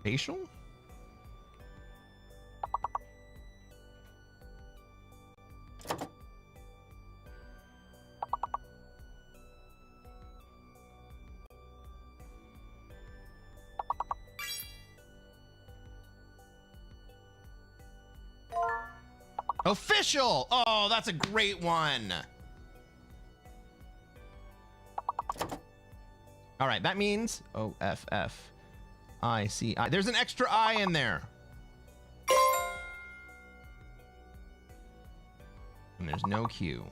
Facial? Official! Oh, that's a great one. All right, that means OFFICI. There's an extra I in there. And there's no Q.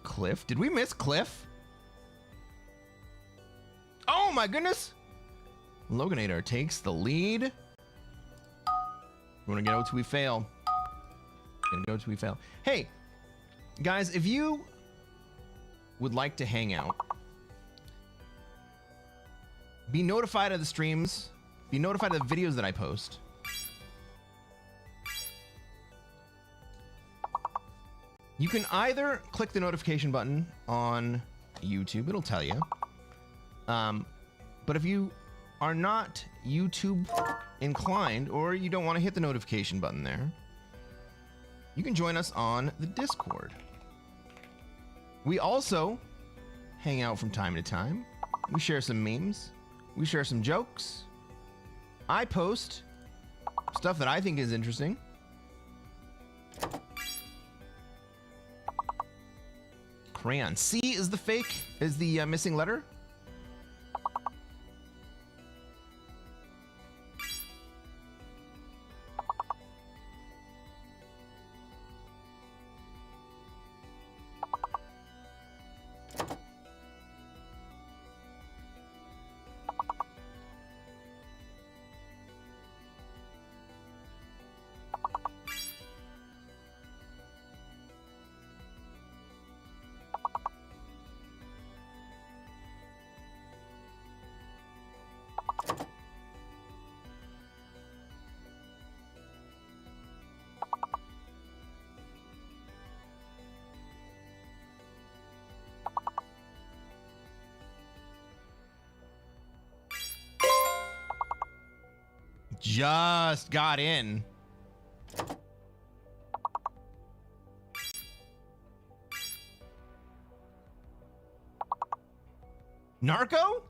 Cliff? Did we miss Cliff? Oh my goodness! Loganator takes the lead. We're gonna go till we fail. Gonna go till we fail. Hey, guys, if you would like to hang out, be notified of the streams, be notified of the videos that I post. You can either click the notification button on YouTube, it'll tell you. But if you are not YouTube inclined or you don't want to hit the notification button there, you can join us on the Discord. We also hang out from time to time. We share some memes. We share some jokes. I post stuff that I think is interesting. Crayon. C is the fake, is the missing letter. Just got in. Narco?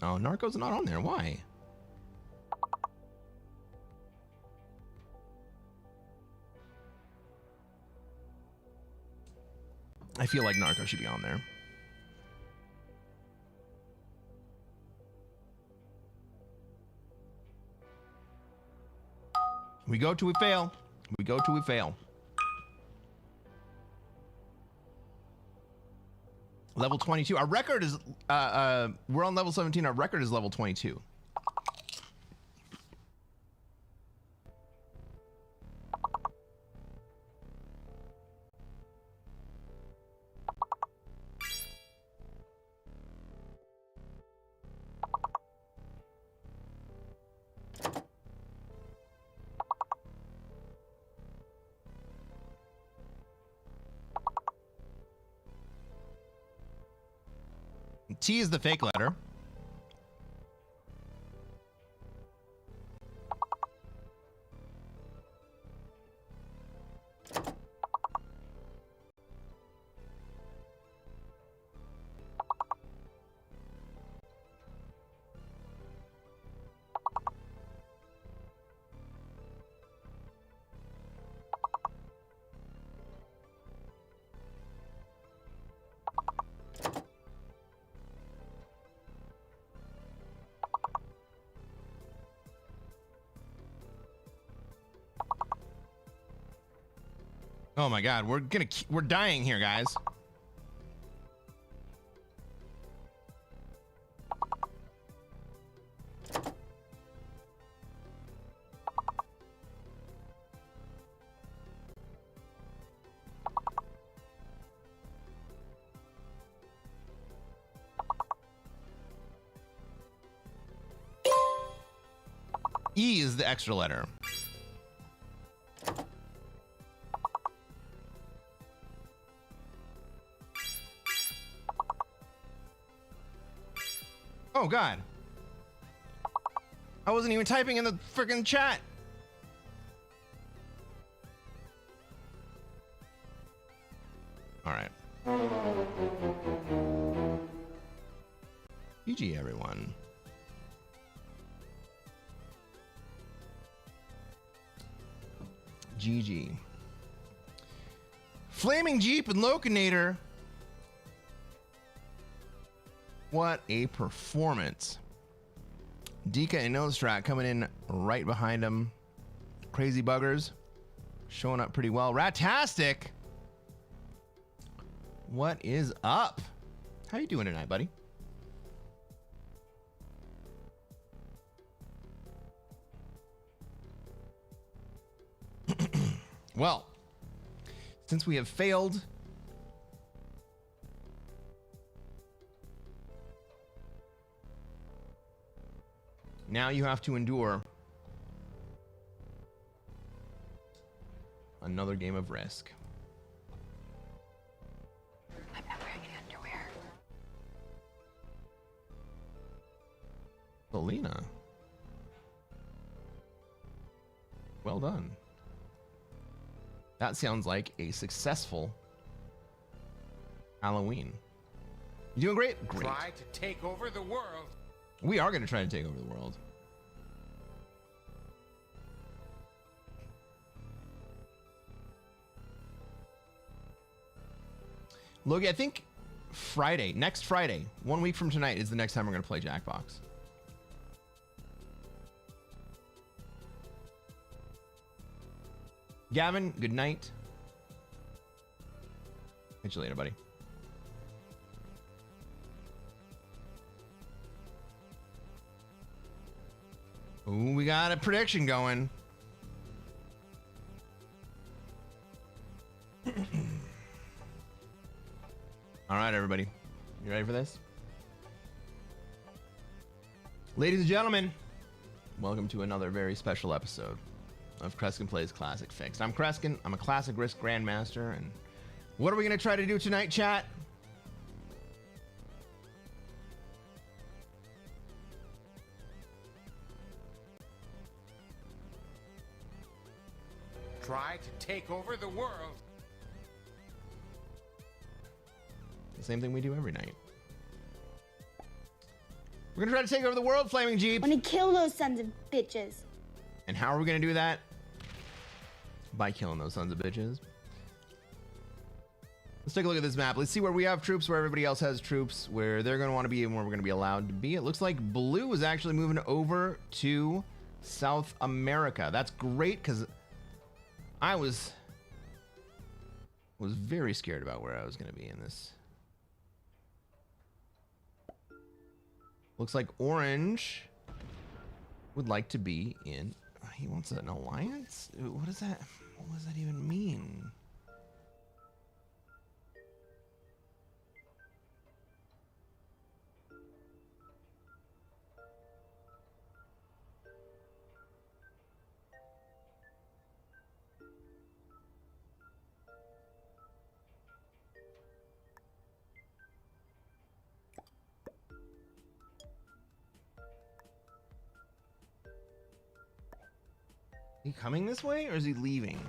Oh, Narco's not on there. Why? I feel like Narco should be on there. We go till we fail. We go till we fail. Level 22. Our record is, we're on level 17. Our record is level 22. T is the fake letter. Oh my God, we're dying here, guys. E is the extra letter. Oh God. I wasn't even typing in the freaking chat. All right. GG, everyone. GG. Flaming Jeep and Locanator. What a performance. Dika and Nostrat coming in right behind him. Crazy Buggers showing up pretty well. Ratastic. What is up? How you doing tonight, buddy? Well, since we have failed now you have to endure another game of Risk. I'm not wearing any underwear. Selena. Well done. That sounds like a successful Halloween. You doing great? Great. Try to take over the world. We are going to try to take over the world. Look, I think Friday, next Friday, 1 week from tonight is the next time we're going to play Jackbox. Gavin, good night. Catch you later, buddy. Ooh, we got a prediction going. All right, everybody. You ready for this? Ladies and gentlemen, welcome to another very special episode of Cresquin Plays Classic Fixed. I'm Cresquin. I'm a Classic Risk Grandmaster. And what are we going to try to do tonight, chat? Try to take over the world. The same thing we do every night. We're going to try to take over the world, Flaming Jeep. Want to kill those sons of bitches. And how are we going to do that? By killing those sons of bitches. Let's take a look at this map. Let's see where we have troops, where everybody else has troops, where they're going to want to be and where we're going to be allowed to be. It looks like blue is actually moving over to South America. That's great because I was very scared about where I was going to be in this. Looks like orange would like to be in. He wants an alliance? What does that even mean? He coming this way or is he leaving?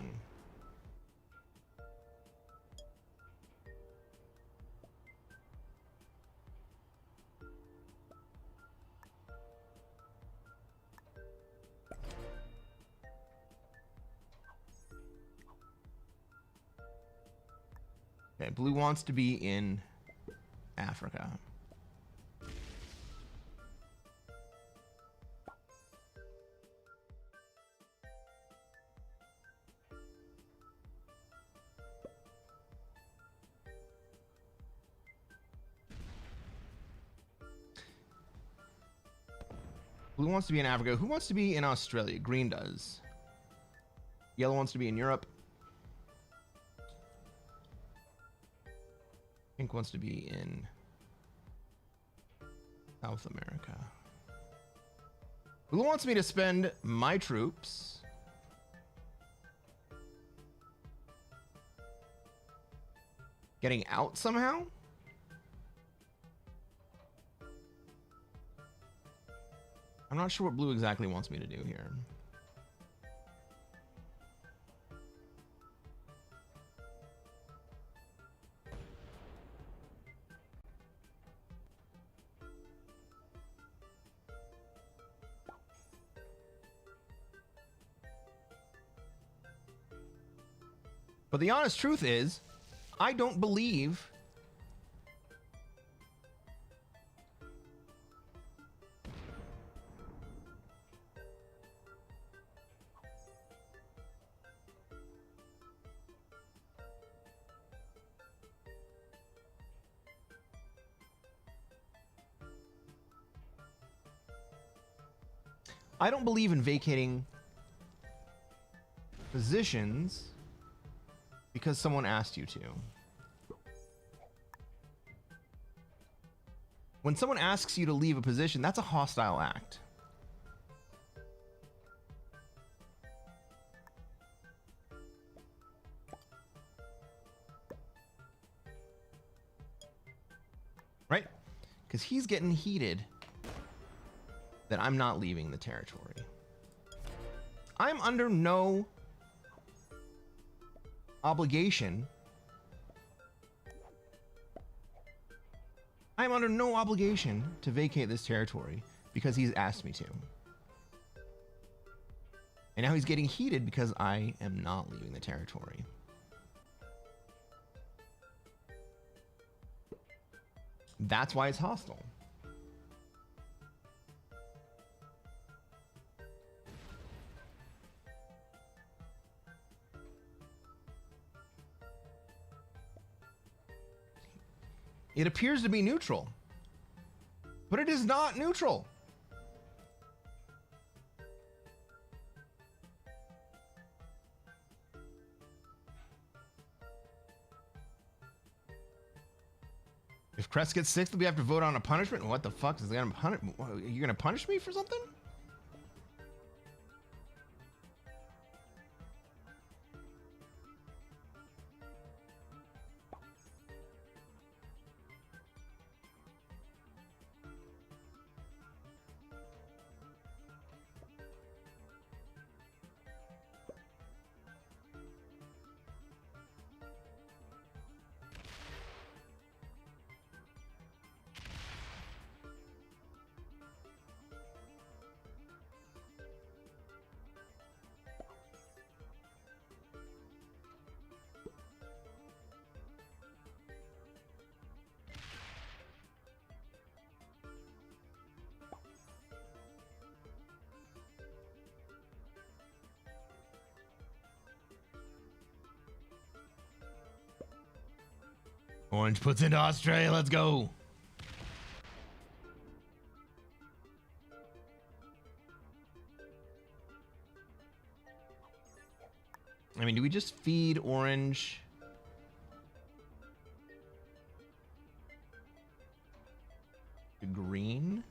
Okay, blue wants to be in Africa. Blue wants to be in Africa. Who wants to be in Australia? Green does. Yellow wants to be in Europe. Pink wants to be in South America. Blue wants me to spend my troops getting out somehow? I'm not sure what blue exactly wants me to do here. But the honest truth is, I don't believe in vacating positions because someone asked you to. When someone asks you to leave a position, that's a hostile act. Right? Because he's getting heated that I'm not leaving the territory. I'm under no obligation. I'm under no obligation to vacate this territory because he's asked me to. And now he's getting heated because I am not leaving the territory. That's why it's hostile. It appears to be neutral, but it is not neutral. If Crest gets sixth, we have to vote on a punishment. What the fuck is they gonna punish? You're gonna punish me for something? Orange puts into Australia. Let's go. I mean, do we just feed orange? To green?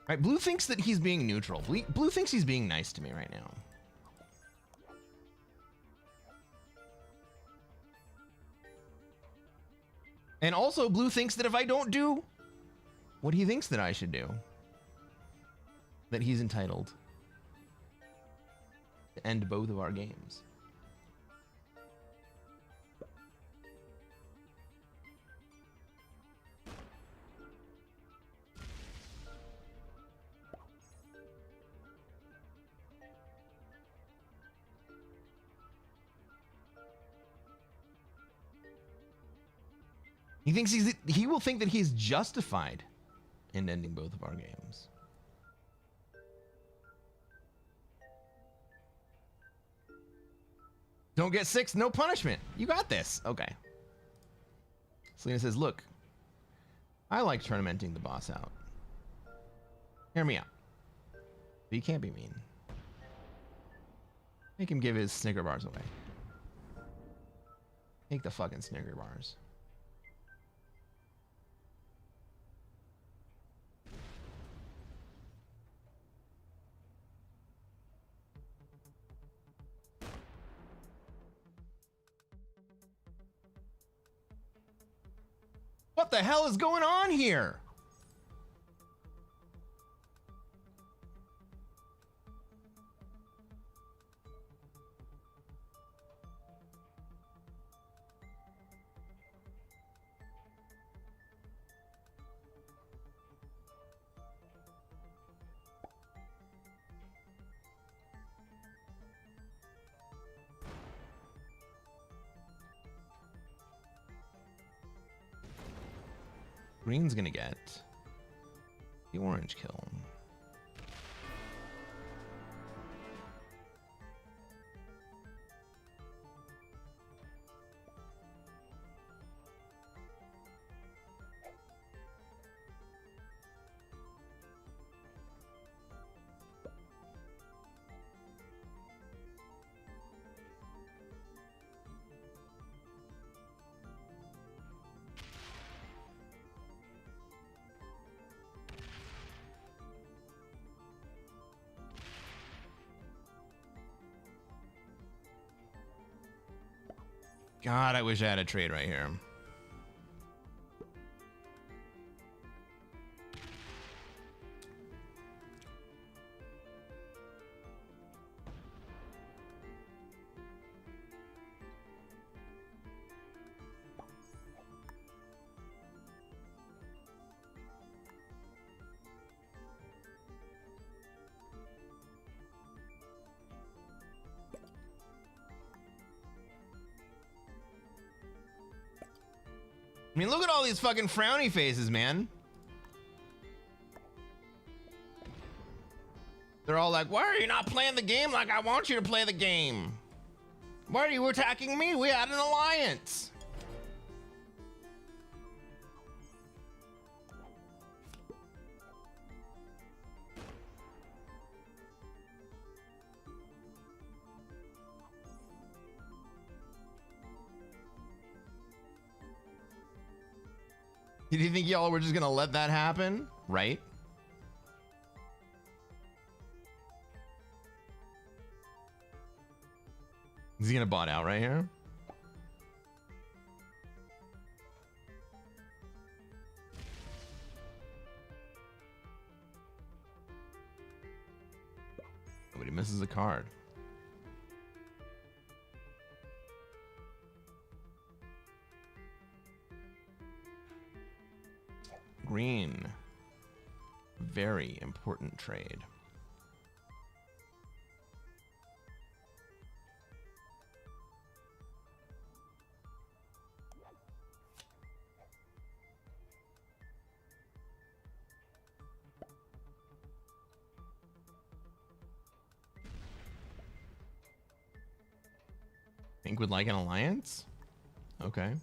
Right, Blue thinks that he's being neutral. Blue thinks he's being nice to me right now. And also, Blue thinks that if I don't do what he thinks that I should do, that he's entitled to end both of our games. He thinks he will think that he's justified in ending both of our games. Don't get 6, no punishment. You got this. Okay. Selena says, look, I like tournamenting the boss out. Hear me out. But you can't be mean. Make him give his Snicker bars away. Take the fucking Snicker bars. What the hell is going on here? Green's gonna get the orange kill. God, I wish I had a trade right here. I mean, look at all these fucking frowny faces, man. They're all like, why are you not playing the game like I want you to play the game? Why are you attacking me? We had an alliance. Did you think y'all were just gonna let that happen? Right? Is he gonna bot out right here? Nobody misses a card. Green. Very important trade. Pink would like an alliance? Okay.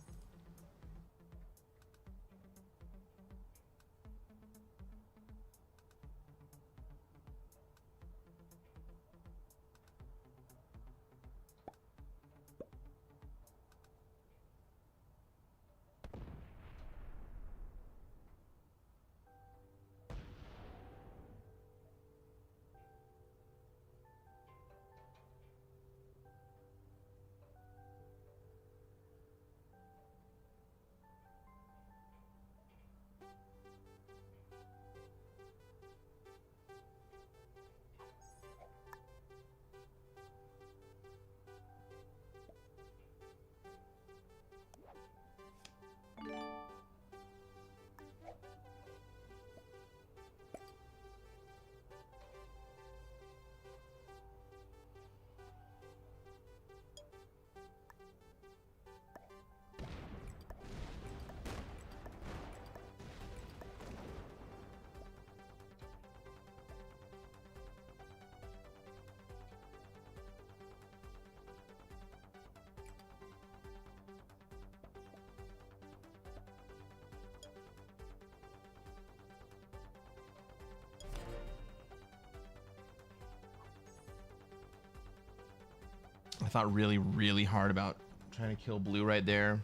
thought really, really hard about trying to kill blue right there.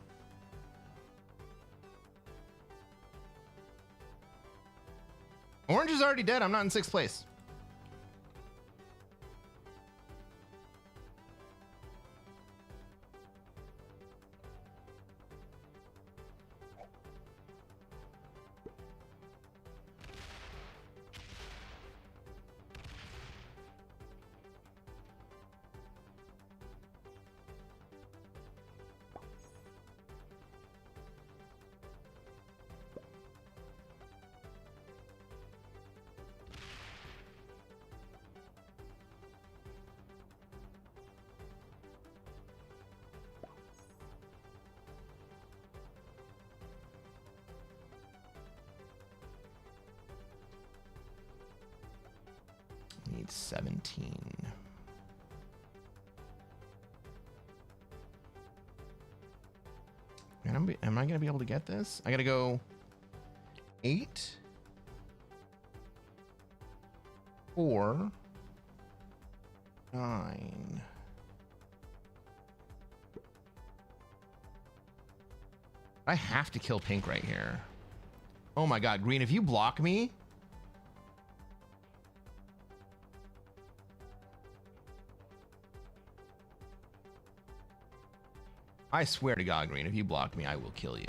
Orange is already dead. I'm not in 6th place. Need 17. And am I gonna be able to get this? I gotta go 8, 4, 9. I have to kill pink right here. Oh my god, green, if you block me. I swear to God, green, if you block me, I will kill you.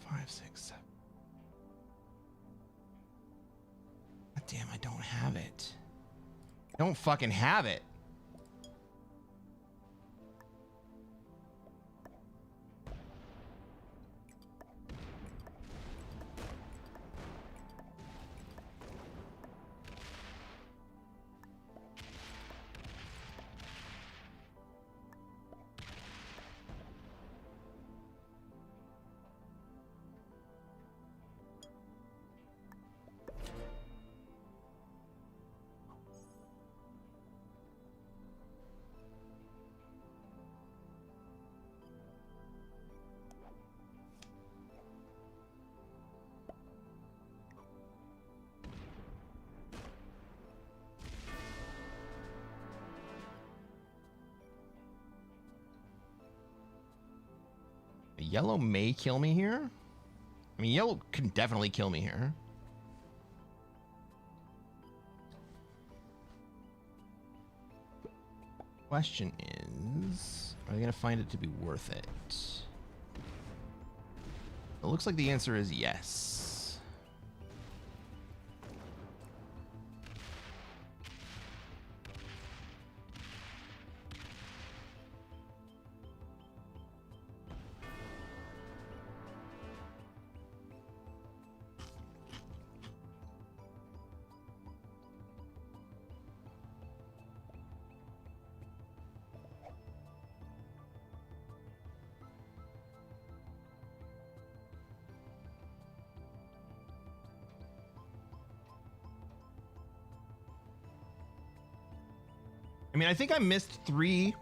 Five, six, 7. God damn, I don't have it. I don't fucking have it. Yellow may kill me here. I mean, yellow can definitely kill me here. Question is, are they gonna find it to be worth it? It looks like the answer is yes. I mean, I think I missed 3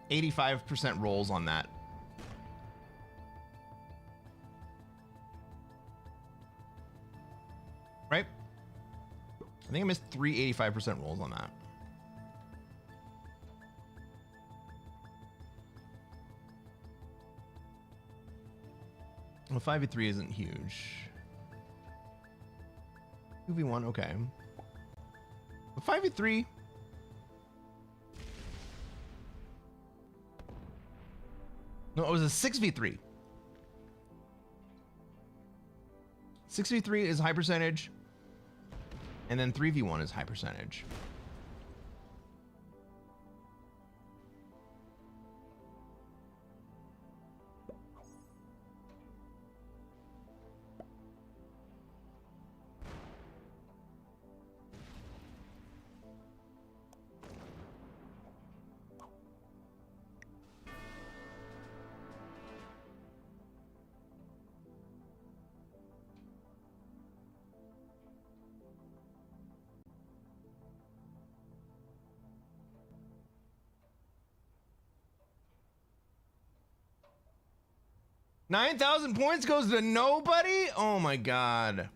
85% rolls on that. Right? I think I missed 3 85% rolls on that. Well, 5v3 isn't huge. 2v1, okay. But 5v3... No, it was a 6v3. 6v3 is high percentage, and then 3v1 is high percentage. $9,000 points goes to nobody? Oh my god.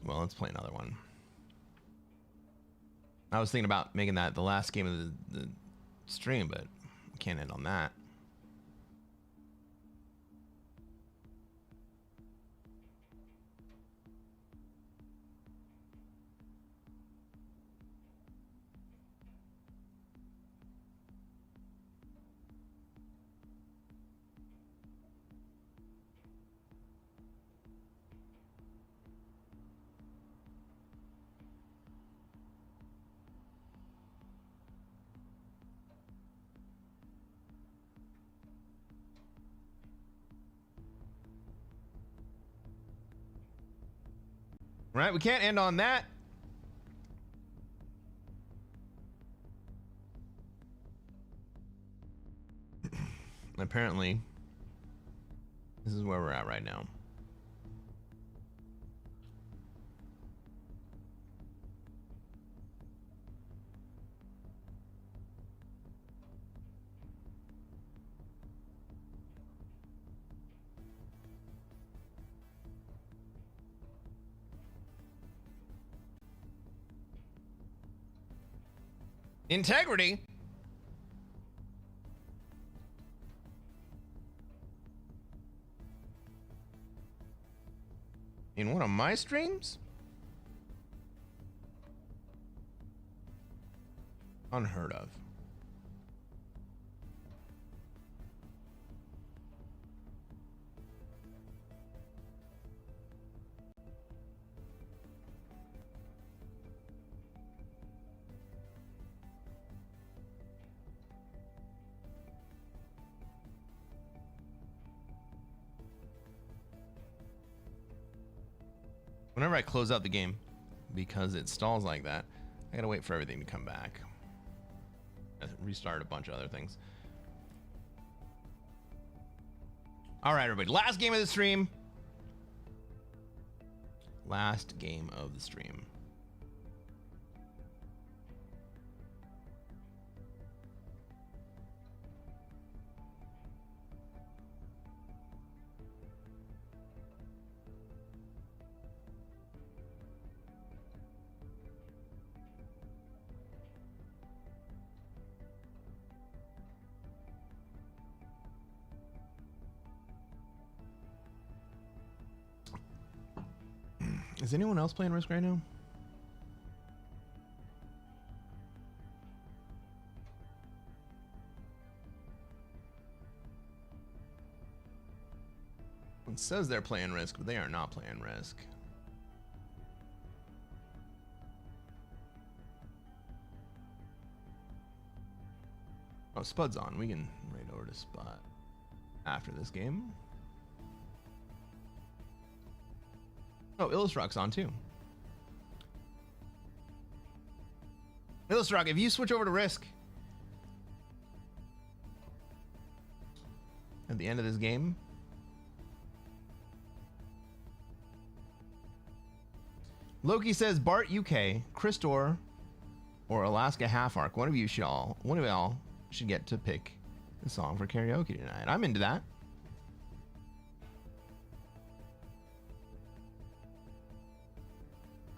Well, let's play another one. I was thinking about making that the last game of the stream, but I can't end on that. Right, we can't end on that. Apparently, this is where we're at right now. Integrity? In one of my streams? Unheard of. Whenever I close out the game, because it stalls like that, I gotta wait for everything to come back. Restart a bunch of other things. All right, everybody. Last game of the stream. Last game of the stream. Is anyone else playing Risk right now? It says they're playing Risk, but they are not playing Risk. Oh, Spud's on. We can raid over to Spud after this game. Oh, Illustruck's on too. Illustruck, if you switch over to Risk at the end of this game, Loki says Bart UK, Christor, or Alaska Half Arc. One of y'all should get to pick the song for karaoke tonight. I'm into that.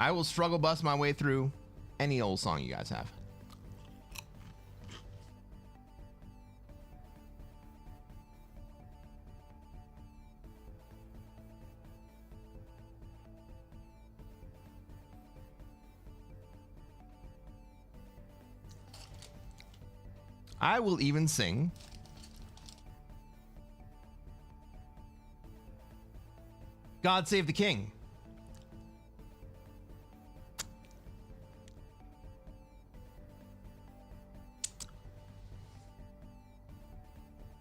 I will struggle bust my way through any old song you guys have. I will even sing God Save the King.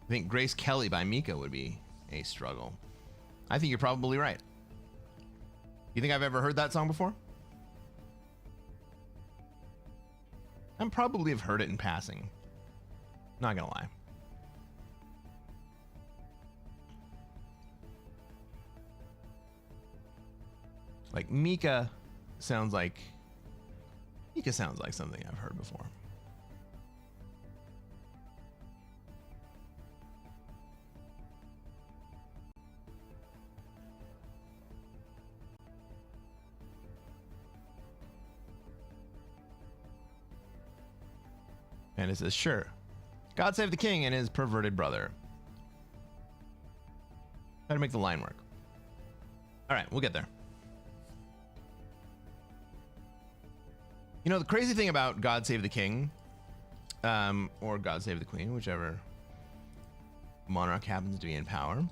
I think Grace Kelly by Mika would be a struggle. I think you're probably right. You think I've ever heard that song before? I probably have heard it in passing. Not gonna lie. Like Mika sounds like something I've heard before. And it says, sure. God save the king and his perverted brother. Try to make the line work. All right, we'll get there. You know, the crazy thing about God Save the King, or God Save the Queen, whichever monarch happens to be in power,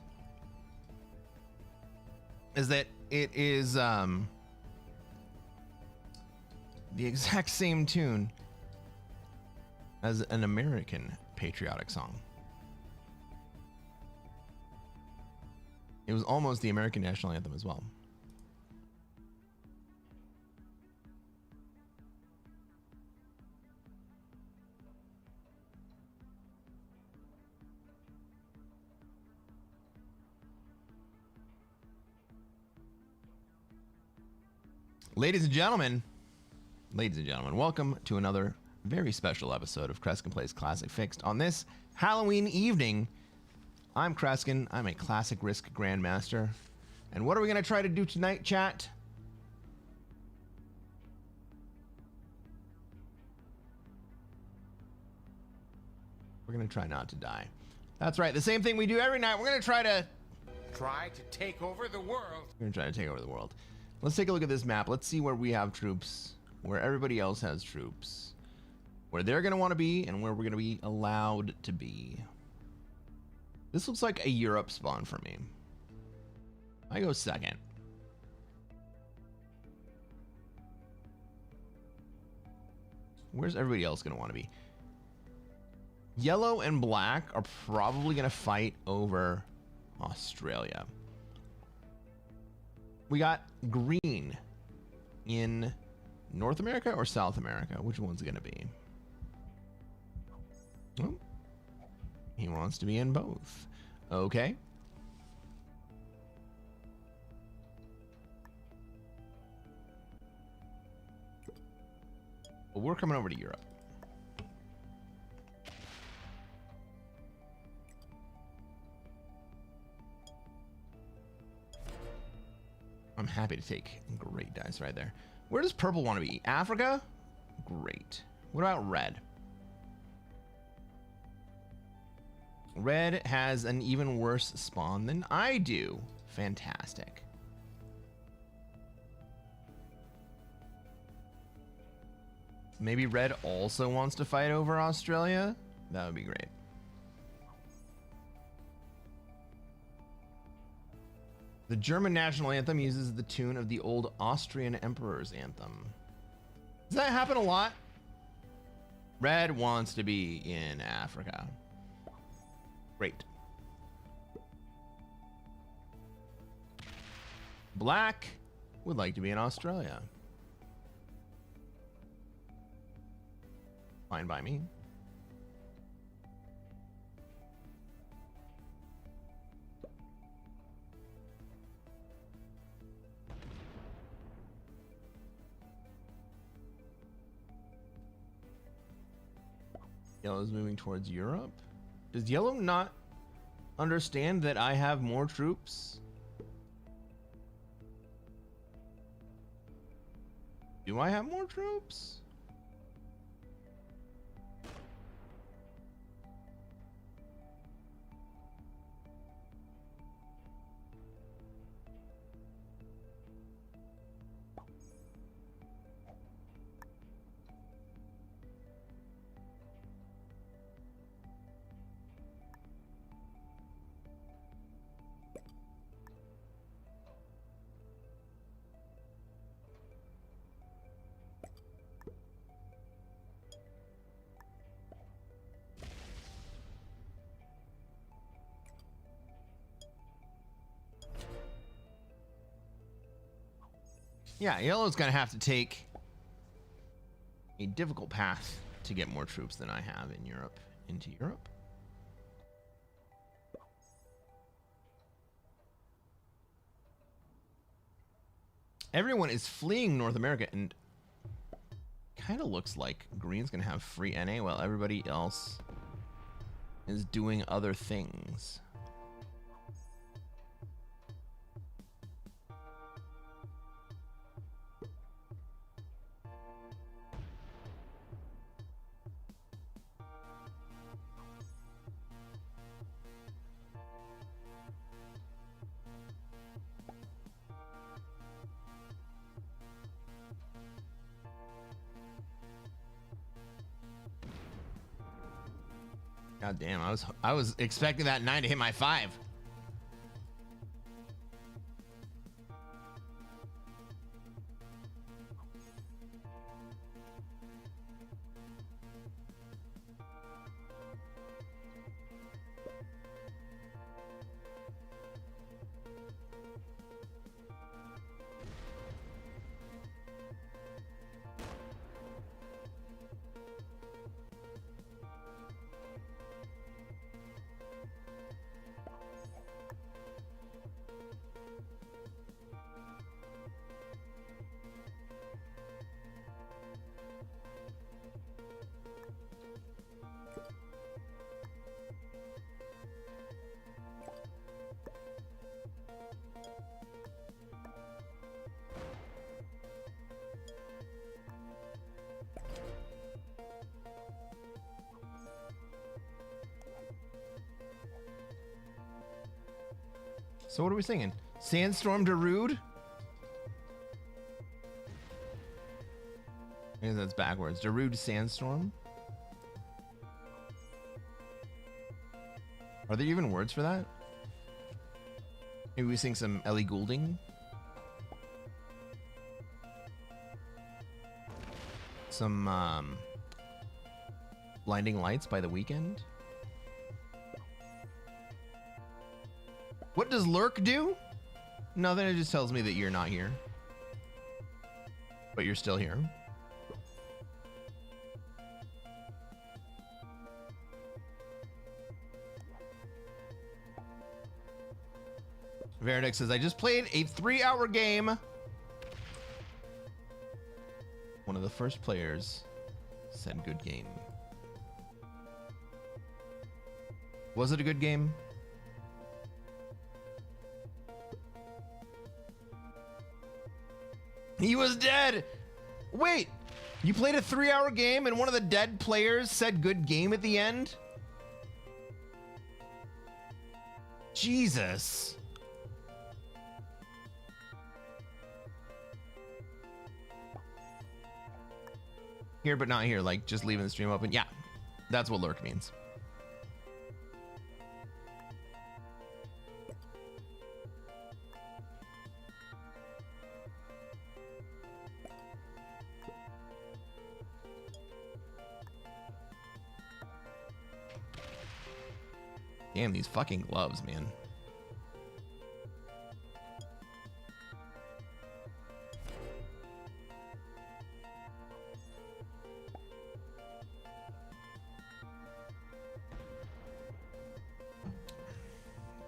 is that it is the exact same tune as an American patriotic song. It was almost the American national anthem as well. Ladies and gentlemen, welcome to another very special episode of Cresquin Plays Classic Fixed. On this Halloween evening, I'm Cresquin. I'm a Classic Risk Grandmaster. And what are we going to try to do tonight, chat? We're going to try not to die. That's right, the same thing we do every night. We're going to try to take over the world. We're going to try to take over the world. Let's take a look at this map. Let's see where we have troops, where everybody else has troops, where they're going to want to be, and where we're going to be allowed to be. This looks like a Europe spawn for me. I go second. Where's everybody else going to want to be? Yellow and black are probably going to fight over Australia. We got green in North America or South America? Which one's it going to be? Oh, he wants to be in both. Okay. Well, we're coming over to Europe. I'm happy to take great dice right there. Where does purple want to be? Africa? Great. What about red? Red has an even worse spawn than I do. Fantastic. Maybe red also wants to fight over Australia? That would be great. The German national anthem uses the tune of the old Austrian emperor's anthem. Does that happen a lot? Red wants to be in Africa. Great. Black would like to be in Australia. Fine by me. Yellow's moving towards Europe. Does Yellow not understand that I have more troops? Do I have more troops? Yeah, yellow's gonna have to take a difficult path to get more troops than I have in Europe into Europe. Everyone is fleeing North America, and kind of looks like green's gonna have free NA while everybody else is doing other things. God damn, I was expecting that 9 to hit my 5. So what are we singing? Sandstorm Darude? Maybe that's backwards. Darude Sandstorm? Are there even words for that? Maybe we sing some Ellie Goulding? Some Blinding Lights by The Weeknd? What does lurk do? Nothing, it just tells me that you're not here. But you're still here. Verdict says, I just played a 3-hour game. One of the first players said good game. Was it a good game? He was dead. Wait, you played a 3-hour game and one of the dead players said good game at the end? Jesus. Here but not here, like just leaving the stream open. Yeah, that's what lurk means. Damn, these fucking gloves, man.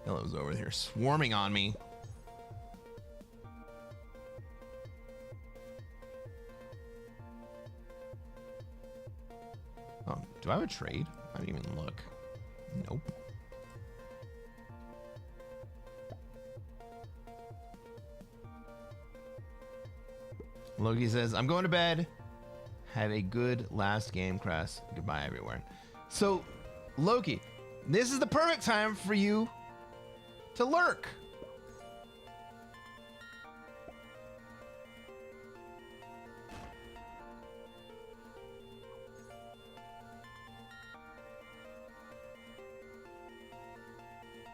Yellow's over here swarming on me. Oh, do I have a trade? I didn't even look. Nope. Loki says, I'm going to bed. Have a good last game, Cress. Goodbye, everyone. So, Loki, this is the perfect time for you to lurk.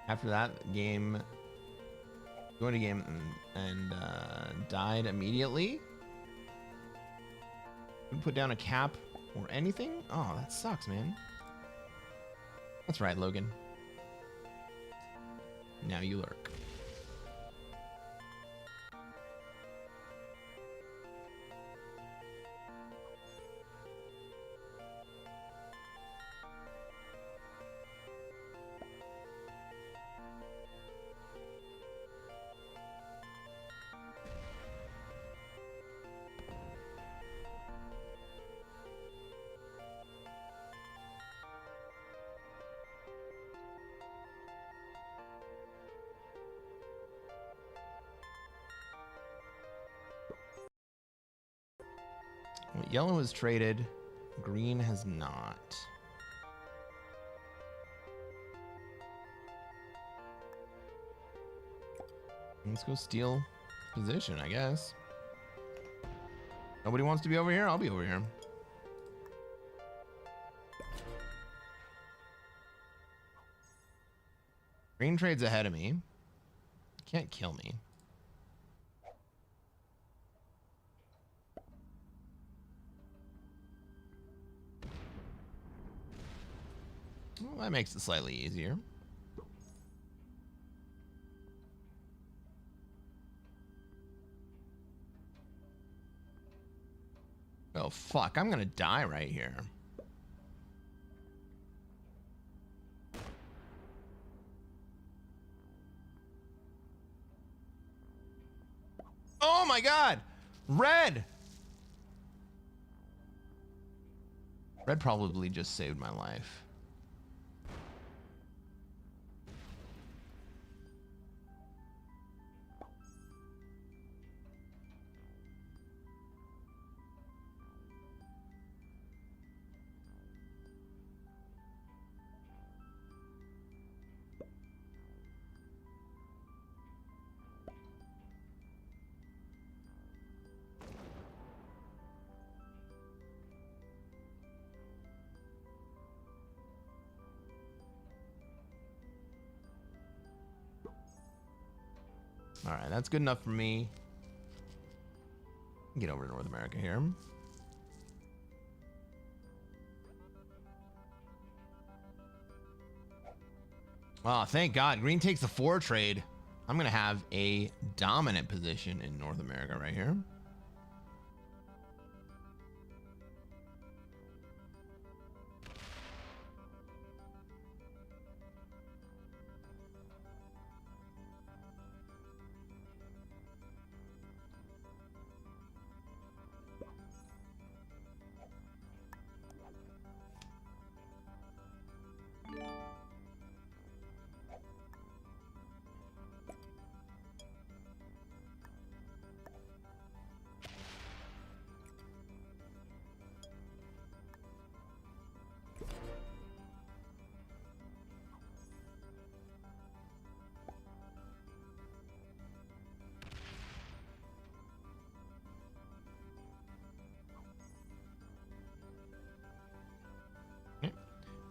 After that game, going to game and died immediately. Put down a cap or anything? Oh, that sucks, man. That's right, Logan. Now you lurk. Well, yellow has traded. Green has not. Let's go steal position, I guess. Nobody wants to be over here? I'll be over here. Green trade's ahead of me. Can't kill me. Well, that makes it slightly easier. Oh, fuck. I'm gonna die right here. Oh my god! Red! Red probably just saved my life. All right, that's good enough for me. Get over to North America here. Oh, thank God. Green takes the 4 trade. I'm going to have a dominant position in North America right here.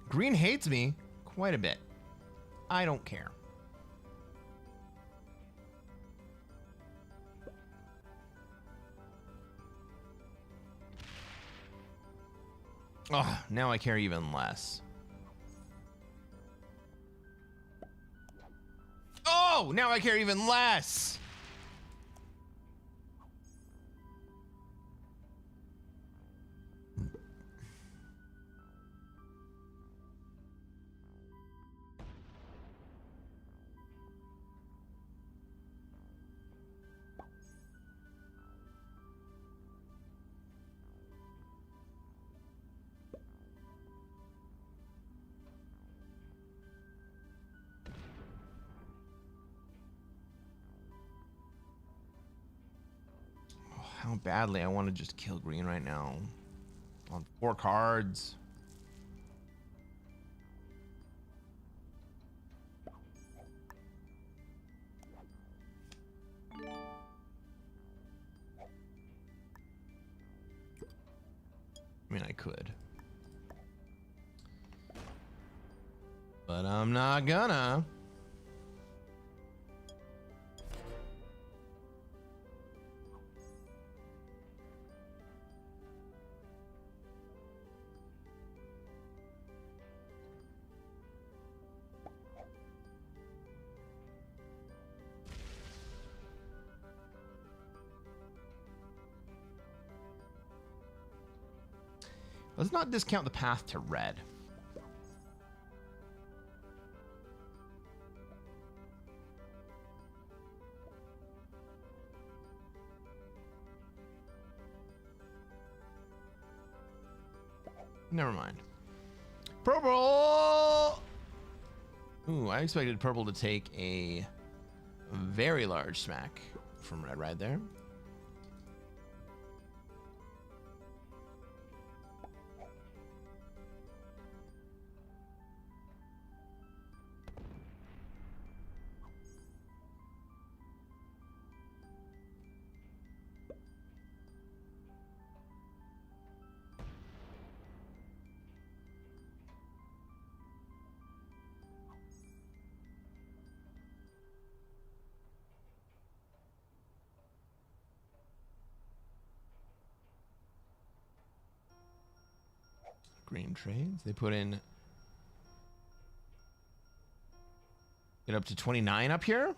Green hates me quite a bit. I don't care. Oh, now I care even less. Oh, now I care even less. How badly I want to just kill green right now. On 4 cards. I mean, I could. But I'm not gonna. Let's not discount the path to red. Never mind. Purple! Ooh, I expected purple to take a very large smack from red right there. green trades. They put in get up to 29 up here.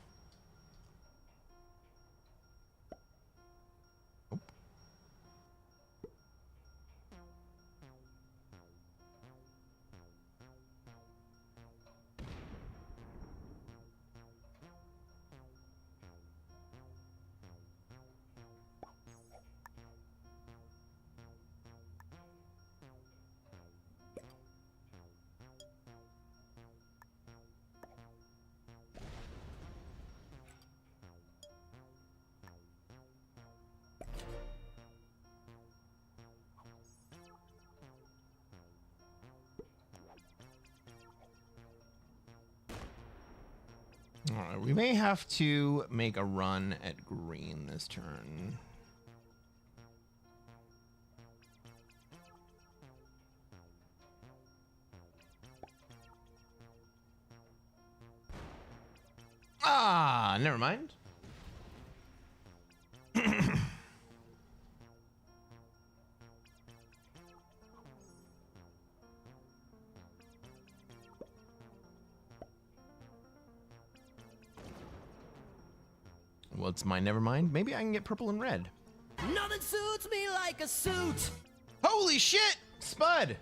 All right, we may have to make a run at green this turn. Ah, never mind. Well, it's mine, never mind. Maybe I can get purple and red. Nothing suits me like a suit. Holy shit, Spud!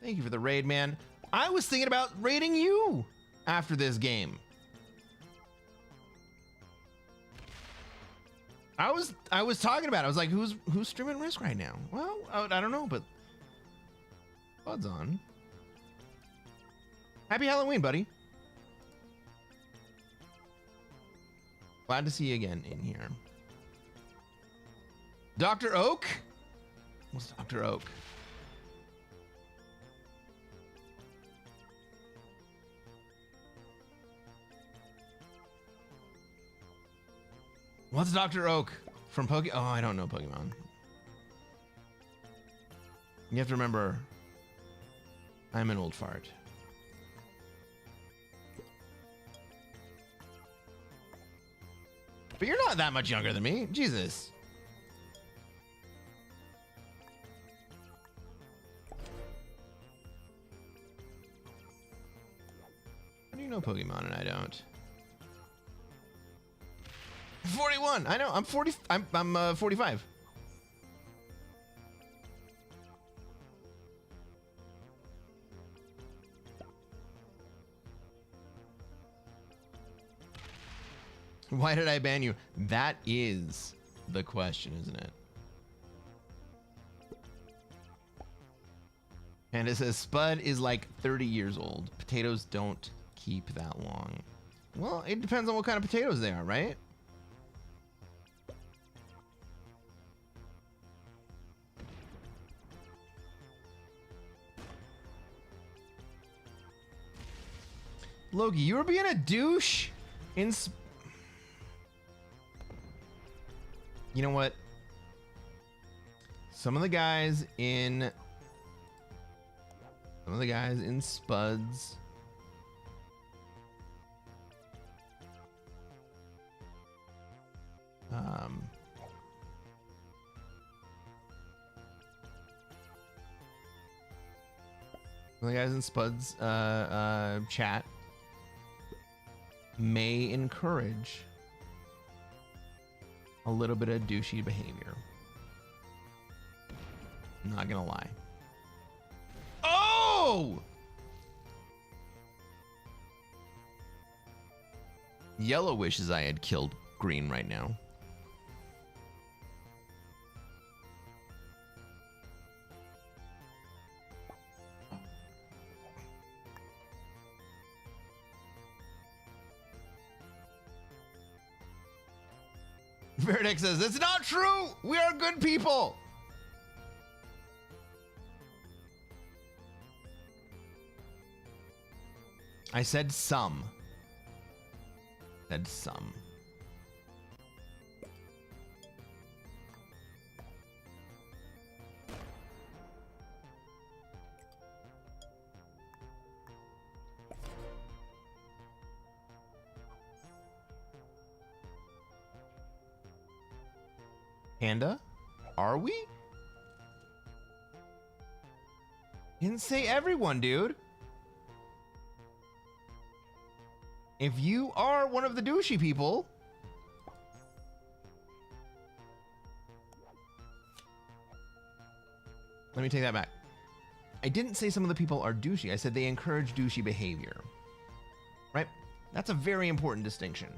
Thank you for the raid, man. I was thinking about raiding you after this game. I was talking about it. I was like, who's streaming Risk right now? Well, I don't know, but Spud's on. Happy Halloween, buddy. Glad to see you again in here. Dr. Oak? What's Dr. Oak? What's Dr. Oak from Poke? Oh, I don't know Pokemon. You have to remember, I'm an old fart. But you're not that much younger than me. Jesus. How do you know Pokemon and I don't? 41. I know. I'm 40. I'm 45. Why did I ban you? That is the question, isn't it? And it says Spud is like 30 years old. Potatoes don't keep that long. Well, it depends on what kind of potatoes they are, right? Loki, you were being a douche in... You know what? Some of the guys in Spuds chat may encourage a little bit of douchey behavior. Not gonna lie. Oh! Yellow wishes I had killed green right now. Verdict says, it's not true! We are good people! I said some. Said some. Panda? Are we? Didn't say everyone, dude. If you are one of the douchey people, let me take that back. I didn't say some of the people are douchey. I said they encourage douchey behavior. Right? That's a very important distinction.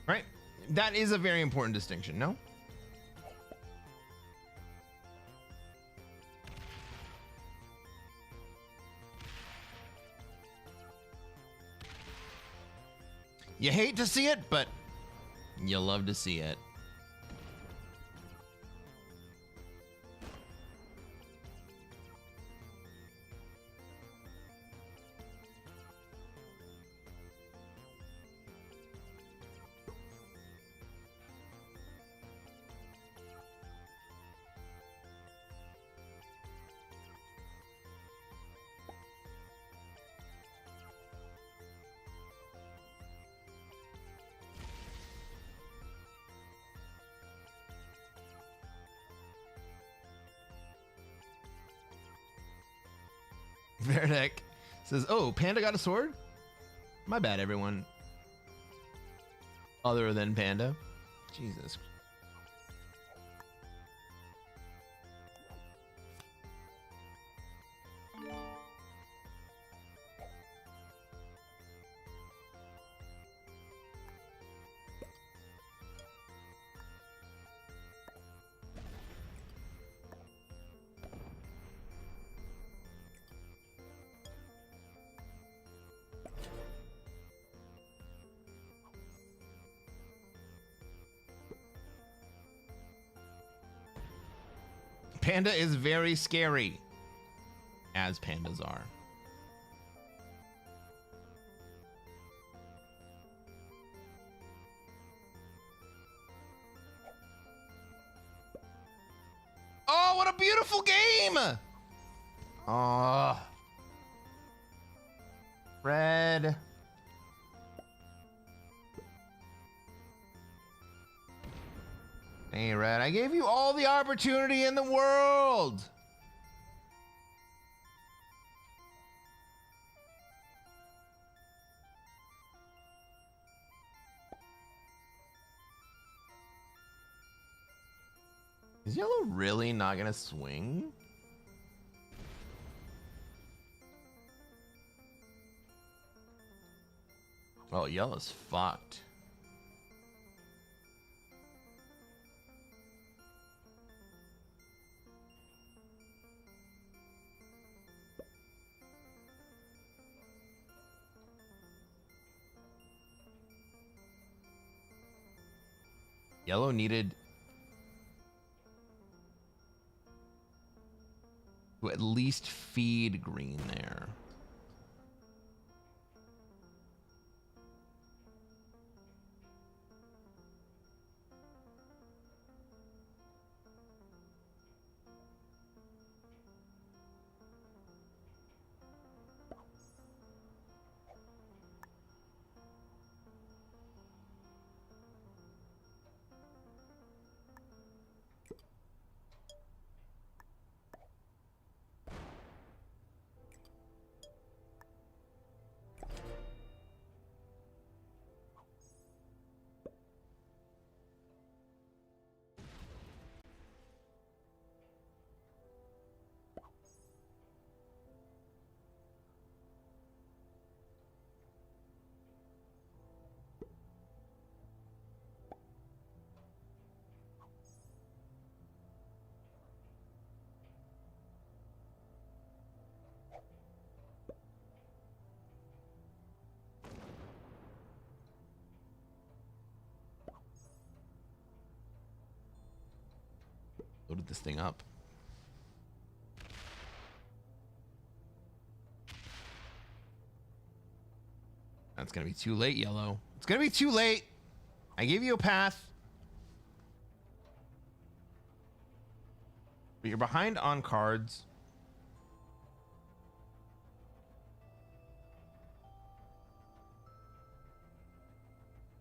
Right? That is a very important distinction, no? You hate to see it, but you love to see it. Verdek says, oh, Panda got a sword? My bad, everyone. Other than Panda. Jesus. Panda is very scary, as pandas are. Oh, what a beautiful game! Oh. Red. Hey, Red, I gave you all the opportunity in the world. Is Yellow really not gonna swing? Well, Yellow's fucked. Yellow needed to at least feed green there. Loaded this thing up. That's gonna be too late, Yellow. It's gonna be too late. I gave you a path. But you're behind on cards.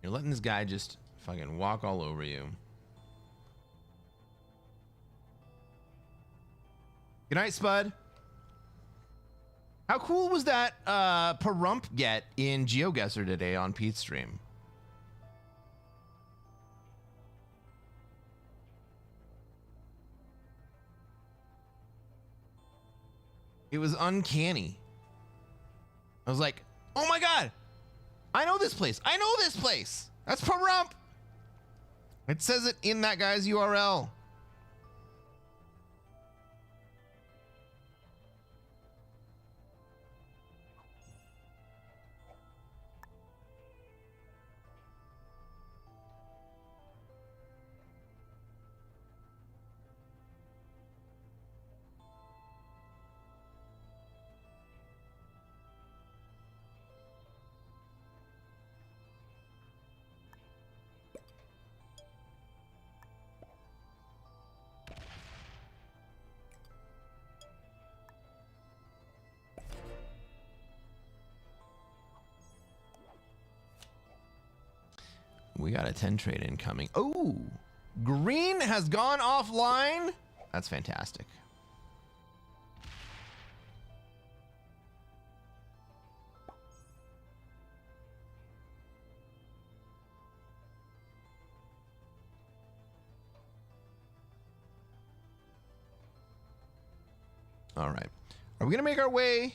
You're letting this guy just fucking walk all over you. Good night, Spud. How cool was that Perump get in GeoGuessr today on Pete's stream? It was uncanny. I was like, oh my God, I know this place. I know this place. That's Perump. It says it in that guy's URL. We got a 10 trade incoming. Oh, green has gone offline. That's fantastic. All right. Are we going to make our way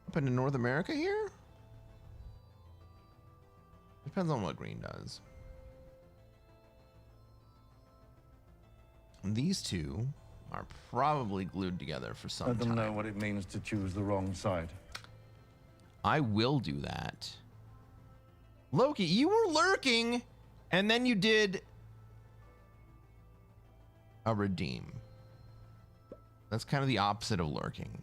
up into North America here? Depends on what green does. And these two are probably glued together for some time. Let them know what it means to choose the wrong side. I will do that. Loki, you were lurking, and then you did a redeem. That's kind of the opposite of lurking.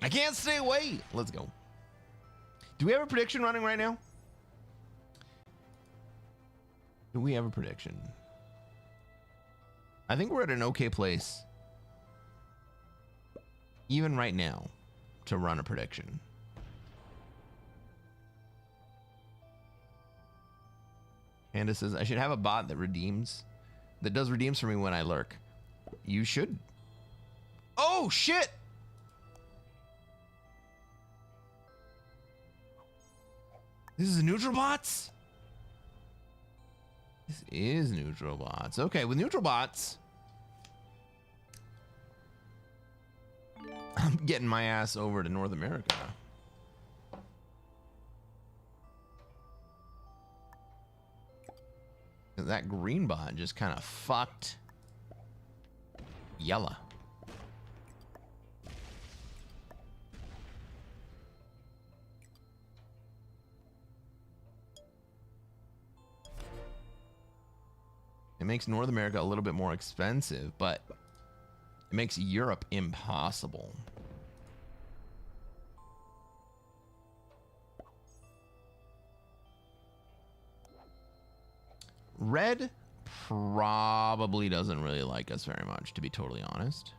I can't stay away. Let's go. Do we have a prediction running right now? Do we have a prediction? I think we're at an okay place, even right now, to run a prediction. Candace says, I should have a bot that does redeems for me when I lurk. You should. Oh, shit. This is neutral bots? This is neutral bots. Okay, with neutral bots, I'm getting my ass over to North America. That green bot just kind of fucked yellow. It makes North America a little bit more expensive, but it makes Europe impossible. Red probably doesn't really like us very much, to be totally honest.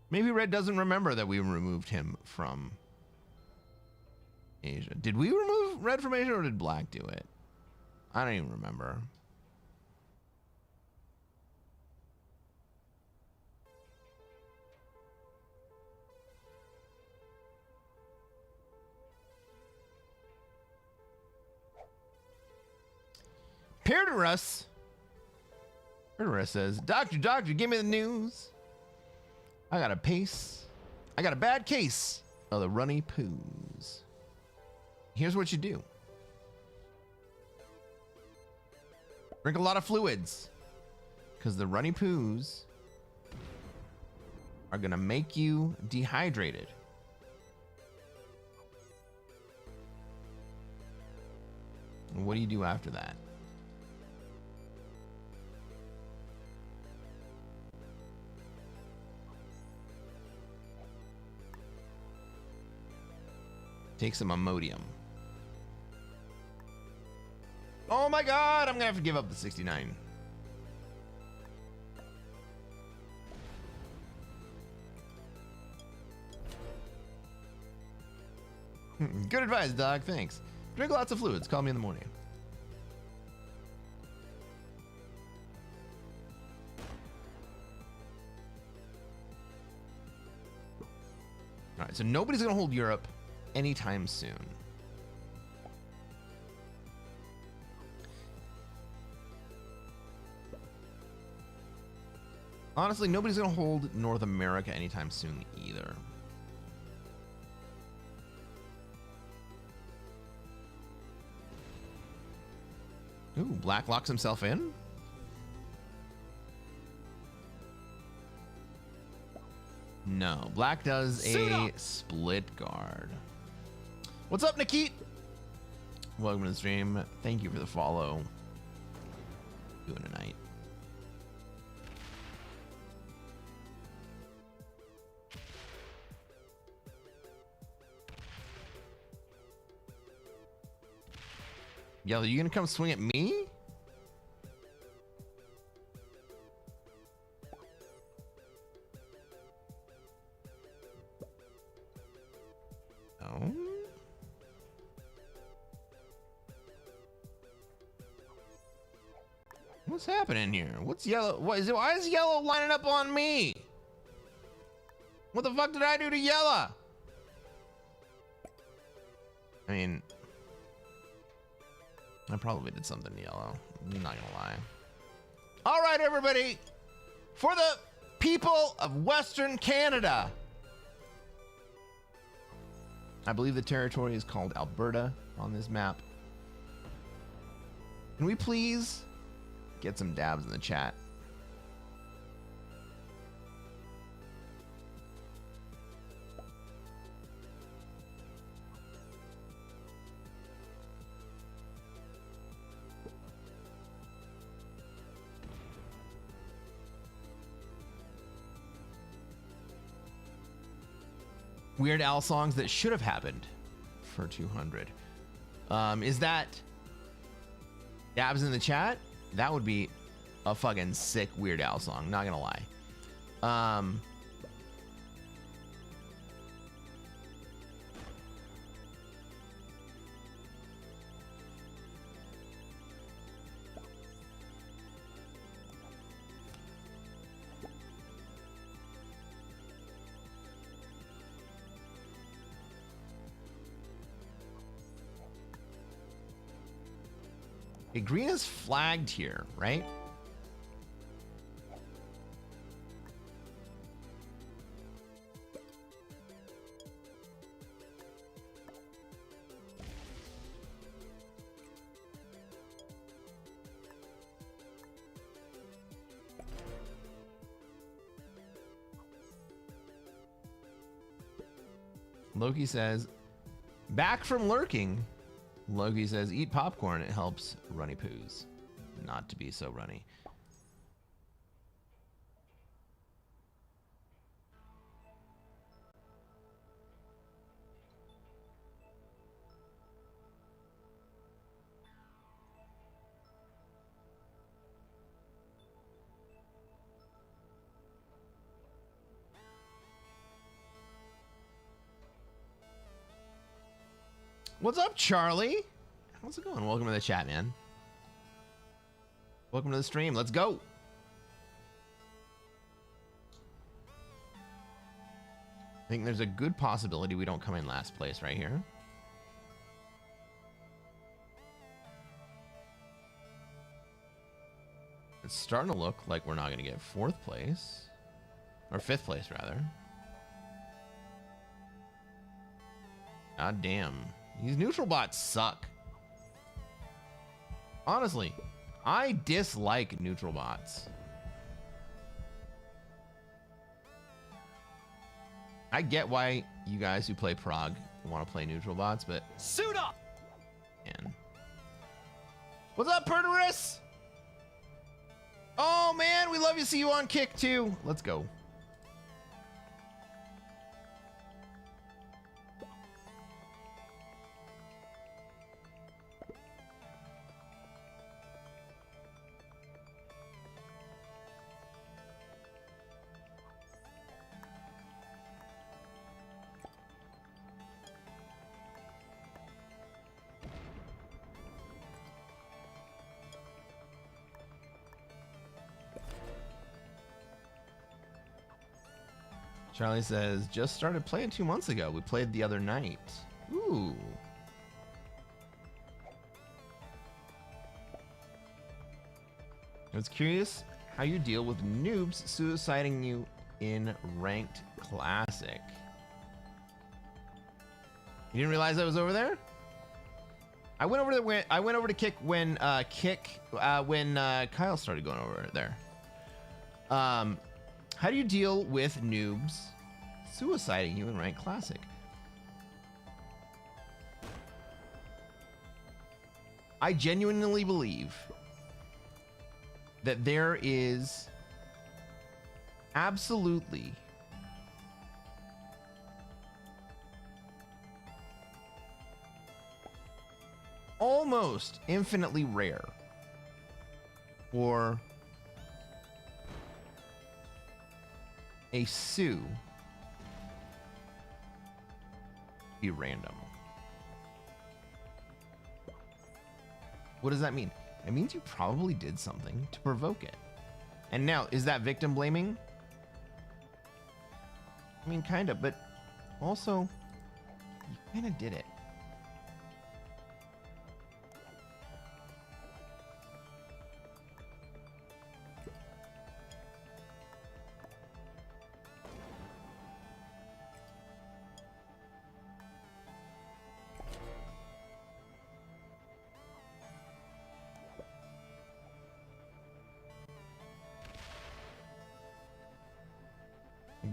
Maybe Red doesn't remember that we removed him from Asia. Did we remove Red from Asia, or did Black do it? I don't even remember. Perderus says, Doctor, give me the news. I got a bad case of the runny poos. here's what you do. Drink a lot of fluids, because the runny poos are gonna make you dehydrated. And what do you do after that? Take some Imodium. Oh my god, I'm gonna have to give up the 69. Good advice, dog. Thanks. Drink lots of fluids. Call me in the morning. All right, so nobody's gonna hold Europe anytime soon. Honestly, nobody's gonna hold North America anytime soon either. Ooh, Black locks himself in? No, Black does a split guard. What's up, Nikit? Welcome to the stream. Thank you for the follow. Doing tonight. Yellow, you gonna come swing at me? Oh. What's happening here? What's yellow? What is it? Why is yellow lining up on me? What the fuck did I do to yellow? I mean, I probably did something to yellow. I'm not gonna lie. All right, everybody. For the people of Western Canada. I believe the territory is called Alberta on this map. Can we please get some dabs in the chat? Weird Al songs that should have happened for 200. Is that dabs in the chat? That would be a fucking sick Weird Al song, not gonna lie. Okay, green is flagged here, right? Loki says, back from lurking. Loki says, eat popcorn. It helps runny poos not to be so runny. What's up, Charlie? How's it going? Welcome to the chat, man. Welcome to the stream. Let's go. I think there's a good possibility we don't come in last place right here. It's starting to look like we're not going to get fourth place. Or fifth place, rather. God damn. These neutral bots suck. Honestly, I dislike neutral bots. I get why you guys who play Prague want to play neutral bots, but Suit up! man. What's up, Perderus? Oh man, we love to see you on Kick too. Let's go. Charlie says, just started playing 2 months ago. We played the other night. Ooh. I was curious how you deal with noobs suiciding you in ranked classic. You didn't realize I was over there? I went over to Kick when Kyle started going over there. How do you deal with noobs suiciding you in ranked classic? I genuinely believe that there is absolutely almost infinitely rare for a sue be random. What does that mean? It means you probably did something to provoke it. And now, is that victim blaming? I mean, kind of, but also, you kind of did it.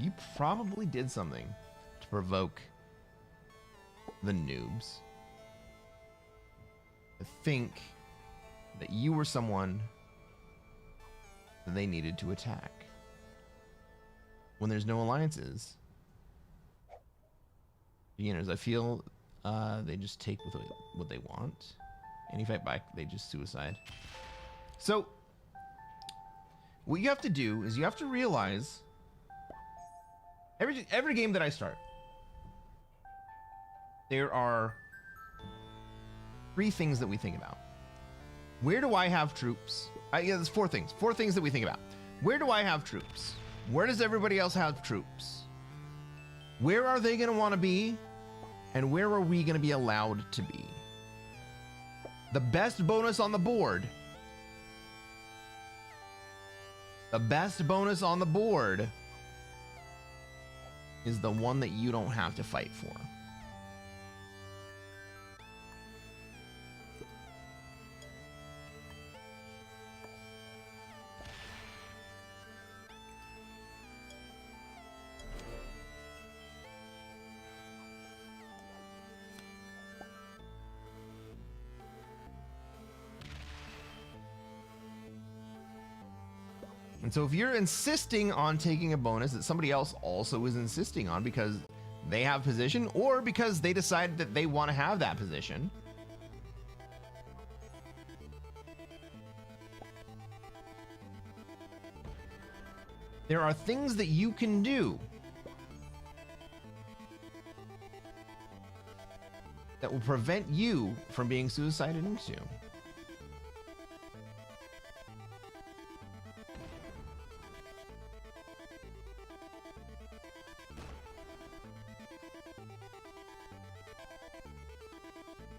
You probably did something to provoke the noobs to think that you were someone that they needed to attack. When there's no alliances, beginners, I feel they just take what they want. And if you fight back, they just suicide. So, what you have to do is you have to realize every game that I start, there are 3 things that we think about. Where do I have troops? Yeah, there's 4 things. 4 things that we think about. Where do I have troops? Where does everybody else have troops? Where are they going to want to be? And where are we going to be allowed to be? The best bonus on the board. The best bonus on the board is the one that you don't have to fight for. And so if you're insisting on taking a bonus that somebody else also is insisting on because they have position or because they decided that they want to have that position, there are things that you can do that will prevent you from being suicided into.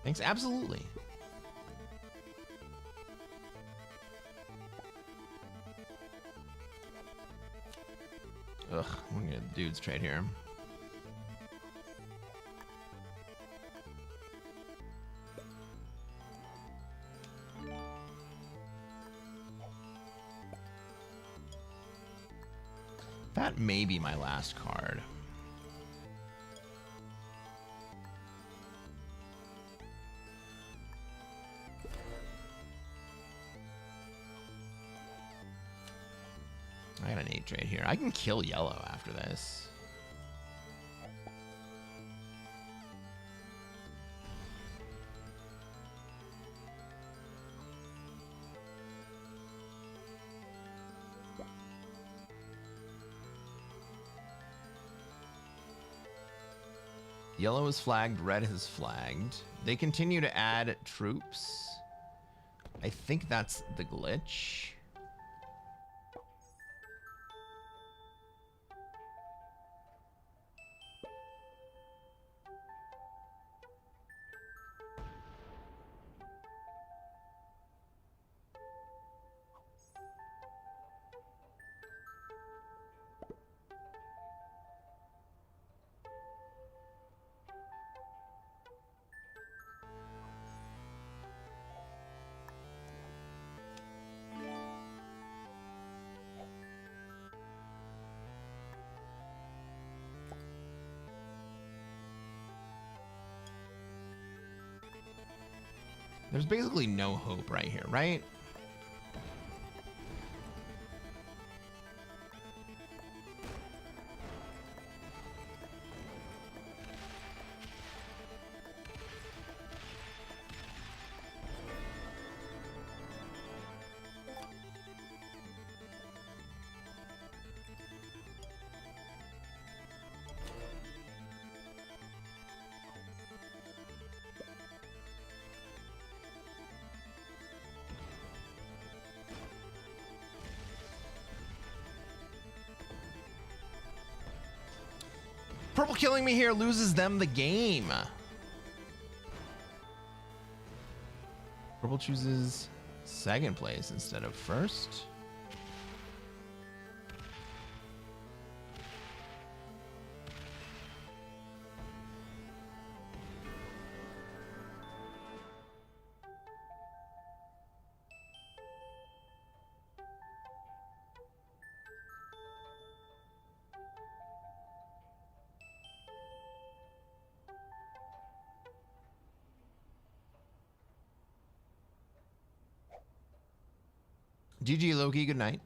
Thanks, absolutely. Ugh, we're gonna get dudes trade here. That may be my last card. I got an 8 trade here. I can kill yellow after this. Yellow is flagged, red is flagged. They continue to add troops. I think that's the glitch. There's basically no hope right here, right? Purple killing me here loses them the game. Purple chooses second place instead of first. GG Loki, good night.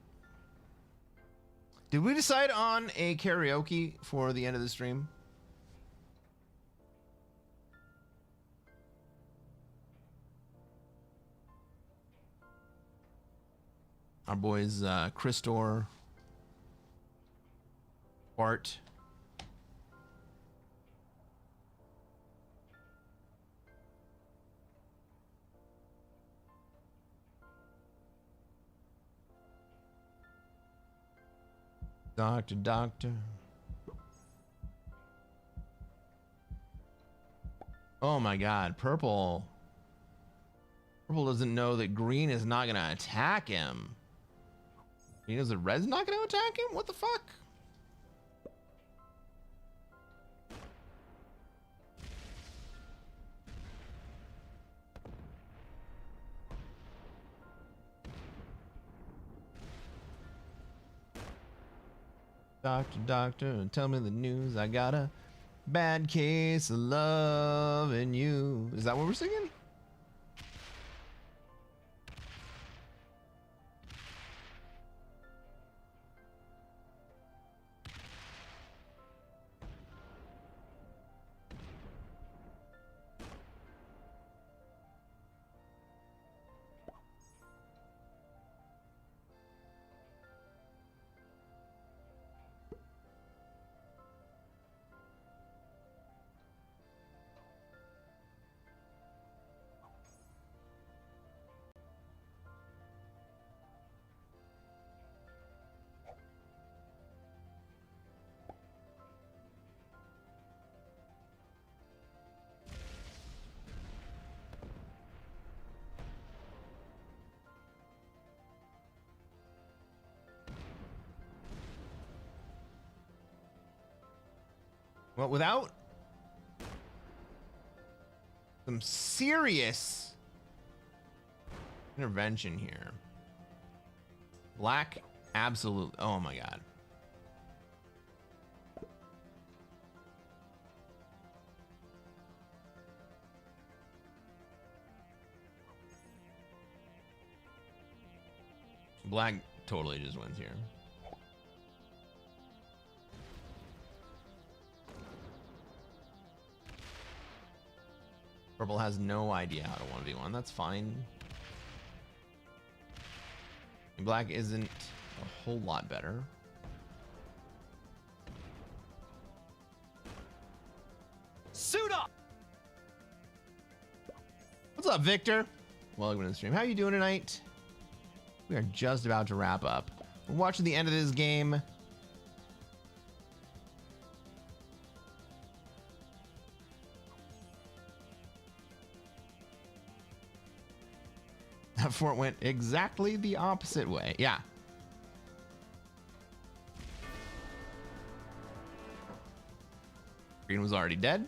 Did we decide on a karaoke for the end of the stream? Our boys Christor, Bart. Doctor. Oh my god, purple. Purple doesn't know that green is not gonna attack him. He knows that red's not gonna attack him? What the fuck? Doctor, tell me the news. I got a bad case of loving you. Is that what we're singing? Well, without some serious intervention here, black absolutely. Oh my god. Black totally just wins here. Purple has no idea how to 1v1. That's fine. And black isn't a whole lot better. Suit up! What's up, Victor? Welcome to the stream. How are you doing tonight? We are just about to wrap up. We're watching the end of this game. That fort went exactly the opposite way. Yeah. Green was already dead.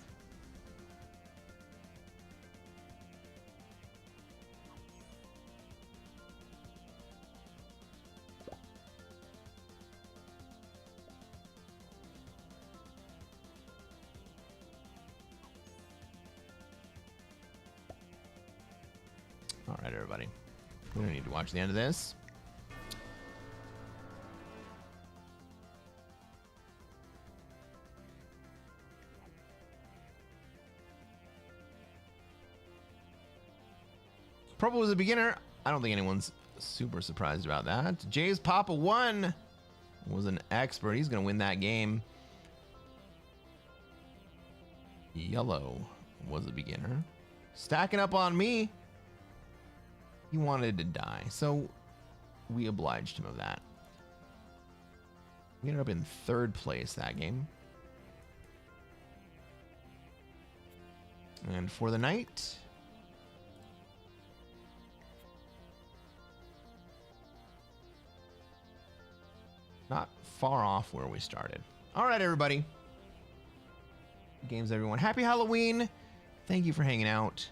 All right, everybody. We don't need to watch the end of this. Purple was a beginner. I don't think anyone's super surprised about that. Jay's Papa 1 was an expert. He's going to win that game. Yellow was a beginner. Stacking up on me. He wanted to die, so we obliged him of that. We ended up in 3rd place that game. And for the night, not far off where we started. All right, everybody. Games, everyone. Happy Halloween. Thank you for hanging out.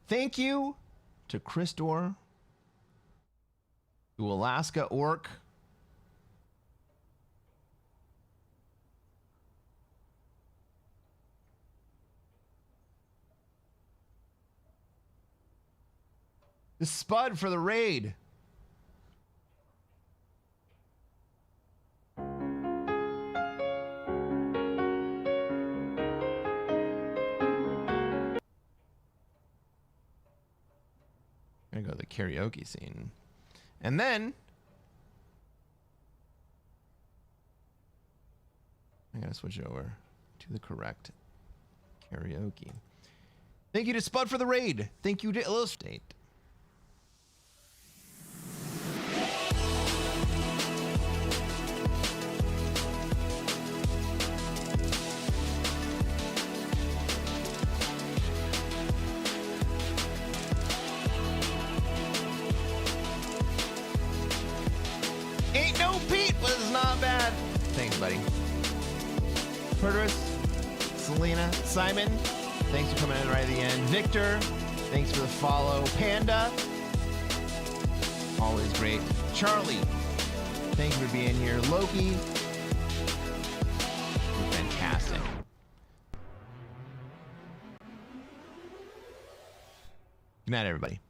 Thank you to Christor, to Alaska Orc, to Spud for the raid. I'm gonna go to the karaoke scene. And then I gotta switch over to the correct karaoke. Thank you to Spud for the raid. Thank you to Illustrate. Ain't no Pete was not bad. Thanks, buddy. Perderus, Selena, Simon, thanks for coming in right at the end. Victor, thanks for the follow. Panda, always great. Charlie, thank you for being here. Loki, you're fantastic. Good night, everybody.